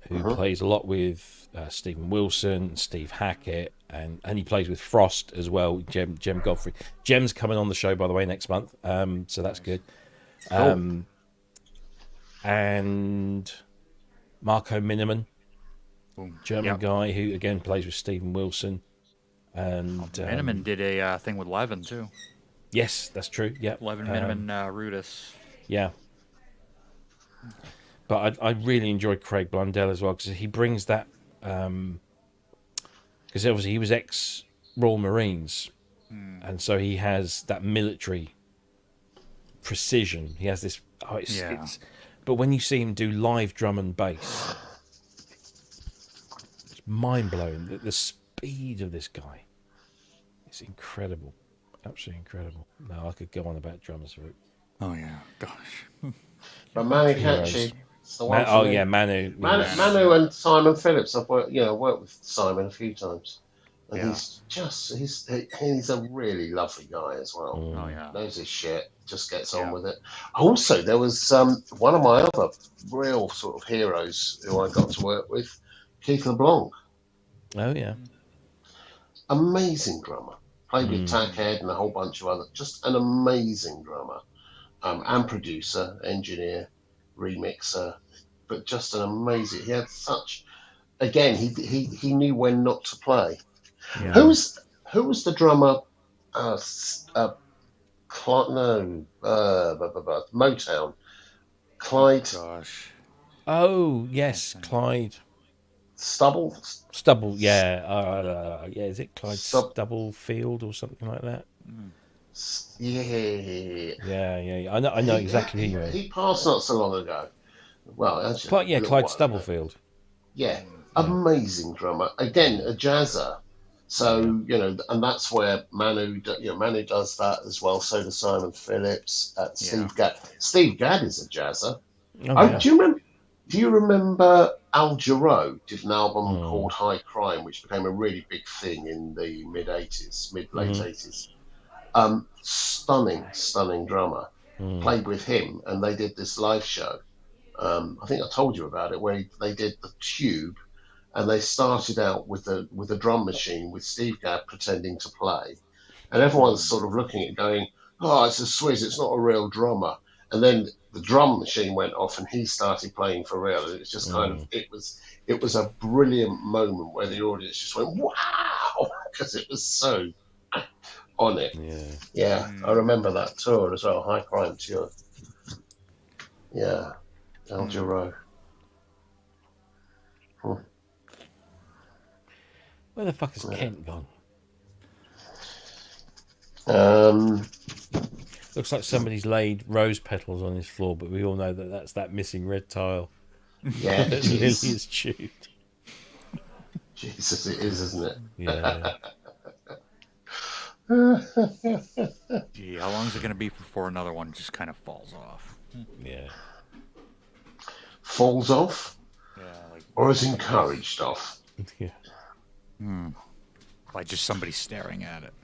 who plays a lot with Stephen Wilson, Steve Hackett, and he plays with Frost as well. Jem Godfrey. Jem's coming on the show, by the way, next month. So that's good. And Marco Miniman, German guy who again plays with Stephen Wilson. And Miniman did a thing with Levin too. Yes, that's true. Yeah, Levin Miniman Rudis. Yeah. But I really enjoyed Craig Blundell as well, because he brings that. Because obviously he was ex-Royal Marines, and so he has that military precision. He has this. But when you see him do live drum and bass, it's mind blowing. The speed of this guy is incredible, absolutely incredible. No, I could go on about drummers for it. Oh yeah, gosh. but Manu Katché, it's the one. Oh yeah, Manu. Manu and Simon Phillips. I've worked with Simon a few times, and he's a really lovely guy as well. Oh yeah, knows his shit, just gets on with it. Also, there was one of my other real sort of heroes who I got to work with, Keith LeBlanc. Oh yeah, amazing drummer. Played with Tackhead and a whole bunch of other. Just an amazing drummer, and producer, engineer, remixer, but just an amazing. He had such. Again, he knew when not to play. Yeah. Who was the drummer? Motown. Clyde. Gosh. Oh yes, Clyde Stubble. Yeah, is it Clyde Stubblefield or something like that? Yeah. I know exactly who you mean. He passed not so long ago. Well, actually, Clyde Stubblefield. Yeah, amazing drummer. Again, a jazzer, So, and that's where Manu does that as well. So does Simon Phillips. Steve Gadd. Steve Gadd is a jazzer. Oh, yeah. Do you remember Al Jarreau did an album called High Crime, which became a really big thing in the late 80s. Stunning drummer. Played with him, and they did this live show. I think I told you about it, where they did the Tube, and they started out with a drum machine with Steve Gadd pretending to play, and everyone's sort of looking at it going, "Oh, it's a Swizz, it's not a real drummer." And then the drum machine went off, and he started playing for real. And it's just it was a brilliant moment where the audience just went, "Wow!" because it was so on it. Yeah, I remember that tour as well, High Crime tour. Yeah, Al Jarreau. Where the fuck has Kent gone? Looks like somebody's laid rose petals on his floor, but we all know that that's that missing red tile. Yeah, that Lily is chewed. Jesus, it is, isn't it? Yeah. Gee, how long is it going to be before another one just kind of falls off? Yeah. Falls off? Yeah, or is encouraged off? Yeah. By just somebody staring at it.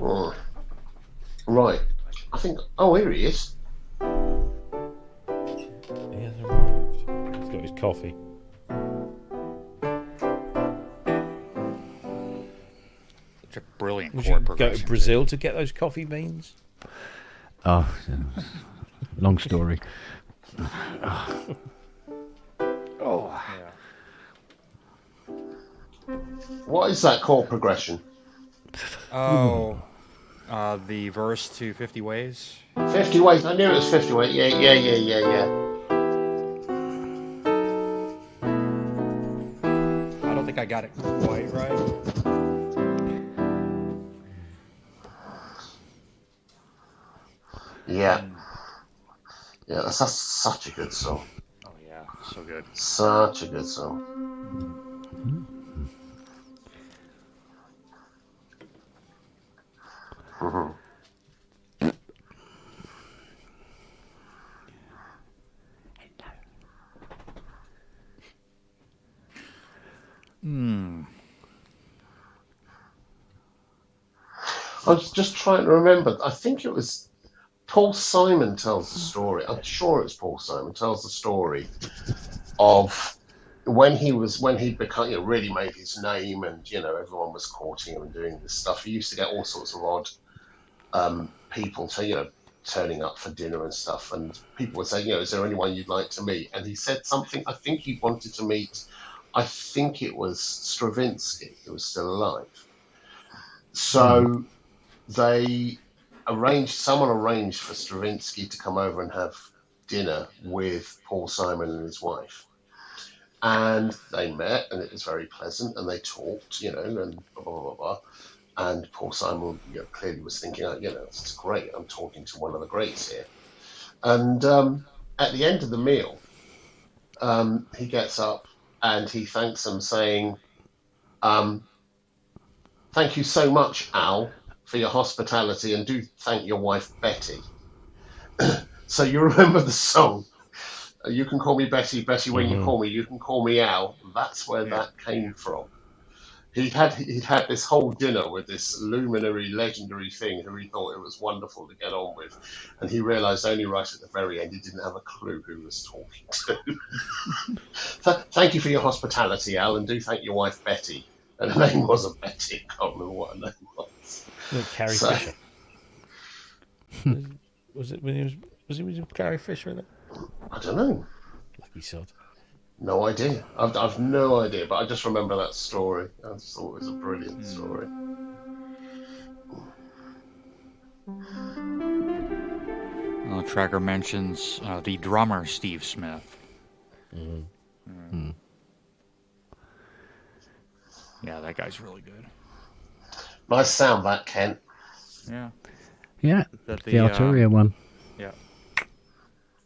Oh. Right. I think. Oh, here he is. He has arrived. He's got his coffee. Such a brilliant Would chord you go progression. to Brazil to get those coffee beans? Oh, long story. What is that chord progression? Oh, the verse to 50 Ways. 50 Ways. I knew it was 50 Ways. Yeah. I don't think I got it quite right. Yeah. Yeah, that's such a good song. Oh yeah, so good. Such a good song. I was just trying to remember. I think it was Paul Simon tells the story. I'm sure it's Paul Simon tells the story of when he'd become, really made his name, and everyone was courting him and doing this stuff. He used to get all sorts of odd people to turning up for dinner and stuff, and people would say, is there anyone you'd like to meet? And he said something. I think he wanted to meet. I think it was Stravinsky, who was still alive. So someone arranged for Stravinsky to come over and have dinner with Paul Simon and his wife. And they met, and it was very pleasant, and they talked, and blah, blah, blah, blah. And Paul Simon, clearly was thinking, it's great, I'm talking to one of the greats here. And at the end of the meal, he gets up and he thanks them, saying, thank you so much, Al, for your hospitality, and do thank your wife, Betty. So you remember the song, you can call me Betty, Betty, when you call me, you can call me Al. That's where that came from. He'd had this whole dinner with this luminary, legendary thing who he thought it was wonderful to get on with, and he realised only right at the very end he didn't have a clue who he was talking to. Thank you for your hospitality, Al, and do thank your wife, Betty. And her name wasn't Betty. I can't remember what her name was. Carrie Fisher. Was it with Carrie Fisher in it? I don't know. Lucky sod. No idea. I've no idea, but I just remember that story. I just thought it was a brilliant story. Well, Tracker mentions the drummer, Steve Smith. Yeah, that guy's really good. Nice sound, that, Kent. Yeah. Yeah, That the Arturia one. Yeah.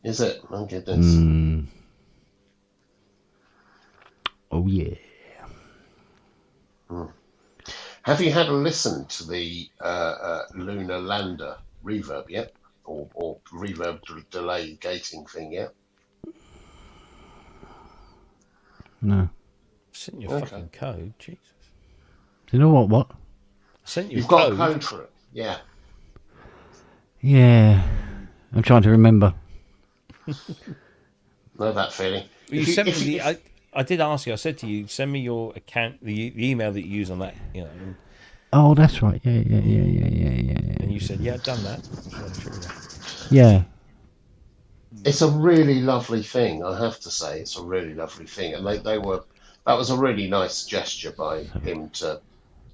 Is it? Oh, goodness. Oh, yeah. Have you had a listen to the lunar lander reverb yet, or reverb delay gating thing yet? No. Sent your Okay. fucking code, Jesus. Do you know what? What? Sent you You've got code. a code for it, yeah. Yeah. I'm trying to remember. Know that feeling. You sent me the. I did ask you. I said to you, send me your account, the email that you use on that. You know. Oh, that's right. Yeah. And you said, yeah, I've done that. So I'm sure that. Yeah. It's a really lovely thing, I have to say. It's a really lovely thing, and that was a really nice gesture by him to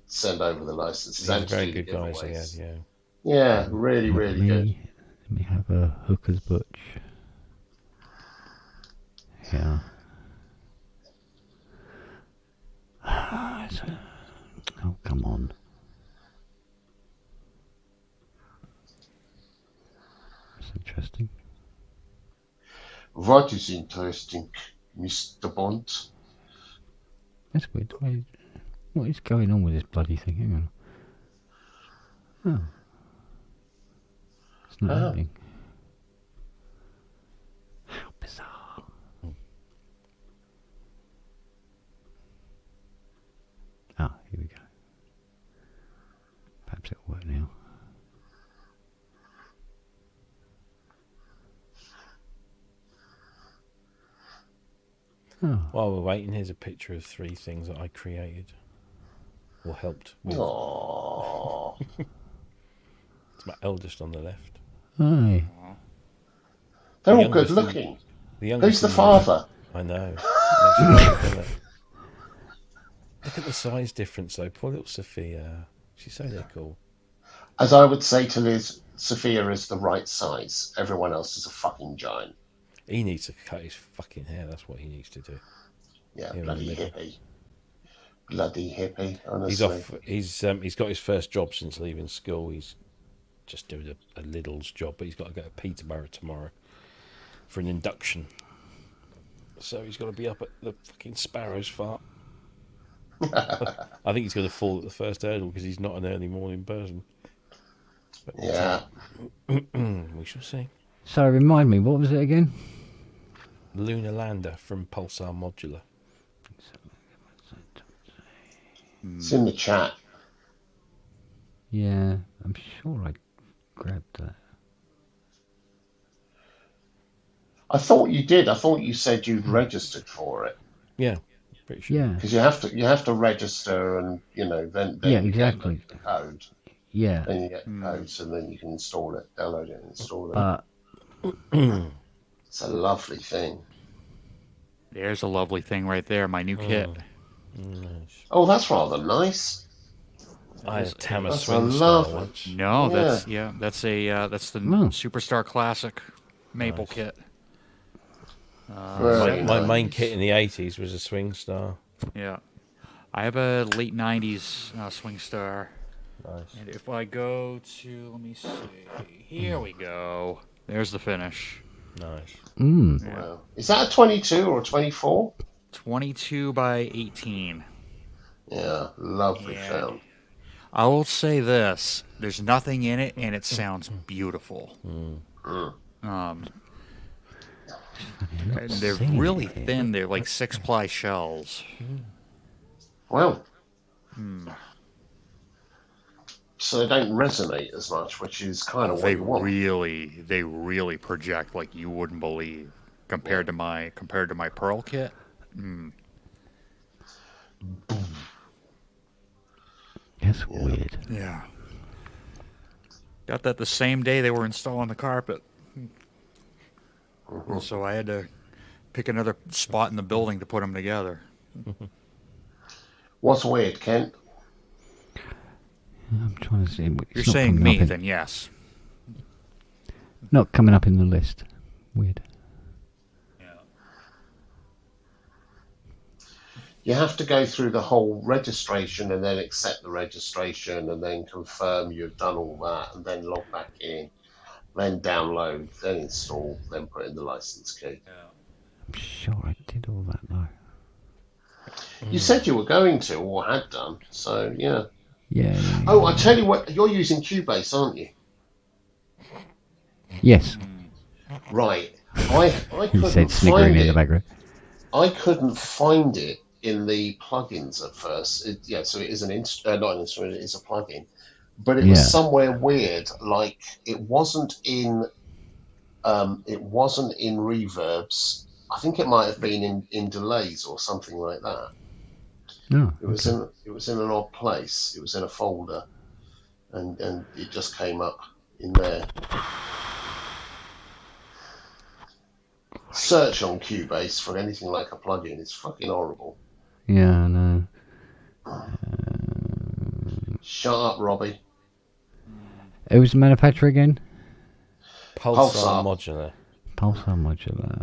send over the licenses These and are to very do the good guys. giveaways. Yeah. Yeah, really, really good. Let me have a hooker's butch. Yeah. Oh, come on. That's interesting. What is interesting, Mr. Bond? That's weird. What is going on with this bloody thing? Hang on. Oh. It's not happening. How bizarre. Ah, here we go. Perhaps it'll work now. Oh. While we're waiting, here's a picture of 3 things that I created or helped with. Aww. It's my eldest on the left. Aye. They're all youngest good looking. The youngest Who's the in middle. father? I know. Makes you wonder, doesn't it? Look at the size difference, though. Poor little Sophia. She's so cool. As I would say to Liz, Sophia is the right size. Everyone else is a fucking giant. He needs to cut his fucking hair. That's what he needs to do. Yeah, Here in bloody the middle. hippie. Bloody hippie, honestly. He's off. He's got his first job since leaving school. He's just doing a Lidl's job, but he's got to go to Peterborough tomorrow for an induction. So he's got to be up at the fucking Sparrows Fart. I think he's going to fall at the first hurdle because he's not an early morning person. But, Yeah. we shall see. So remind me, what was it again? Lunar Lander from Pulsar Modular. It's in the chat. Yeah, I'm sure I grabbed that. I thought you did. I thought you said you'd registered for it. Yeah, pretty sure. Yeah. Because you have to register, and then Yeah, you exactly. get the code. Yeah. Then you get the code, so then you can install it, download it, and install it. But It's a lovely thing. There's a lovely thing right there. My new kit. Nice. Oh, that's rather nice. I had a Tama That's a Swing Star lovely- once. No, Yeah. that's the Oh. Superstar Classic Maple Nice. kit. Very My nice. main kit in the 80s was a Swing Star. Yeah, I have a late '90s Swing Star. Nice. And if I go to, let me see, here we go. There's the finish. Nice. Wow. Is that a 22 or a 24? 22 by 18. Yeah, lovely Yeah. sound. I will say this: there's nothing in it, and it sounds beautiful. And they're seeing really it. thin. They're like 6-ply shells. Well, so they don't resonate as much, which is kind of what They you want. really project like you wouldn't believe compared to my Pearl kit. that's weird. Yeah. Got that the same day they were installing the carpet. So I had to pick another spot in the building to put them together. What's weird, Kent? I'm trying to see. It's You're not saying coming me, up in- then yes. Not coming up in the list. Weird. You have to go through the whole registration and then accept the registration and then confirm you've done all that and then log back in, then download, then install, then put in the license key. I'm sure I did all that though. You said you were going to or had done, so yeah. Yeah. Oh, I tell you what, you're using Cubase, aren't you? Yes. Right. I He said, couldn't sniggering find in the it. background. I couldn't find it in the plugins at first. So it is not an instrument, it is a plugin. But it was Yeah. somewhere weird, like it wasn't in reverbs. I think it might have been in delays or something like that. Oh, It was okay. in an odd place. It was in a folder, and it just came up in there. Search on Cubase for anything like a plugin. It's fucking horrible. Yeah, I know. Shut up, Robbie. Who was the manufacturer again? Pulsar modular. Pulsar modular.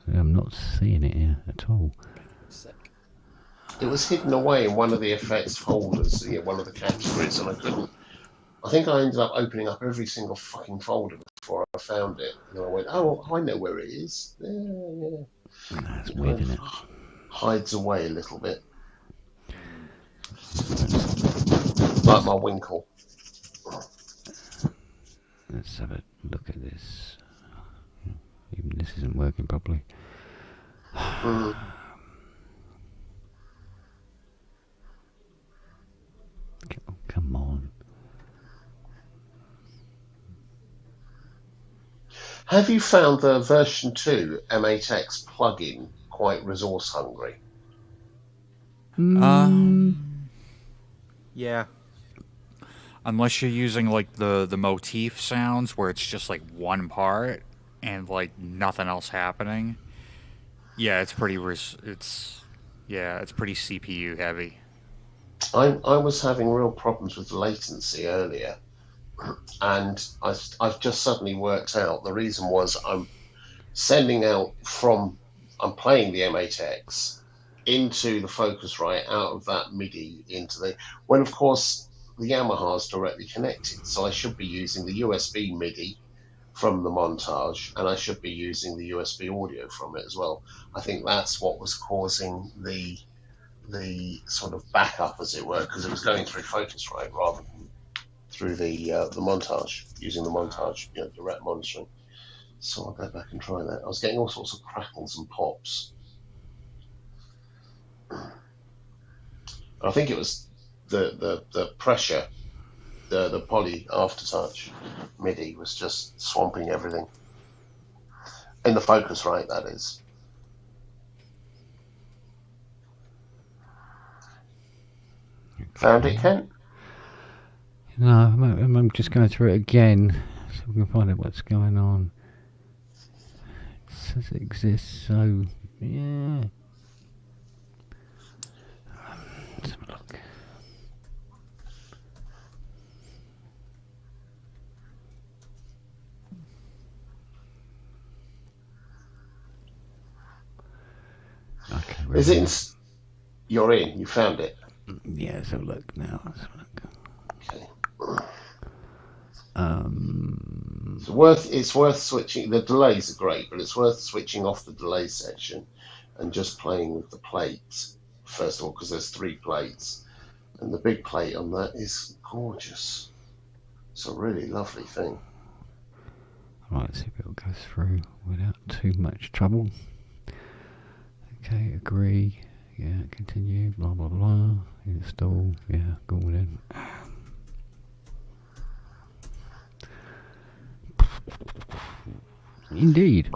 I'm not seeing it here at all. It was hidden away in one of the effects folders, one of the categories, and I couldn't. I think I ended up opening up every single fucking folder before I found it. And then I went, oh, I know where it is. Yeah. That's It weird, kind isn't of it? hides away a little bit. Like my winkle. Let's have a look at this. Even this isn't working properly. Mm. Oh, come on. Have you found the version 2 M8X plugin quite resource hungry? Yeah. Unless you're using like the motif sounds where it's just like one part and like nothing else happening. Yeah, it's pretty it's pretty CPU heavy. I was having real problems with latency earlier, and I've just suddenly worked out the reason was I'm playing the M8X into the Focusrite out of that MIDI when of course the Yamaha is directly connected, so I should be using the USB MIDI from the montage, and I should be using the USB audio from it as well. I think that's what was causing the sort of backup, as it were, because it was going through Focusrite rather than through the montage, using the montage, direct monitoring. So I'll go back and try that. I was getting all sorts of crackles and pops. I think it was the pressure, the poly aftertouch MIDI was just swamping everything. In the Focusrite, that is. Found it, Kent? No, I'm just going through it again so we can find out what's going on. It says it exists, so yeah. Let's have a look. Okay, Is it? You're in. You found it. Yeah, let's have a look now. Let's have a look. Okay. It's worth switching. The delays are great, but it's worth switching off the delay section and just playing with the plates first of all, because there's 3 plates, and the big plate on that is gorgeous. It's a really lovely thing. Right, let's see if it'll go through without too much trouble. Okay, agree. Yeah, continue. Blah blah blah. Install. Yeah, go on in. Indeed.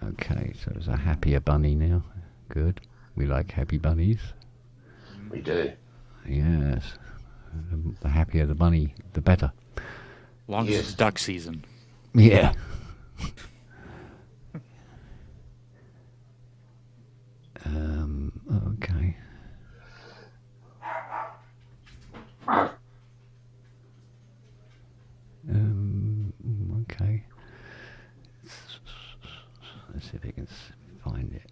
Okay, so there's a happier bunny now. Good. We like happy bunnies. We do. Yes. The happier the bunny, the better. Long as it's duck season. Yeah. Okay. Okay. Let's see if I can find it.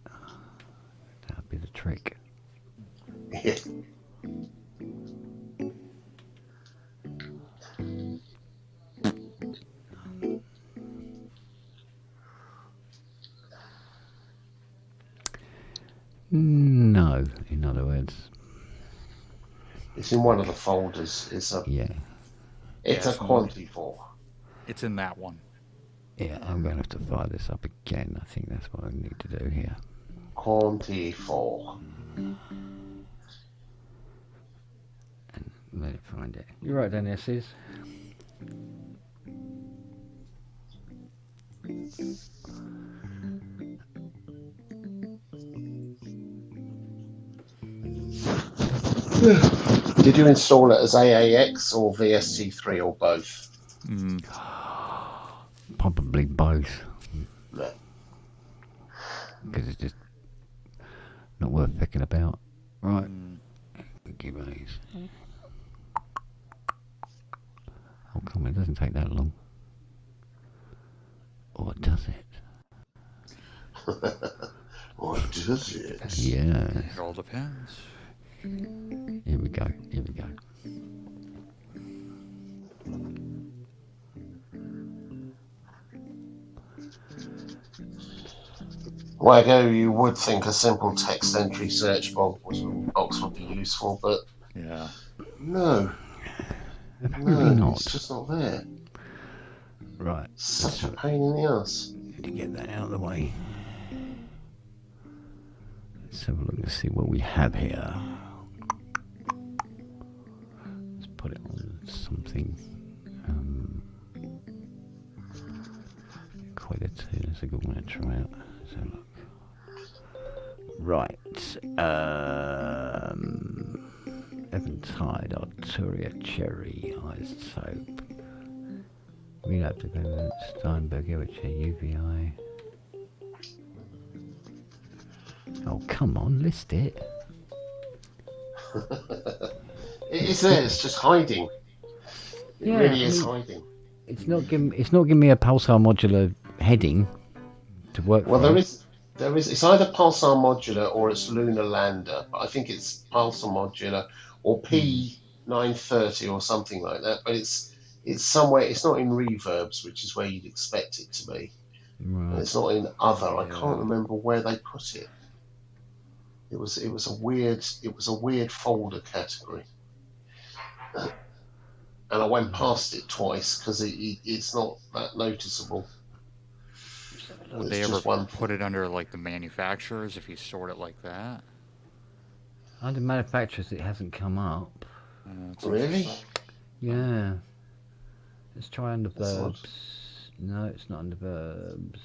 That'll be the trick. It's in one of the folders. It's a Yeah. it's a it's quantity 4. It's in that one. Yeah, I'm going to have to fire this up again. I think that's what I need to do here. Quantity 4. And let it find it. You're right then, S's. Did you install it as AAX or VST3 or both? Probably both. No. Because it's just not worth picking about. Right. Give these. Oh, come on, it doesn't take that long. Or does it? Or does it? Yeah. It all depends. Here we go. Here we go. Waggo, you would think a simple text entry search box would be useful, but Yeah. no. Apparently No, not. it's just not there. Right. Such a pain in the ass. Need to get that out of the way. Let's have a look and see what we have here. Let's put it on something. Quality. That's a good one to try out. Let's have a look. Right. Eventide Arturia Cherry Isotope. Reverb development, Steinberg, UVI. Oh, come on, list it. It is there, it's just hiding. It Yeah, really is I mean, hiding. It's not giving me a pulsar modular heading to work Well, from. there is. It's either Pulsar Modular or it's Lunar Lander, but I think it's Pulsar Modular or P930 or something like that. But it's somewhere. It's not in Reverbs, which is where you'd expect it to be. And Right. it's not in Other. I can't remember where they put it. It was a weird folder category, and I went past it twice because it's not that noticeable. Would It's they ever just one. put it under like the manufacturers if you sort it like that? Under manufacturers, it hasn't come up. It's Really? interesting. Yeah. Let's try under That's odd. verbs. No, it's not under verbs.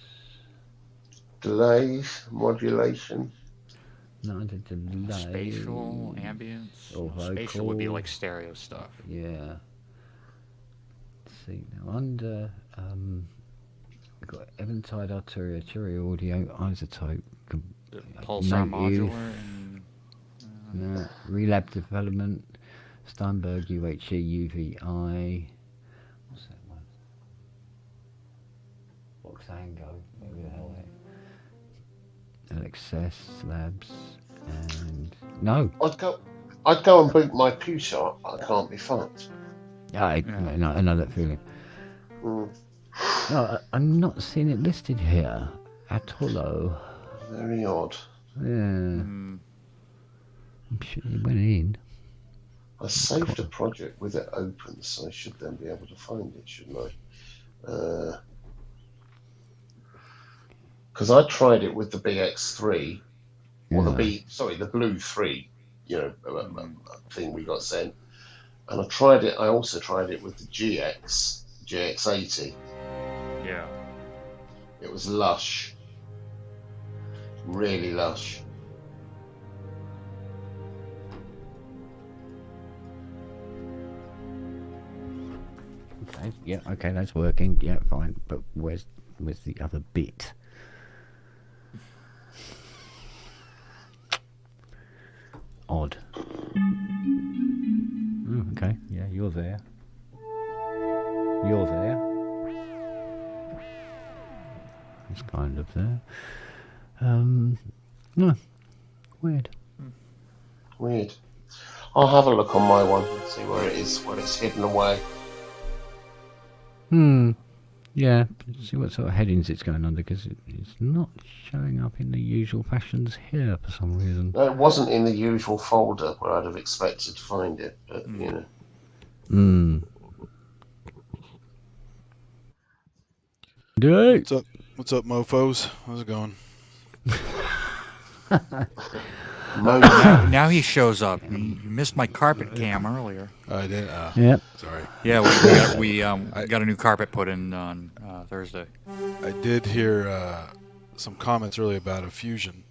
Delays, modulation. Not under delay. Spatial, ambience. Or Spatial would be vocal. like stereo stuff. Yeah. Let's see now under we've got Eventide Arturia Cherry Audio Isotope. Pulsar Native. modular and No, Relab Development, Steinberg UHE UVI. What's that one? Voxango, whatever the hell that. LXS Labs and no. I'd go and boot my Pewsharp, but I can't be fucked. I know that feeling. Mm, No, I'm not seeing it listed here at all. very odd. Yeah. I'm sure it went in. I saved a project with it open, so I should then be able to find it, shouldn't I? Because I tried it with the BX3, or the Blue 3, thing we got sent, and I also tried it with the GX80. yeah. It was lush, really lush. Okay, yeah, okay, that's working. Yeah, fine. But where's the other bit? Odd. Oh, okay, yeah, you're there. You're there. It's kind of there. No. Weird. Weird. I'll have a look on my one and see where it is, where it's hidden away. Yeah, see what sort of headings it's going under, because it's not showing up in the usual fashions here for some reason. No, it wasn't in the usual folder where I'd have expected to find it, but you know. Dude. What's up, mofos? How's it going? Now he shows up. You missed my carpet cam earlier. I did. Yep. Sorry. Yeah, we got a new carpet put in on Thursday. I did hear some comments earlier about a Fusion,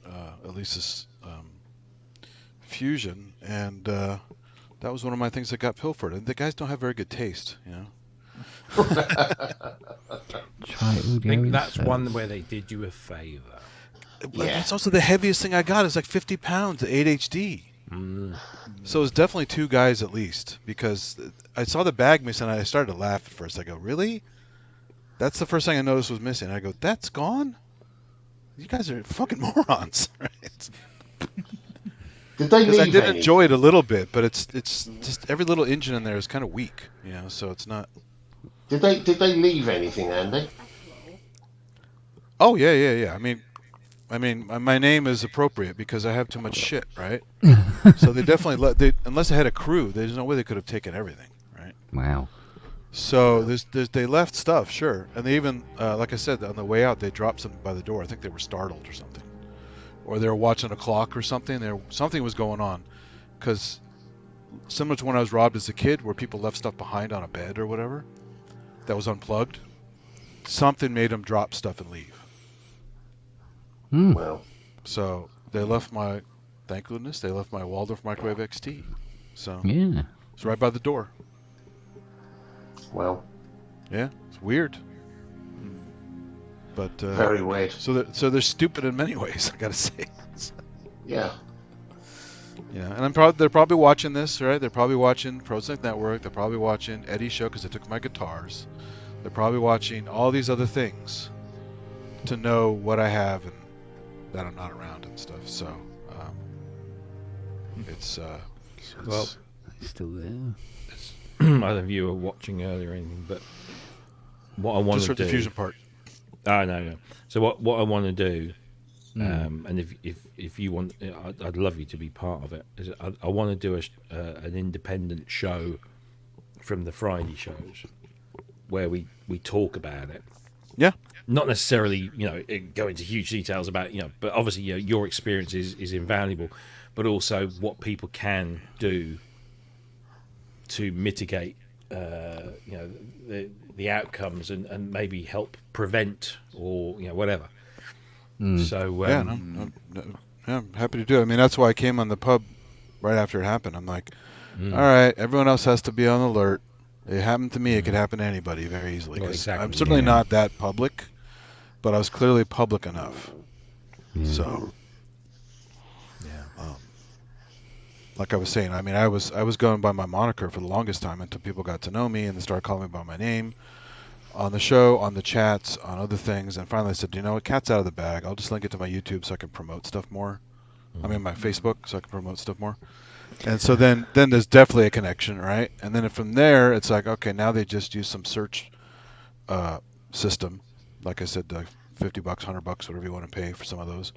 Elisa's Fusion, and that was one of my things that got pilfered. And the guys don't have very good taste, you know. Try audio I think that's insert. one where they did you a favour. Yeah. It's also the heaviest thing I got. It's like 50 pounds, the 8HD. So it's definitely two guys at least, because I saw the bag missing and I started to laugh at first. I go, really? That's the first thing I noticed was missing. I go, that's gone? You guys are fucking morons, right? Did they Because I leave did any? enjoy it a little bit, but it's just every little engine in there is kind of weak, you know. So it's not. Did they leave anything, Andy? Oh yeah. I mean, my name is appropriate because I have too much shit, right? So they definitely unless they had a crew, there's no way they could have taken everything, right? Wow. So they left stuff, sure, and they even, like I said, on the way out they dropped something by the door. I think they were startled or something, or they were watching a clock or something. Something was going on, because similar to when I was robbed as a kid, where people left stuff behind on a bed or whatever that was unplugged. Something made them drop stuff and leave. Well, So they left thank goodness, they left my Waldorf Microwave XT. So Yeah. it's right by the door. well, Yeah, it's weird. But very weird. so they're stupid in many ways, I gotta say. Yeah. Yeah, and they're probably watching this, right? They're probably watching ProSync Network. They're probably watching Eddie's show because they took my guitars. They're probably watching all these other things to know what I have and that I'm not around and stuff. So it's Well, It's still there. I don't know if you were watching earlier or anything, but what I want just to for the do. fusion part. Oh no. So what I want to do, and if you want, I'd love you to be part of it. Is I want to do an independent show from the Friday shows where we talk about it. Yeah. Not necessarily, go into huge details about, but obviously, your experience is invaluable, but also what people can do to mitigate, the outcomes and maybe help prevent or whatever. So Yeah, I'm happy to do it. I mean, that's why I came on the pub right after it happened. I'm like, all right, everyone else has to be on alert. It happened to me. It could happen to anybody very easily. Well, 'Cause exactly, I'm certainly yeah. not that public, but I was clearly public enough. Yeah. So, yeah. like I was saying, I mean, I was going by my moniker for the longest time until people got to know me and they started calling me by my name on the show, on the chats, on other things. And finally I said, you know what, cat's out of the bag. I'll just link it to my YouTube so I can promote stuff more. I mean, my Facebook so I can promote stuff more. And so then there's definitely a connection, right? And then from there, it's like, okay, now they just use some search system. Like I said, $50, $100, whatever you want to pay for some of those,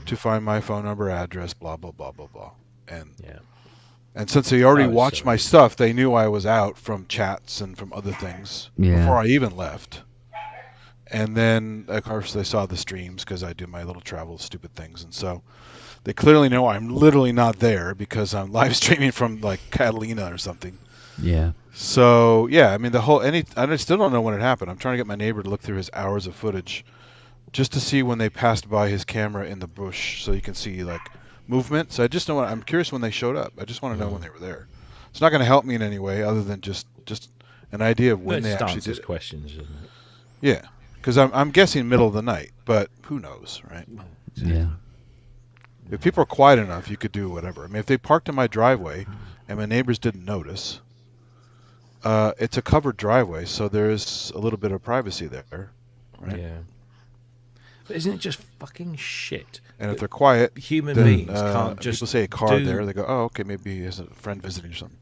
to find my phone number, address, blah, blah, blah, blah, blah. And since they already watched my stuff, they knew I was out from chats and from other things before I even left. And then, of course, they saw the streams because I do my little travel stupid things. And so they clearly know I'm literally not there because I'm live streaming from like Catalina or something. Yeah. So, yeah, I mean, I still don't know when it happened. I'm trying to get my neighbor to look through his hours of footage just to see when they passed by his camera in the bush so you can see like movement. So I just know I'm curious when they showed up. I just want to know when they were there. It's not going to help me in any way other than just an idea of when they actually did it. Questions, isn't it? Yeah, because I'm guessing middle of the night, but who knows, right? Yeah. If people are quiet enough, you could do whatever. I mean, if they parked in my driveway and my neighbors didn't notice, it's a covered driveway, so there's a little bit of privacy there, right? Yeah. But isn't it just fucking shit? And if they're quiet, Human then, beings can't just people say a car do- there. They go, oh, okay, maybe he has a friend visiting or something.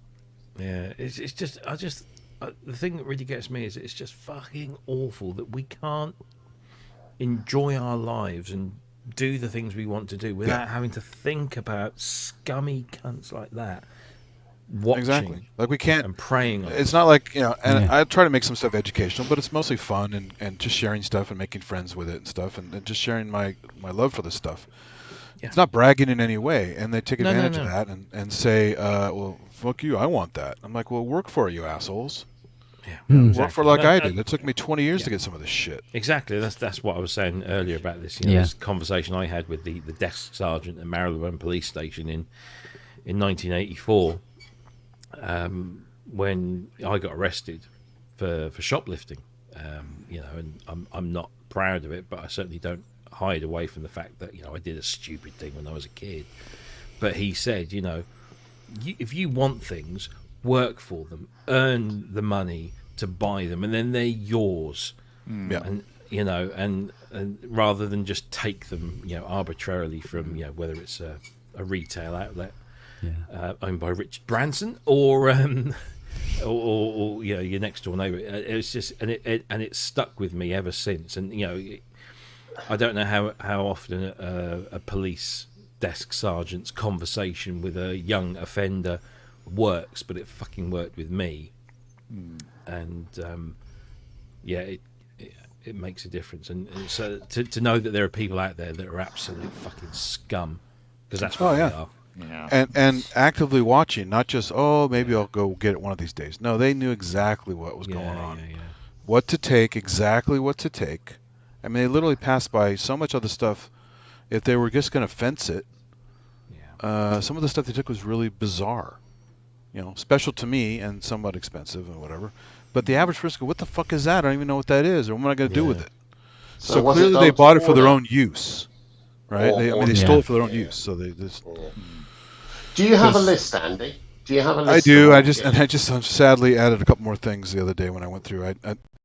Yeah, it's just the thing that really gets me is it's just fucking awful that we can't enjoy our lives and do the things we want to do without having to think about scummy cunts like that watching. Exactly. Like we can't. And preying on It's us. not like, you know, and I try to make some stuff educational, but it's mostly fun and just sharing stuff and making friends with it and stuff and just sharing my love for this stuff. Yeah. It's not bragging in any way, and they take No, advantage no. of that and say, well, fuck you, I want that. I'm like, well, work for it, you assholes. Yeah, Work for it like I did. It took me 20 years to get some of this shit. Exactly. That's what I was saying earlier about this. You know, this conversation I had with the desk sergeant at Marylebone Police Station in 1984, when I got arrested for shoplifting. You know, and I'm not proud of it, but I certainly don't hide away from the fact that, you know, I did a stupid thing when I was a kid. But he said, you know, if you want things, work for them, earn the money to buy them, and then they're yours. And you know, and rather than just take them, you know, arbitrarily from, you know, whether it's a retail outlet owned by Richard Branson or or you know, your next door neighbour. It's just, and it stuck with me ever since. And you know, I don't know how often a police desk sergeant's conversation with a young offender works, but it fucking worked with me. And it makes a difference. And so to know that there are people out there that are absolute fucking scum, because that's what they are. Yeah. And actively watching, not just, oh, maybe I'll go get it one of these days. No, they knew exactly what was going on, what to take, exactly what to take. I mean, they literally passed by so much other stuff. If they were just going to fence it, some of the stuff they took was really bizarre. You know, special to me and somewhat expensive and whatever. But the average person, what the fuck is that? I don't even know what that is, or what am I going to do with it? So clearly they bought it for their own use, right? They stole it for their own use. So they just. Do you have a list, Andy? Do you have a list? I do. I just sadly added a couple more things the other day when I went through.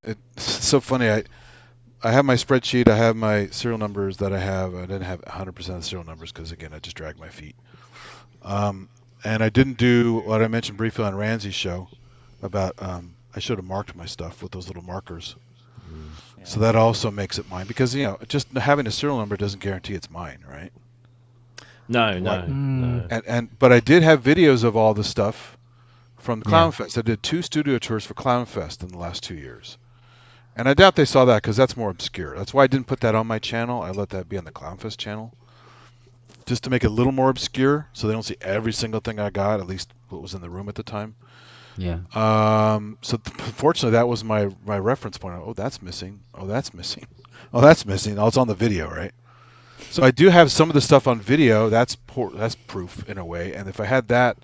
It's so funny. I have my spreadsheet. I have my serial numbers that I have. I didn't have 100% of the serial numbers because, again, I just dragged my feet. And I didn't do what I mentioned briefly on Ramsey's show about I should have marked my stuff with those little markers. So that also makes it mine because, you know, just having a serial number doesn't guarantee it's mine, right? No. But I did have videos of all the stuff from Clownfest. I did 2 studio tours for Clownfest in the last 2 years. And I doubt they saw that because that's more obscure. That's why I didn't put that on my channel. I let that be on the Clownfest channel. Just to make it a little more obscure so they don't see every single thing I got, at least what was in the room at the time. Yeah. So fortunately, that was my reference point. Oh, that's missing. Oh, that's missing. Oh, that's missing. Oh, it's on the video, right? So I do have some of the stuff on video. That's proof in a way. And if I had that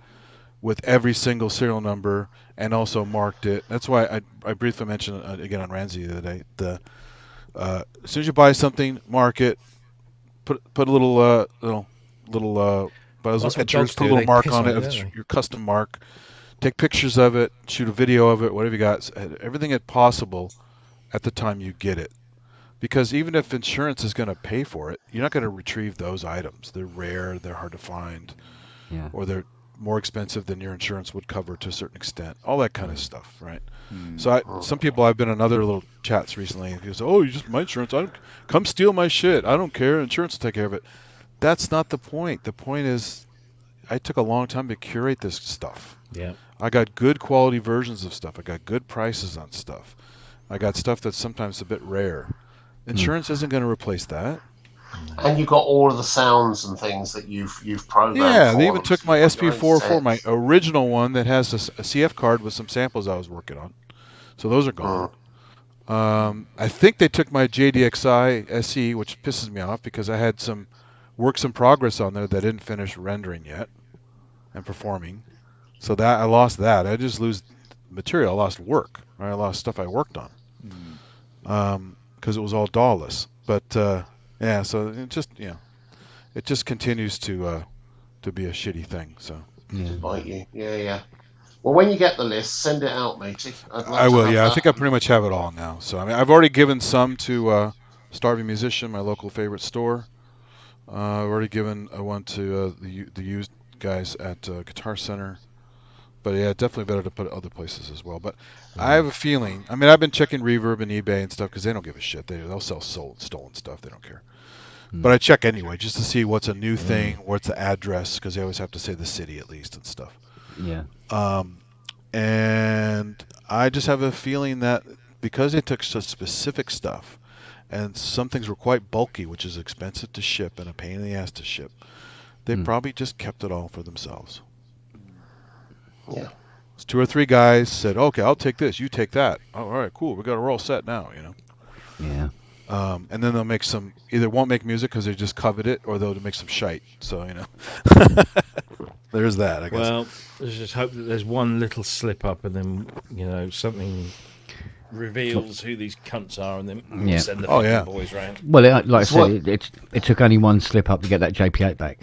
with every single serial number and also marked it, that's why I briefly mentioned again on Ramsey the other day. As soon as you buy something, mark it. Put a little pictures, put a little mark on it, your custom mark. Take pictures of it, shoot a video of it, whatever you got. Everything that's possible at the time you get it. Because even if insurance is going to pay for it, you're not going to retrieve those items. They're rare, they're hard to find, or they're more expensive than your insurance would cover to a certain extent. All that kind of stuff, right? So some people, I've been in other little chats recently, and people say, oh, you just my insurance. Come steal my shit. I don't care. Insurance will take care of it. That's not the point. The point is I took a long time to curate this stuff. Yeah. I got good quality versions of stuff. I got good prices on stuff. I got stuff that's sometimes a bit rare. Insurance isn't going to replace that. And you got all of the sounds and things that you've programmed. Yeah, they even took my SP404, my original one that has a CF card with some samples I was working on. So those are gone. I think they took my JDXI SE, which pisses me off because I had some works in progress on there that didn't finish rendering yet and performing. So that I lost that. I just lose material. I lost work. Right? I lost stuff I worked on because it was all DAW-less. But yeah, so it just continues to be a shitty thing. So bite you. Yeah. Well, when you get the list, send it out, matey. I will. Yeah, I think I pretty much have it all now. So I mean, I've already given some to Starving Musician, my local favorite store. I've already given one to the used guys at Guitar Center. But yeah, definitely better to put it other places as well. But I have a feeling. I mean, I've been checking Reverb and eBay and stuff because they don't give a shit. They'll sell stolen stuff. They don't care. But I check anyway just to see what's a new thing, what's the address, because they always have to say the city at least and stuff. Yeah. And I just have a feeling that because they took such specific stuff, and some things were quite bulky, which is expensive to ship and a pain in the ass to ship, they probably just kept it all for themselves. Yeah. It's 2 or 3 guys said, "Okay, I'll take this. You take that. Oh, all right, cool. We're all set now." Yeah. And then they'll make some. Either won't make music because they just covet it, or they'll make some shite. So there's that. I guess. Well, let's just hope that there's one little slip up, and then something reveals who these cunts are, and then send the fucking boys round. Well, like I said, it took only one slip up to get that JP8 back.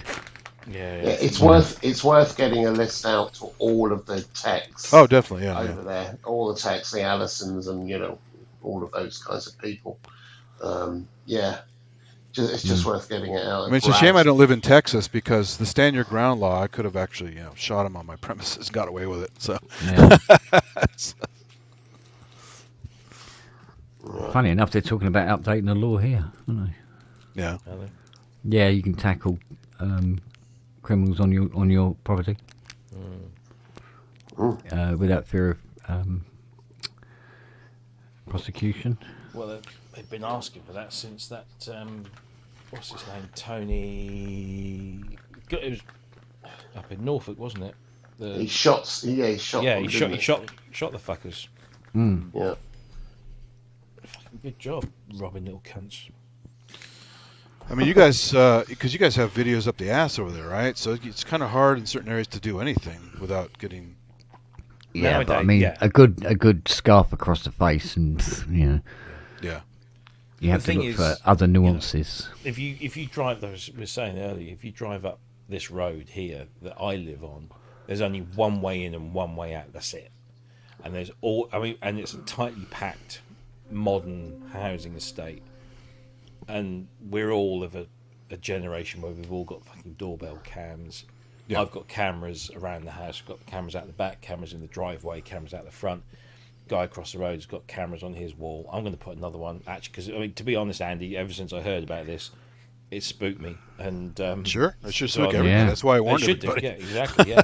Yeah, it's worth getting a list out to all of the techs. Oh, definitely, yeah. Over there, all the techs, the Allisons, and all of those kinds of people. It's just worth getting it out. I mean, it's a shame I don't live in Texas because the stand your ground law, I could have actually, shot him on my premises, got away with it. So. Yeah. Funny enough, they're talking about updating the law here, aren't they? Yeah. Yeah, you can tackle criminals on your property without fear of prosecution. Well, they've been asking for that since that what's his name, Tony. It was up in Norfolk, wasn't it? He shot. Yeah, he shot. Yeah, them, he shot the fuckers. Yeah. Fucking good job, robbing little cunts. I mean, you guys, because you guys have videos up the ass over there, right? So it's kind of hard in certain areas to do anything without getting. Yeah, Nowadays, but I mean, a good scarf across the face, and Yeah. you have to look for other nuances. If you drive, as we were saying earlier, if you drive up this road here that I live on, there's only one way in and one way out. That's it. And and it's a tightly packed, modern housing estate. And we're all of a generation where we've all got fucking doorbell cams. Yeah. I've got cameras around the house. I've got cameras out the back, cameras in the driveway, cameras out the front. Guy across the road's got cameras on his wall. I'm going to put another one, actually, because to be honest, Andy, ever since I heard about this, it spooked me. And sure, it should spook everybody. Yeah. That's why I warned everybody. Yeah, exactly. Yeah.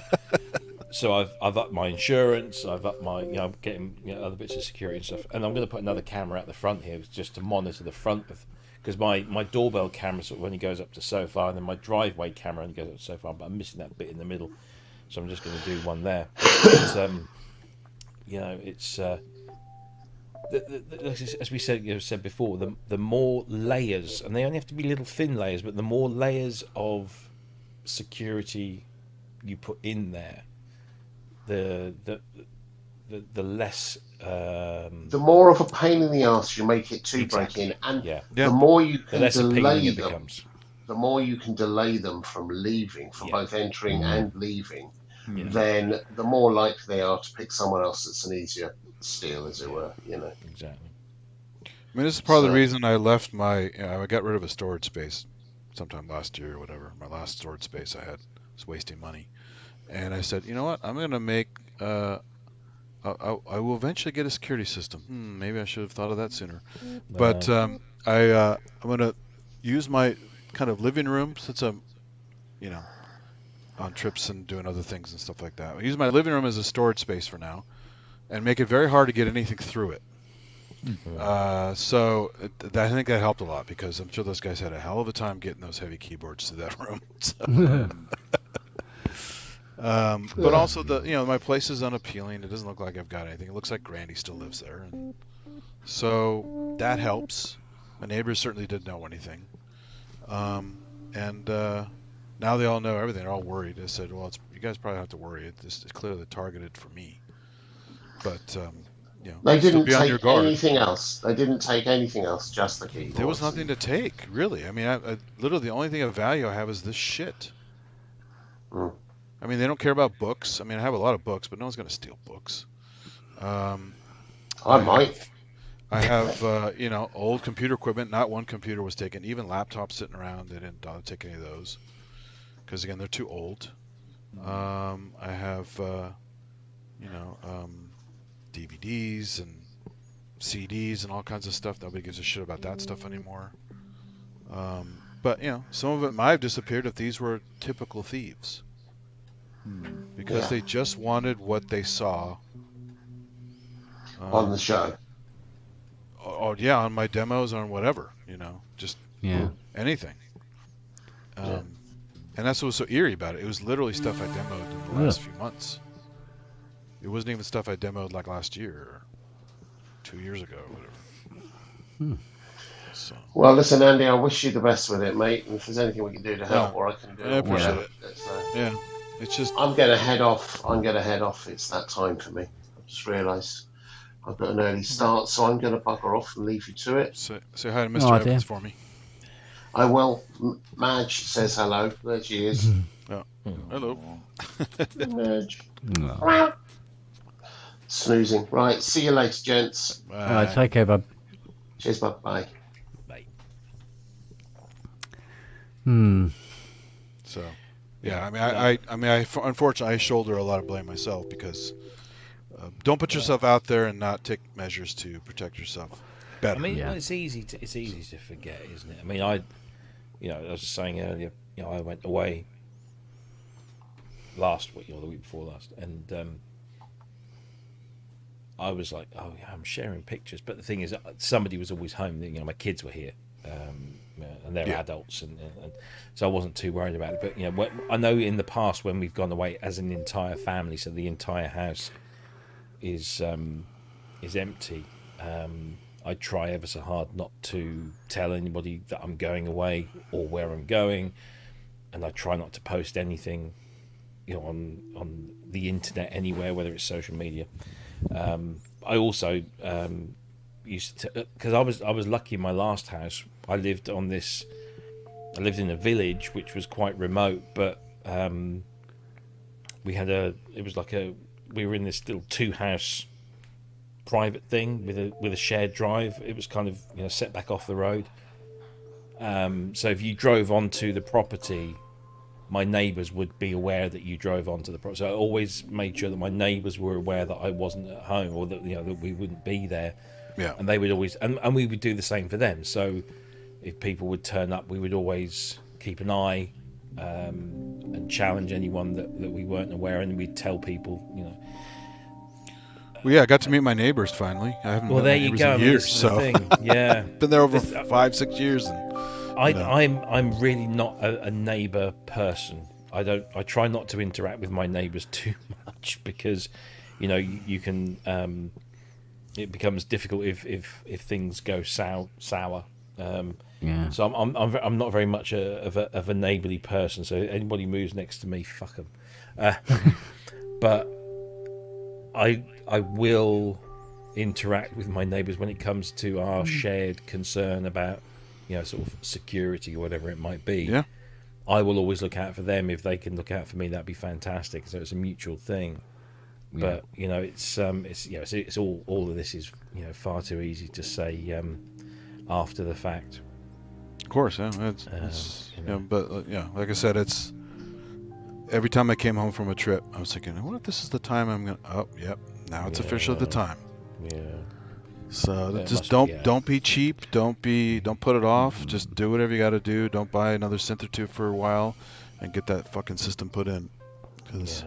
So I've upped my insurance. I've upped my I'm getting other bits of security and stuff. And I'm going to put another camera out the front here just to monitor the front of. Because my doorbell camera sort of only goes up to so far, and then my driveway camera only goes up to so far, but I'm missing that bit in the middle, so I'm just going to do one there. But, it's as we said before, the more layers, and they only have to be little thin layers, but the more layers of security you put in there, the less. The more of a pain in the ass you make it to break in, and the more you can delay them, the more you can delay them from leaving, from both entering and leaving, then the more likely they are to pick someone else that's an easier steal, as it were. Exactly. I mean, this is part of the reason I left I got rid of a storage space sometime last year or whatever. My last storage space I had was wasting money, and I said, you know what, I'm going to make. I will eventually get a security system. Maybe I should have thought of that sooner. But I'm going to use my kind of living room since I'm, on trips and doing other things and stuff like that. I use my living room as a storage space for now, and make it very hard to get anything through it. So I think that helped a lot because I'm sure those guys had a hell of a time getting those heavy keyboards to that room. So. But also my place is unappealing. It doesn't look like I've got anything. It looks like Grandy still lives there, and so that helps. My neighbors certainly didn't know anything, and now they all know everything. They're all worried. I said, "Well, you guys probably have to worry. It's clearly targeted for me." But they didn't take anything else. They didn't take anything else. Just the keyboards. There was nothing to take, really. I mean, I literally the only thing of value I have is this shit. I mean, they don't care about books. I mean, I have a lot of books, but no one's going to steal books. I might. I have, old computer equipment. Not one computer was taken. Even laptops sitting around, they didn't take any of those. Because, again, they're too old. I have DVDs and CDs and all kinds of stuff. Nobody gives a shit about that stuff anymore. But some of it might have disappeared if these were typical thieves, because they just wanted what they saw on the show. Oh yeah, on my demos, on whatever, just anything. And that's what was so eerie about it. It was literally stuff I demoed in the last few months. It wasn't even stuff I demoed like last year, or 2 years ago, or whatever. So. Well, listen, Andy, I wish you the best with it, mate. And if there's anything we can do to help, or I can do, I appreciate it. Yeah, it's just I'm gonna head off. It's that time for me. I just realised I've got an early start, so I'm gonna bugger off and leave you to it. Say hi to Mr. Evans for me. I will. Madge says hello. There she is. Hello. Madge. Snoozing. Right. See you later, gents. Alright, take care, bub. Cheers, bub. Bye. Bye. So, yeah. I mean, I unfortunately I shoulder a lot of blame myself, because don't put yourself out there and not take measures to protect yourself better. I mean, it's easy to forget, isn't it? I mean, I was saying earlier, I went away last week or the week before last, and I was like, oh yeah, I'm sharing pictures, but the thing is, somebody was always home. My kids were here, and they're adults, and so I wasn't too worried about it. But I know in the past when we've gone away as an entire family, so the entire house is empty. I try ever so hard not to tell anybody that I'm going away or where I'm going, and I try not to post anything, on the internet anywhere, whether it's social media. I also used to, because I was lucky in my last house. I lived in a village which was quite remote, but we were in this little 2-house private thing with a shared drive. It was kind of set back off the road. So if you drove onto the property, my neighbours would be aware that you drove onto the property. So I always made sure that my neighbours were aware that I wasn't at home, or that that we wouldn't be there. Yeah. And they would always, and we would do the same for them. So if people would turn up, we would always keep an eye and challenge anyone that we weren't aware, and we'd tell people, Well, yeah, I got to meet my neighbors finally. I haven't met there my you neighbors go. in years, so Yeah, been there over 5-6 years. And I'm really not a neighbour person. I try not to interact with my neighbours too much, because you can it becomes difficult if things go sour. So I'm not very much of a neighbourly person. So anybody moves next to me, fuck them. But I will interact with my neighbours when it comes to our shared concern about sort of security or whatever it might be. Yeah. I will always look out for them. If they can look out for me, that'd be fantastic. So it's a mutual thing. But it's all of this is far too easy to say after the fact. Of course, yeah. Like I said, it's every time I came home from a trip, I was thinking, what if this is the time I'm gonna? Oh, yep. Now it's officially the time. Yeah. So just don't be cheap. Don't put it off. Just do whatever you got to do. Don't buy another synth or two for a while, and get that fucking system put in, because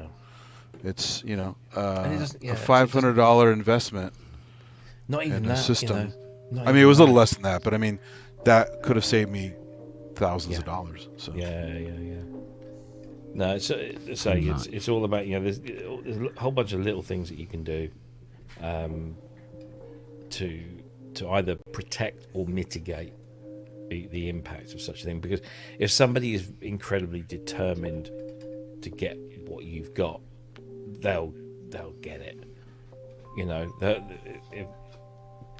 it's a $500 investment. Not even in that a system. I mean, it was a little less than that, but I mean, that could have saved me thousands of dollars. So yeah. No, it's all about there's a whole bunch of little things that you can do to either protect or mitigate the impact of such a thing. Because if somebody is incredibly determined to get what you've got, they'll get it.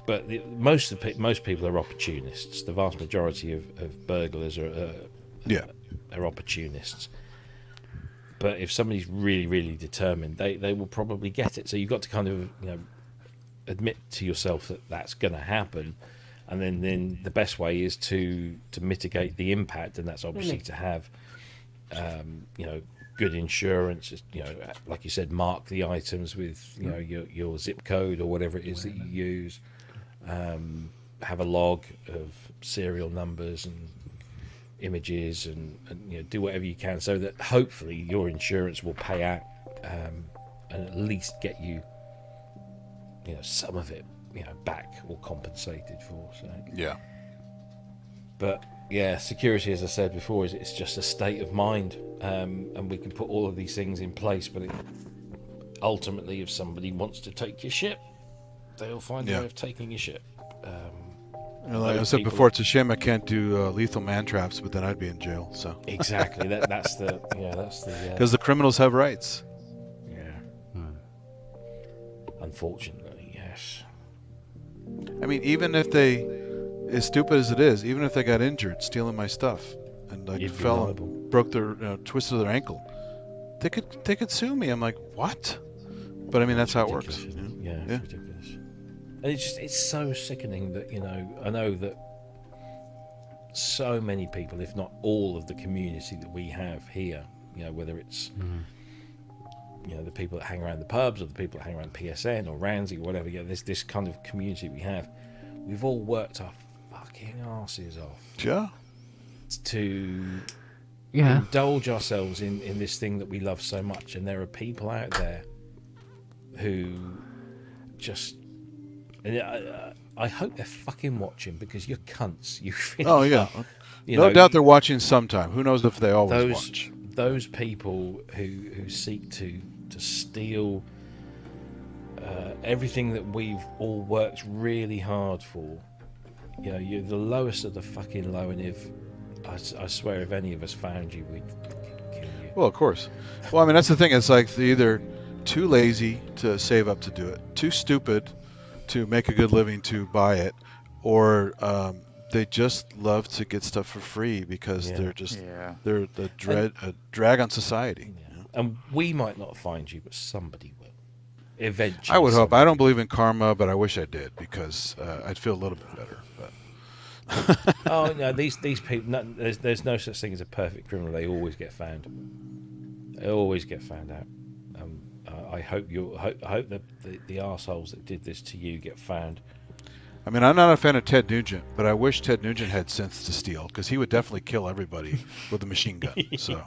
But most people are opportunists. The vast majority of burglars are opportunists. But if somebody's really, really determined, they will probably get it. So you've got to kind of admit to yourself that that's going to happen, and then the best way is to mitigate the impact, and that's obviously to have good insurance. Like you said, mark the items with your zip code or whatever it is that you use. Have a log of serial numbers and images, and do whatever you can so that hopefully your insurance will pay out and at least get you some of it back or compensated for. So Yeah. but yeah, security, as I said before, it's just a state of mind, and we can put all of these things in place, but ultimately if somebody wants to take your shit, they'll find a way of taking your shit. Like I said before, it's a shame I can't do lethal man traps, but then I'd be in jail. So Exactly. That's the because the criminals have rights. Yeah. Unfortunately, yes. I mean, even if they, as stupid as it is, even if they got injured stealing my stuff and like You'd be fell liable. and broke their twisted their ankle, they could sue me. I'm like, what? But I mean, that's how it works. Ridiculous, isn't it? Yeah. It's ridiculous. And it's so sickening that I know that so many people, if not all of the community that we have here, whether it's the people that hang around the pubs or the people that hang around PSN or Ramsey or whatever, there's this kind of community we have. We've all worked our fucking asses off Yeah. to Yeah. indulge ourselves in this thing that we love so much, and there are people out there who just, and I hope they're fucking watching, because you're cunts. You really Oh yeah. are. No doubt they're watching sometime. Who knows if they always watch? Those people who seek to steal everything that we've all worked really hard for. You're the lowest of the fucking low, and if I swear, if any of us found you, we'd fucking kill you. Well, of course. Well, I mean, that's the thing. It's like they're either too lazy to save up to do it, too stupid to make a good living to buy it, or they just love to get stuff for free because they're a drag on society. And we might not find you, but somebody will. Eventually. I would hope. I don't believe in karma, but I wish I did, because I'd feel a little bit better. But Oh no, these people. No, there's no such thing as a perfect criminal. They always get found. They always get found out. I hope that the arseholes that did this to you get found. I mean, I'm not a fan of Ted Nugent, but I wish Ted Nugent had synths to steal, because he would definitely kill everybody with a machine gun. So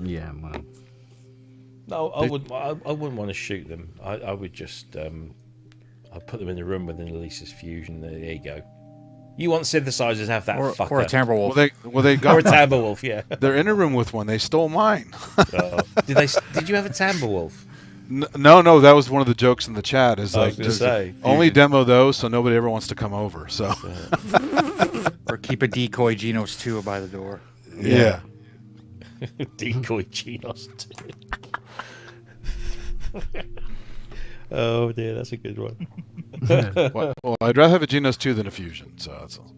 Yeah, well. No, I wouldn't want to shoot them. I would just I'd put them in the room with an Elisa's Fusion. There you go. You want synthesizers? Have that fucker. Or a Timberwolf. Well, they got or a Timberwolf. Yeah. They're in a room with one. They stole mine. Did you have a Timberwolf? No, that was one of the jokes in the chat. Is I like, was gonna say, only demo those, so nobody ever wants to come over. So Or keep a decoy Genos 2 by the door. yeah. Decoy Genos 2. Oh dear, that's a good one. Well, I'd rather have a Genos 2 than a Fusion. So that's all.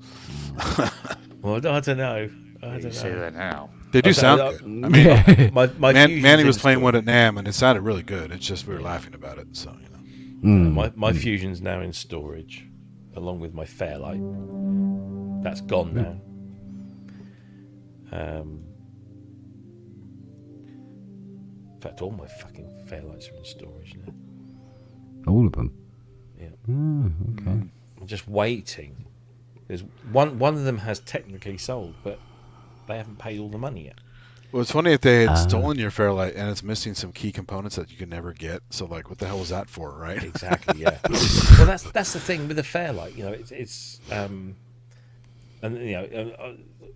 Well, I don't know. You say that now. They do I sound say- good. I mean, My Manny was Fusion's playing in one at NAMM, and it sounded really good. It's just we were laughing about it. So My Fusion's now in storage, along with my Fairlight. That's gone now. In fact, all my fucking Fairlights are in storage now. All of them? Yeah. Okay. I'm just waiting. There's one of them has technically sold, but they haven't paid all the money yet. well, it's funny if they had stolen your Fairlight and it's missing some key components that you can never get. So like, what the hell was that for, right? Exactly. Yeah. Well, that's the thing with the Fairlight. It's and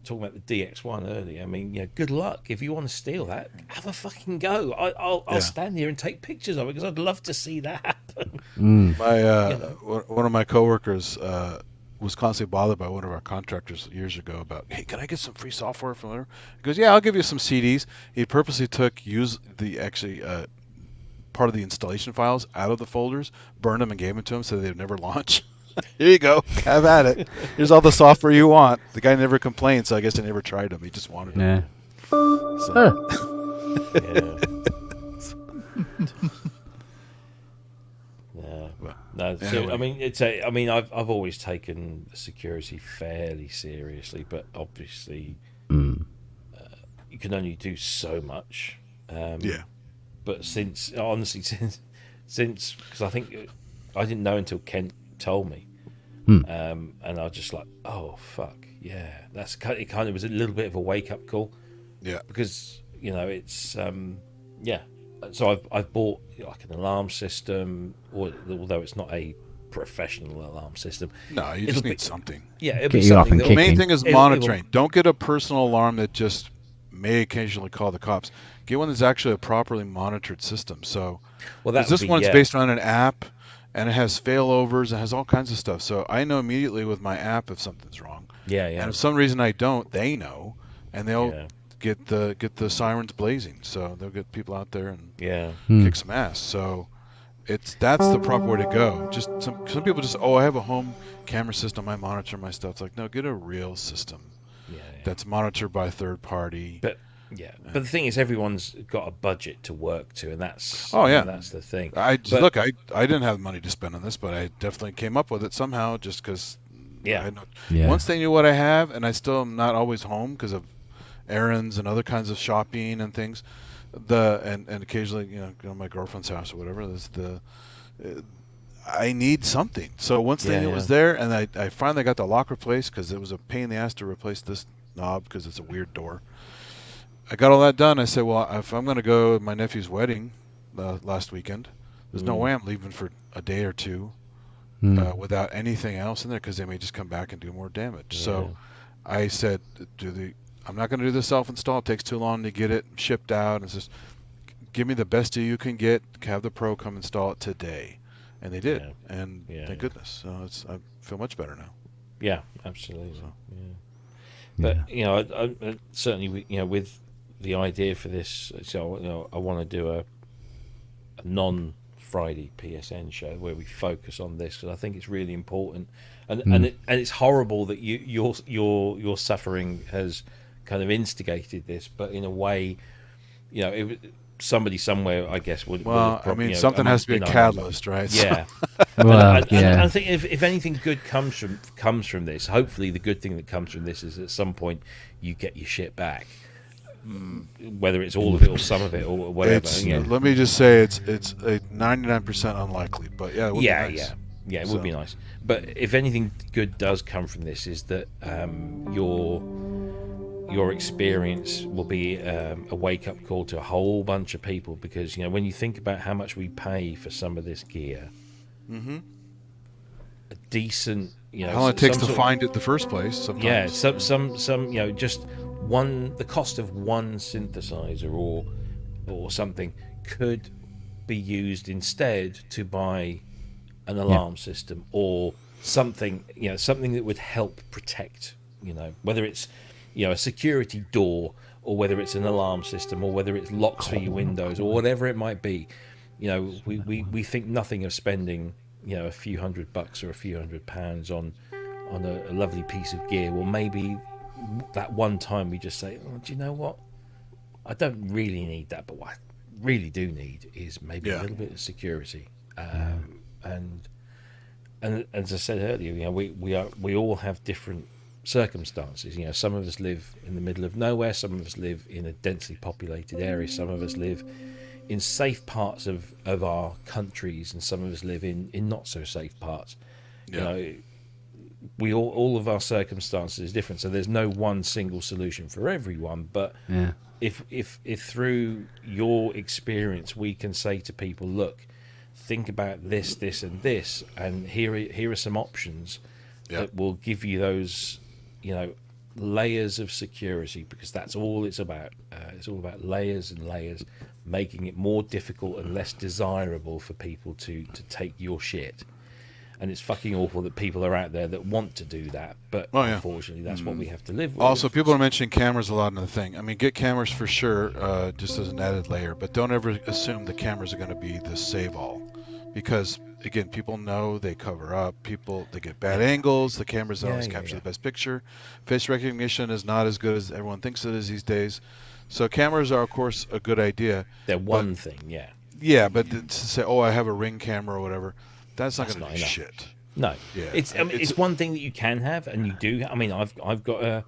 talking about the DX1 earlier. I mean, good luck if you want to steal that. Have a fucking go. I'll stand here and take pictures of it, because I'd love to see that happen. My one of my coworkers was constantly bothered by one of our contractors years ago about, hey, can I get some free software from there? He goes, yeah, I'll give you some CDs. He purposely took part of the installation files out of the folders, burned them, and gave them to him so they'd never launch. Here you go. Have at it. Here's all the software you want. The guy never complained, so I guess I never tried them. He just wanted them. Yeah. So. No, so, Anyway. I mean, I've always taken security fairly seriously, but obviously, you can only do so much. Yeah. But honestly, since because I think I didn't know until Kent told me, and I was just like, oh fuck, yeah, it kind of was a little bit of a wake up call. Yeah. Because it's yeah. So I've bought like an alarm system, although it's not a professional alarm system. No, you just need something. Yeah, it'll Get be you up something. and The main kicking. thing is monitoring. Don't get a personal alarm that just may occasionally call the cops. Get one that's actually a properly monitored system. So, this one's based on an app, and it has failovers, and has all kinds of stuff. So I know immediately with my app if something's wrong. Yeah. And if some reason I don't, they know, and they'll get the sirens blazing. So they'll get people out there and kick some ass. So that's the proper way to go. Just some people just, I have a home camera system, I monitor my stuff. It's like, no, get a real system that's monitored by a third party. But the thing is, everyone's got a budget to work to, and that's that's the thing. I didn't have money to spend on this, but I definitely came up with it somehow, just because. Once they knew what I have, and I still am not always home because of errands and other kinds of shopping and things. And occasionally, go to my girlfriend's house or whatever. I need something. So once they knew it was there, and I finally got the lock replaced because it was a pain in the ass to replace this knob because it's a weird door. I got all that done. I said, well, if I'm going to go to my nephew's wedding last weekend, there's no way I'm leaving for a day or two without anything else in there because they may just come back and do more damage. Yeah. So I said, I'm not going to do the self-install. It takes too long to get it shipped out. It's just, give me the best deal you can get. Have the pro come install it today. And they did. And thank goodness. So I feel much better now. Yeah, absolutely. So. Yeah. But, I certainly, with the idea for this, so I want to do a non-Friday PSN show where we focus on this because I think it's really important, and it's horrible that your suffering has kind of instigated this, but in a way, somebody somewhere, I guess, would. Well, something has to be a catalyst, right? Yeah. I think if anything good comes from this, hopefully the good thing that comes from this is at some point you get your shit back. Whether it's all of it or some of it or whatever. Let me just say it's a 99% unlikely, but it would be nice. It would be nice. But if anything good does come from this, is that your experience will be a wake-up call to a whole bunch of people, because when you think about how much we pay for some of this gear, a decent how long it takes to find it in the first place. Sometimes. Some just the cost of one synthesizer or something could be used instead to buy an alarm system or something something that would help protect whether it's a security door or whether it's an alarm system or whether it's locks for your windows or whatever it might be. We think nothing of spending a few $100 or a few £100 on a lovely piece of gear. Well, maybe that one time we just say, do you know what, I don't really need that, but what I really do need is maybe a little bit of security. And as I said earlier, we all have different circumstances. Some of us live in the middle of nowhere, some of us live in a densely populated area, some of us live in safe parts of our countries, and some of us live in not so safe parts. We all of our circumstances is different, so there's no one single solution for everyone. But if through your experience we can say to people, look, think about this, this, and this, and here are some options that will give you those layers of security, because that's all it's about. It's all about layers and layers, making it more difficult and less desirable for people to take your shit. And it's fucking awful that people are out there that want to do that, but unfortunately that's what we have to live with. Also, people are mentioning cameras a lot in the thing. I mean, get cameras for sure, just as an added layer, but don't ever assume the cameras are going to be the save-all, because again, people know they cover up, they get bad angles, the cameras don't always capture the best picture. Face recognition is not as good as everyone thinks it is these days. So cameras are, of course, a good idea. They're one thing, Yeah, but to say, I have a Ring camera or whatever, that's not going to do shit. No. Yeah. It's one thing that you can have, and you do. I mean, I've got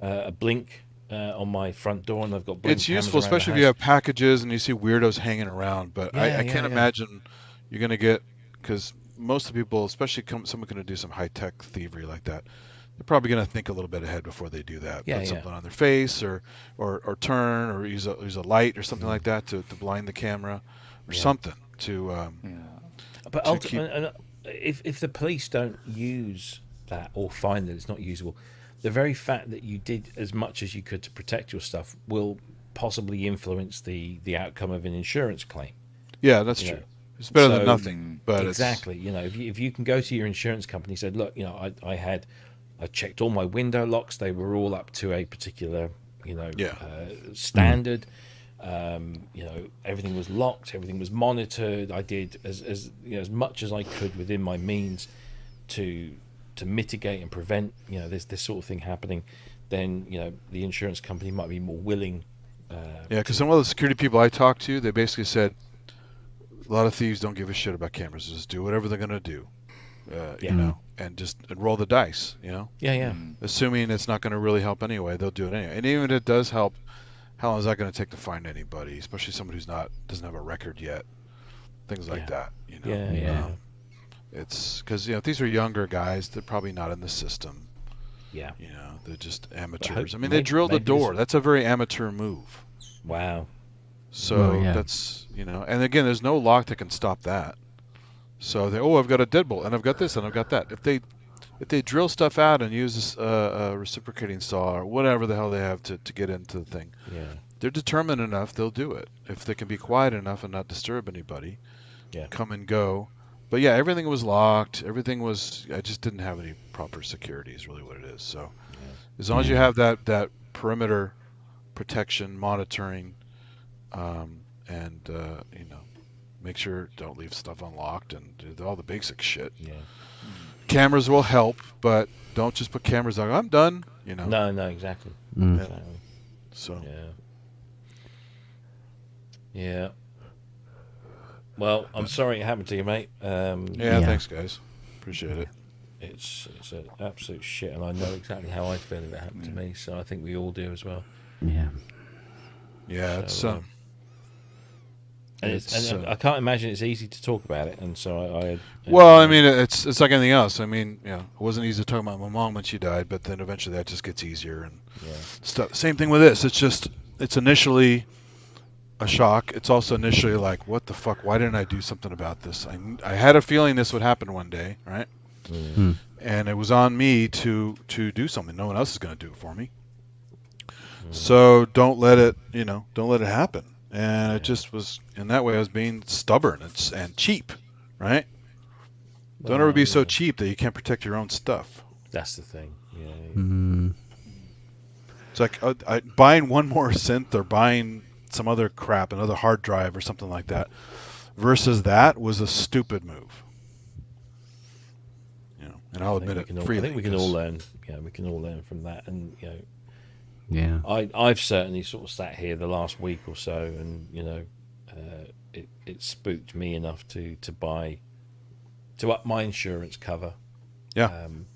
a Blink on my front door, and I've got Blink It's cameras useful, around the especially if you house. have packages and you see weirdos hanging around. But Yeah, I yeah, can't yeah. imagine you're going to get, because most of the people, especially someone going to do some high-tech thievery like that, they're probably going to think a little bit ahead before they do that. Yeah, Put yeah. something on their face, or turn, or use a light or something like that to blind the camera, or Yeah. something to. But to ultimately, if the police don't use that or find that it's not usable, the very fact that you did as much as you could to protect your stuff will possibly influence the outcome of an insurance claim. Yeah, that's You true. know, It's better so- than nothing. But exactly. You know, if you can go to your insurance company and said, look, you know, I checked all my window locks; they were all up to a particular, you know, Yeah. standard. You know, everything was locked, everything was monitored. I did as you know, as much as I could within my means to mitigate and prevent, you know, this sort of thing happening. Then, you know, the insurance company might be more willing. Yeah, because some of the security people I talked to, they basically said a lot of thieves don't give a shit about cameras. Just do whatever they're gonna do, you know, and just roll the dice, you know. Yeah. Assuming it's not going to really help anyway, they'll do it anyway. And even if it does help, how long is that going to take to find anybody, especially somebody who's doesn't have a record yet? Things like that, you know. Yeah. It's because, you know, if these are younger guys, they're probably not in the system. Yeah. You know, they're just amateurs. I mean, maybe- they drilled the maybe door. this- That's a very amateur move. Wow. So yeah. that's, you know, and again, there's no lock that can stop that. So I've got a deadbolt, and I've got this, and I've got that. If they drill stuff out and use a reciprocating saw or whatever the hell they have to get into the thing, Yeah. they're determined enough, they'll do it. If they can be quiet enough and not disturb anybody, Yeah. come and go. But yeah, everything was locked. I just didn't have any proper security is really what it is. So as long as you have that perimeter protection, monitoring, and you know, make sure don't leave stuff unlocked and do all the basic shit. Yeah. Cameras will help, but don't just put cameras on. I'm done. You know. No, exactly. Mm. Exactly. So Yeah. Well, I'm sorry it happened to you, mate. yeah, thanks guys. Appreciate it. It's an absolute shit, and I know exactly how I feel if it happened to me. So I think we all do as well. Yeah. Yeah, So, it's and I can't imagine it's easy to talk about it. And so I well, I mean, it's like anything else. I mean, you know, it wasn't easy to talk about my mom when she died, but then eventually that just gets easier and stuff. Same thing with this. It's initially a shock. It's also initially like, what the fuck? Why didn't I do something about this? I had a feeling this would happen one day, right? And it was on me to do something. No one else is going to do it for me. So don't let it happen. And it just was, in that way, I was being stubborn and cheap, right? Don't ever be so cheap that you can't protect your own stuff. That's the thing. Yeah. Mm. It's like buying one more synth or buying some other crap, another hard drive or something like that, versus that was a stupid move. You know, and I'll admit it freely. I think we can all learn. Yeah, we can all learn from that, and you know. Yeah. I've certainly sort of sat here the last week or so, and you know, it spooked me enough to up my insurance cover,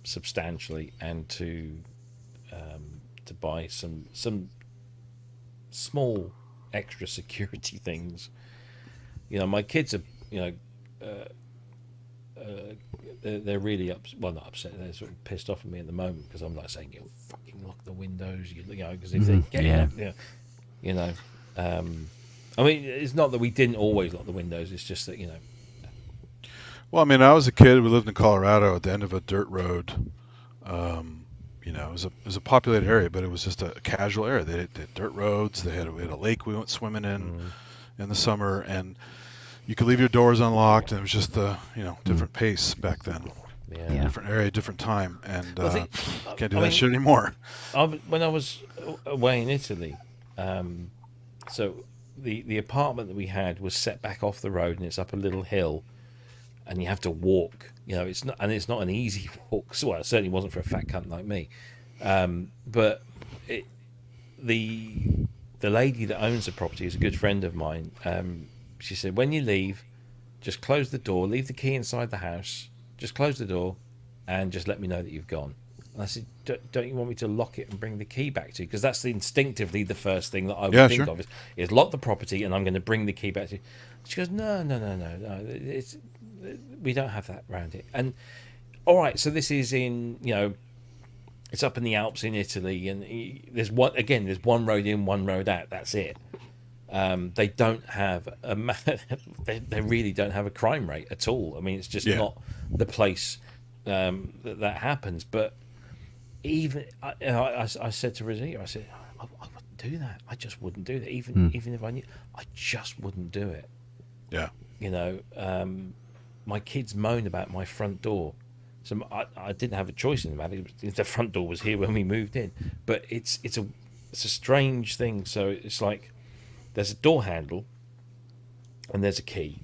substantially, and to buy some small extra security things. You know, my kids are, you know, they're really not upset. They're sort of pissed off at me at the moment because I'm like saying, you know, fucking lock the windows, you know, because if they get you know, I mean, it's not that we didn't always lock the windows. It's just that, you know. Well, I mean, I was a kid. We lived in Colorado at the end of a dirt road. You know, it was a populated area, but it was just a casual area. They had dirt roads. We had a lake we went swimming in the summer, and you could leave your doors unlocked, and it was just the, you know, different pace back then. Yeah. Different area, different time, and can't do I that mean, shit anymore. When I was away in Italy, so the apartment that we had was set back off the road, and it's up a little hill, and you have to walk. You know, it's not an easy walk. So, well, it certainly wasn't for a fat cunt like me. But the lady that owns the property is a good friend of mine. She said, when you leave, just close the door, leave the key inside the house, just close the door, and just let me know that you've gone. And I said, don't you want me to lock it and bring the key back to you? Because that's instinctively the first thing that I would think sure. of is lock the property and I'm going to bring the key back to you. She goes, no. We don't have that around it. And all right, so this is in, it's up in the Alps in Italy, and there's one road in, one road out. That's it. They don't have they really don't have a crime rate at all. I mean, it's just not the place that happens. But even I said to Rosita, I said, I wouldn't do that. I just wouldn't do that. Even if I knew, I just wouldn't do it. Yeah. My kids moan about my front door. So I didn't have a choice in the matter. The front door was here when we moved in. But it's a strange thing. So it's like there's a door handle and there's a key.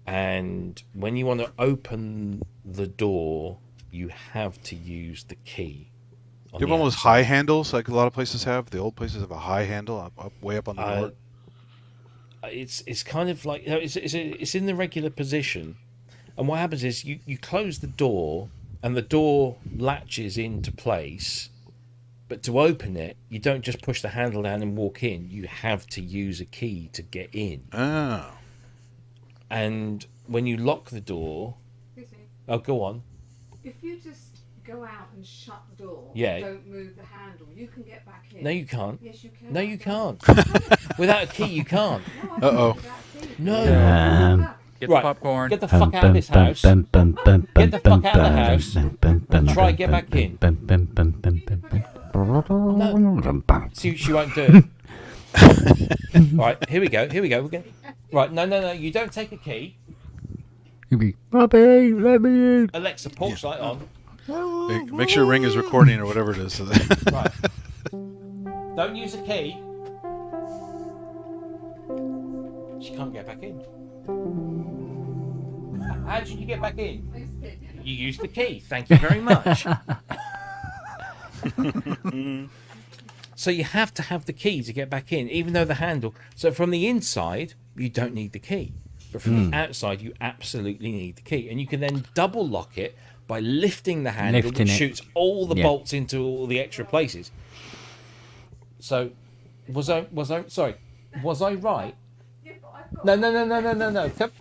And when you want to open the door, you have to use the key. Do you have one of those high handles like a lot of places have? The old places have a high handle up way up on the door. It's kind of like it's in the regular position, and what happens is you close the door and the door latches into place, but to open it you don't just push the handle down and walk in. You have to use a key to get in. Oh. And when you lock the door, go on. If you just go out and shut the door, Yeah. don't move the handle, you can get back in. No, you can't. Yes, you can. No, you can't. Without a key, you can't. Uh-oh. No. Get Right. the popcorn. Get the fuck out of this house. Get the fuck out of the house and try get back in. No. See, she won't do it. Right, here we go. We're gonna... Right, no. You don't take a key. You'll be, Robbie, let me in. Alexa, porch light on. Make sure Ring is recording or whatever it is. So that... Right. Don't use a key. She can't get back in. How did you get back in? You used the key. Thank you very much. So you have to have the key to get back in, even though the handle. So from the inside, you don't need the key. But from the outside, you absolutely need the key. And you can then double lock it by lifting the handle, which shoots all the bolts into all the extra places. So, was I right? No.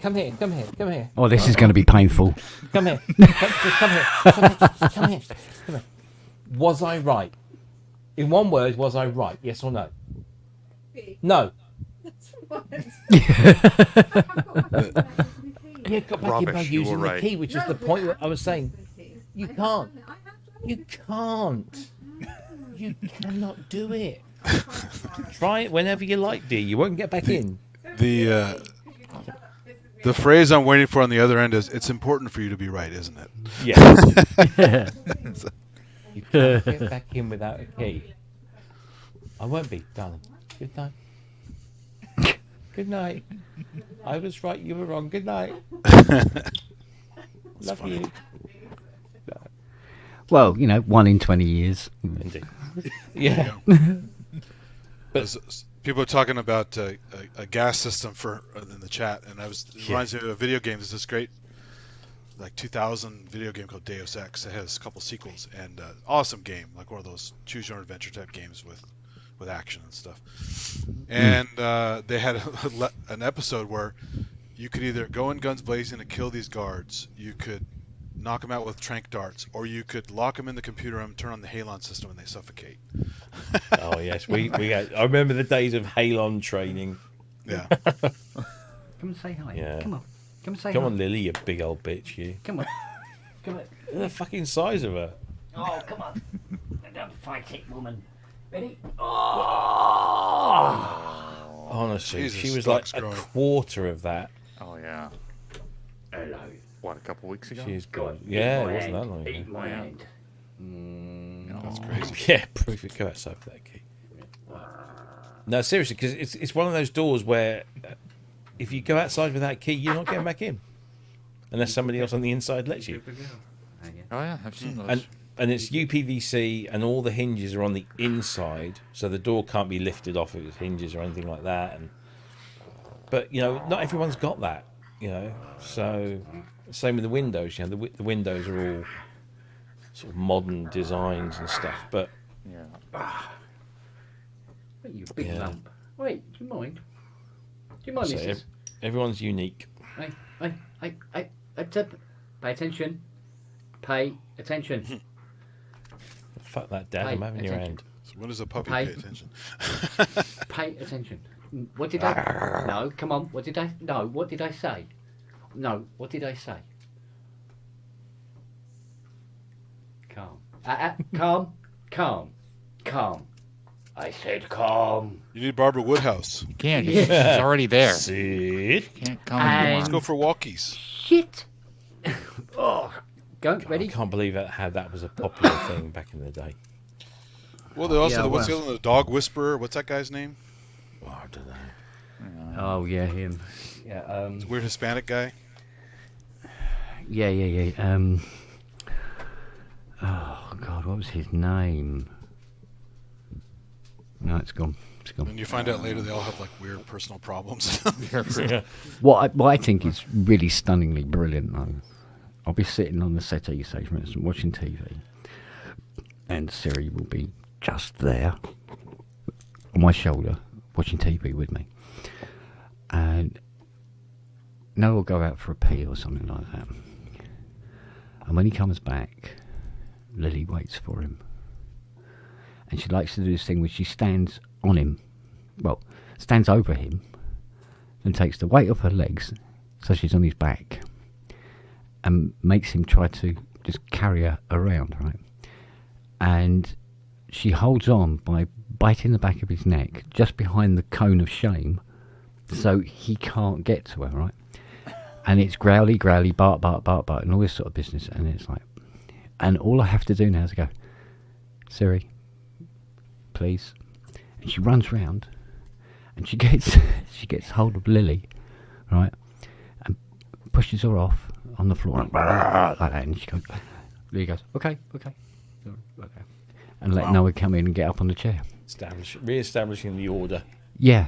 Come here. Oh, this is going to be painful. Come here. Come here. Was I right? In one word, was I right? Yes or no? No. Yeah, got back in by using the key, which is the point that I was saying. You can't. You cannot do it. Try it whenever you like, dear. You won't get back in. The phrase I'm waiting for on the other end is, it's important for you to be right, isn't it? Yeah. You can't get back in without a key. I won't be, darling. Good night. Good night. I was right, you were wrong. Good night. Love funny. you. Well, 1 in 20 years. Indeed. Yeah. But people are talking about a gas system in the chat, and it reminds me of a video game. There's this great 2000 video game called Deus Ex. It has a couple sequels, and awesome game, like one of those choose your own adventure type games with action and stuff. And they had an episode where you could either go in guns blazing and kill these guards, you could knock them out with tranq darts, or you could lock them in the computer room, turn on the halon system, and they suffocate. Oh yes, we had, I remember the days of halon training. Yeah. Come and say hi. Yeah. Come on. Come and say hi. Come on, Lily, you big old bitch, you. Come on. Come on. Look at the fucking size of her. Oh, come on. Don't fight it, woman. Ready? Honestly, Jesus, she was Stock's like growing. a quarter of that. Oh yeah. Hello. What, a couple weeks ago? She's Go on. good. Yeah, Eat my it wasn't that hand. long Eat ago. my hand. That's crazy. Yeah, proof it. Go outside for that key. No, seriously, because it's one of those doors where if you go outside with that key, you're not getting back in, unless somebody else on the inside lets you. Oh yeah, I've seen those. And it's UPVC, and all the hinges are on the inside, so the door can't be lifted off its hinges or anything like that. But not everyone's got that. So same with the windows. The windows are all sort of modern designs and stuff. But Wait, you big Yeah. lump. Wait, do you mind? Do you mind, so missus? everyone's unique. Hey, pay attention. Pay attention. Fuck that, Dad. Pay I'm having your attention. hand. So when does a puppy Pay- pay attention? Pay attention. What did I? No, come on. What did I? No, what did I say? No, what did I say? Calm. Calm. I said calm. You need Barbara Woodhouse. You can't. She's already there. Sit. Can't come And- Let's anymore. go for walkies. Shit. Oh, go. I Ready? can't believe how that was a popular thing back in the day. Well, they also Yeah, what's the well. other one? The dog whisperer. What's that guy's name? Oh, I don't know. Oh yeah, him. Yeah. The weird Hispanic guy. Yeah. Oh God, what was his name? No, it's gone. It's gone. And you find out later they all have like weird personal problems. What I think is really stunningly brilliant, though, I'll be sitting on the settee, say, for instance, watching TV, and Siri will be just there on my shoulder, watching TV with me. And Noah will go out for a pee or something like that. And when he comes back, Lily waits for him. And she likes to do this thing where she stands on him, stands over him, and takes the weight off her legs, so she's on his back, and makes him try to just carry her around, right? And she holds on by biting the back of his neck, just behind the cone of shame, so he can't get to her, right? And it's growly, bark, and all this sort of business, and it's like, and all I have to do now is go, Siri, please. And she runs round, and she gets hold of Lily, right, and pushes her off on the floor like that, and she goes, Lily goes, okay, and let Noah come in and get up on the chair. Re-establishing the order. Yeah,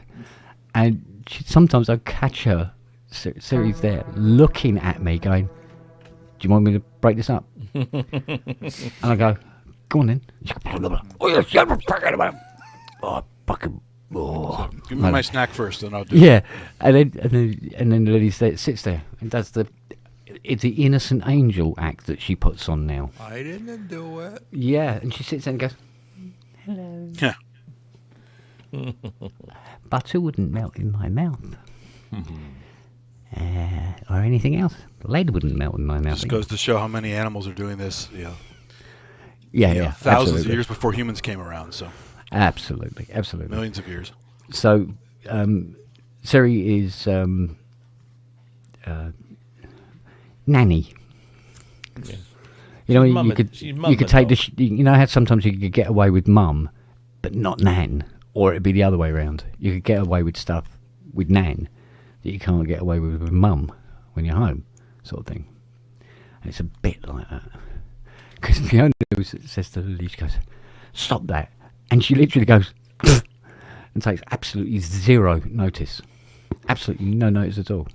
and sometimes I catch her, Siri's there, looking at me, going, "Do you want me to break this up?" And I go, "Go on then." She goes, "Oh, fucking." Oh. Give me my snack first, then I'll do. Yeah, and then Lily sits there and does it's the innocent angel act that she puts on now. I didn't do it. Yeah, and she sits there and goes, "Hello." Yeah. Butter wouldn't melt in my mouth. Or anything else. Lead wouldn't melt in my mouth. Just goes to show how many animals are doing this. Yeah. Yeah, Thousands absolutely. of years before humans came around. So Absolutely. millions of years. So, Siri is nanny. Yeah. You know, Mum you and- could she's mum you could and take dog. you know how sometimes you could get away with mum, but not nan, or it'd be the other way around. You could get away with stuff with nan that you can't get away with mum when you're home, sort of thing. And it's a bit like that. Because Fiona says to Lily, she goes, "Stop that," and she literally goes and takes absolutely zero notice, absolutely no notice at all.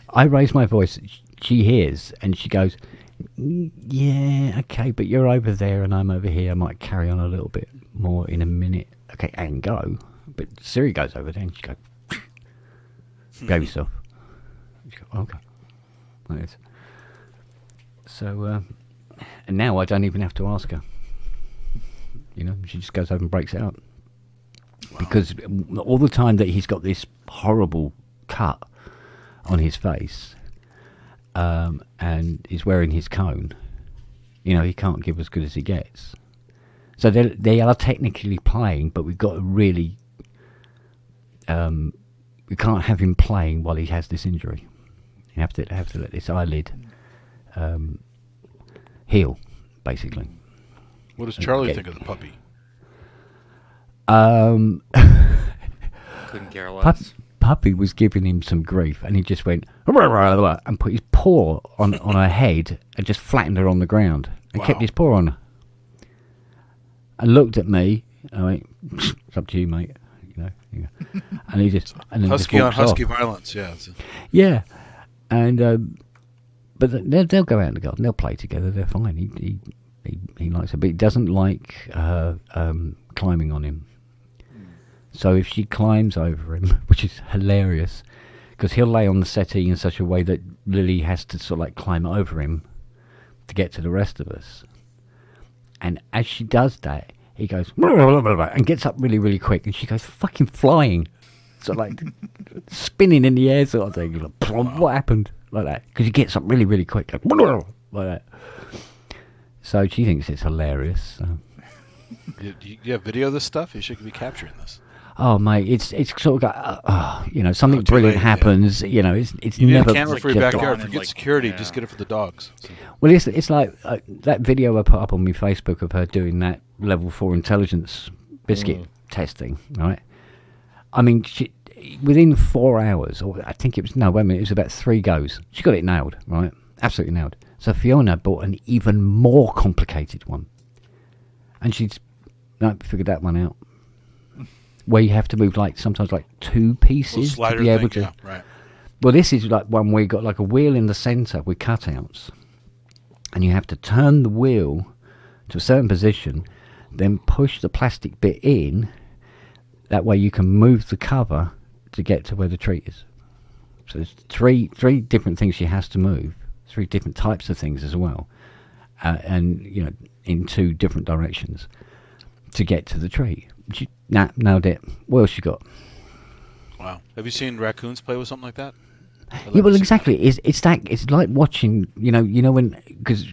I raise my voice, she hears, and she goes, "Yeah, okay, but you're over there and I'm over here. I might carry on a little bit more in a minute." Okay, and go. But Siri goes over there and she goes, "Behave yourself." She goes, "Okay." Like this. So, and now I don't even have to ask her. You know, she just goes over and breaks it up. Because all the time that he's got this horrible cut on his face, and he's wearing his cone, you know, he can't give as good as he gets. So they are technically playing, but we've got to really, we can't have him playing while he has this injury. You have to let this eyelid heal, basically. What does Charlie Okay. think of the puppy? Couldn't care less. Puppy was giving him some grief, and he just went and put his paw on her head and just flattened her on the ground and kept Wow. his paw on her. And looked at me. I went, "It's up to you, mate." You know. And he just and then Husky just on walks husky off. violence. Yeah. Yeah, and But they'll go out in the garden. They'll play together. They're fine. He likes it, but he doesn't like climbing on him. So if she climbs over him, which is hilarious, because he'll lay on the settee in such a way that Lily has to sort of like climb over him to get to the rest of us. And as she does that, he goes and gets up really, really quick, and she goes fucking flying, sort of like spinning in the air, sort of thing. Like, what happened? Like that, because he gets up really, really quick, like that. So she thinks it's hilarious. So. Do you have video of this stuff? You should be capturing this. Oh mate, it's sort of something brilliant happens. Yeah. You know, it's You need never a camera for your backyard. and, Forget like, security. yeah. Just get it for the dogs. So. Well, it's like that video I put up on my Facebook of her doing that level 4 intelligence biscuit testing, right? I mean, within 4 hours, or I think it was it was about 3 goes. She got it nailed, right? Absolutely nailed. So Fiona bought an even more complicated one, and she's figured that one out. Where you have to move sometimes 2 pieces to be able to. Yeah, right. Well, this is like one where you got like a wheel in the centre with cutouts, and you have to turn the wheel to a certain position, then push the plastic bit in. That way you can move the cover to get to where the treat is. So there's three different things she has to move, 3 different types of things as well, and in 2 different directions to get to the tree. She nailed it. What else you got? Wow. Have you seen raccoons play with something like that? Yeah, well, exactly. It's like watching. When because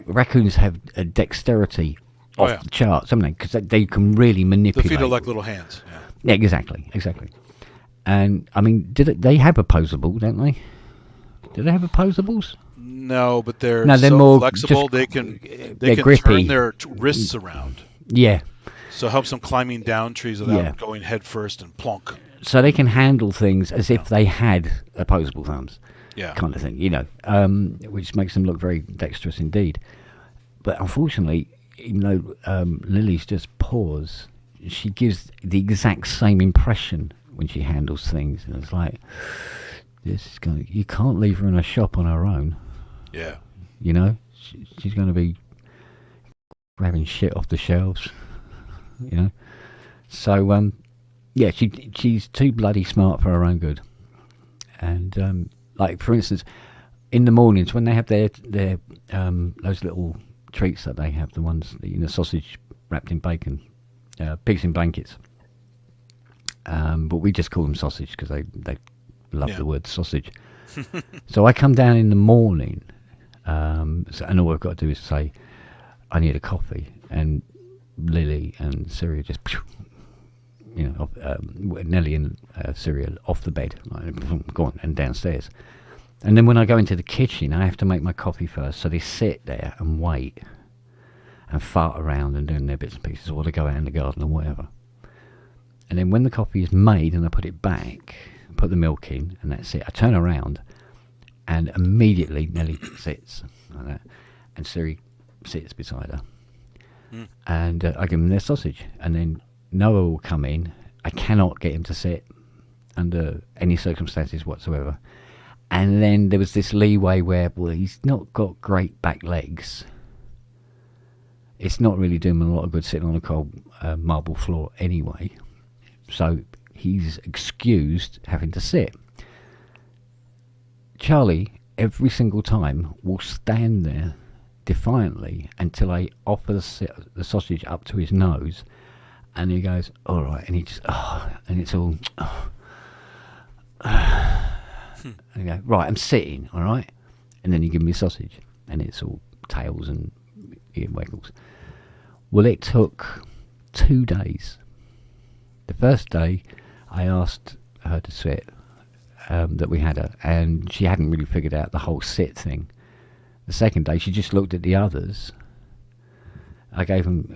raccoons have a dexterity off the charts, haven't they? Because they can really manipulate. The feet are like little hands. Yeah, exactly. And I mean, they have opposable, don't they? Do they have opposables? No, but they're they're so more flexible. just- They can grippy. turn their wrists around. Yeah. So it helps them climbing down trees without going head first and plonk. So they can handle things as if they had opposable thumbs. Yeah. Kind of thing, which makes them look very dexterous indeed. But unfortunately, even though Lily's just paws, she gives the exact same impression when she handles things, and it's like, you can't leave her in a shop on her own. Yeah. She's going to be grabbing shit off the shelves. So she's too bloody smart for her own good. And like for instance, in the mornings when they have their those little treats that they have, the ones sausage wrapped in bacon, pigs in blankets. But we just call them sausage because they love the word sausage. So I come down in the morning, and all I've got to do is say, I need a coffee, and Lily and Syria just, Nelly and Syria off the bed, go on, and downstairs. And then when I go into the kitchen, I have to make my coffee first, so they sit there and wait and fart around and doing their bits and pieces, or they go out in the garden or whatever. And then when the coffee is made and I put it back, put the milk in, and that's it, I turn around and immediately Nelly sits like that, and Siri sits beside her. And I give them their sausage, and then Noah will come in. I cannot get him to sit under any circumstances whatsoever. And then there was this leeway where, well, he's not got great back legs. It's not really doing him a lot of good sitting on a cold marble floor anyway. So he's excused having to sit. Charlie, every single time, will stand there defiantly until I offer the sausage up to his nose, and he goes, all right, and he just, and it's all, and I go, right, I'm sitting, all right, and then you give me a sausage, and it's all tails and ear waggles. Well, it took 2 days. The first day, I asked her to sit, that we had her, and she hadn't really figured out the whole sit thing. The second day, she just looked at the others. I gave them,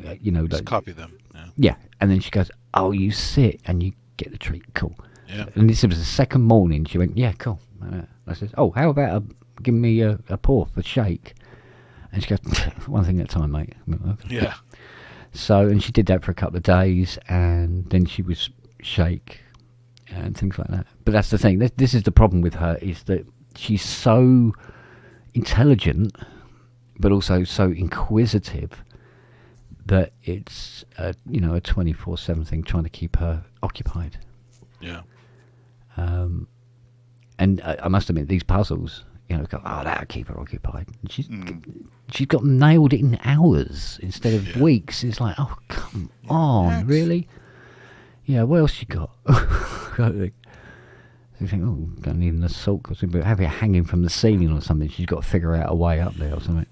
Just copy them. Yeah, and then she goes, "Oh, you sit and you get the treat, cool." Yeah. And this was the second morning. She went, "Yeah, cool." I said, "Oh, how about giving me a paw for shake?" And she goes, "One thing at a time, mate." I went, "Okay." Yeah. So, and she did that for a couple of days, and then she was shake and things like that. But that's the thing. This is the problem with her, is that she's so intelligent, but also so inquisitive that it's a 24/7 thing, trying to keep her occupied. Yeah. And I must admit, these puzzles, that'll keep her occupied. And she's got them nailed in hours instead of weeks. It's like, oh, come on, really? Yeah, what else you got? So you think, oh, don't need an assault costume, but have it hanging from the ceiling or something. She's got to figure out a way up there or something.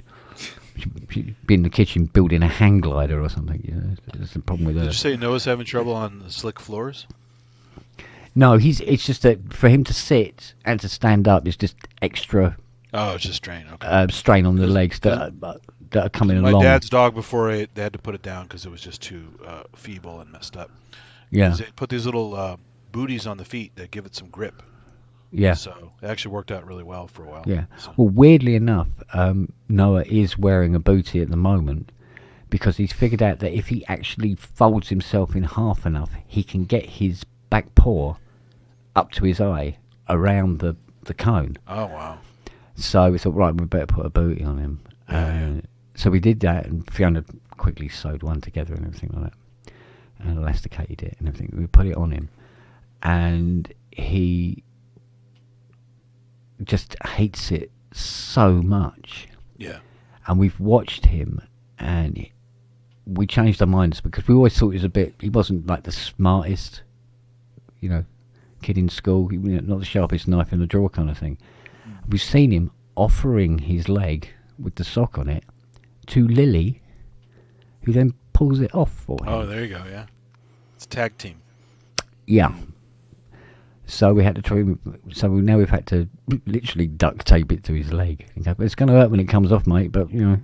She'd be in the kitchen building a hang glider or something. That's the problem with her. Did you say Noah's having trouble on the slick floors? No, it's just that for him to sit and to stand up is just extra. Oh, it's just strain. Okay. Strain on the legs that are coming along. My dad's dog, before they had to put it down because it was just too feeble and messed up. Yeah. They put these little booties on the feet that give it some grip. Yeah. So it actually worked out really well for a while. Yeah. So. Well, weirdly enough, Noah is wearing a bootie at the moment because he's figured out that if he actually folds himself in half enough, he can get his back paw up to his eye around the cone. Oh, wow. So we thought, right, we better put a bootie on him. So we did that, and Fiona quickly sewed one together and everything like that, and elasticated it and everything. We put it on him, and he just hates it so much. Yeah. And we've watched him, and we changed our minds because we always thought he wasn't like the smartest, kid in school, not the sharpest knife in the drawer kind of thing. We've seen him offering his leg with the sock on it to Lily, who then pulls it off for him. Oh, there you go, yeah. It's a tag team. Yeah. So we had to try. So now we've had to literally duct tape it to his leg. It's going to hurt when it comes off, mate. But Yeah,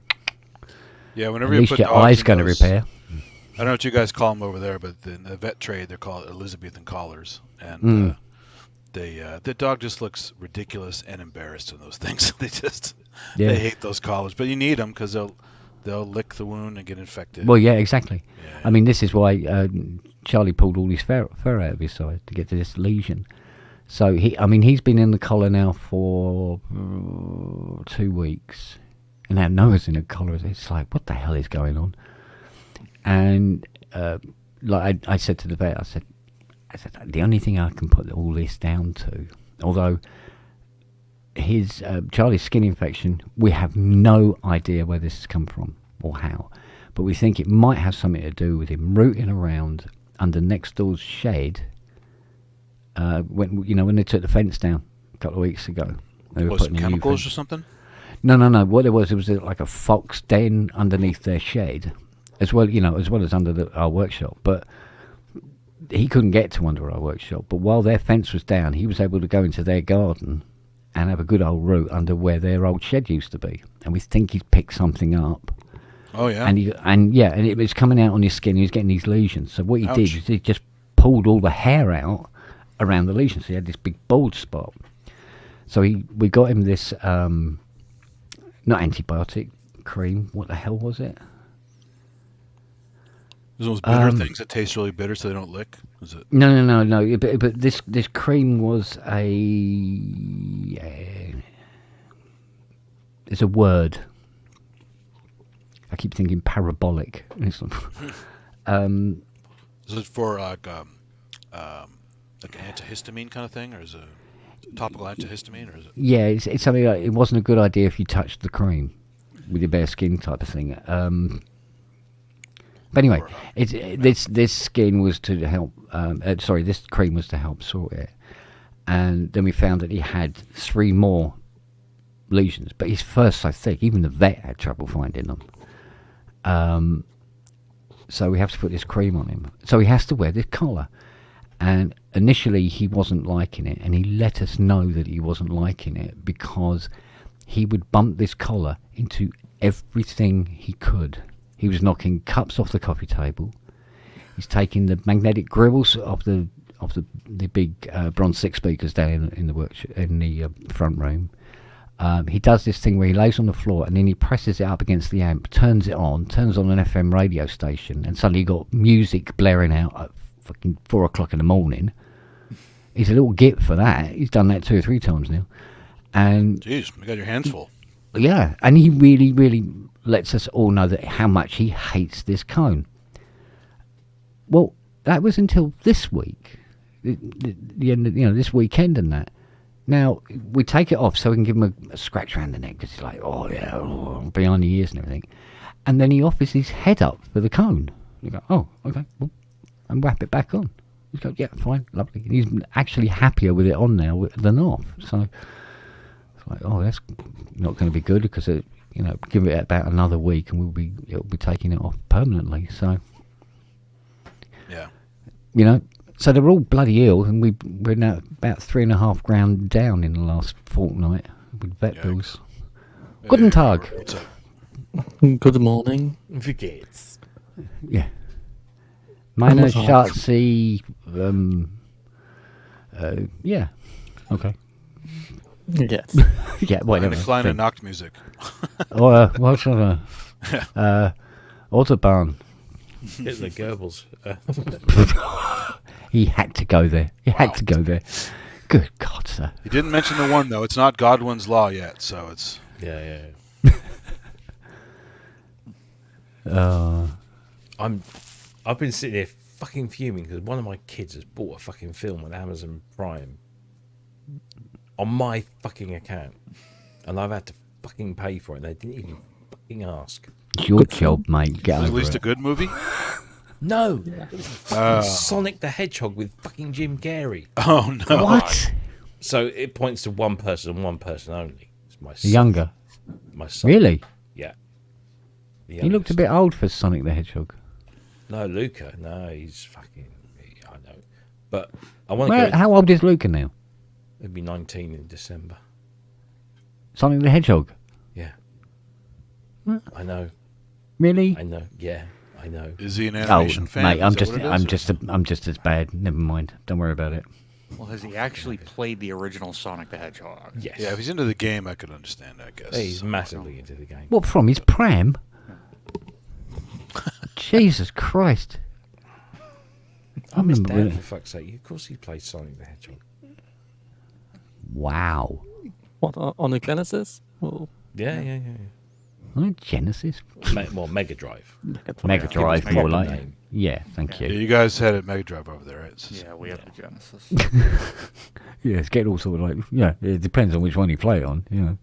whenever at you least put your dogs eye's in going to those- repair. I don't know what you guys call them over there, but in the vet trade they're called Elizabethan collars, and the dog just looks ridiculous and embarrassed in those things. They hate those collars, but you need them because they'll lick the wound and get infected. Well, yeah, exactly. Yeah. I mean, this is why Charlie pulled all his fur out of his side to get to this lesion. So he's been in the collar now for 2 weeks, and now Noah's in a collar. It's like, what the hell is going on? And like I said to the vet, I said, the only thing I can put all this down to, although his Charlie's skin infection, we have no idea where this has come from or how, but we think it might have something to do with him rooting around under next door's shed when they took the fence down a couple of weeks ago. They were some putting a new chemicals fence. or something? No. What it was like a fox den underneath their shed, as well as under our workshop. But he couldn't get to under our workshop. But while their fence was down, he was able to go into their garden and have a good old root under where their old shed used to be. And we think he's picked something up. Oh yeah. And it was coming out on his skin. He was getting these lesions. So what he did Ouch. is he just pulled all the hair out around the lesions. So he had this big bald spot. So we got him this not antibiotic cream. What the hell was it? Those bitter things that taste really bitter, so they don't lick. Is it? No. But this cream was it's a word. I keep thinking parabolic. Is it for like an antihistamine kind of thing, or is it topical antihistamine, or is it? Yeah, it's something like it wasn't a good idea if you touched the cream with your bare skin type of thing. But anyway, this skin was to help. This cream was to help sort it, and then we found that he had 3 more lesions. But his fur's so thick, even the vet had trouble finding them. So we have to put this cream on him. So he has to wear this collar. And initially he wasn't liking it, and he let us know that he wasn't liking it because he would bump this collar into everything he could. He was knocking cups off the coffee table. He's taking the magnetic grills off the big bronze 6 speakers down in the front room. He does this thing where he lays on the floor and then he presses it up against the amp, turns on an FM radio station, and suddenly you got music blaring out at fucking 4 o'clock in the morning. He's a little git for that. He's done that 2 or 3 times now. And jeez, you got your hands full. Yeah, and he really, really lets us all know that how much he hates this cone. Well, that was until this week, the end of, this weekend and that. Now, we take it off so we can give him a scratch around the neck, because he's like, oh, yeah, behind the ears and everything. And then he offers his head up for the cone. You go, oh, okay, well, and wrap it back on. He's go, yeah, fine, lovely. He's actually happier with it on now than off. So it's like, oh, that's not going to be good, because give it about another week and it'll be taking it off permanently. So yeah, so they're all bloody ill, and we're now about $3.5 grand down in the last fortnight with vet bills. Guten Tag. Good morning. Wie geht's? Yeah. Meine Schatzi, yeah. Okay. Yes. Yeah, whatever. Eine kleine Nachtmusik. What's that? Autobahn. Hitler Goebbels. He had to go there. Good God, sir. He didn't mention the one though. It's not Godwin's law yet, so it's. Yeah. I've been sitting here fucking fuming because one of my kids has bought a fucking film on Amazon Prime on my fucking account, and I've had to fucking pay for it. They didn't even fucking ask. It's your job, mate. Get At over least it. a good movie. No, it was fucking Sonic the Hedgehog with fucking Jim Carrey. Oh no! What? So it points to one person and one person only. It's my son. Younger. My son. Really? Yeah. The He looked a youngest. bit old for Sonic the Hedgehog. No, Luca. No, he's fucking. I know, but I want to go. How old is Luca now? He'll be 19 in December. Sonic the Hedgehog. Yeah. I know. Really? I know. Yeah, I know. Is he an animation fan? Mate, Is that what it is? I'm just as bad. Never mind. Don't worry about it. Well, has he actually played the original Sonic the Hedgehog? Yes. Yeah, if he's into the game, I could understand. I guess. Yeah, he's massively into the game. What from his pram? Jesus Christ! I'm his remember dad, when- for fuck's sake. Of course he plays Sonic the Hedgehog. Wow. What, on a Genesis? Well, Yeah. On Genesis? Mega Drive. Mega Drive, Mega more like. name. Yeah, thank Yeah, you. you guys had a Mega Drive over there, right? Yeah, we have the Genesis. Yeah, it's getting all sort of like, it depends on which one you play it on,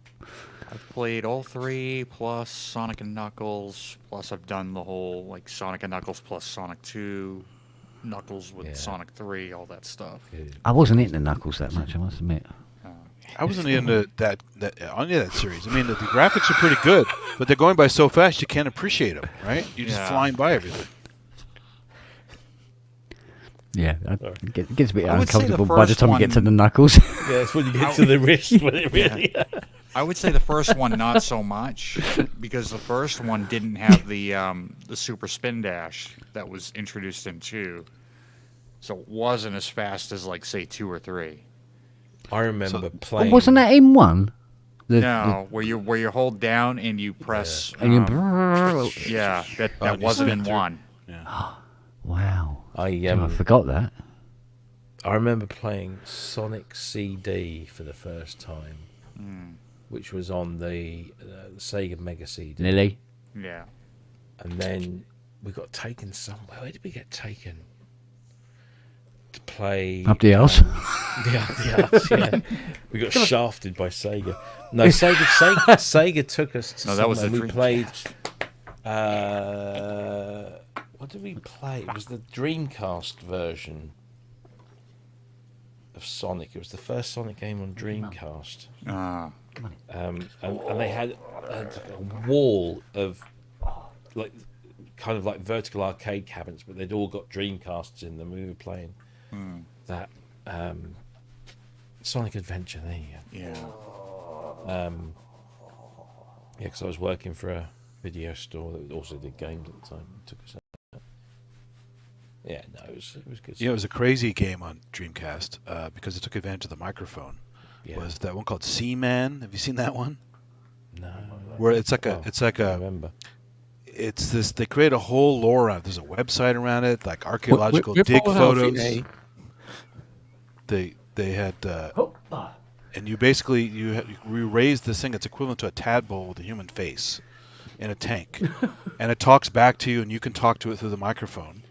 I've played all three, plus Sonic and Knuckles, plus I've done the whole, like, Sonic and Knuckles plus Sonic 2, Knuckles with Sonic 3, all that stuff. I wasn't into Knuckles that much, I must admit. I wasn't into that series. I mean, the graphics are pretty good, but they're going by so fast you can't appreciate them, right? You're just flying by everything. Yeah, it gets a bit I would say the uncomfortable by the first time you get to one- the Knuckles. Yeah, it's when you get to the wrist when it really. I would say the first one not so much, because the first one didn't have the super spin dash that was introduced in 2, so it wasn't as fast as, like, say 2 or 3. I remember playing. Wasn't that in one? No, where you hold down and you press. And you... Yeah, that you wasn't in slid through. 1. Wow. I forgot that. I remember playing Sonic CD for the first time, which was on the Sega Mega CD. Lily? Yeah. And then we got taken somewhere. Where did we get taken? To play Up the arse? the arse, yeah. We got shafted by Sega. No, Sega took us to No, that was somewhere. the We played. What did we play? It was the Dreamcast version of Sonic. It was the first Sonic game on Dreamcast. And they had a wall of like kind of like vertical arcade cabinets, but they'd all got Dreamcasts in them. We were playing that Sonic Adventure. There you go. Yeah, because I was working for a video store that also did games at the time. It took us out. Yeah, no, it was good. Yeah, it was a crazy game on Dreamcast because it took advantage of the microphone. Yeah. Was that one called Seaman? Have you seen that one? No. Where it's like I remember. It's this. They create a whole lore around. There's a website around it, like archaeological dig photos. They had and you basically you raise this thing that's equivalent to a tadpole with a human face in a tank, and it talks back to you, and you can talk to it through the microphone,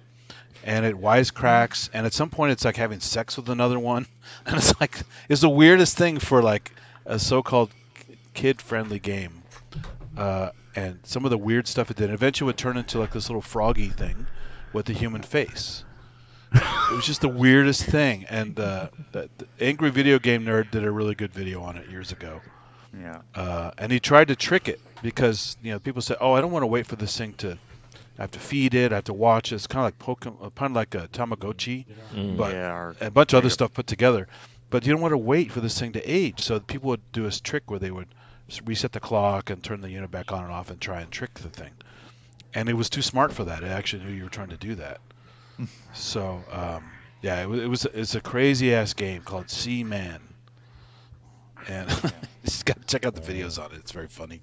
and it wisecracks, and at some point it's like having sex with another one, and it's the weirdest thing for like a so-called kid-friendly game, and some of the weird stuff it did. Eventually, it would turn into like this little froggy thing with a human face. It was just the weirdest thing, and the Angry Video Game Nerd did a really good video on it years ago. Yeah. And he tried to trick it because people said, "Oh, I don't want to wait for this thing to. I have to feed it. I have to watch it." It's kind of like Pokemon, kind of like a Tamagotchi, but a bunch of other stuff put together. But you don't want to wait for this thing to age. So people would do this trick where they would reset the clock and turn the unit back on and off and try and trick the thing. And it was too smart for that. It actually knew you were trying to do that. So it's a crazy ass game called Seaman, and you just got to check out the videos on it. It's very funny.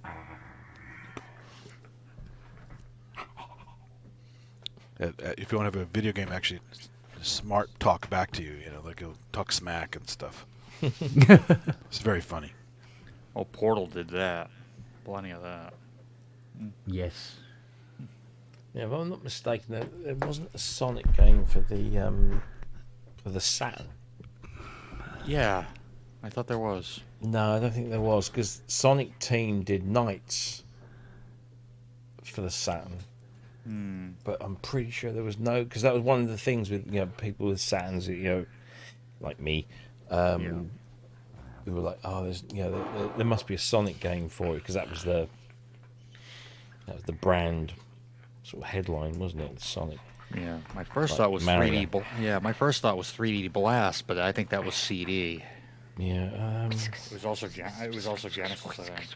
If you want to have a video game actually smart talk back to you, like it'll talk smack and stuff. It's very funny. Oh, Portal did that. Plenty of that. Yes. Yeah, if I'm not mistaken, there wasn't a Sonic game for the Saturn. Yeah, I thought there was. No, I don't think there was, because Sonic Team did Knights for the Saturn. But I'm pretty sure there was no, because that was one of the things with people with Saturns, like me, who were like, oh, there's there must be a Sonic game for it, because that was the brand sort of headline, wasn't it? Sonic. Yeah, my first Like thought was Mario. 3D. My first thought was 3D Blast, but I think that was CD. Yeah. It was also Genesis, I think.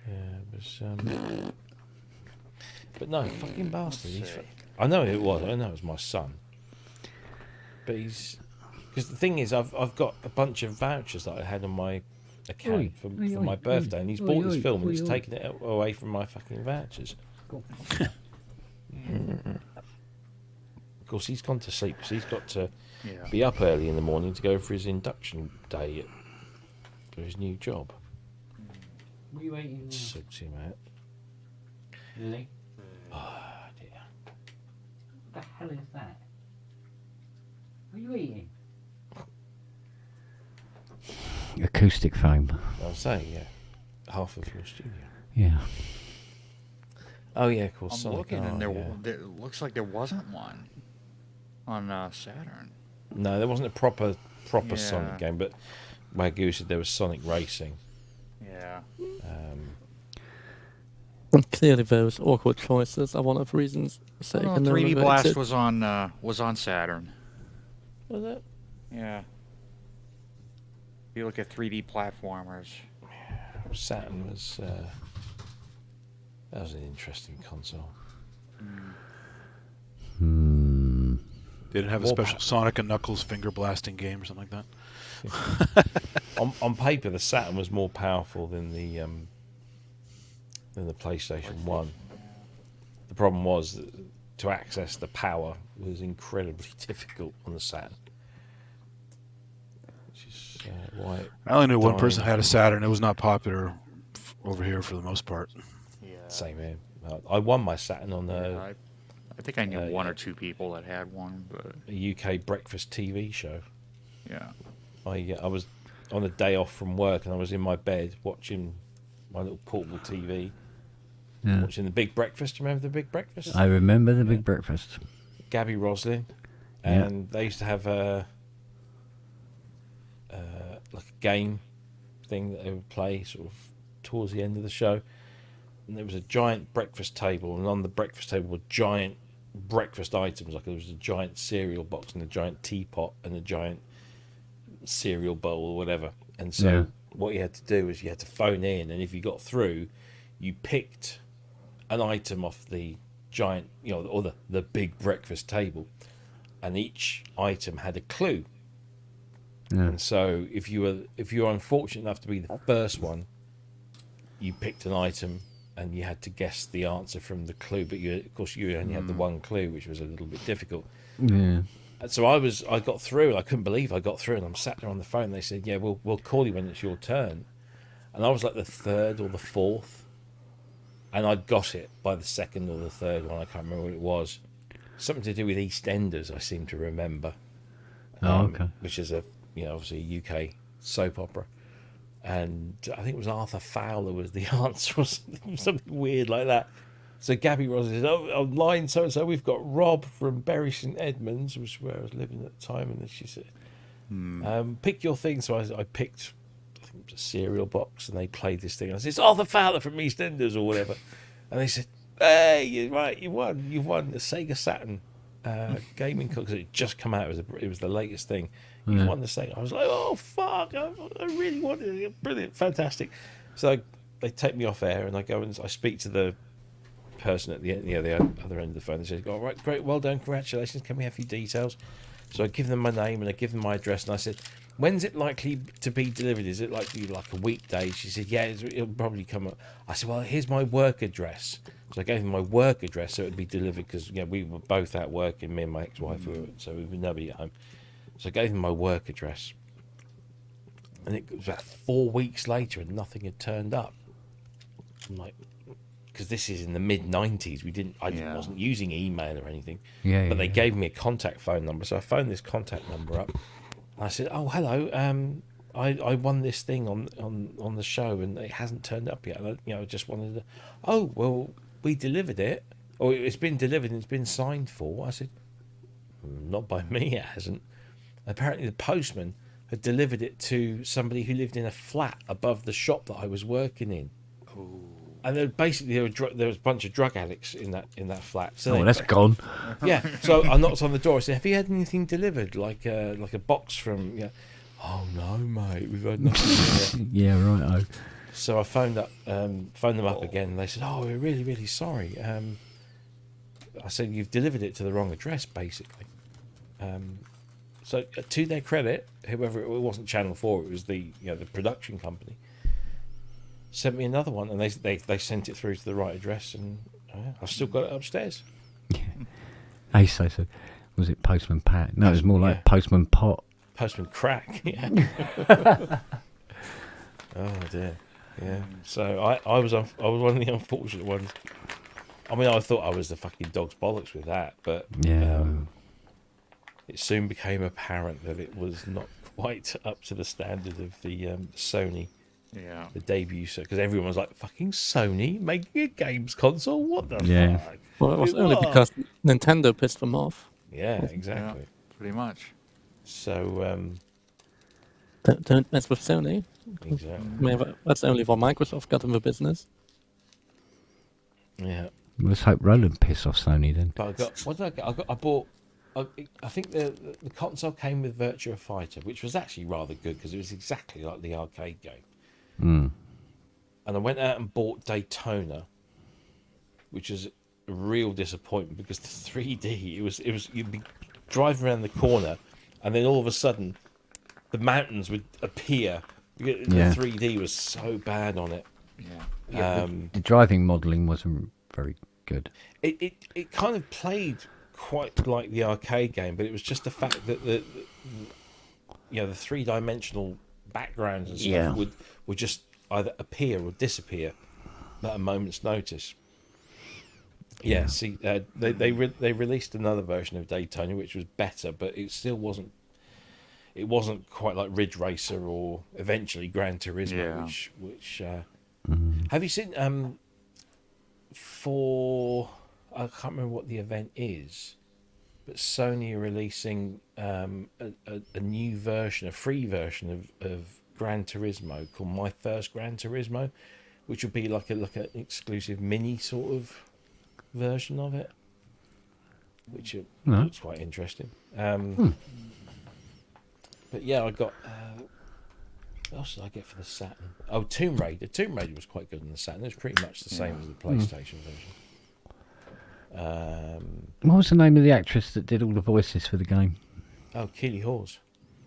Yeah. It was. But no, fucking bastard. I know it was. I know it was my son. But because the thing is, I've got a bunch of vouchers that I had on my account for my birthday, and he's bought this film and he's taken it away from my fucking vouchers. Of course, he's gone to sleep, so he's got to be up early in the morning to go for his induction day for his new job. What are you eating? Suits him out. Lily? Oh dear. What the hell is that? What are you eating? Acoustic foam. I'll say, half of your studio. Yeah. Oh yeah, of course. I'm Sonic. looking, and there looks like there wasn't one on Saturn. No, there wasn't a proper Sonic game, but Wagyu said there was Sonic Racing. Yeah. Clearly, those awkward choices are one of the reasons. Oh, 3D Blast was on Saturn. Was it? Yeah. If you look at 3D platformers. Saturn was. That was an interesting console. They didn't have a special Sonic and Knuckles finger blasting game or something like that. on paper, the Saturn was more powerful than the PlayStation 1. The problem was that to access the power was incredibly difficult on the Saturn. Which is why I only knew one person had a Saturn. It was not popular over here for the most part. Yeah. Same here. I won my Saturn on I think I knew one or two people that had one, but a UK breakfast TV show. yeah. I was on a day off from work and I was in my bed watching my little portable TV. Yeah. Watching The Big Breakfast. Do you remember The Big Breakfast? I remember The Big Breakfast. Gabby Roslin. And they used to have like a game thing that they would play sort of towards the end of the show. And there was a giant breakfast table, and on the breakfast table were giant breakfast items. Like there was a giant cereal box and a giant teapot and a giant cereal bowl or whatever. And so what you had to do is you had to phone in, and if you got through, you picked an item off the giant, or the big breakfast table, and each item had a clue. Yeah. And so if you were unfortunate enough to be the first one, you picked an item and you had to guess the answer from the clue, but of course you only had the one clue, which was a little bit difficult. Yeah. And so I got through, and I couldn't believe I got through, and I'm sat there on the phone, and they said, yeah, we'll call you when it's your turn. And I was like the third or the fourth, and I'd got it by the second or the third one. I can't remember what it was. Something to do with EastEnders, I seem to remember. Okay. Which is obviously a UK soap opera. And I think it was Arthur Fowler was the answer, or something weird like that. So Gabby Ross says, on line so-and-so, we've got Rob from Bury St Edmunds, which is where I was living at the time. And then she said, pick your thing. So I picked, I think it was a cereal box, and they played this thing. I said, it's Arthur Fowler from EastEnders or whatever. And they said, hey, you're right, you won the Sega Saturn gaming console. It just come out. It was the latest thing. You won the Sega. I was like, oh, fuck, I really wanted it. Brilliant, fantastic. So they take me off air, and I go and I speak to the person at the other end of the phone. They said, all right, great, well done, congratulations, can we have your details? So I give them my name and I give them my address, and I said, when's it likely to be delivered? Is it likely like a weekday? She said, yeah, it'll probably come up. I said, well, here's my work address. So I gave them my work address so it would be delivered, because we were both out working, me and my ex-wife, so we would never be at home. So I gave them my work address, and it was about 4 weeks later and nothing had turned up. I'm like, because this is in the mid-90s, I wasn't using email or anything. But they gave me a contact phone number, so I phoned this contact number up. And I said, oh, hello, I won this thing on the show, and it hasn't turned up yet. And I just wanted to, oh, well, we delivered it, or it's been delivered and it's been signed for. I said, not by me, it hasn't. Apparently the postman had delivered it to somebody who lived in a flat above the shop that I was working in. And there was a bunch of drug addicts in that flat. So that's gone. Yeah. So I knocked on the door. I said, "Have you had anything delivered, like a box from?" Yeah. Oh no, mate, we've had nothing. Yeah, right. Oh. So I phoned them up again, and they said, "Oh, we're really, really sorry." I said, "You've delivered it to the wrong address, basically." So to their credit, whoever it wasn't Channel 4, it was the production company. Sent me another one, and they sent it through to the right address, and I've still got it upstairs. Yeah. So was it Postman Pat? No, it was more like Postman Pot. Postman Crack. Yeah. Oh dear. Yeah. So I was one of the unfortunate ones. I mean, I thought I was the fucking dog's bollocks with that, but it soon became apparent that it was not quite up to the standard of the Sony. Yeah. The debut, because everyone was like, fucking Sony making a games console? What the fuck? Well, it was only because Nintendo pissed them off. Yeah, exactly. Yeah, pretty much. So, don't mess with Sony. Exactly. I mean, that's only why Microsoft got in the business. Yeah. Let's hope Roland piss off Sony then. But I bought. I think the console came with Virtua Fighter, which was actually rather good because it was exactly like the arcade game. And I went out and bought Daytona, which is a real disappointment because the 3D, it was you'd be driving around the corner, and then all of a sudden, the mountains would appear. The 3D was so bad on it. Yeah. The driving modelling wasn't very good. It kind of played quite like the arcade game, but it was just the fact that the 3-dimensional backgrounds and stuff would just either appear or disappear at a moment's notice. They released another version of Daytona which was better, but it still wasn't quite like Ridge Racer or eventually Gran Turismo, which have you seen I can't remember what the event is, but Sony are releasing a new version, a free version of Gran Turismo called My First Gran Turismo, which would be like an exclusive mini sort of version of it, which looks quite interesting. But yeah, I got. What else did I get for the Saturn? Oh, Tomb Raider. Tomb Raider was quite good on the Saturn. It was pretty much the same as the PlayStation version. What was the name of the actress that did all the voices for the game? Oh, Keely Hawes.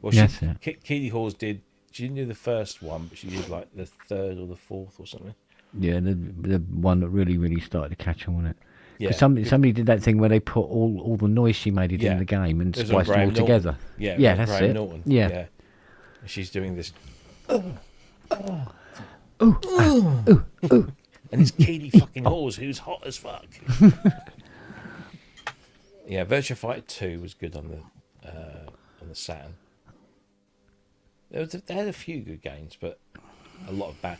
Well, Keely Hawes did. She didn't do the first one, but she did like the third or the fourth or something. Yeah, the one that really, really started to catch on, wasn't it? Because somebody did that thing where they put all the noise she made in the game and It was spliced on it all Graham together. Norton. Yeah, Yeah, on that's Graham it. Norton. Yeah. She's doing this. Ooh. And it's Keely fucking Hawes, who's hot as fuck. Yeah, Virtua Fighter 2 was good on the Saturn. They had a few good games, but a lot of bad.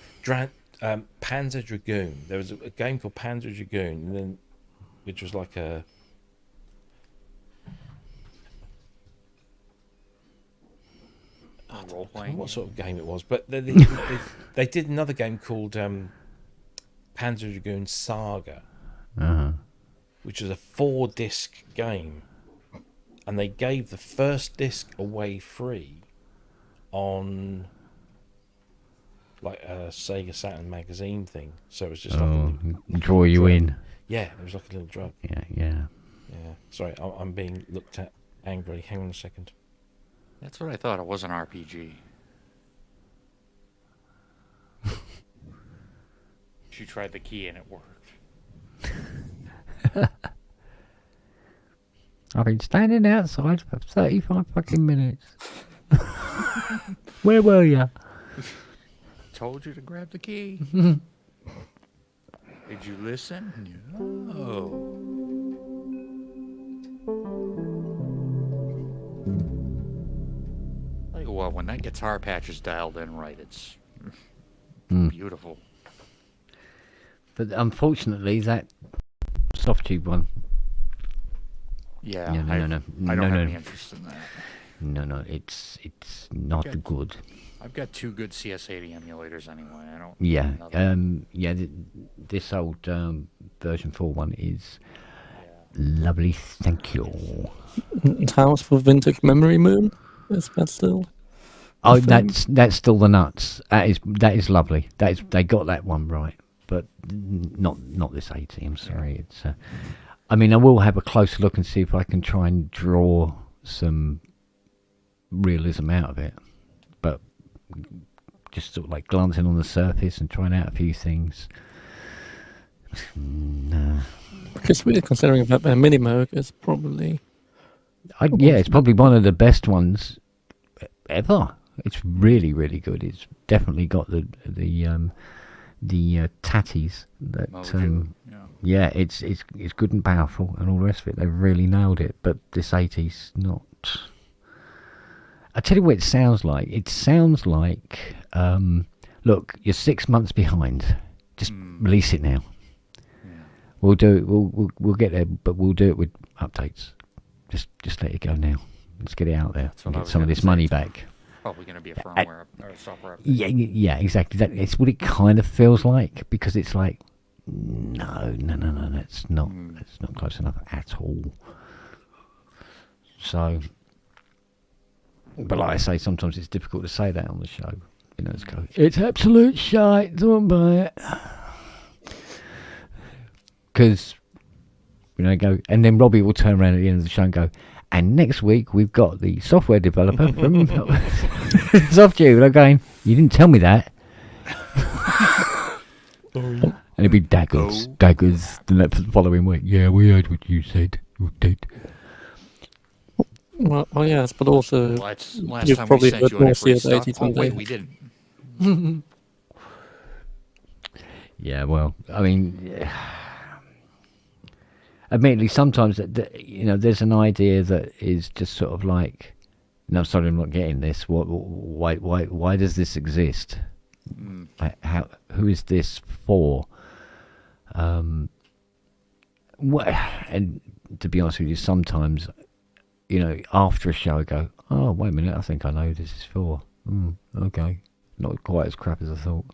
Panzer Dragoon. There was a game called Panzer Dragoon, and then which was like a. What sort of game it was, but they did another game called Panzer Dragoon Saga, which was a 4-disc game, and they gave the first disc away free on like a Sega Saturn magazine thing. So it was just like draw you in. Yeah, it was like a little drug. Yeah. Sorry, I'm being looked at angrily. Hang on a second. That's what I thought. It was an RPG. She tried the key and it worked. I've been standing outside for 35 fucking minutes. Where were you? Told you to grab the key. Did you listen? No. Tell you what, when that guitar patch is dialed in right, it's beautiful. But unfortunately, that soft tube one. Yeah, No. I don't have any interest in that. No, it's not good. I've got 2 good CS80 emulators anyway. I don't. Yeah, this old version 4 one is lovely. Thank you. House for Vintage Memory Moon. Is that still? Oh, that's still the nuts. That is lovely. They got that one right, but not this 80. I'm sorry. It's. I mean, I will have a closer look and see if I can try and draw some realism out of it, but just sort of like glancing on the surface and trying out a few things. No. Because really considering that Minimoog is probably... it's probably one of the best ones ever. It's really, really good. It's definitely got the tatties that it's good and powerful and all the rest of it. They've really nailed it, but this 80's not. I tell you what it sounds like. It sounds like look, you're 6 months behind. Just release it now. We'll do it. We'll get there, but we'll do it with updates. Just let it go now. Let's get it out there and get some of this money back. Probably going to be a firmware or a software update. Yeah, exactly. It's what it kind of feels like, because it's like, no, that's not close enough at all. So, but like I say, sometimes it's difficult to say that on the show. You know, it's absolute shite. Don't buy it. Because, go, and then Robbie will turn around at the end of the show and go, and next week we've got the software developer from SoftTube. And I'm going, you didn't tell me that. And it'd be daggers the following week. Yeah, we heard what you said. We did. Well, yes, but also Last you've time probably we sent heard you more an free CS80 stuff. Oh, than wait, they. we didn't. Yeah, well, I mean, admittedly, sometimes there's an idea that is just sort of like, no, sorry, I'm not getting this. Why does this exist? Like, who is this for? And to be honest with you, sometimes, after a show, I go, oh, wait a minute, I think I know who this is for. Okay, not quite as crap as I thought.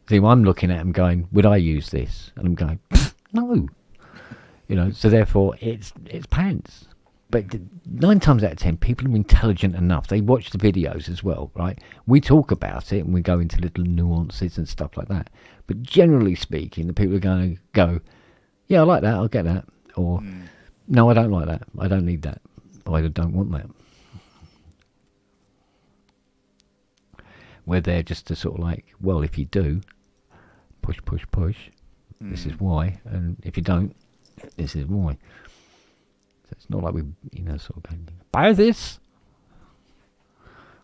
See, I'm looking at them going, would I use this? And I'm going, no. So therefore it's pants. But 9 times out of 10, people are intelligent enough. They watch the videos as well, right? We talk about it and we go into little nuances and stuff like that. But generally speaking, the people are going to go, yeah, I like that, I'll get that. Or, no, I don't like that. I don't need that. Or I don't want that. We're there just to sort of like, well, if you do, push, This is why, and if you don't, this is why. So it's not like we, sort of going, buy this,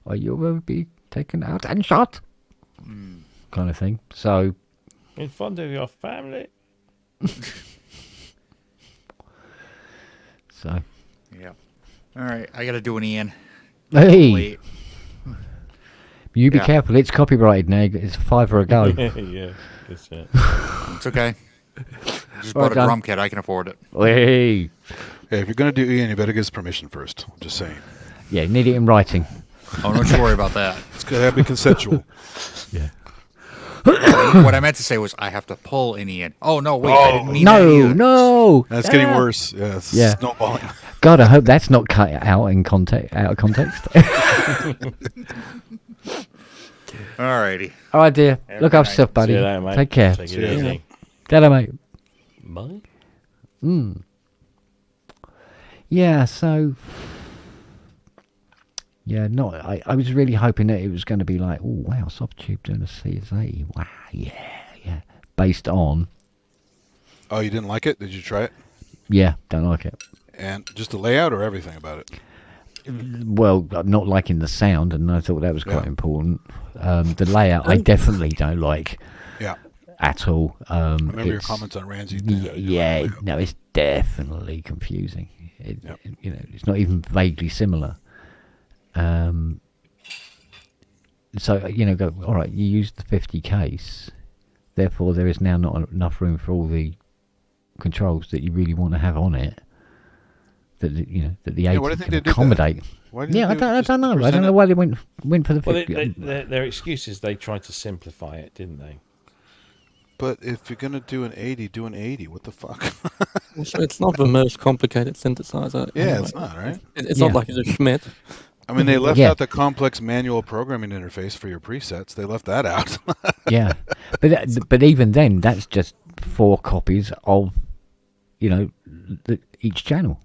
or you will be taken out and shot, kind of thing. So, in front of your family. So. Yeah. All right, I got to do an Ian. Hey. Wait. You be careful. It's copyrighted now. It's $5 a go. Yeah, that's it. It's okay. Just bought a drum kit. I can afford it. Hey. Hey, if you're going to do Ian, you better get his permission first. I'm just saying. Yeah, you need it in writing. Oh, don't you worry about that. It's got to be consensual. Yeah. What I meant to say was I have to pull an Ian. Oh, no, wait. I didn't mean that either. No. That's getting worse. Yeah, it's snowballing. God, I hope that's not cut out out of context. Alrighty. All right, dear. Look after yourself, buddy. See you later, mate. Take care. Take it easy. Ta-da, mate. Bye. Yeah, so... Yeah, I was really hoping that it was going to be like, oh, wow, soft tube doing a CS-80. Wow, yeah. Based on... Oh, you didn't like it? Did you try it? Yeah, don't like it. And just the layout or everything about it? Well, I'm not liking the sound, and I thought that was quite important. The layout, I definitely don't like. Yeah. At all. I remember your comments on Ramsey. No, it's definitely confusing. It's not even vaguely similar. So go. All right, you used the 50 case, therefore there is now not enough room for all the controls that you really want to have on it. That the 80 can accommodate. I don't know. I don't know why they went for the 50. Well, their excuse is they tried to simplify it, didn't they? But if you're gonna do an 80, do an 80. What the fuck? It's not the most complicated synthesizer. Yeah, anyway. it's not, right? It's not like it's a Schmidt. I mean, they left out the complex manual programming interface for your presets. They left that out. Yeah, but even then, that's just 4 copies of, each channel.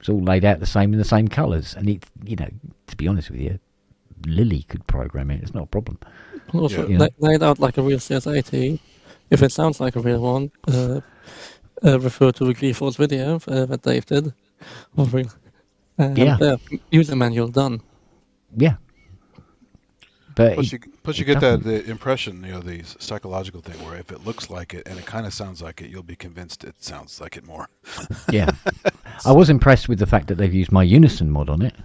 It's all laid out the same in the same colours, and it, to be honest with you, Lily could program it. It's not a problem. Also, laid out like a real CS-80. If it sounds like a real one, refer to a GeForce video that Dave did. User manual done. Yeah. But plus you get the impression, the psychological thing, where if it looks like it and it kind of sounds like it, you'll be convinced it sounds like it more. Yeah. I was impressed with the fact that they've used my Unison mod on it.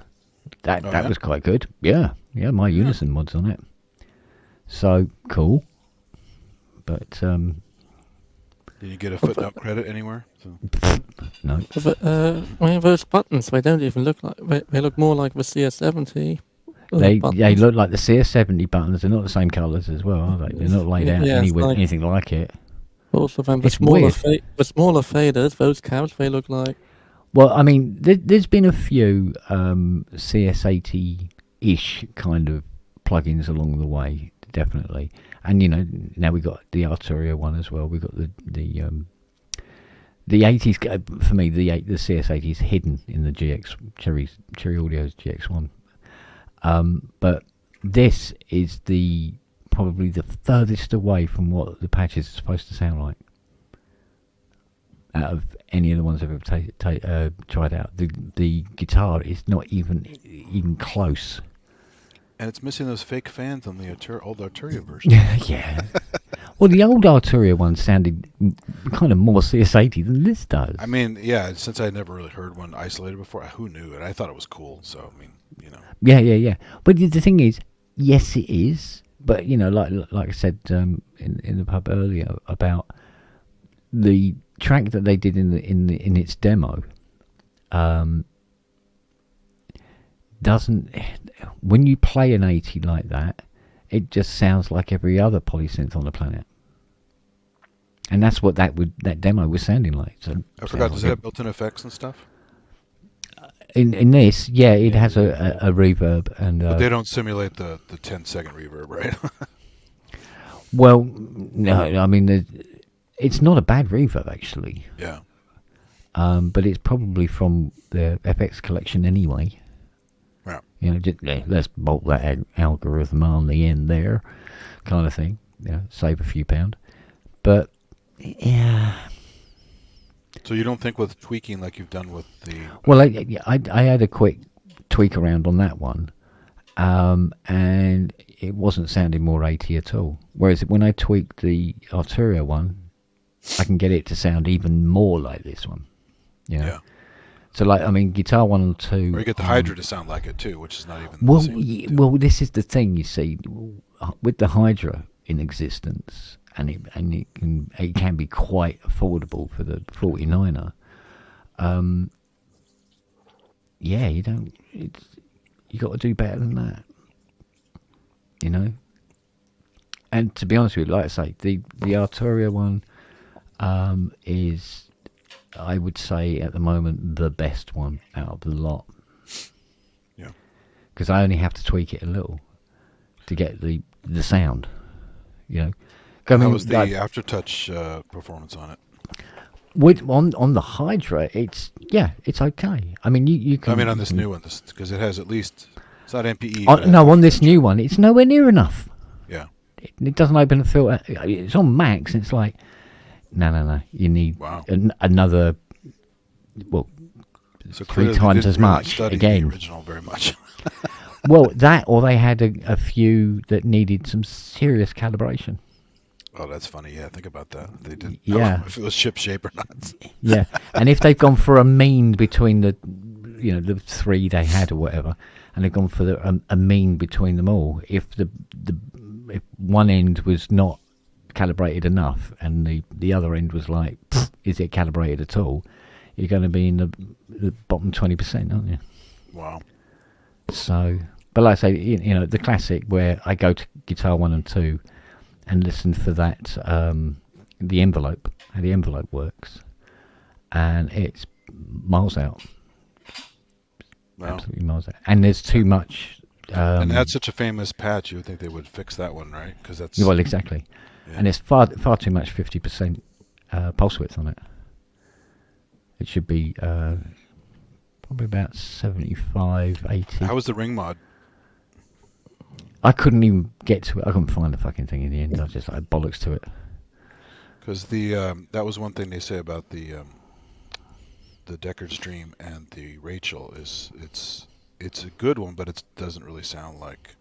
That was quite good. Yeah, my Unison mod's on it. So, cool. But, Did you get a footnote credit anywhere? No. Those buttons, they don't even look like... They look more like the CS-70. They look like the CS-70 buttons. They're not the same colours as well, are they? They're not laid out anything like it. Also, the smaller faded, those cabs, they look like... Well, I mean, there's been a few CS-80-ish kind of plugins along the way, definitely. And, now we've got the Arturia one as well. We've got the 80s, for me, the CS-80 is hidden in the Cherry Audio's GX1. But this is probably the furthest away from what the patches are supposed to sound like out of any of the ones I've ever tried out. The guitar is not even close. And it's missing those fake fans on the old Arturia version. Yeah. Well, the old Arturia one sounded kind of more CS-80 than this does. I mean, yeah, since I never really heard one isolated before, who knew it? I thought it was cool, so, I mean, Yeah. But the thing is, yes, it is. But, like I said in the pub earlier about the track that they did in its demo, doesn't... When you play an 80 like that, it just sounds like every other polysynth on the planet. And that's what that demo was sounding like. So I forgot, does it have built-in effects and stuff? In this, it has a reverb. But they don't simulate the 10-second reverb, right? Well, no, I mean, it's not a bad reverb, actually. Yeah. But it's probably from the FX collection anyway. Yeah. Let's bolt that algorithm on the end there, kind of thing. Save a few pound. But Yeah. So you don't think with tweaking like you've done with the... Well, I had a quick tweak around on that one, and it wasn't sounding more 80 at all. Whereas when I tweaked the Arturia one, I can get it to sound even more like this one. You know? Yeah. So, like, I mean, guitar 1 and 2... Or you get the Hydra to sound like it too, which is not even Well, the same. well, this is the thing, you see. With the Hydra in existence, and it can be quite affordable for the 49er. Yeah, you got to do better than that, you know. And to be honest with you, like I say, the Arturia one is, I would say at the moment, the best one out of the lot. Yeah. Because I only have to tweak it a little to get the sound, you know. How was the aftertouch performance on it? On the Hydra, it's okay. I mean, you can. I mean, on this new one, because it has at least, it's not MPE. On this new one, it's nowhere near enough. Yeah. It doesn't open the filter. It's on max, and it's like, no. You need another, well, so 3 times as much again. The original very much. Well, that, or they had a few that needed some serious calibration. Oh, that's funny. Yeah, think about that. They didn't know if it was ship shape or not. Yeah, and if they've gone for a mean between the 3 they had or whatever, and they've gone for a mean between them all, if if one end was not calibrated enough and the other end was like, is it calibrated at all? You're going to be in the bottom 20%, aren't you? Wow. So, but like I say, the classic where I go to guitar 1 and 2 and listen for that, the envelope, how the envelope works, and it's miles out. Wow. Absolutely miles out. And there's too much. And that's such a famous patch. You would think they would fix that one, right? Because that's well, exactly. Yeah. And there's far too much 50% pulse width on it. It should be probably about 75, 80. How was the ring mod? I couldn't even get to it. I couldn't find the fucking thing in the end. I was just like bollocks to it. Because that was one thing they say about the Deckard Stream and the Rachel is it's a good one, but it doesn't really sound like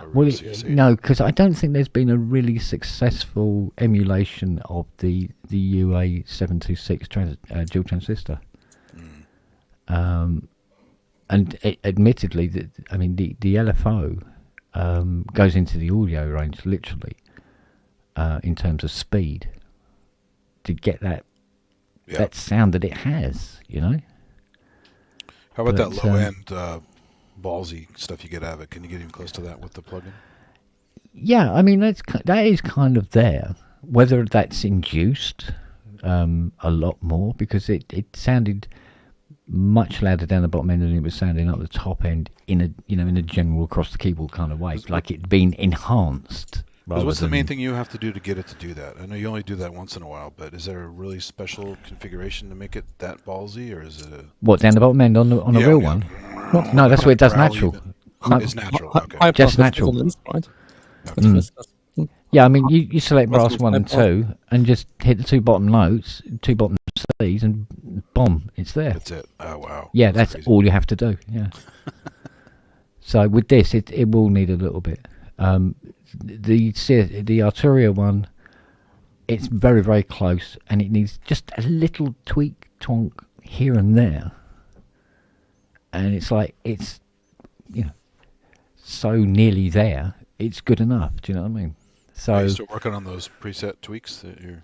a real CS-80. No, because I don't think there's been a really successful emulation of the UA 726 dual transistor. And admittedly, the LFO goes into the audio range literally in terms of speed to get that sound that it has, you know. How about that low end ballsy stuff you get out of it? Can you get even close to that with the plugin? Yeah, I mean that is kind of there. Whether that's induced a lot more, because it sounded much louder down the bottom end than it was sounding up the top end in a general across the keyboard kind of way, like it'd been enhanced. What's the main thing you have to do to get it to do that? I know you only do that once in a while, but is there a really special configuration to make it that ballsy, or is it what down the bottom end on a real one? No, that's where it does natural. It's natural. Okay. Just natural. Yeah, I mean, you select brass 1 and 2 and just hit the 2 bottom notes, 2 bottom C's, and boom, it's there. That's it. Oh, wow. Yeah, that's all you have to do. Yeah. So with this, it will need a little bit. The Arturia one, it's very, very close, and it needs just a little tweak, twonk here and there. And it's like, it's, so nearly there, it's good enough. Do you know what I mean? So are you still working on those preset tweaks that you're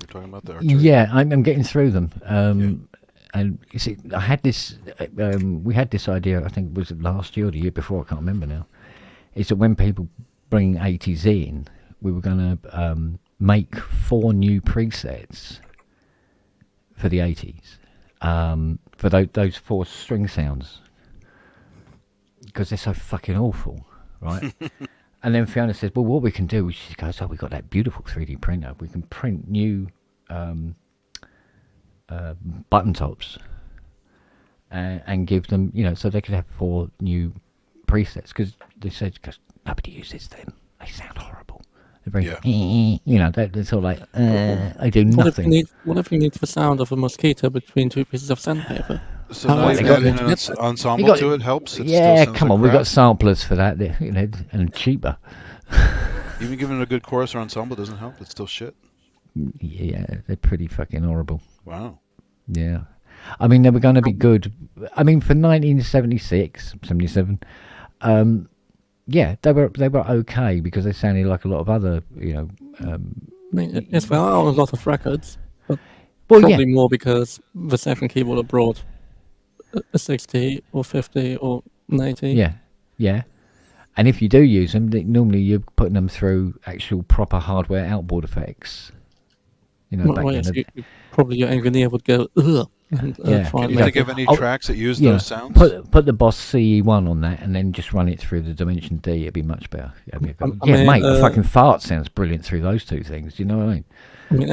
talking about there? Arturia? Yeah, I'm getting through them. And you see, I had this, we had this idea, I think it was last year or the year before, I can't remember now, is that when people bring 80s in, we were going to make 4 new presets for the 80s, for those 4 string sounds, because they're so fucking awful, right? And then Fiona says, well, what we can do, she goes, we've got that beautiful 3D printer, we can print new button tops and give them, so they could have 4 new presets, because they said, because nobody uses them, they sound horrible. They're very, they're sort of like, I do What if, nothing. what if you need the sound of a mosquito between two pieces of sandpaper? So How now is you've that? added an ensemble to it helps. It still Yeah, sounds come like on, we've crap. got samplers for that, and cheaper. Even giving it a good chorus or ensemble doesn't help. It's still shit. Yeah, they're pretty fucking horrible. Wow. Yeah. I mean, they were going to be good. I mean, for 1976, 77, yeah, they were okay because they sounded like a lot of other, I mean, yes, there are a lot of records, but well, probably yeah, more because the second keyboard had brought a 60 or 50 or 90. yeah. And if you do use them, normally you're putting them through actual proper hardware outboard effects. Well, back yes, then. probably your engineer would go, ugh, and Yeah. try Can and you make think of any tracks that use Yeah, those sounds? put the Boss CE1 on that, and then just run it through the Dimension D. It'd be much better. I mean, Mate, the fucking fart sounds brilliant through those two things. Do you know what I mean? I mean,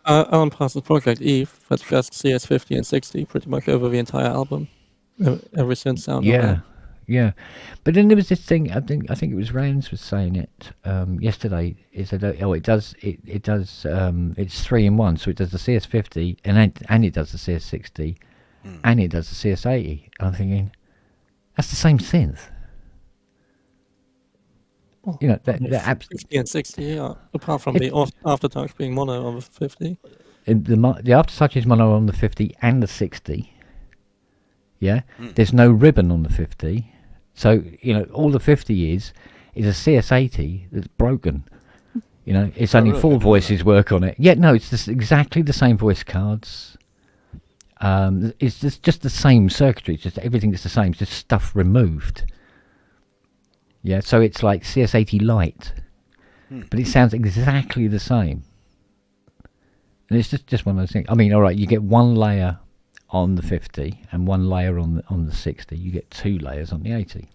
Alan Parsons' project Eve, that's just CS50 and 60 pretty much over the entire album. Every synth sound on that. Yeah. But then there was this thing. I think it was Rans was saying it yesterday. He said, "Oh, it does. It's 3 in 1. So it does the CS50 and it does the CS60 and it does the CS80." I'm thinking, that's the same synth. Well, that 50 and 60, yeah, apart from the aftertouch being mono on the 50. the aftertouch is mono on the 50 and the 60. Yeah, there's no ribbon on the 50. So, all the 50 is a CS80 that's broken. It's only really? 4 voices work on it. Yeah, no, it's exactly the same voice cards. It's just the same circuitry. It's just everything is the same. It's just stuff removed. Yeah, so it's like CS80 Lite. But it sounds exactly the same. And it's just one of those things. I mean, all right, you get one layer on the 50 and one layer on the 60. You get 2 layers on the 80.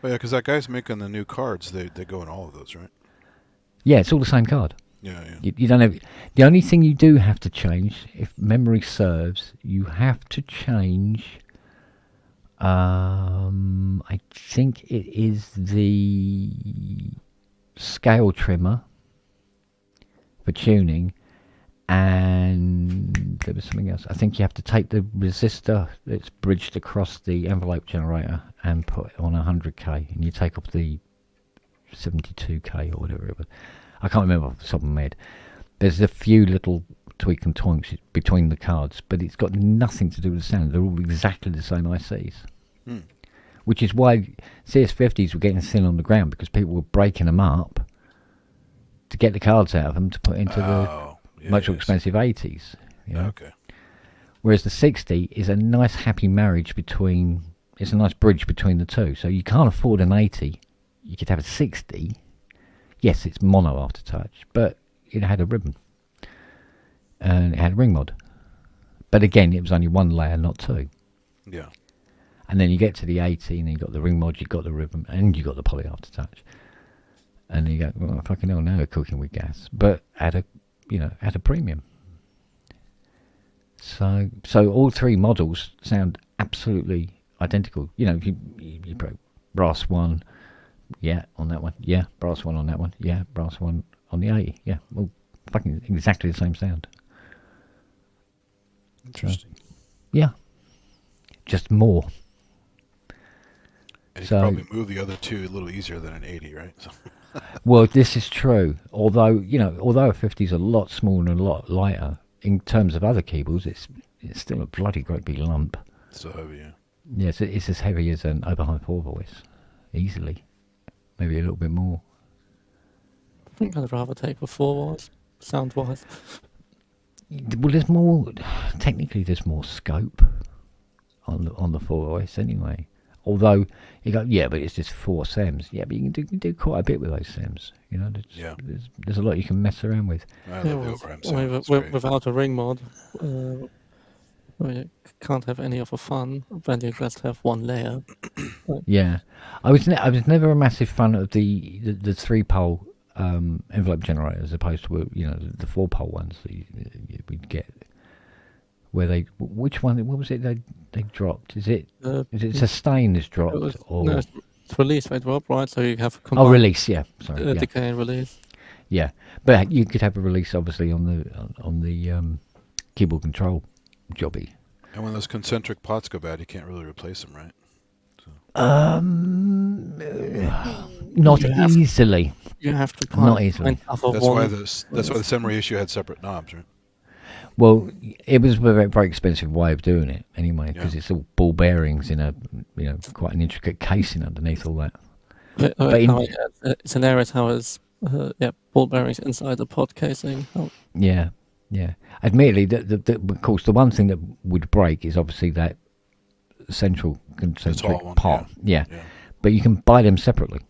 Well, yeah, because that guy's making the new cards. They go in all of those, right? Yeah, it's all the same card. Yeah. You don't have. The only thing you do have to change, if memory serves, you have to change. I think it is the scale trimmer for tuning. And there was something else. I think you have to take the resistor that's bridged across the envelope generator and put it on 100k, and you take off the 72k or whatever it was. I can't remember off the top of my head. There's a few little tweak and toinks between the cards, but it's got nothing to do with the sound. They're all exactly the same ICs. Which is why CS50s were getting thin on the ground, because people were breaking them up to get the cards out of them to put into the much more expensive 80s. Okay. Whereas the 60 is a nice happy marriage it's a nice bridge between the two. So you can't afford an 80. You could have a 60. Yes, it's mono aftertouch, but it had a ribbon. And it had a ring mod. But again, it was only one layer, not 2. Yeah. And then you get to the 80 and you got the ring mod, you got the ribbon, and you got the poly aftertouch. And you go, well, fucking hell, now we're cooking with gas. But at a premium. So all 3 models sound absolutely identical. If you put brass 1, yeah, on that one, yeah, brass 1 on that one, yeah, brass 1 on the 80, yeah, well, fucking exactly the same sound. Interesting. So, yeah, just more. And you can probably move the other 2 a little easier than an 80, right? So. Well, this is true. Although a 50 is a lot smaller and a lot lighter in terms of other keyboards, it's still a bloody great big lump. So heavy, yeah. Yeah, it's as heavy as an Oberheim 4 voice, easily. Maybe a little bit more. I think I'd rather take the 4 voice, sound-wise. Well, there's more scope on the 4 voice anyway. Although you go, yeah, but it's just 4 stems. Yeah, but you can do quite a bit with those stems. There's a lot you can mess around with. Without a ring mod, you can't have any of the fun. Then you just have one layer. Yeah, I was never a massive fan of the 3-pole envelope generator as opposed to the 4-pole ones that we'd get. Which one? What was it they dropped? Is it sustain is dropped or? No, it's release they drop, right? So you have release, yeah. Sorry, decay and release. Yeah, but you could have a release obviously on the keyboard control jobby. And when those concentric pots go bad, you can't really replace them, right? Not You have- easily. You have to Not find easily. other That's why one. the semi reissue had separate knobs, right? Well, it was a very, very expensive way of doing it anyway, because Yeah. it's all ball bearings in a quite an intricate casing underneath all that. But it's hilarious how it's ball bearings inside the pod casing. Oh, Yeah. Admittedly, of course, the one thing that would break is obviously that central concentric one, pot. Yeah. Yeah. But you can buy them separately.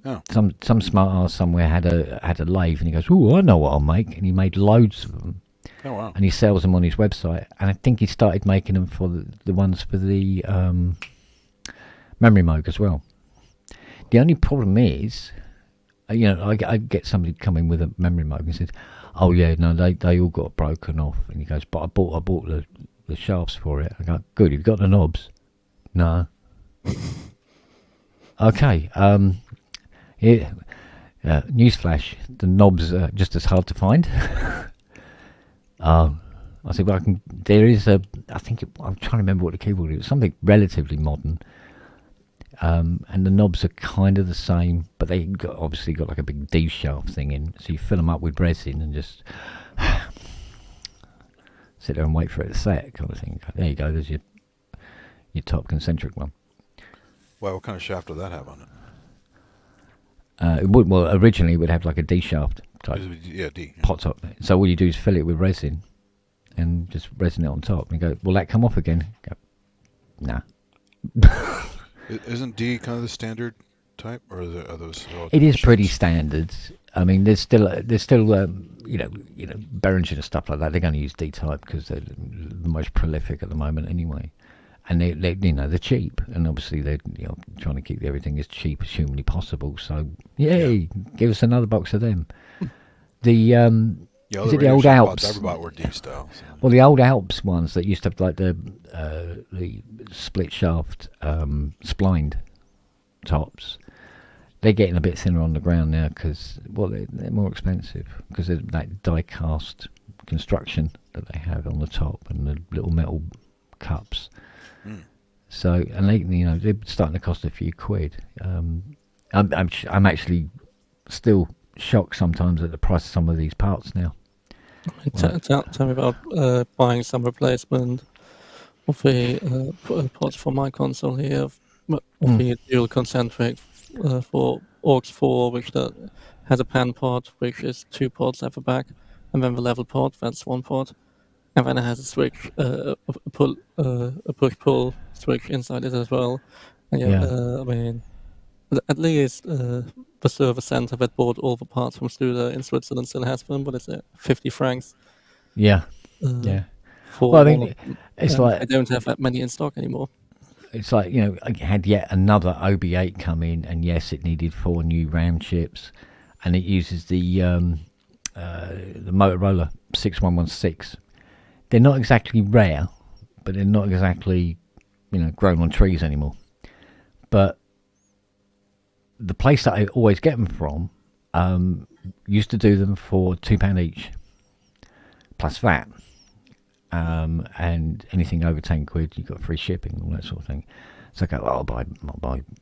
Oh. Some smart ass somewhere had a lathe, and he goes, "Oh, I know what I'll make," and he made loads of them. Oh, wow. And he sells them on his website. And I think he started making them for the ones for the memory moog as well. The only problem is, I get somebody come in with a memory moog and says, "Oh yeah, no, they all got broken off." And he goes, "But I bought the shafts for it." I go, "Good, you've got the knobs?" "No." "Okay, newsflash, the knobs are just as hard to find." I said, "Well, there is I'm trying to remember what the keyboard is. Something relatively modern. And the knobs are kind of the same, but they obviously got like a big D shaft thing in, so you fill them up with resin and just sit there and wait for it to set, kind of thing." There you go. There's your top concentric one. Wow, what kind of shaft would that have on it? Originally it would have like a D shaft type Yeah, D. Yeah. pot top. So all you do is fill it with resin and just resin it on top. And you go, "Will that come off again?" Go, "Nah." Isn't D kind of the standard type, or are those? It is pretty standard. I mean, there's still Behringer and stuff like that. They're going to use D type because they're the most prolific at the moment, anyway. And they're cheap, and obviously they're trying to keep everything as cheap as humanly possible. So yay, give us another box of them. The is it the old Alps? I ever bought were D style. So. Well, the old Alps ones that used to have like the split shaft splined tops, they're getting a bit thinner on the ground now because they're more expensive because of that die cast construction that they have on the top and the little metal cups. So, and they're starting to cost a few quid. I'm actually still shocked sometimes at the price of some of these parts now. Tell me about buying some replacement of the pods for my console here, of the dual concentric for aux 4, which has a pan pod, which is 2 pods at the back, and then the level pod, that's 1 pod. And then it has a switch, a push-pull switch inside it as well. And I mean, at least the service center that bought all the parts from Studer in Switzerland still has them, but it's 50 francs. Yeah. For Well, I mean, it's like I don't have that many in stock anymore. It's like, I had yet another OB8 come in, and yes, it needed 4 new RAM chips, and it uses the Motorola 6116. They're not exactly rare, but they're not exactly, grown on trees anymore. But the place that I always get them from used to do them for £2 each, plus VAT. And anything over 10 quid, you got free shipping and all that sort of thing. So I go, I'll buy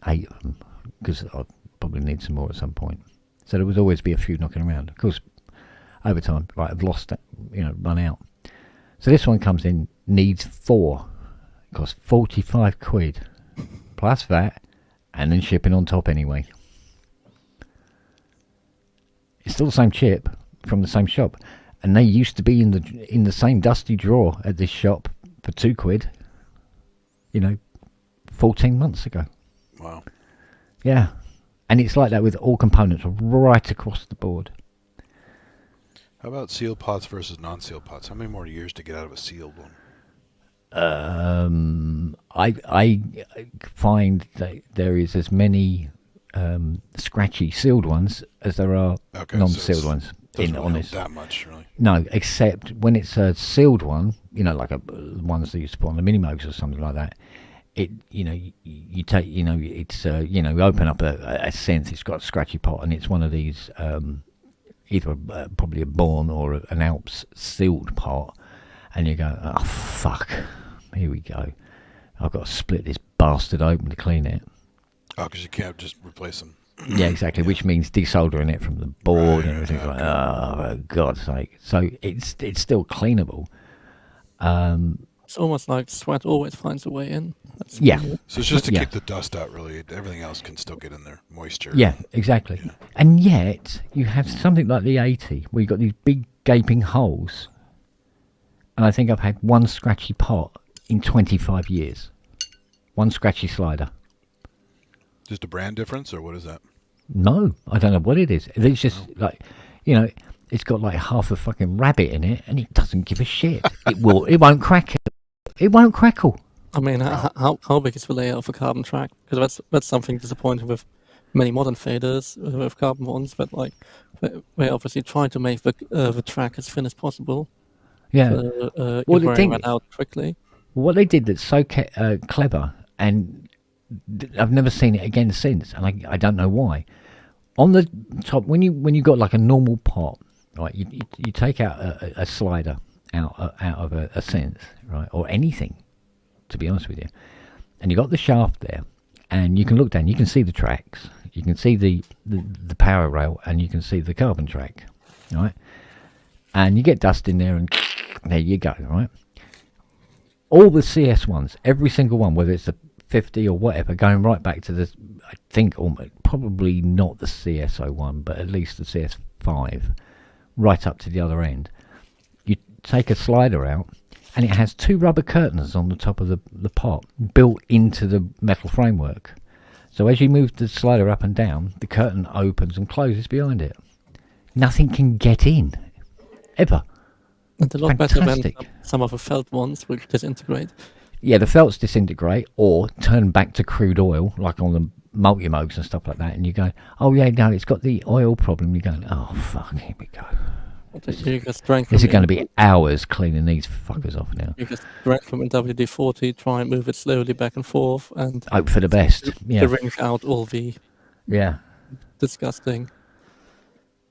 8 of them because I'll probably need some more at some point. So there would always be a few knocking around. Of course, over time, I've lost it, run out. So this one comes in, needs 4, costs 45 quid, plus VAT, and then shipping on top anyway. It's still the same chip from the same shop, and they used to be in the same dusty drawer at this shop for 2 quid, 14 months ago. Wow. Yeah, and it's like that with all components right across the board. How about sealed pots versus non-sealed pots? How many more years to get out of a sealed one? I find that there is as many scratchy sealed ones as there are non-sealed ones. Doesn't really help that much, really. No, except when it's a sealed one, like ones that you used to put on the mini moogs or something like that. It, you take, it's, you open up a synth. It's got a scratchy pot, and it's one of these either probably a Born or an Alps sealed part, and you go, oh fuck, here we go. I've got to split this bastard open to clean it. Oh, because you can't just replace them. Yeah, exactly. Which means desoldering it from the board and Right, everything. okay. Like, oh, for God's sake! So it's still cleanable. It's almost like sweat always finds a way in. That's Yeah. weird. So it's just to Yeah. keep the dust out, really. Everything else can still get in there. Moisture. Yeah, exactly. And yet you have something like the 80 where you've got these big gaping holes. And I think I've had one scratchy pot in 25 years. One scratchy slider. Just a brand difference, or what is that? No, I don't know what it is. It's just like, it's got like half a fucking rabbit in it, and it doesn't give a shit. It won't crack it. It won't crackle. I mean, how big is the layout of a carbon track? Because that's something disappointing with many modern faders with carbon ones, but like they obviously try to make the track as thin as possible. Yeah. You're Well, the wearing thing- that out quickly. What they did that's so clever, and I've never seen it again since, and I don't know why. On the top, when you got like a normal pot, right, you take out a slider out of a synth, right, or anything, to be honest with you, and you got the shaft there, and you can look down, you can see the tracks, you can see the power rail, and you can see the carbon track, right, and you get dust in there, and there you go, right. All the CS ones, every single one, whether it's a 50 or whatever, going right back to the, I think probably not the CS-01, but at least the CS5, right up to the other end. You take a slider out, and it has two rubber curtains on the top of the pot, built into the metal framework. So as you move the slider up and down, the curtain opens and closes behind it. Nothing can get in, ever. And a lot better than Fantastic. some of the felt ones, which disintegrate. Yeah, the felts disintegrate or turn back to crude oil, like on the multi-modes and stuff like that. And you go, oh yeah, no, it's got the oil problem. You're going, oh fuck, here we go. You just drank This from is going to be hours cleaning these fuckers off now. You just drag from a WD-40, try and move it slowly back and forth, and Hope for the best. Yeah, to wring out all the yeah, disgusting.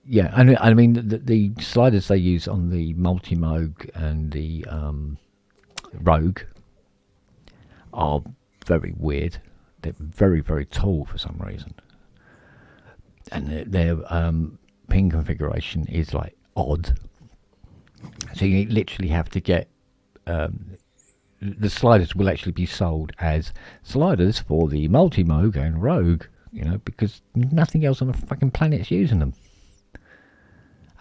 yeah. I mean, the sliders they use on the multi-moog and the Rogue are very weird. They're very, very tall for some reason, and their pin configuration is like odd. So you literally have to get the sliders will actually be sold as sliders for the multi-moog and Rogue, because nothing else on the fucking planet's using them.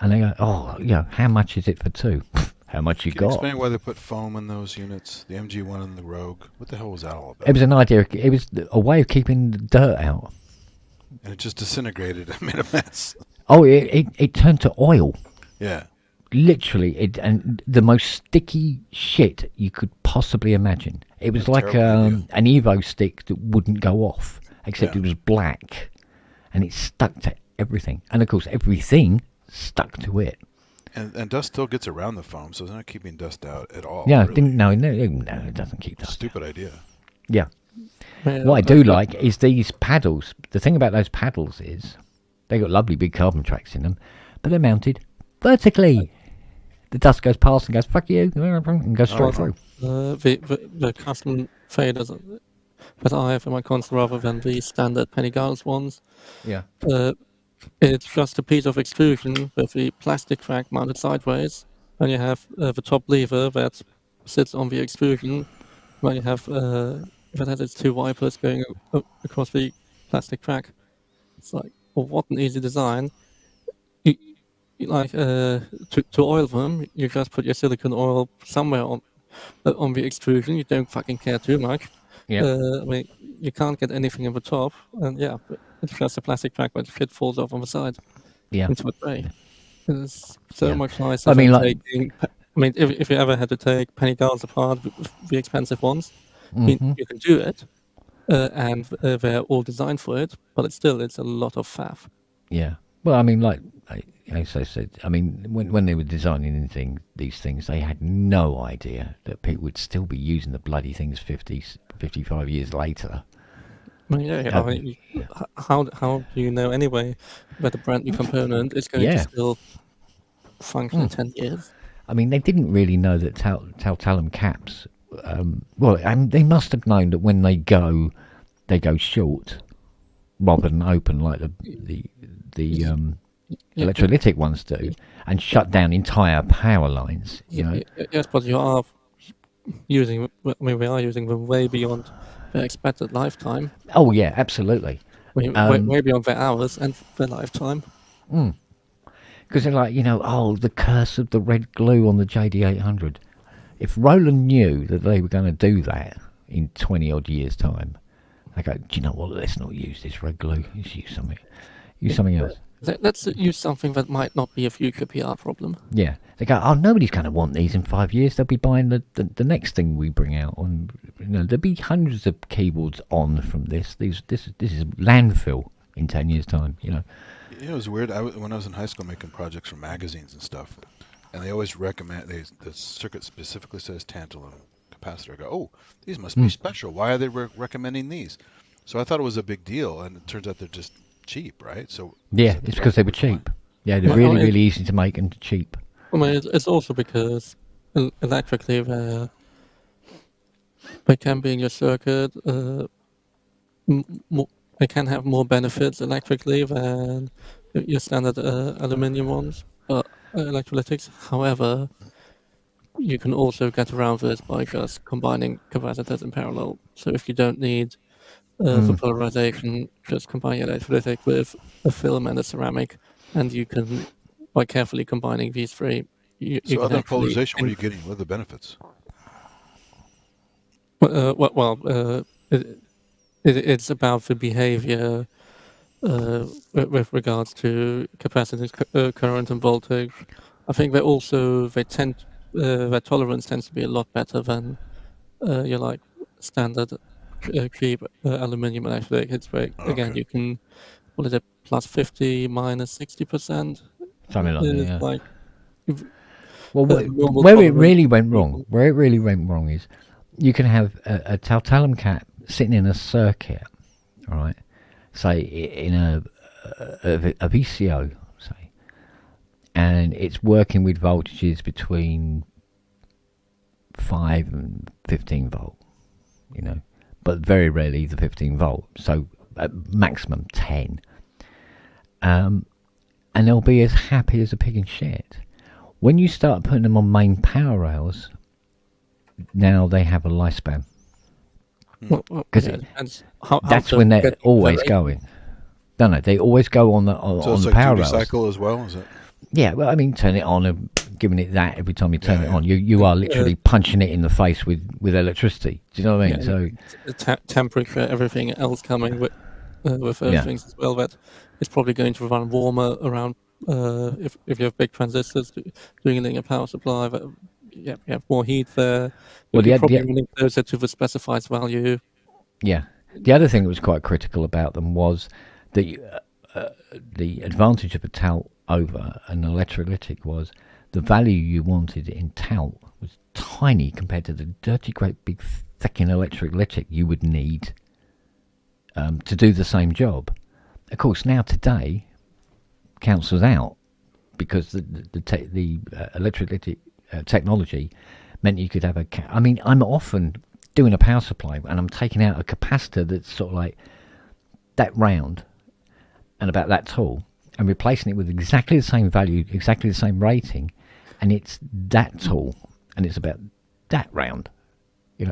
And they go, oh, how much is it for two? How much you Can you got? explain why they put foam in those units? The MG1 and the Rogue. What the hell was that all about? It was an idea. It was a way of keeping the dirt out. And it just disintegrated and made a mess. Oh, it turned to oil. Yeah. Literally, and the most sticky shit you could possibly imagine. It was That's like terrible, an Evo stick that wouldn't go off, except Yeah. it was black, and it stuck to everything. And of course, everything stuck to it. And dust still gets around the foam, so it's not keeping dust out at all. Yeah, really. no, it doesn't keep dust. Stupid idea. Yeah. Yeah, What I do like is these paddles. The thing about those paddles is they got lovely big carbon tracks in them, but they're mounted vertically. The dust goes past and goes, fuck you, and goes straight through. the custom faders that I have in my console rather than the standard Penny Gauss ones. Yeah. It's just a piece of extrusion with the plastic track mounted sideways, and you have the top lever that sits on the extrusion, where you have that has its two wipers going across the plastic track. It's like, well, what an easy design. To oil them, you just put your silicone oil somewhere on the extrusion. You don't fucking care too much. Yeah. I mean, you can't get anything in the top, and yeah, it's just a plastic track, but the shit falls off on the side Yeah. into a tray. It's so Yeah. much nicer. I mean, than like- if you ever had to take penny guards apart, the expensive ones, Mhm. you can do it, and they're all designed for it, but it's a lot of faff. Yeah. Well, I mean, like I said, I mean, when they were designing these things, they had no idea that people would still be using the bloody things 55 years later. I mean, yeah, I mean, how do you know anyway that a brand new component is going to still function in 10 years? I mean, they didn't really know that Taltalum caps. Well, and they must have known that when they go short rather than open like the electrolytic ones do, and shut down entire power lines. You know. Yes, but you are using. I mean, we are using them way beyond their expected lifetime. Oh yeah, absolutely. Way beyond their hours and their lifetime. Because they're like, the curse of the red glue on the JD800. If Roland knew that they were going to do that in 20 odd years' time, they go, do you know what? Let's not use this red glue. Let's use something. Use something else. Let's use something that might not be a future PR problem. Yeah. They go, nobody's going to want these in 5 years. They'll be buying the next thing we bring out. And there'll be hundreds of keyboards on from this. This is landfill in 10 years' time. It was weird. When I was in high school making projects for magazines and stuff, and they always recommend the circuit specifically says tantalum capacitor. I go, oh, these must be special. Why are they recommending these? So I thought it was a big deal, and it turns out they're just cheap, right? So yeah, it's because they were cheap. Yeah, they're really easy to make and cheap. I mean, it's also because electrically they can be in your circuit. They can have more benefits electrically than your standard aluminium ones, electrolytics. However, you can also get around this by just combining capacitors in parallel. So if you don't need for polarization, just combine your electrolytic with a film and a ceramic, and you can, by carefully combining these three, you so can other actually polarization, what are you getting? What are the benefits? It's about the behavior with regards to capacitance, current, and voltage. I think their tolerance tends to be a lot better than your standard cheap aluminium electrolytic. It's very again you can plus 50 minus 60%. Something like that. Yeah. Like, where it really went wrong is you can have a Taltalum cap sitting in a circuit, all right, say in a VCO, say, and it's working with voltages between 5 and 15 volt, but very rarely the 15 volt, so at maximum 10, and they'll be as happy as a pig in shit. When you start putting them on main power rails, now they have a lifespan. Because that's when they're always going. Don't they? They always go on the power rails. Cycle as well, is it? Yeah, well, I mean, turn it on and giving it that every time you turn it on. You are literally punching it in the face with electricity. Do you know what I mean? So temperature, everything else coming with other things as well. That it's probably going to run warmer around. If you have big transistors doing it in a power supply, you have more heat there. You're probably running closer to the specified value. Yeah. The other thing that was quite critical about them was the advantage of a tout over an electrolytic was the value you wanted in tout was tiny compared to the dirty, great big thickened electrolytic you would need to do the same job. Of course, now today cancels out because the electrolytic technology meant you could have I mean, I'm often doing a power supply and I'm taking out a capacitor that's sort of like that round and about that tall and replacing it with exactly the same value, exactly the same rating, and it's that tall and it's about that round,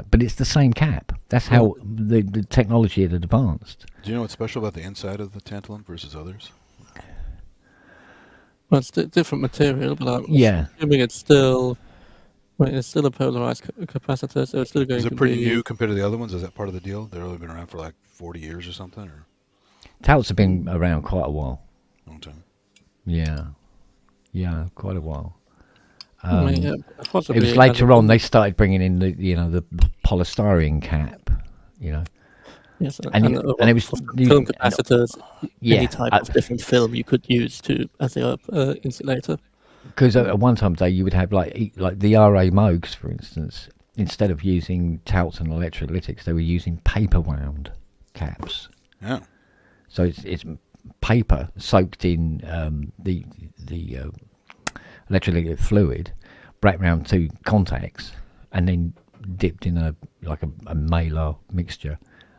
but it's the same cap. That's how the technology had advanced. Do you know what's special about the inside of the tantalum versus others? Well, it's different material, but I'm assuming it's still a polarized capacitor, so it's still going to be... Is it pretty new compared to the other ones? Is that part of the deal? They've only been around for like 40 years or something? Or? Touts have been around quite a while. Long time. Yeah, quite a while. It was later on they started bringing in the polystyrene cap, Yes, and it was film capacitors. Any type of different film you could use as the insulator. Because at one time day you would have like the RA Moogs, for instance, instead of using touts and electrolytics, they were using paper wound. caps. Yeah. So it's paper soaked in the electrolytic fluid, wrapped around 2 contacts, and then dipped in a malar mixture,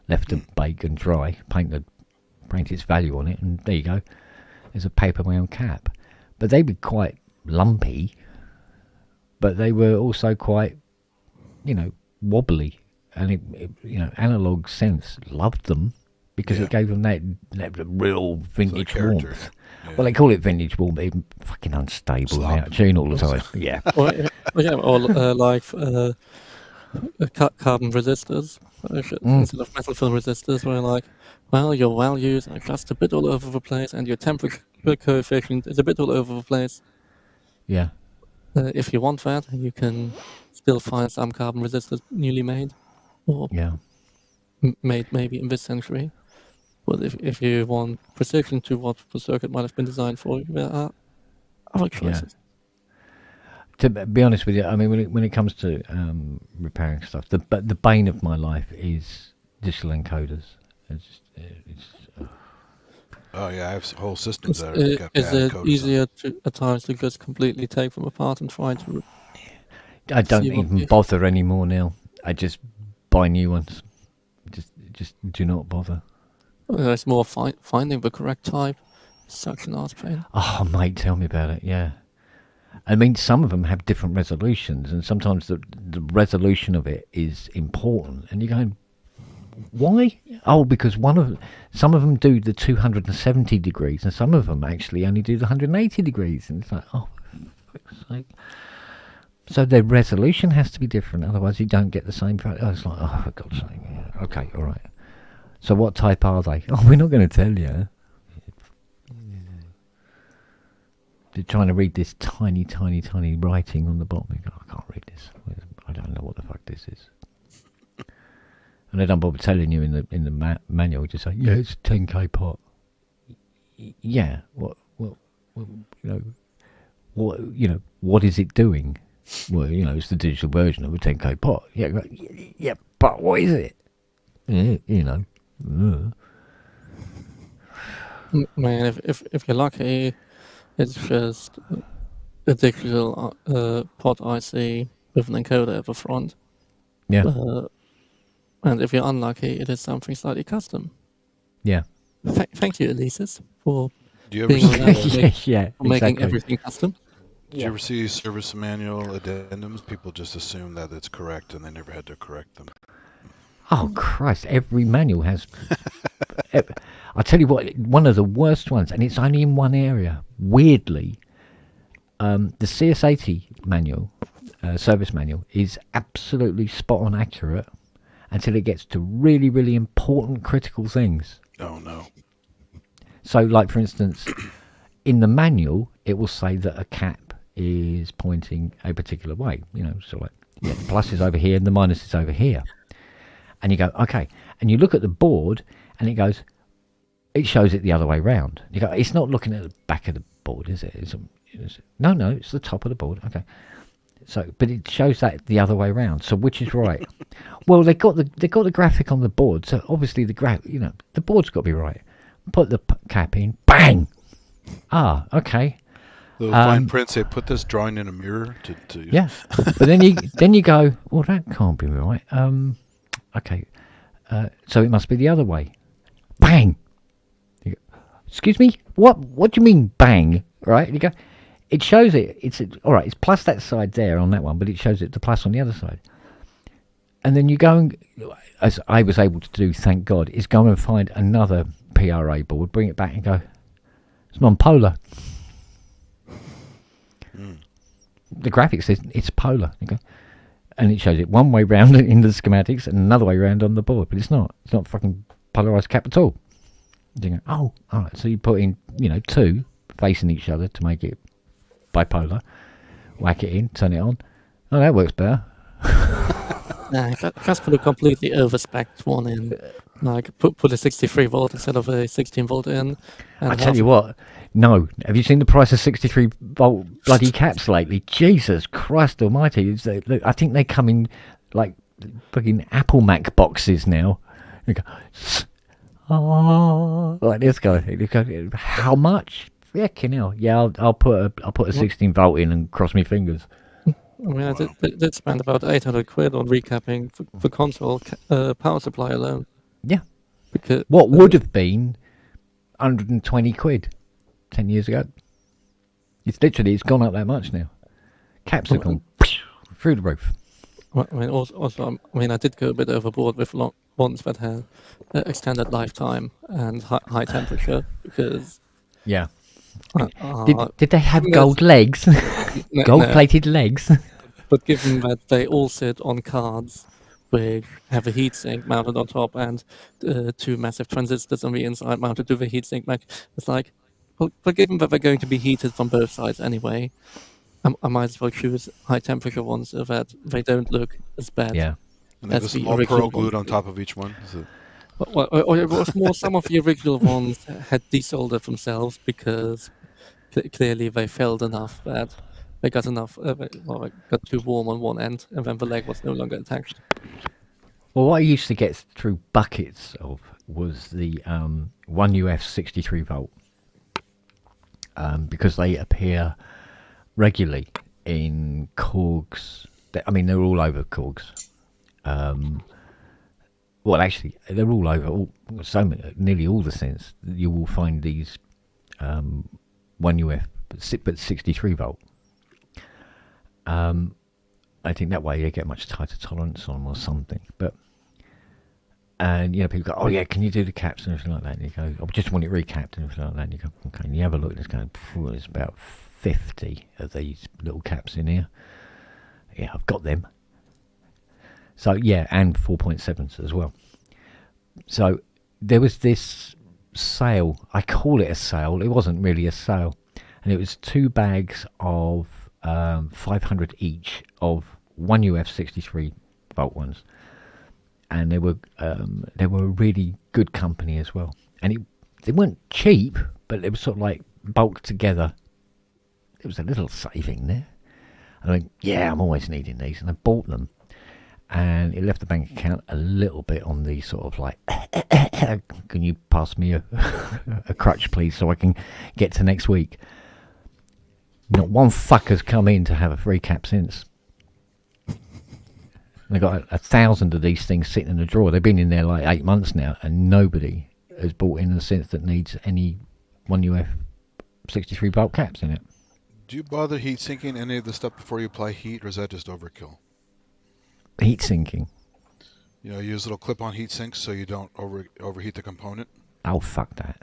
left to bake and dry, paint its value on it, and there you go. There's a paper wound cap. But they were quite lumpy, but they were also quite, wobbly. And analog synths loved them because it gave them that real vintage warmth. Yeah. Well, they call it vintage warmth, but even fucking unstable and out of tune all the time. Yeah. or carbon resistors instead of metal film resistors, where your values are just a bit all over the place, and your temperature coefficient is a bit all over the place. Yeah. If you want that, you can still find some carbon resistors newly made, or made maybe in this century. But if you want precision to what the circuit might have been designed for, there are other choices. To be honest with you, I mean, when it comes to repairing stuff, the bane of my life is digital encoders. Oh yeah, I have whole systems that got Is bad it coders easier at times to just completely take them apart and try to? I don't even bother anymore now. I just buy new ones. Just do not bother. It's more finding the correct type. Such an art pain. Oh, mate, tell me about it. Yeah. I mean, some of them have different resolutions, and sometimes the resolution of it is important. And you're going, why? Oh, because some of them do the 270 degrees, and some of them actually only do the 180 degrees. And it's like, oh, for fuck's sake. So their resolution has to be different, otherwise you don't get the same. Oh, it's like, oh, for God's sake. Okay, all right. So what type are they? Oh, we're not going to tell you. They're trying to read this tiny, tiny, tiny writing on the bottom. You go, I can't read this. I don't know what the fuck this is. And they don't bother telling you in the manual. Just say, yeah, it's 10k pot. Yeah. What is it doing? Well, it's the digital version of a 10k pot. Yeah. Yeah. But what is it? Man, if you're lucky, it's just a digital pod IC with an encoder at the front. Yeah. And if you're unlucky, it is something slightly custom. Yeah. Thank you, Elises, for Do you ever see, making everything custom. Did you ever see service manual addendums? People just assume that it's correct and they never had to correct them. Oh, Christ, every manual has... I'll tell you what, one of the worst ones, and it's only in one area, weirdly, the CS-80 manual, service manual, is absolutely spot-on accurate until it gets to really, really important critical things. Oh, no. So, like, for instance, in the manual, it will say that a cap is pointing a particular way, so like, the plus is over here and the minus is over here. And you go, okay. And you look at the board and it shows it the other way round. You go, it's not looking at the back of the board, is it? No, it's the top of the board. Okay. So, but it shows that the other way round. So which is right? Well, they got the graphic on the board. So obviously the board's got to be right. Put the cap in, bang. Ah, okay. The fine print say, put this drawing in a mirror to yeah. But then you go, well, that can't be right. Okay, so it must be the other way. Bang! You go, excuse me? What do you mean, bang? Right? You go, it shows it. It's all right. It's plus that side there on that one, but it shows it the plus on the other side. And then you go and, as I was able to do, thank God, is go and find another PRA board, bring it back and go, it's non-polar. The graphic says it's polar. You go, and it shows it one way round in the schematics and another way round on the board, but it's not fucking polarized cap at all. You go, oh, all right. So you put in, 2 facing each other to make it bipolar. Whack it in, turn it on. Oh, that works better. Nah, just put a completely overspec one in. Like put a 63 volt instead of a 16 volt in. I tell you what, no. Have you seen the price of 63 volt bloody caps lately? Jesus Christ Almighty! I think they come in like fucking Apple Mac boxes now. You go, like this guy. He goes, how much? Fucking hell. Yeah, I'll put a 16 volt in and cross my fingers. I mean, I did spend about 800 quid on recapping the console power supply alone. Yeah. Because What would have been 120 quid 10 years ago. It's gone up that much now. Caps have gone through the roof. Well, I mean, also, I did go a bit overboard with ones that had extended lifetime and high temperature because. Yeah. Did they have gold legs? Gold-plated legs? But given that they all sit on cards which have a heatsink mounted on top and 2 massive transistors on the inside mounted to the heatsink back, it's like, well, but given that they're going to be heated from both sides anyway, I might as well choose high temperature ones so that they don't look as bad. Yeah. And there's a small pearl glued on top of each one. Is it? Or it was more, some of the original ones had desoldered themselves because clearly they failed enough that they got enough, they got too warm on one end and then the leg was no longer attached. Well, what I used to get through buckets of was the 1UF 63 volt because they appear regularly in Korgs. They're all over Korgs. Well, actually, they're all over. Nearly all the synths. You will find these 1UF, but 63 volt. I think that way you get much tighter tolerance on them or something. And people go, oh yeah, can you do the caps and everything like that? And you go, I just want it recapped and everything like that. And you go, okay. And you have a look and it's going, there's about 50 of these little caps in here. Yeah, I've got them. So yeah, and 4.7s as well. So there was this sale. I call it a sale. It wasn't really a sale, and it was 2 bags of 500 each of 1UF 63 volt ones, and they were a really good company as well. And they weren't cheap, but they were sort of like bulked together. There was a little saving there. And I went, yeah, I'm always needing these, and I bought them. And it left the bank account a little bit on the sort of like, can you pass me a crutch, please, so I can get to next week? Not one fucker's come in to have a free cap since. They've got 1,000 of these things sitting in a drawer. They've been in there like 8 months now, and nobody has bought in a synth that needs any 1UF 63 volt caps in it. Do you bother heat sinking any of the stuff before you apply heat, or is that just overkill? Heat sinking. Use little clip-on heat sinks so you don't overheat the component. Oh, fuck that.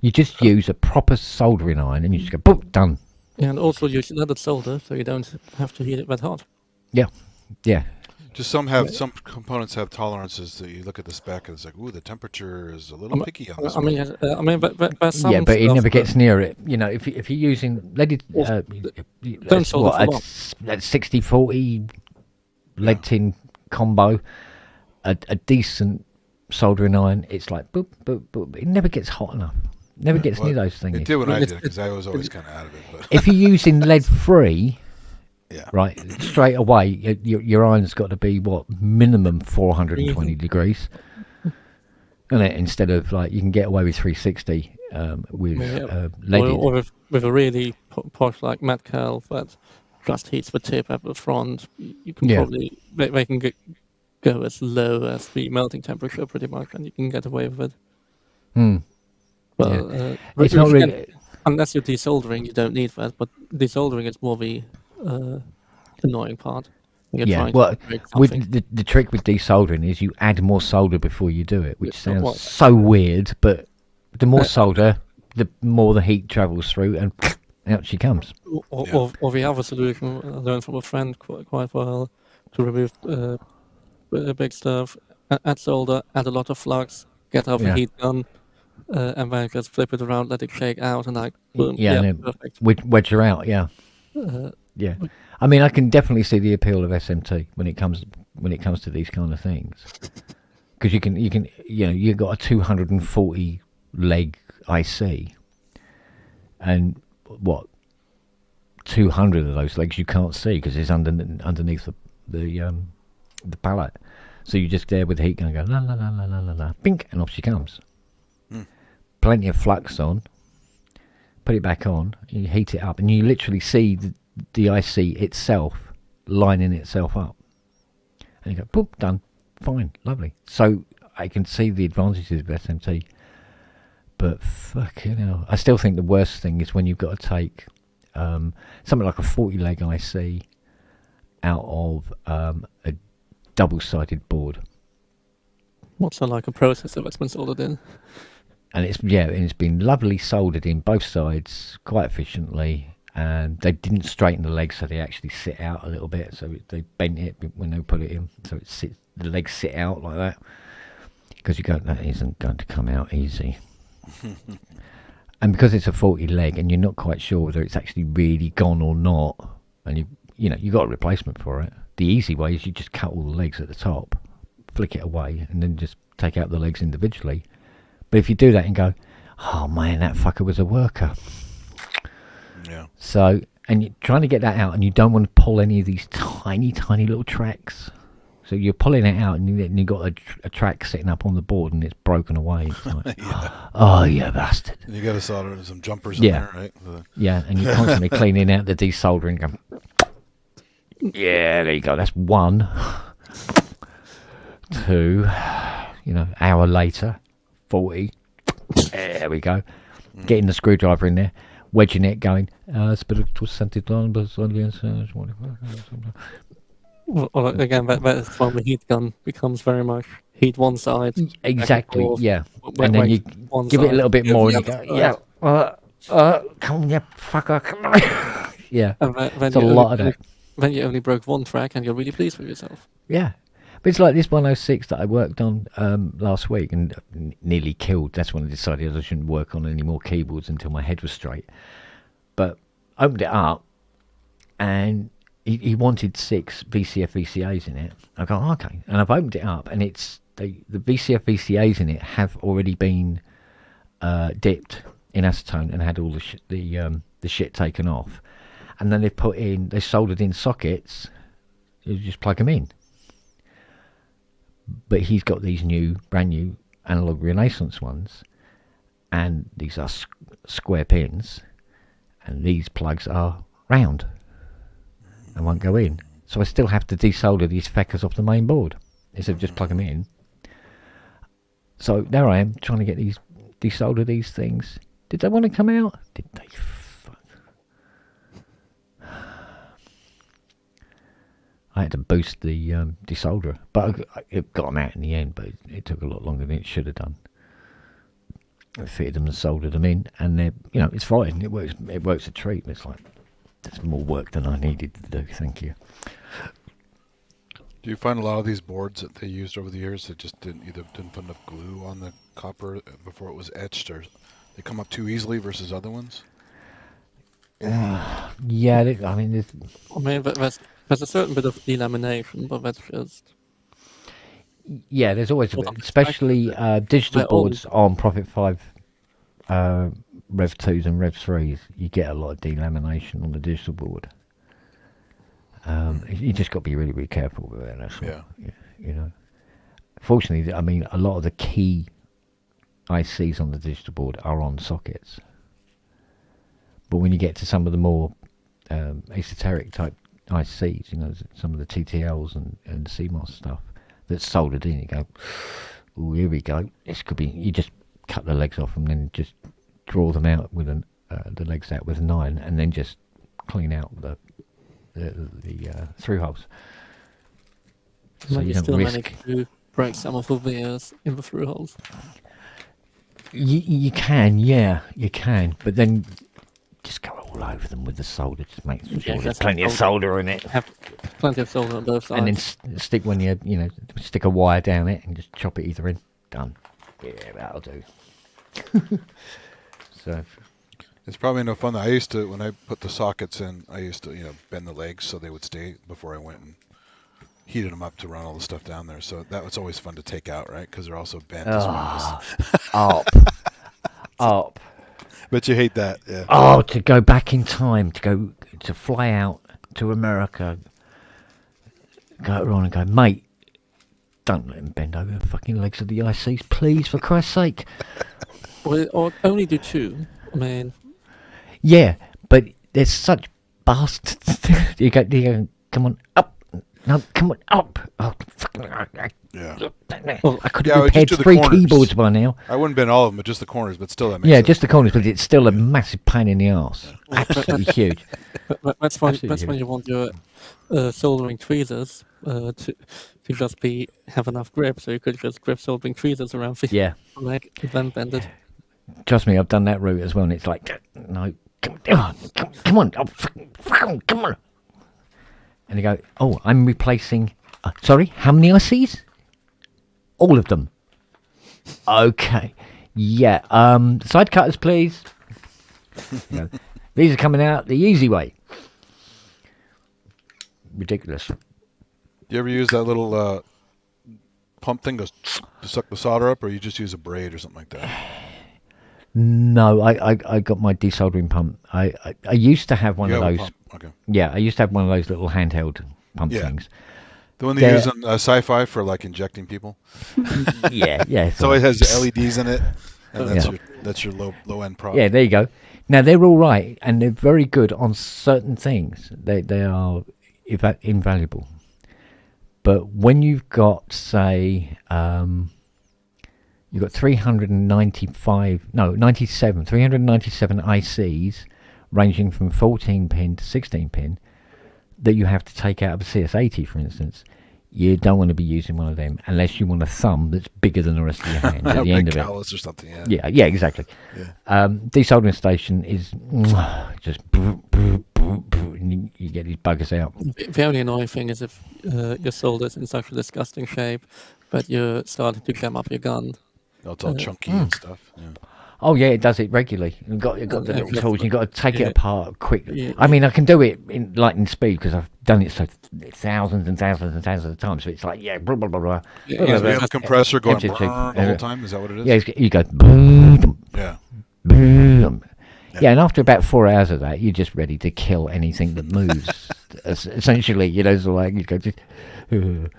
You just use a proper soldering iron and you just go, boom, done. Yeah, and also use leaded solder so you don't have to heat it that hot. Yeah, yeah. Just some components have tolerances that you look at the spec and it's like, ooh, the temperature is a little picky on this one. But some yeah, but it stuff, never gets near it. If you're using leaded, don't solder for long. At 60-40 lead tin combo, a decent soldering iron, it's like boop, boop, boop. It never gets hot enough. Never gets near those things. It did when I did it because I was always kind of out of it. But. If you're using lead free, yeah, right, straight away your iron's got to be minimum 420 degrees, and instead of you can get away with 360 with leaded. Or with a really posh like Metcal that just heats the tip at the front. You can probably they can go as low as the melting temperature pretty much, and you can get away with it. Well, it's not really unless you're desoldering, you don't need that. But desoldering is more the annoying part. Well, with the trick with desoldering is you add more solder before you do it, which sounds so weird. But the more solder, the more the heat travels through, and out she comes. Or the other solution I learned from a friend quite well to remove big stuff, add solder, add a lot of flux, get out the heat gun, and then just flip it around, let it shake out, and boom, perfect. Wedge her out, yeah. I mean, I can definitely see the appeal of SMT when it comes to these kind of things, because you've got a 240 leg IC, and 200 of those legs you can't see because it's underneath the pallet. So you're just there with the heat gun, go la la la la la la la, bink, and off she comes. plenty of flux on, put it back on, you heat it up, and you literally see the IC itself lining itself up. And you go, boop, done, fine, lovely. So I can see the advantages of SMT. But fucking hell, I still think the worst thing is when you've got to take something like a 40 leg IC out of a double-sided board. What's like a processor that's been soldered in? And it's been lovely soldered in both sides quite efficiently, and they didn't straighten the legs, so they actually sit out a little bit. So they bent it when they put it in, so the legs sit out like that. Because you go, that isn't going to come out easy. And because it's a 40 leg, and you're not quite sure whether it's actually really gone or not, and you got a replacement for it. The easy way is you just cut all the legs at the top, flick it away, and then just take out the legs individually. But if you do that and go, oh man, that fucker was a worker. Yeah. So, and you're trying to get that out, and you don't want to pull any of these tiny, tiny little tracks. So you're pulling it out, and you've got a track sitting up on the board, and it's broken away. It's like, oh, you bastard. And you got to solder some jumpers in there, right? Yeah, and you're constantly cleaning out the desoldering. Going, yeah, there you go. That's 1, 2, hour later, 40. There we go. Getting the screwdriver in there, wedging it, going, Well, again, that's when the heat gun becomes very much heat one side. Exactly, yeah. And then you give it a little bit more, and you go, come on, you fucker, come on. Yeah, it's a lot of that. Then you only broke one track, and you're really pleased with yourself. Yeah. But it's like this 106 that I worked on last week and nearly killed. That's when I decided I shouldn't work on any more keyboards until my head was straight. But opened it up, and he wanted 6 VCF VCAs in it. I go, okay. And I've opened it up, and it's the VCF VCAs in it have already been dipped in acetone and had all the shit taken off. And then they soldered in sockets. You just plug them in. But he's got these brand new analog Renaissance ones, and these are square pins, and these plugs are round and won't go in. So I still have to desolder these feckers off the main board instead of just plug them in. So there I am trying to desolder these things. Did they want to come out? Did they? I had to boost the desolderer, but it got them out in the end, but it took a lot longer than it should have done. I fitted them and soldered them in, and it's fine. It works a treat. It's like, there's more work than I needed to do. Thank you. Do you find a lot of these boards that they used over the years that just didn't put enough glue on the copper before it was etched, or they come up too easily versus other ones? Yeah, There's a certain bit of delamination, but that's just... Yeah, there's always a bit, especially digital boards on Prophet 5 Rev 2s and Rev 3s. You get a lot of delamination on the digital board. You just got to be really, really careful with it. That's all. Fortunately, a lot of the key ICs on the digital board are on sockets. But when you get to some of the more esoteric type ICs, some of the TTLs and CMOS stuff that's soldered in, you go, oh, here we go. This could be. You just cut the legs off and then just draw them out with the legs out with an iron, and then just clean out the through holes. So you still manage to break some of the vias in the through holes. You can, yeah, you can, but then just go all over them with the solder. Just make sure there's plenty of solder in it. Have plenty of solder on both sides. And then stick stick a wire down it and just chop it either in. Done. Yeah, that'll do. So it's probably no fun. I used to, when I put the sockets in, I used to, bend the legs so they would stay before I went and heated them up to run all the stuff down there. So that was always fun to take out, right? Because they're also bent as well. Up. But you hate that, yeah. Oh, to go back in time, to fly out to America, go around and go, mate, don't let them bend over the fucking legs of the ICs, please, for Christ's sake. Well, or only do 2. I mean, Yeah, but there's such bastards. you go, come on, up. No, come on, up. Oh, fucking, Yeah. well, I could Yeah, have I would just repaired do the 3 corners. keyboards by now. I wouldn't bend all of them, but just the corners. But still, that makes Yeah, sense. just the corners, but it's still a massive pain in the arse. Absolutely huge. but that's when Absolutely. you want your soldering tweezers to just have enough grip, so you could just grip soldering tweezers around the Yeah. leg and then bend it. Trust me, I've done that route as well, and it's like, no, come on, oh, come on. And they go, oh, I'm replacing, sorry, how many ICs? All of them. Okay. Yeah, side cutters, please. You know, these are coming out the easy way. Ridiculous. You ever use that little pump thing goes to suck the solder up, or you just use a braid or something like that? No, I got my desoldering pump. I used to have one You of have a those. pump, okay. Yeah, I used to have one of those little handheld pump Yeah. things. The one they They're- use on sci-fi for like injecting people. Yeah. So it has LEDs in it, and Yeah. that's your low end product. Yeah, there you go. Now they're all right, and they're very good on certain things. They are invaluable. But when you've got, say, you've got 397 ICs ranging from 14 pin to 16 pin that you have to take out of a CS-80, for instance, you don't want to be using one of them unless you want a thumb that's bigger than the rest of your hand at the end of it. Callus or something. Yeah. Yeah, exactly. Yeah. Desoldering station is just and you get these buggers out. The only annoying thing is if your solder's in such a disgusting shape, but you're starting to jam up your gun. No, it's all chunky and stuff. Yeah. Oh yeah, it does it regularly. You've got the little Yeah. tools. You've got to take it apart quick. Yeah. I mean, I can do it in lightning speed because I've done it so thousands and thousands and thousands of times. So it's like blah blah blah blah. Yeah, Do you have a compressor going Empty brrr cheek. the whole time? Is that what it is? Yeah, you go boom, Yeah. boom. Yeah, and after about 4 hours of that, you're just ready to kill anything that moves. Essentially, so like you go just, Tell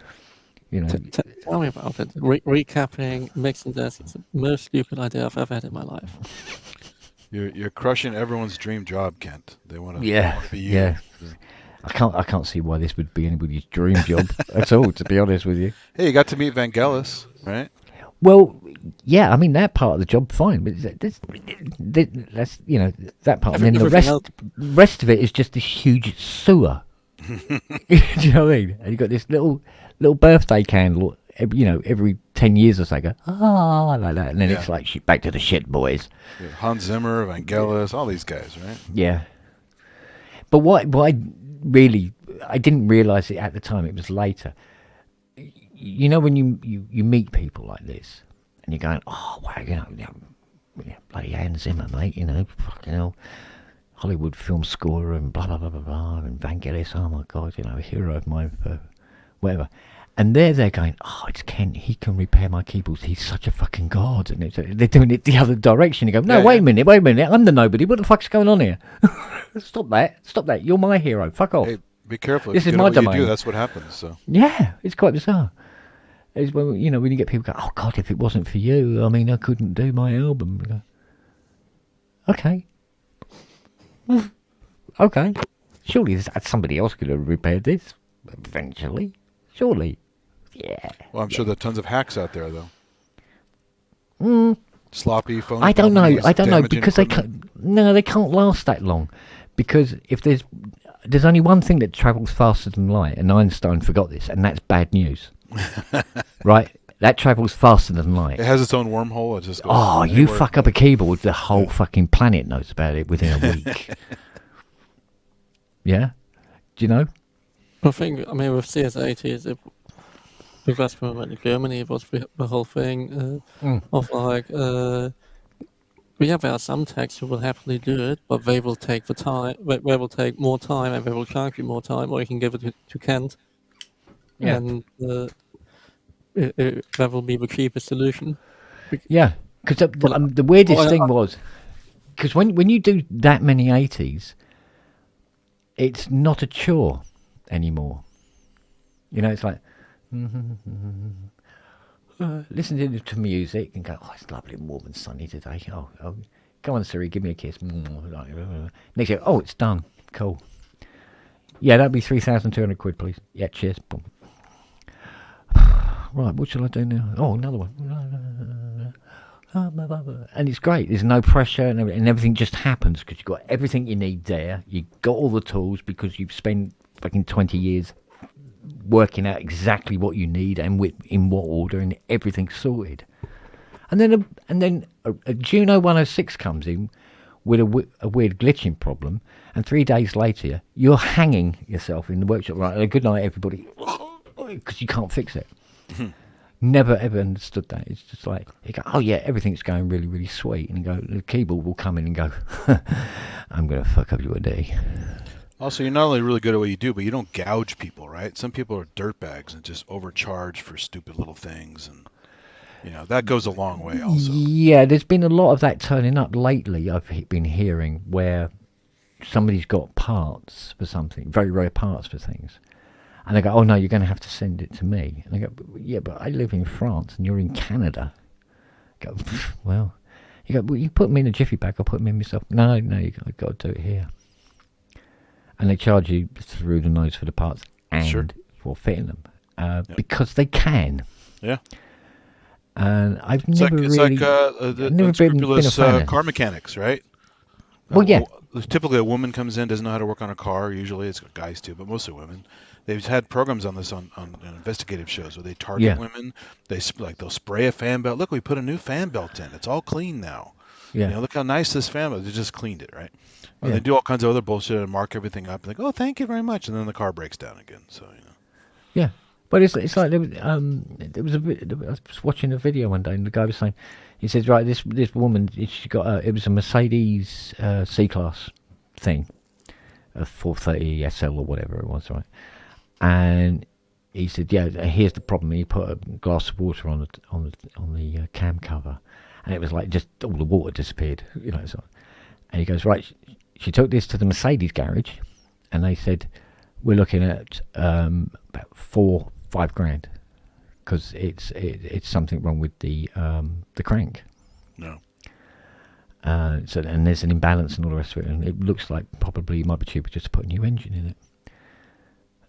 me about it. Recapping, mixing this, it's the most stupid idea I've ever had in my life. You're crushing everyone's dream job, Kent. They want to be you. Yeah. I can't see why this would be anybody's dream job at all, to be honest with you. Hey, you got to meet Vangelis, right? Well, yeah, I mean that part of the job, fine, but that's that part, and then the Everything rest of it is just this huge sewer. Do you know what I mean? And you got this little birthday candle, every 10 years or so, go like that, and then it's like back to the shit, boys. Yeah, Hans Zimmer, Vangelis, all these guys, right? Yeah. But what I didn't realize it at the time. It was later. When you meet people like this, and you're going, oh wow, bloody Hans Zimmer, mate, fucking hell, Hollywood film scorer and blah blah blah blah blah, and Vangelis, oh my god, a hero of mine, whatever. And they're going, oh, it's Kent, he can repair my keyboards, he's such a fucking god. And they're doing it the other direction. You go, no, wait a minute, I'm the nobody. What the fuck's going on here? Stop that. You're my hero. Fuck off. Hey, be careful. This If is you my get what you domain. do, that's what happens. So Yeah, it's quite bizarre. It's when when you get people go, oh god, if it wasn't for you, I mean, I couldn't do my album. You go, okay. Okay. Surely somebody else could have repaired this eventually. Surely. Yeah. well, I'm sure there are tons of hacks out there, though. Sloppy phone. I don't know. companies I don't know damaging because they equipment. they can't last that long. Because if there's only one thing that travels faster than light, and Einstein forgot this, and that's bad news. Right? That travels faster than light. It has its own wormhole. It just goes Oh, you anywhere. fuck up a keyboard, the whole fucking planet knows about it within a week. Yeah? Do you know? I think, with CS-80s, with West in Germany, it was the whole thing of like, there are some techs who will happily do it, but they will take the time, they will take more time, and they will charge you more time, or you can give it to Kent. Yeah. And that will be the cheapest solution. Yeah. Because the weirdest thing was, because when you do that many 80s, it's not a chore anymore. It's like, listening to music and go, oh, it's lovely and warm and sunny today. Oh, go on, Siri, give me a kiss. Next year, oh, it's done. Cool. Yeah, that'd be 3,200 quid, please. Yeah, cheers. Boom. Right, what shall I do now? Oh, another one. And it's great. There's no pressure and everything just happens because you've got everything you need there. You've got all the tools because you've spent fucking 20 years working out exactly what you need and in what order, and everything's sorted. And then a Juno 106 comes in with a weird glitching problem, and 3 days later you're hanging yourself in the workshop. Right, good night, everybody, because you can't fix it. Never ever understood that. It's just like you go, oh yeah, everything's going really, really sweet, and you go, the keyboard will come in and go, I'm gonna fuck up your day. Also, you're not only really good at what you do, but you don't gouge people, right? Some people are dirtbags and just overcharge for stupid little things, and that goes a long way also. Yeah, there's been a lot of that turning up lately. I've been hearing where somebody's got parts for something, very rare parts for things, and they go, oh no, you're going to have to send it to me. And I go, yeah, but I live in France and you're in Canada. I go, well, you put them in a jiffy bag, I'll put them in myself. No, you've got to do it here. And they charge you through the nose for the parts and for fitting them because they can. Yeah. And I've It's never like the unscrupulous car mechanics, right? Well, yeah. Typically, a woman comes in, doesn't know how to work on a car. Usually, it's guys too, but mostly women. They've had programs on this on investigative shows where they target women. They'll spray a fan belt. Look, we put a new fan belt in. It's all clean now. Yeah. Look how nice this fan belt. They just cleaned it, right? Or they do all kinds of other bullshit and mark everything up. And they go, oh, thank you very much, and then the car breaks down again. So Yeah. But it's like there was I was watching a video one day, and the guy was saying, he says, right, this woman, she got it was a Mercedes C-Class thing, a 430 SL or whatever it was, right? And he said, yeah, here's the problem. He put a glass of water on the cam cover, and it was like just all the water disappeared, So, and he goes, right, she took this to the Mercedes garage, and they said, we're looking at about $4-5 grand because it's something wrong with the crank. No. So and there's an imbalance and all the rest of it, and it looks like probably it might be cheaper just to put a new engine in it.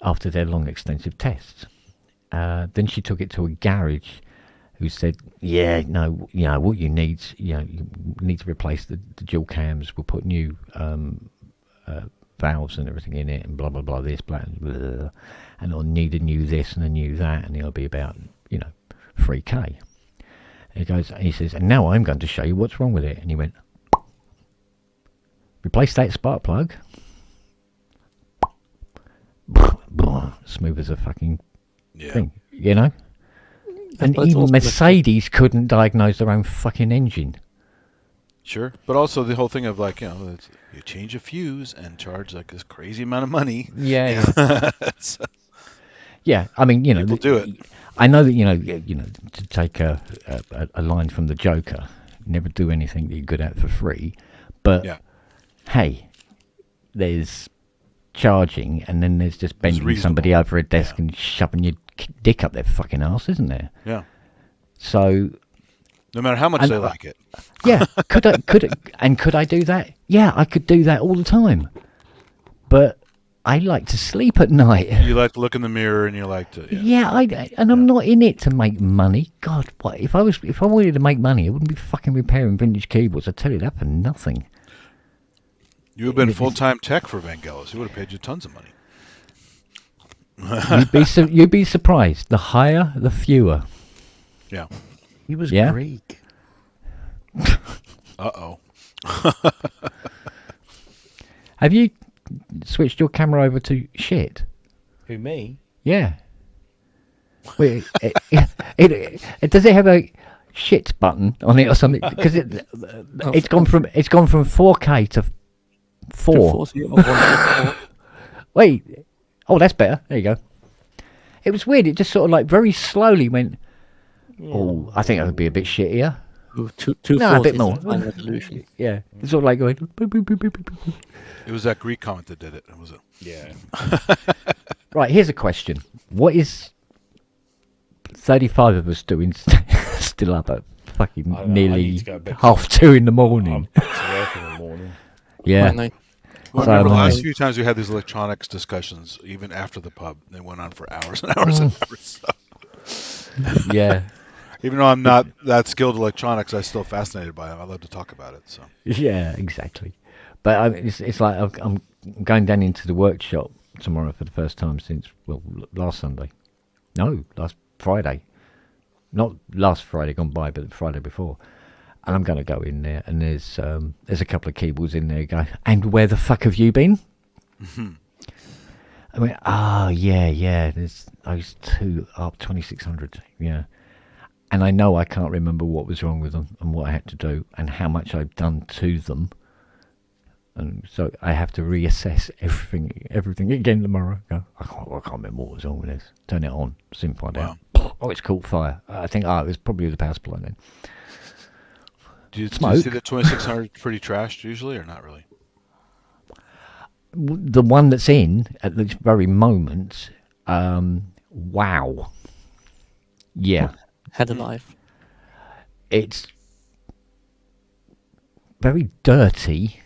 After their long extensive tests, then she took it to a garage, who said, yeah, no, what you need, you need to replace the dual cams. We'll put new valves and everything in it, and blah blah blah, this, blah, blah, and I'll need a new this and a new that, and it'll be about $3K. And he goes, and he says, and now I'm going to show you what's wrong with it. And he went, replace that spark plug. Smooth as a fucking thing, And even Mercedes couldn't diagnose their own fucking engine. Sure, but also the whole thing of you change a fuse and charge like this crazy amount of money. Yeah. Yeah, I mean, people do it. I know that to take a line from the Joker, never do anything that you're good at for free. But hey, there's charging, and then there's just bending somebody over a desk and shoving your dick up their fucking ass, isn't there? Yeah. So, no matter how much they like it. Yeah. Could I do that? Yeah, I could do that all the time. But I like to sleep at night. You like to look in the mirror, and you like to. Yeah, I'm not in it to make money. God, what if I wanted to make money, I wouldn't be fucking repairing vintage keyboards. I tell you that for nothing. You would have been full-time tech for Vangelis. He would have paid you tons of money. You'd be surprised. The higher, the fewer. Yeah. He was Greek. Uh-oh. Have you switched your camera over to shit? Who, me? Yeah. Wait, does it have a shit button on it or something? Because it's gone from 4K to 4. Wait. Oh, that's better. There you go. It was weird. It just sort of like very slowly went. Oh, I think it would be a bit shittier. No, a bit more. Resolution. Yeah, it's sort of like going. Boop, boop, boop, boop, boop. It was that Greek comment that did it. Was it? Yeah. Right. Here's a question. What is 35 of us doing still up at fucking I need nearly to go to bed 2:30 in the morning. I'm to work in the morning. Yeah. When I- Well, I So, remember the um, last few times we had these electronics discussions, even after the pub, they went on for hours and hours and hours. So, Yeah. even though I'm not that skilled in electronics, I'm still fascinated by them. I love to talk about it. So Yeah, exactly. But it's like I'm going down into the workshop tomorrow for the first time since, well, last Sunday. No, last Friday. Not last Friday gone by, but the Friday before. And I'm going to go in there, and there's a couple of keyboards in there. Go, and where the fuck have you been? I went, yeah. There's those two up 2600, yeah. And I know I can't remember what was wrong with them and what I had to do and how much I've done to them. And so I have to reassess everything again tomorrow. Go, I can't remember what was wrong with this. Turn it on, soon find out. Oh, it's caught fire. I think, it was probably the power supply then. do you Smoke. see that 2600 pretty trashed usually, or not really? The one that's in at this very moment, wow. Yeah. Had a life. It's very dirty.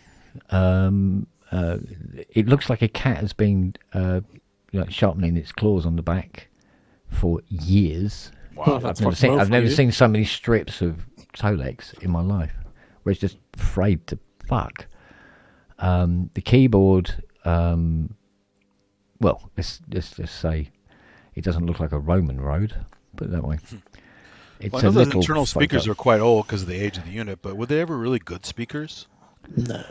It looks like a cat has been sharpening its claws on the back for years. Wow, I've that's never fucking seen. low I've for never you. seen so many strips of Tolex in my life, where it's just frayed to fuck. The keyboard, well, let's just say it doesn't look like a Roman road, put it that way. It's Well, I know a the little internal speakers photo. are quite old because of the age of the unit, but were they ever really good speakers? No.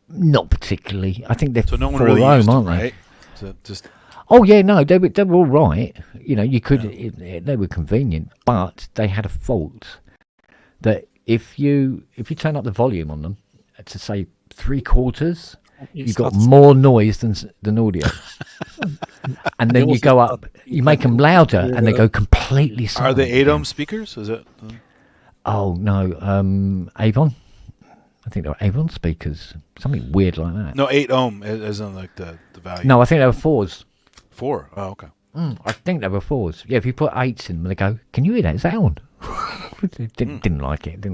Not particularly. I think they're So no one for really Rome, used them, aren't they? right? So just Oh yeah, no, they were all right. You could they were convenient, but they had a fault that if you turn up the volume on them to say 3/4, you got more noise than audio. And then you go up, you make them louder, and they go completely silent. are they 8 again. ohm speakers? Is it? Oh no, Avon. I think they were Avon speakers, something weird like that. No, 8 ohm, as in like the value. No, I think they were 4s. 4. Oh, okay. I think they were 4s. Yeah, if you put 8s in them, they go, can you hear that? Is that on? Didn't like it.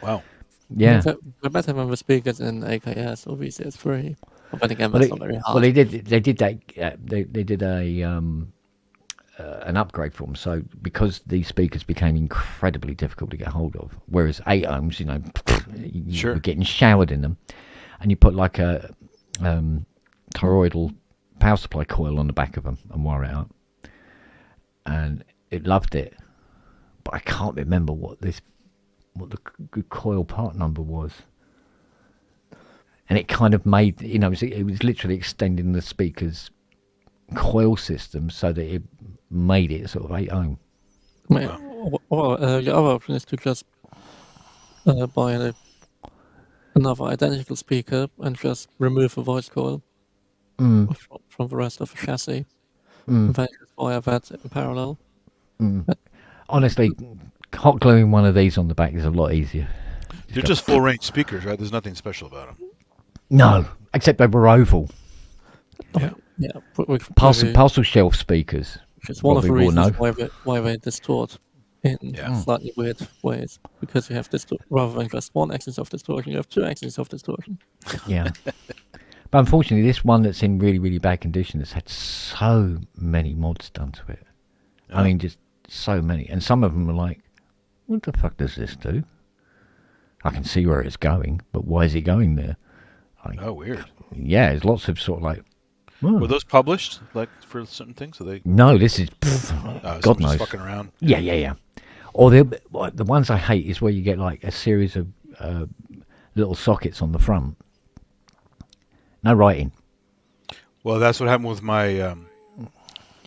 Wow. Yeah. We're better when the speakers in AKS or VCS3. But again, Well, that's not very hard. well, they did that. They did an upgrade for them. So because these speakers became incredibly difficult to get hold of, whereas 8 ohms, you Sure. were getting showered in them, and you put like a toroidal power supply coil on the back of them and wire it up, and it loved it. But I can't remember what the coil part number was. And it kind of made, it was literally extending the speaker's coil system so that it made it sort of 8 ohm. Or your other option is to just buy another identical speaker and just remove the voice coil from the rest of the chassis. And then just wire that in parallel. Honestly, hot gluing one of these on the back is a lot easier. They're just full range speakers, right? There's nothing special about them. No, except they were oval. Yeah. Yeah, Parcel shelf speakers. It's one of the probably will reasons know. why they distort in slightly weird ways. Because you have rather than just one axis of distortion, you have two axes of distortion. Yeah. But unfortunately, this one that's in really, really bad condition has had so many mods done to it. I mean, just so many. And some of them are like, what the fuck does this do? I can see where it's going, but why is it going there? Oh, weird. Yeah, there's lots of sort of like... Were those published, like, for certain things? Are they? No, this is... God God knows. knows. Fucking around. Yeah. Or the ones I hate is where you get like a series of little sockets on the front. No writing. Well, that's what happened with my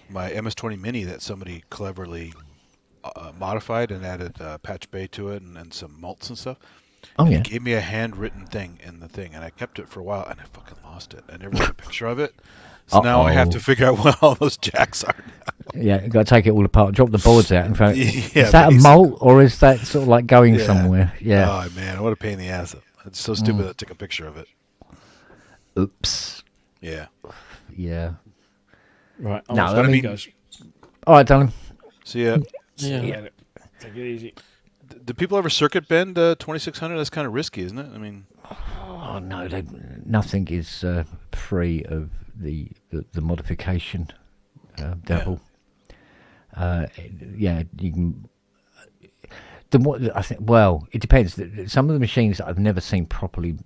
my MS-20 Mini that somebody cleverly modified and added patch bay to it and some malts and stuff. Oh, and yeah. It gave me a handwritten thing in the thing, and I kept it for a while, and I fucking lost it. I never got a picture of it. So now I have to figure out what all those jacks are now. Yeah, you've got to take it all apart, drop the boards out, and find, Yeah, is that a basically. malt or is that sort of like going somewhere? Yeah. Oh, man, what a pain in the ass. It's so stupid to take a picture of it. Oops. Yeah. Yeah. Right. No, I I mean- guys. All right, darling. See ya. Yeah. Take it easy. Do people ever circuit bend 2600? That's kind of risky, isn't it? I mean, Oh no, nothing is free of the modification devil. Yeah, you can. I think. Well, it depends. Some of the machines that I've never seen properly,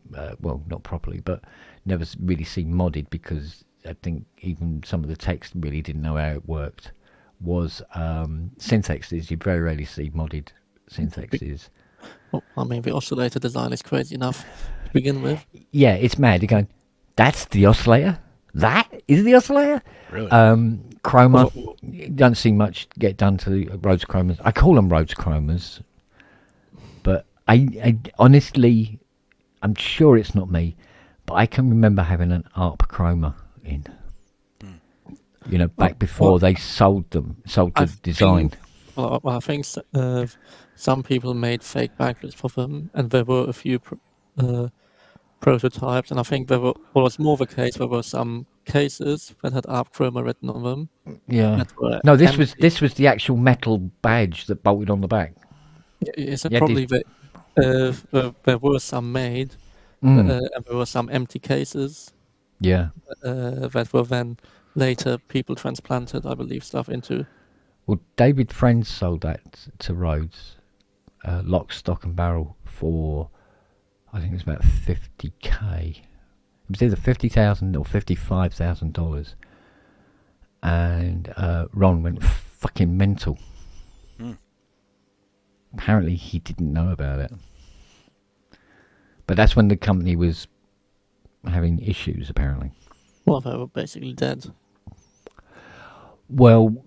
well, not properly, but never really seen modded, because I think even some of the text really didn't know how it worked, was Synthexes. You very rarely see modded Synthexes. Well, I mean, the oscillator design is crazy enough to begin with. Yeah, it's mad. You're going, that's the oscillator? That is the oscillator? really? Chroma, you don't see much get done to the Rhodes chromas. I call them Rhodes chromas, but I honestly, I'm sure it's not me, but I can remember having an ARP chroma in. You know, back before they sold the design. I think some people made fake backlights for them, and there were a few prototypes, and I think there was more the case. There were some cases that had ARP chroma written on them. Yeah. No, this was the actual metal badge that bolted on the back. Yes, Yeah, probably there were some made, and there were some empty cases. Yeah. That were then later people transplanted, I believe, stuff into. Well, David Friends sold that to Rhodes, lock, stock and barrel, for I think it was about $50,000. It was either $50,000 or $55,000, and Ron went fucking mental. Apparently, he didn't know about it, but that's when the company was having issues. Apparently, Well, they were basically dead. well,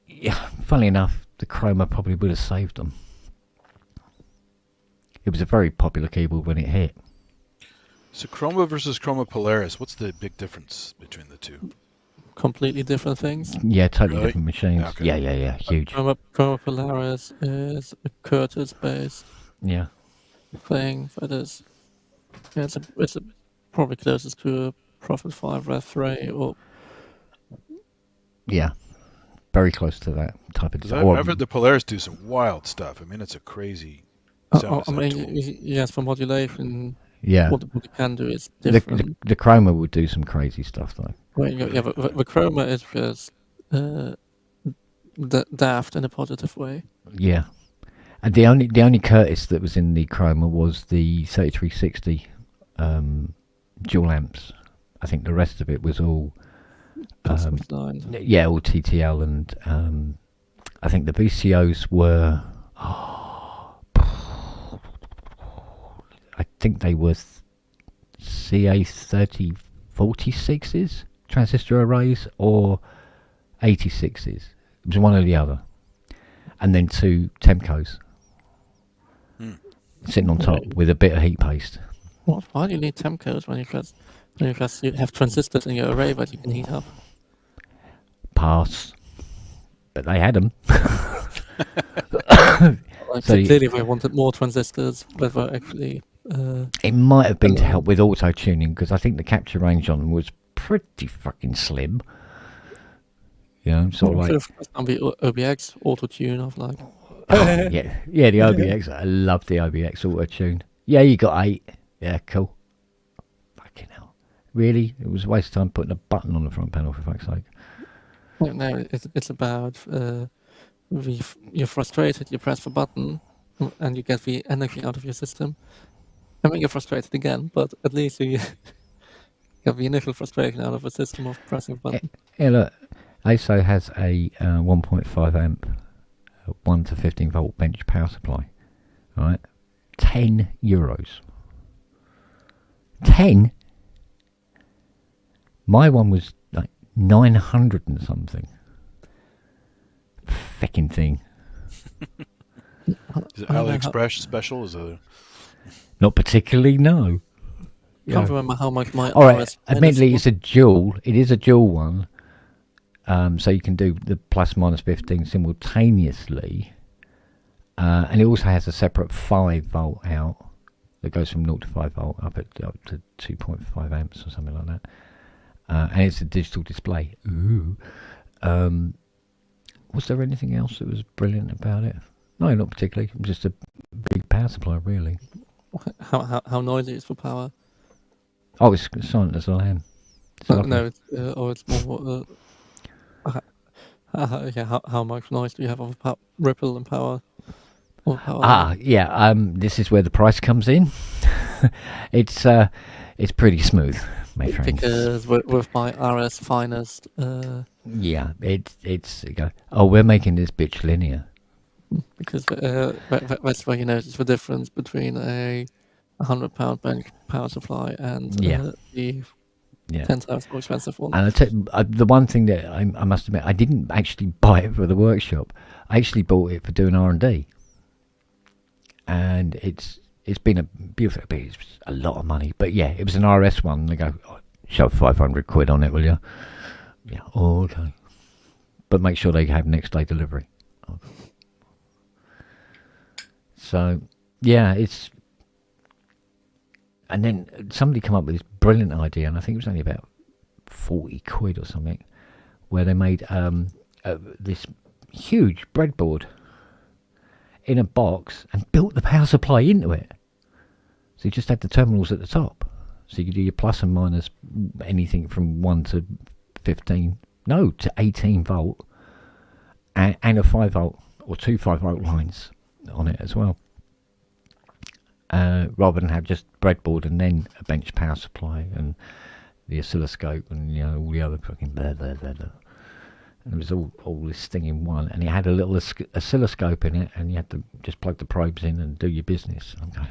yeah, funnily enough, the chroma probably would have saved them. It was a very popular keyboard when it hit. So Chroma versus Chroma Polaris, what's the big difference between the two? Completely different things. Yeah, totally Really? different machines. Okay. Yeah, huge. Chroma Polaris is a Curtis-based Yeah. thing that is, yeah, it's probably closest to a Prophet 5 Rev 3 or. Yeah, very close to that type of 'Cause design. I've heard the Polaris do some wild stuff. I mean, it's a crazy I sound design mean, tool. yes, for modulation, Yeah, what it can do is the different. chroma would do some crazy stuff though. Well, yeah, the chroma is just daft in a positive way. Yeah, and the only Curtis that was in the chroma was the 3360 dual amps. I think the rest of it was all Custom designed. yeah, all TTL, and I think the VCOs were I think they were CA3046s, transistor arrays, or 86s. It was one or the other. And then two Temcos sitting on top with a bit of heat paste. What? Why do you need Temcos when you have transistors in your array that you can heat up? Pass. But they had them. Like, So clearly, they wanted more transistors that were actually. It might have been to help with auto tuning, because I think the capture range on them was pretty fucking slim. You know, sort of like On the OBX auto tune of like. yeah, the OBX. I love the OBX auto tune. Yeah, you got 8. Yeah, cool. Fucking hell, really? It was a waste of time putting a button on the front panel, for fuck's sake. No, it's about you're frustrated. You press the button, and you get the energy out of your system. I mean, you're frustrated again, but at least you get the initial frustration out of the system of pressing the button. Yeah, look, ASO has a 1.5 amp, 1 to 15 volt bench power supply. Right, €10. 10. My one was like 900 and something. Feckin' thing. Is it AliExpress special? Is it? Not particularly, no. Can't remember how much my. All right, admittedly, it's a dual. It is a dual one. So you can do the plus minus 15 simultaneously. And it also has a separate 5 volt out that goes from 0 to 5 volt up to 2.5 amps or something like that. And it's a digital display. Ooh. Was there anything else that was brilliant about it? No, not particularly. Just a big power supply, really. How noisy is for power? Oh, it's silent as a lamb. It's lovely. No, it's more. How much noise do you have of ripple and power? Yeah. This is where the price comes in. It's pretty smooth, my friends. Because with my RS Finest. Yeah, it's. Oh, we're making this bitch linear. Because that's where you notice the difference between a £100 bench power supply and the 10 times more expensive one. And I tell you, the one thing that I must admit, I didn't actually buy it for the workshop. I actually bought it for doing R&D. And it's been a beautiful. It's a lot of money, but yeah, it was an RS one. They go, shove 500 quid on it, will you? Yeah, okay. But make sure they have next day delivery. Okay. So, yeah, it's. And then somebody come up with this brilliant idea, and I think it was only about 40 quid or something, where they made this huge breadboard in a box and built the power supply into it. So you just had the terminals at the top. So you could do your plus and minus anything from 1 to 15, no, to 18 volt, and a 5 volt or 2 5 volt lines on it as well. Rather than have just breadboard and then a bench power supply and the oscilloscope and all the other fucking blah blah blah blah. And it was all this thing in one, and it had a little oscilloscope in it, and you had to just plug the probes in and do your business. I'm going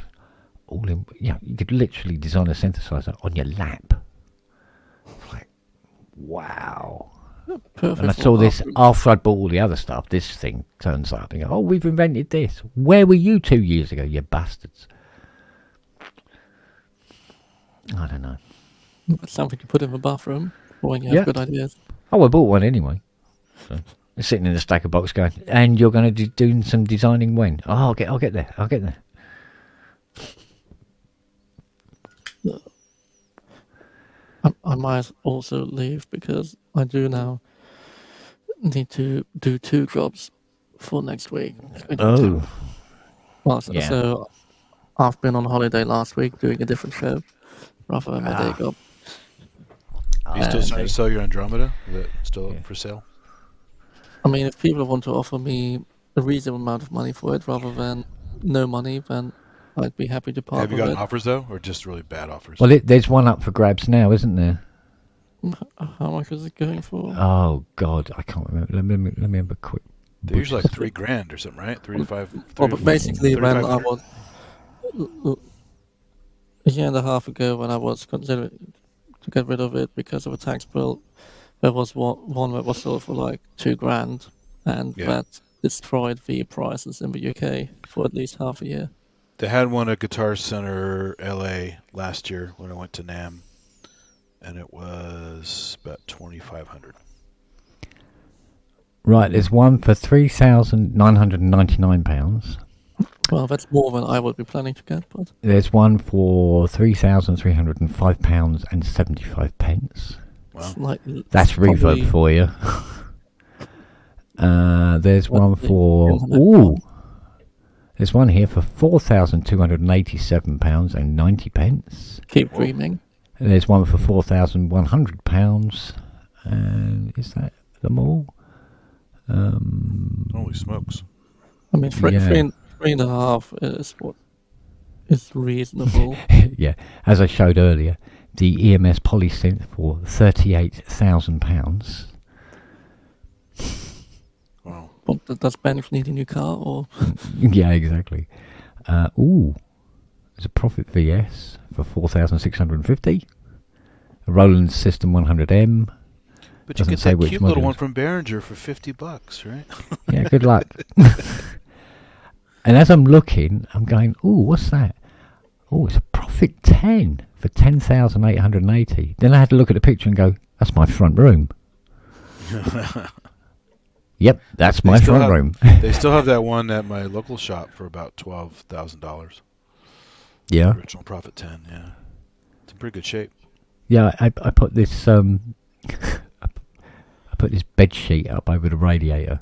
all in. You could literally design a synthesizer on your lap. Like, wow. Perfect. And I saw this after I'd bought all the other stuff. This thing turns up and go, oh, we've invented this. Where were you 2 years ago, you bastards? I don't know. That's something to put in the bathroom when you have good ideas. Oh, I bought one anyway. So it's sitting in a stack of box going, and you're going to do some designing when? Oh, I'll get there. I might also leave because I do now need to do 2 jobs for next week. Oh. Well, so I've been on holiday last week doing a different show rather than my day job. Are you still trying to sell your Andromeda? Is it still up for sale? I mean, if people want to offer me a reasonable amount of money for it rather than no money, then I'd be happy to part Have you with gotten it. offers, though, or just really bad offers? Well, there's one up for grabs now, isn't there? How much is it going for? Oh, God, I can't remember. Let me have a quick... They're usually like $3,000 or something, right? 3 to 5. Well, but basically, when I was... A year and a half ago, when I was considering to get rid of it because of a tax bill, there was one that was sold for like $2,000, and that destroyed the prices in the UK for at least half a year. They had one at Guitar Center LA last year when I went to NAMM, and it was about $2,500. Right, there's one for £3,999. Well, that's more than I would be planning to get, but... There's one for £3,305 and 75 pence. Wow. That's Reverb for you. There's one for... Ooh! There's one here for £4,287 and 90 pence. Keep dreaming. And there's one for £4,100. And is that them all? Holy smokes. I mean, three and a half is what is reasonable. Yeah, as I showed earlier, the EMS Polysynth for £38,000. Wow. But does Bench need a new car, or? Yeah, exactly. There's a Prophet VS for £4,650. A Roland System 100M. But you get that cute little one from Behringer for $50, right? Yeah, good luck. And as I'm looking, I'm going, ooh, what's that? Oh, it's a Prophet 10 for $10,880. Then I had to look at the picture and go, that's my front room. Yep, that's my front room. They still have that one at my local shop for about $12,000. Yeah. The original Prophet 10, yeah. It's in pretty good shape. Yeah, I put this I put this bed sheet up over the radiator.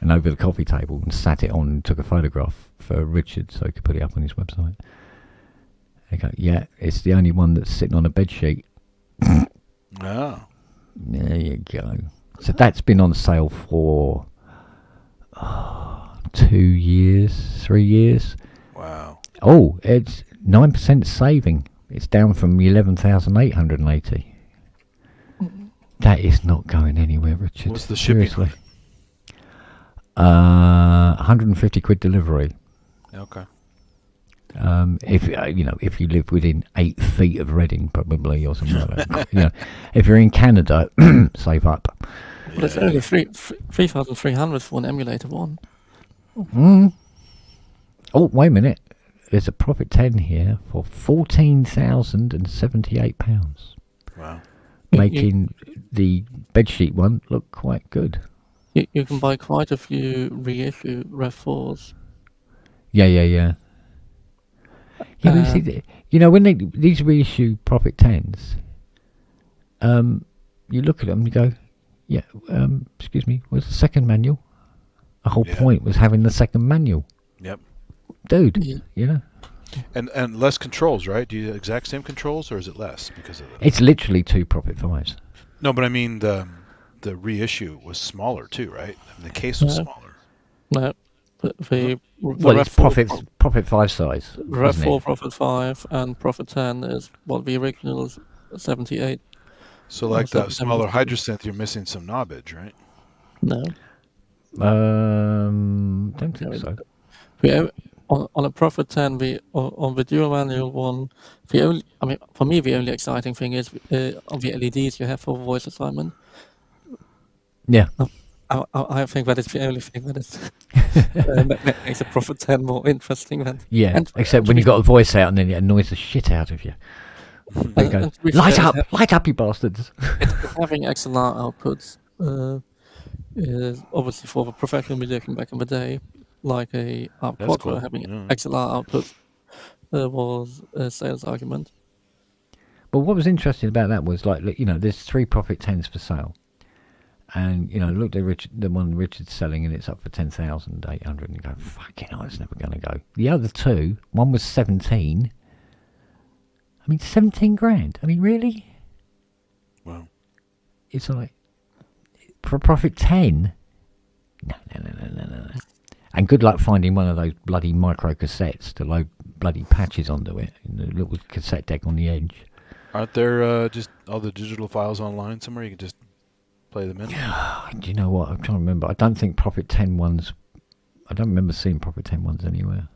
and over the coffee table and sat it on and took a photograph for Richard so he could put it up on his website. They go, yeah, it's the only one that's sitting on a bed sheet. Oh. There you go. So that's been on sale for 2 years, 3 years. Wow. Oh, it's 9% saving. It's down from 11,880. That is not going anywhere, Richard. What's the shipping? Seriously. 150 quid delivery. Okay. If if you live within 8 feet of Reading, probably, or something like that. If you're in Canada, save up. But it's only 3,300 for an emulator one. Mm. Oh, wait a minute. There's a Prophet 10 here for £14,078, Wow. making the bedsheet one look quite good. You can buy quite a few reissue Rev 4s. Yeah. Yeah, but you see, when these reissue Prophet 10s, you look at them and you go, yeah, excuse me, where's the second manual? The whole point was having the second manual. Yep. Dude, Yeah. And less controls, right? Do you exact same controls, or is it less because of It's literally 2 Prophet 5s. No, but I mean the reissue was smaller too, right? I mean, the case was smaller. No, but the Well, it's Prophet 5 size. Rev isn't 4, it? Prophet 5, and Prophet 10 is the original is 78. So like So that smaller Hydrosynth, you're missing some knobbage, right? No. Don't think so. On a Prophet 10, on the dual manual one, for me, the only exciting thing is on the LEDs you have for voice assignment. Yeah. I think that is the only thing that is that makes a Prophet 10 more interesting than. Yeah, and except when you got a voice out and then it annoys the shit out of you. They go, light up, you bastards. Having XLR outputs is obviously for the professional musician back in the day, like a Quad cool. having XLR output was a sales argument. But what was interesting about that was there's 3 Prophet 10s for sale. And, look at the one Richard's selling and it's up for 10,800 and you go, fucking hell, it's never going to go. The other 2, one was 17. 17 grand. Really? Wow. It's like, for a Prophet 10? No. And good luck finding one of those bloody micro cassettes to load bloody patches onto it, and the little cassette deck on the edge. Aren't there just all the digital files online somewhere you can just play them in? Do you know what? I'm trying to remember. I don't think Prophet 10 ones... I don't remember seeing Prophet 10 ones anywhere.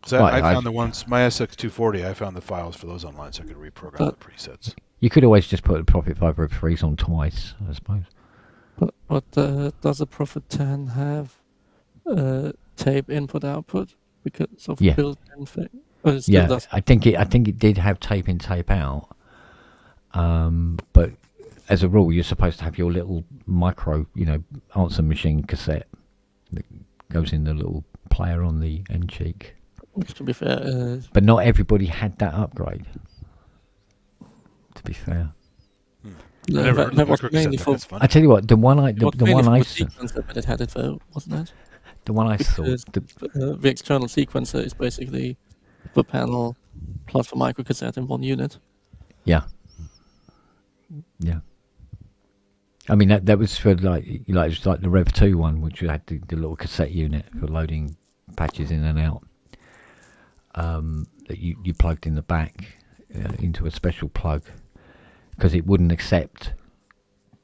So I found the ones, my SX240, I found the files for those online so I could reprogram the presets. You could always just put the Prophet 5 Rev 3s on twice, I suppose. But does a Prophet 10 have tape input-output? Because of the built-in thing? Does. I think it did have tape in, tape out. But as a rule, you're supposed to have your little micro, answer machine cassette that goes in the little player on the end cheek. To be fair, but not everybody had that upgrade. To be fair, that was mainly for. I tell you what, the one I saw, sequencer, but it had it though, wasn't it? The one I saw, the external sequencer is basically the panel plus the micro cassette in one unit. Yeah. I mean that was for it was like the Rev 2 one, which had the little cassette unit for loading patches in and out. That you plugged in the back into a special plug because it wouldn't accept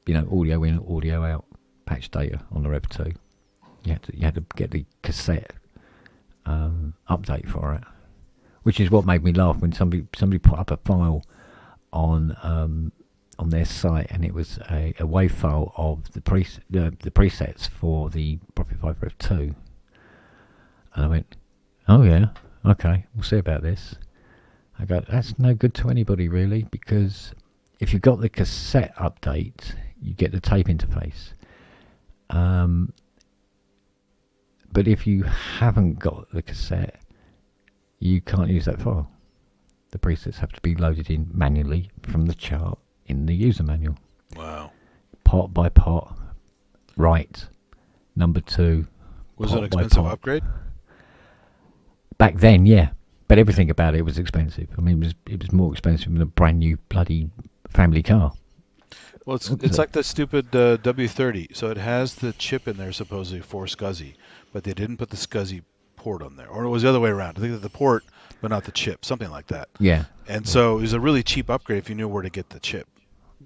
audio in, audio out patch data on the Rev 2. You had to get the cassette update for it, which is what made me laugh when somebody put up a file on their site and it was a WAV file of the presets for the Prophet 5 Rev 2, and I went, oh yeah. Okay, we'll see about this. I go, that's no good to anybody really, because if you've got the cassette update, you get the tape interface. But if you haven't got the cassette, you can't use that file. The presets have to be loaded in manually from the chart in the user manual. Wow. Part by part, right. Number 2. Was it an part by expensive part. upgrade? Back then, yeah. But everything about it was expensive. I mean, it was more expensive than a brand new bloody family car. Well, it's like the stupid W30. So it has the chip in there supposedly for SCSI, but they didn't put the SCSI port on there, or it was the other way around. I think that the port, but not the chip, something like that. Yeah. And so it was a really cheap upgrade if you knew where to get the chip.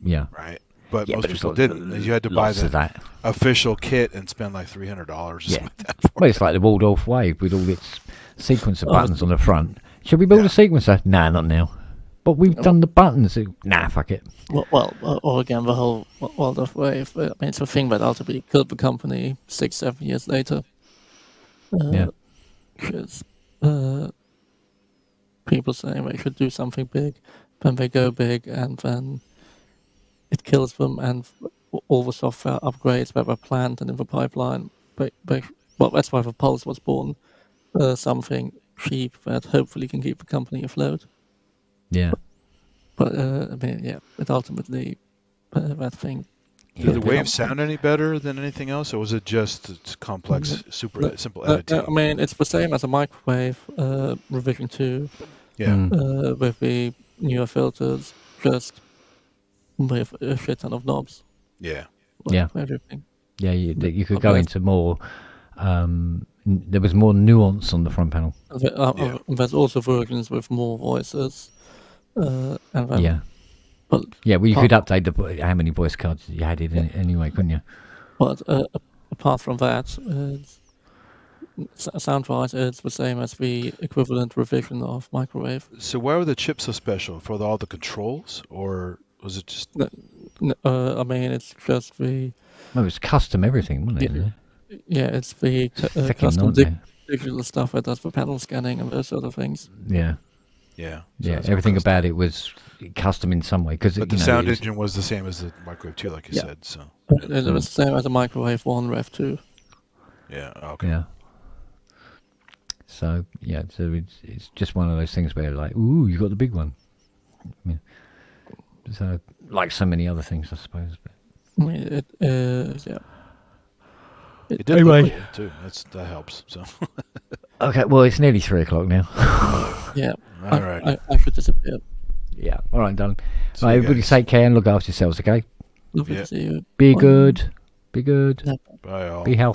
Yeah. Right. But Yeah, most but it's people got didn't. You had to buy lots of the that. official kit and spend like $300 or something Yeah. like that for Well, it. it's like the Waldorf Wave with all its sequencer buttons on the front. Should we build a sequencer? Nah, not now. But we've done the buttons. Nah, fuck it. Well, or again, the whole Waldorf Wave. I mean, it's a thing that ultimately killed the company 6-7 years later. Yeah. Because people saying they should do something big, then they go big, and then it kills them, and all the software upgrades that were planned and in the pipeline. Well, that's why the Pulse was born. Something cheap that hopefully can keep the company afloat. Yeah. But I mean, yeah, it ultimately that thing. Did the waves sound any better than anything else, or was it just it's complex, super simple editing? I mean, it's the same as a microwave revision 2. Yeah. With the newer filters, just with a shit ton of knobs. Yeah. Yeah. Everything. Yeah, you could go into more. There was more nuance on the front panel. There's also versions with more voices. And then, Yeah. But yeah, well, you could update how many voice cards you had in anyway, couldn't you? But apart from that, sound-wise, it's the same as the equivalent revision of microwave. So why were the chips so special? For all the controls, or was it just? I mean, it's just the. Well, it was custom everything, wasn't it? Yeah, it's the custom digital stuff that does the panel scanning and those sort of things. Yeah. Yeah. Yeah, everything about it was custom in some way. But the sound engine was the same as the microwave 2, like you said. So it was the same as the microwave 1, Rev 2. Yeah. Okay. Yeah. So yeah, so it's just one of those things where like, ooh, you got the big one. Yeah. So like so many other things, I suppose. But I mean, it yeah. It did look cool too. That helps. So. Okay, well, it's nearly 3:00 now. Yeah. All right. I should disappear. Yeah. All right, darling. See Right, you everybody guys. take care and look after yourselves, okay? Lovely to see you. Be Bye. good. Be good. Bye all. Be healthy.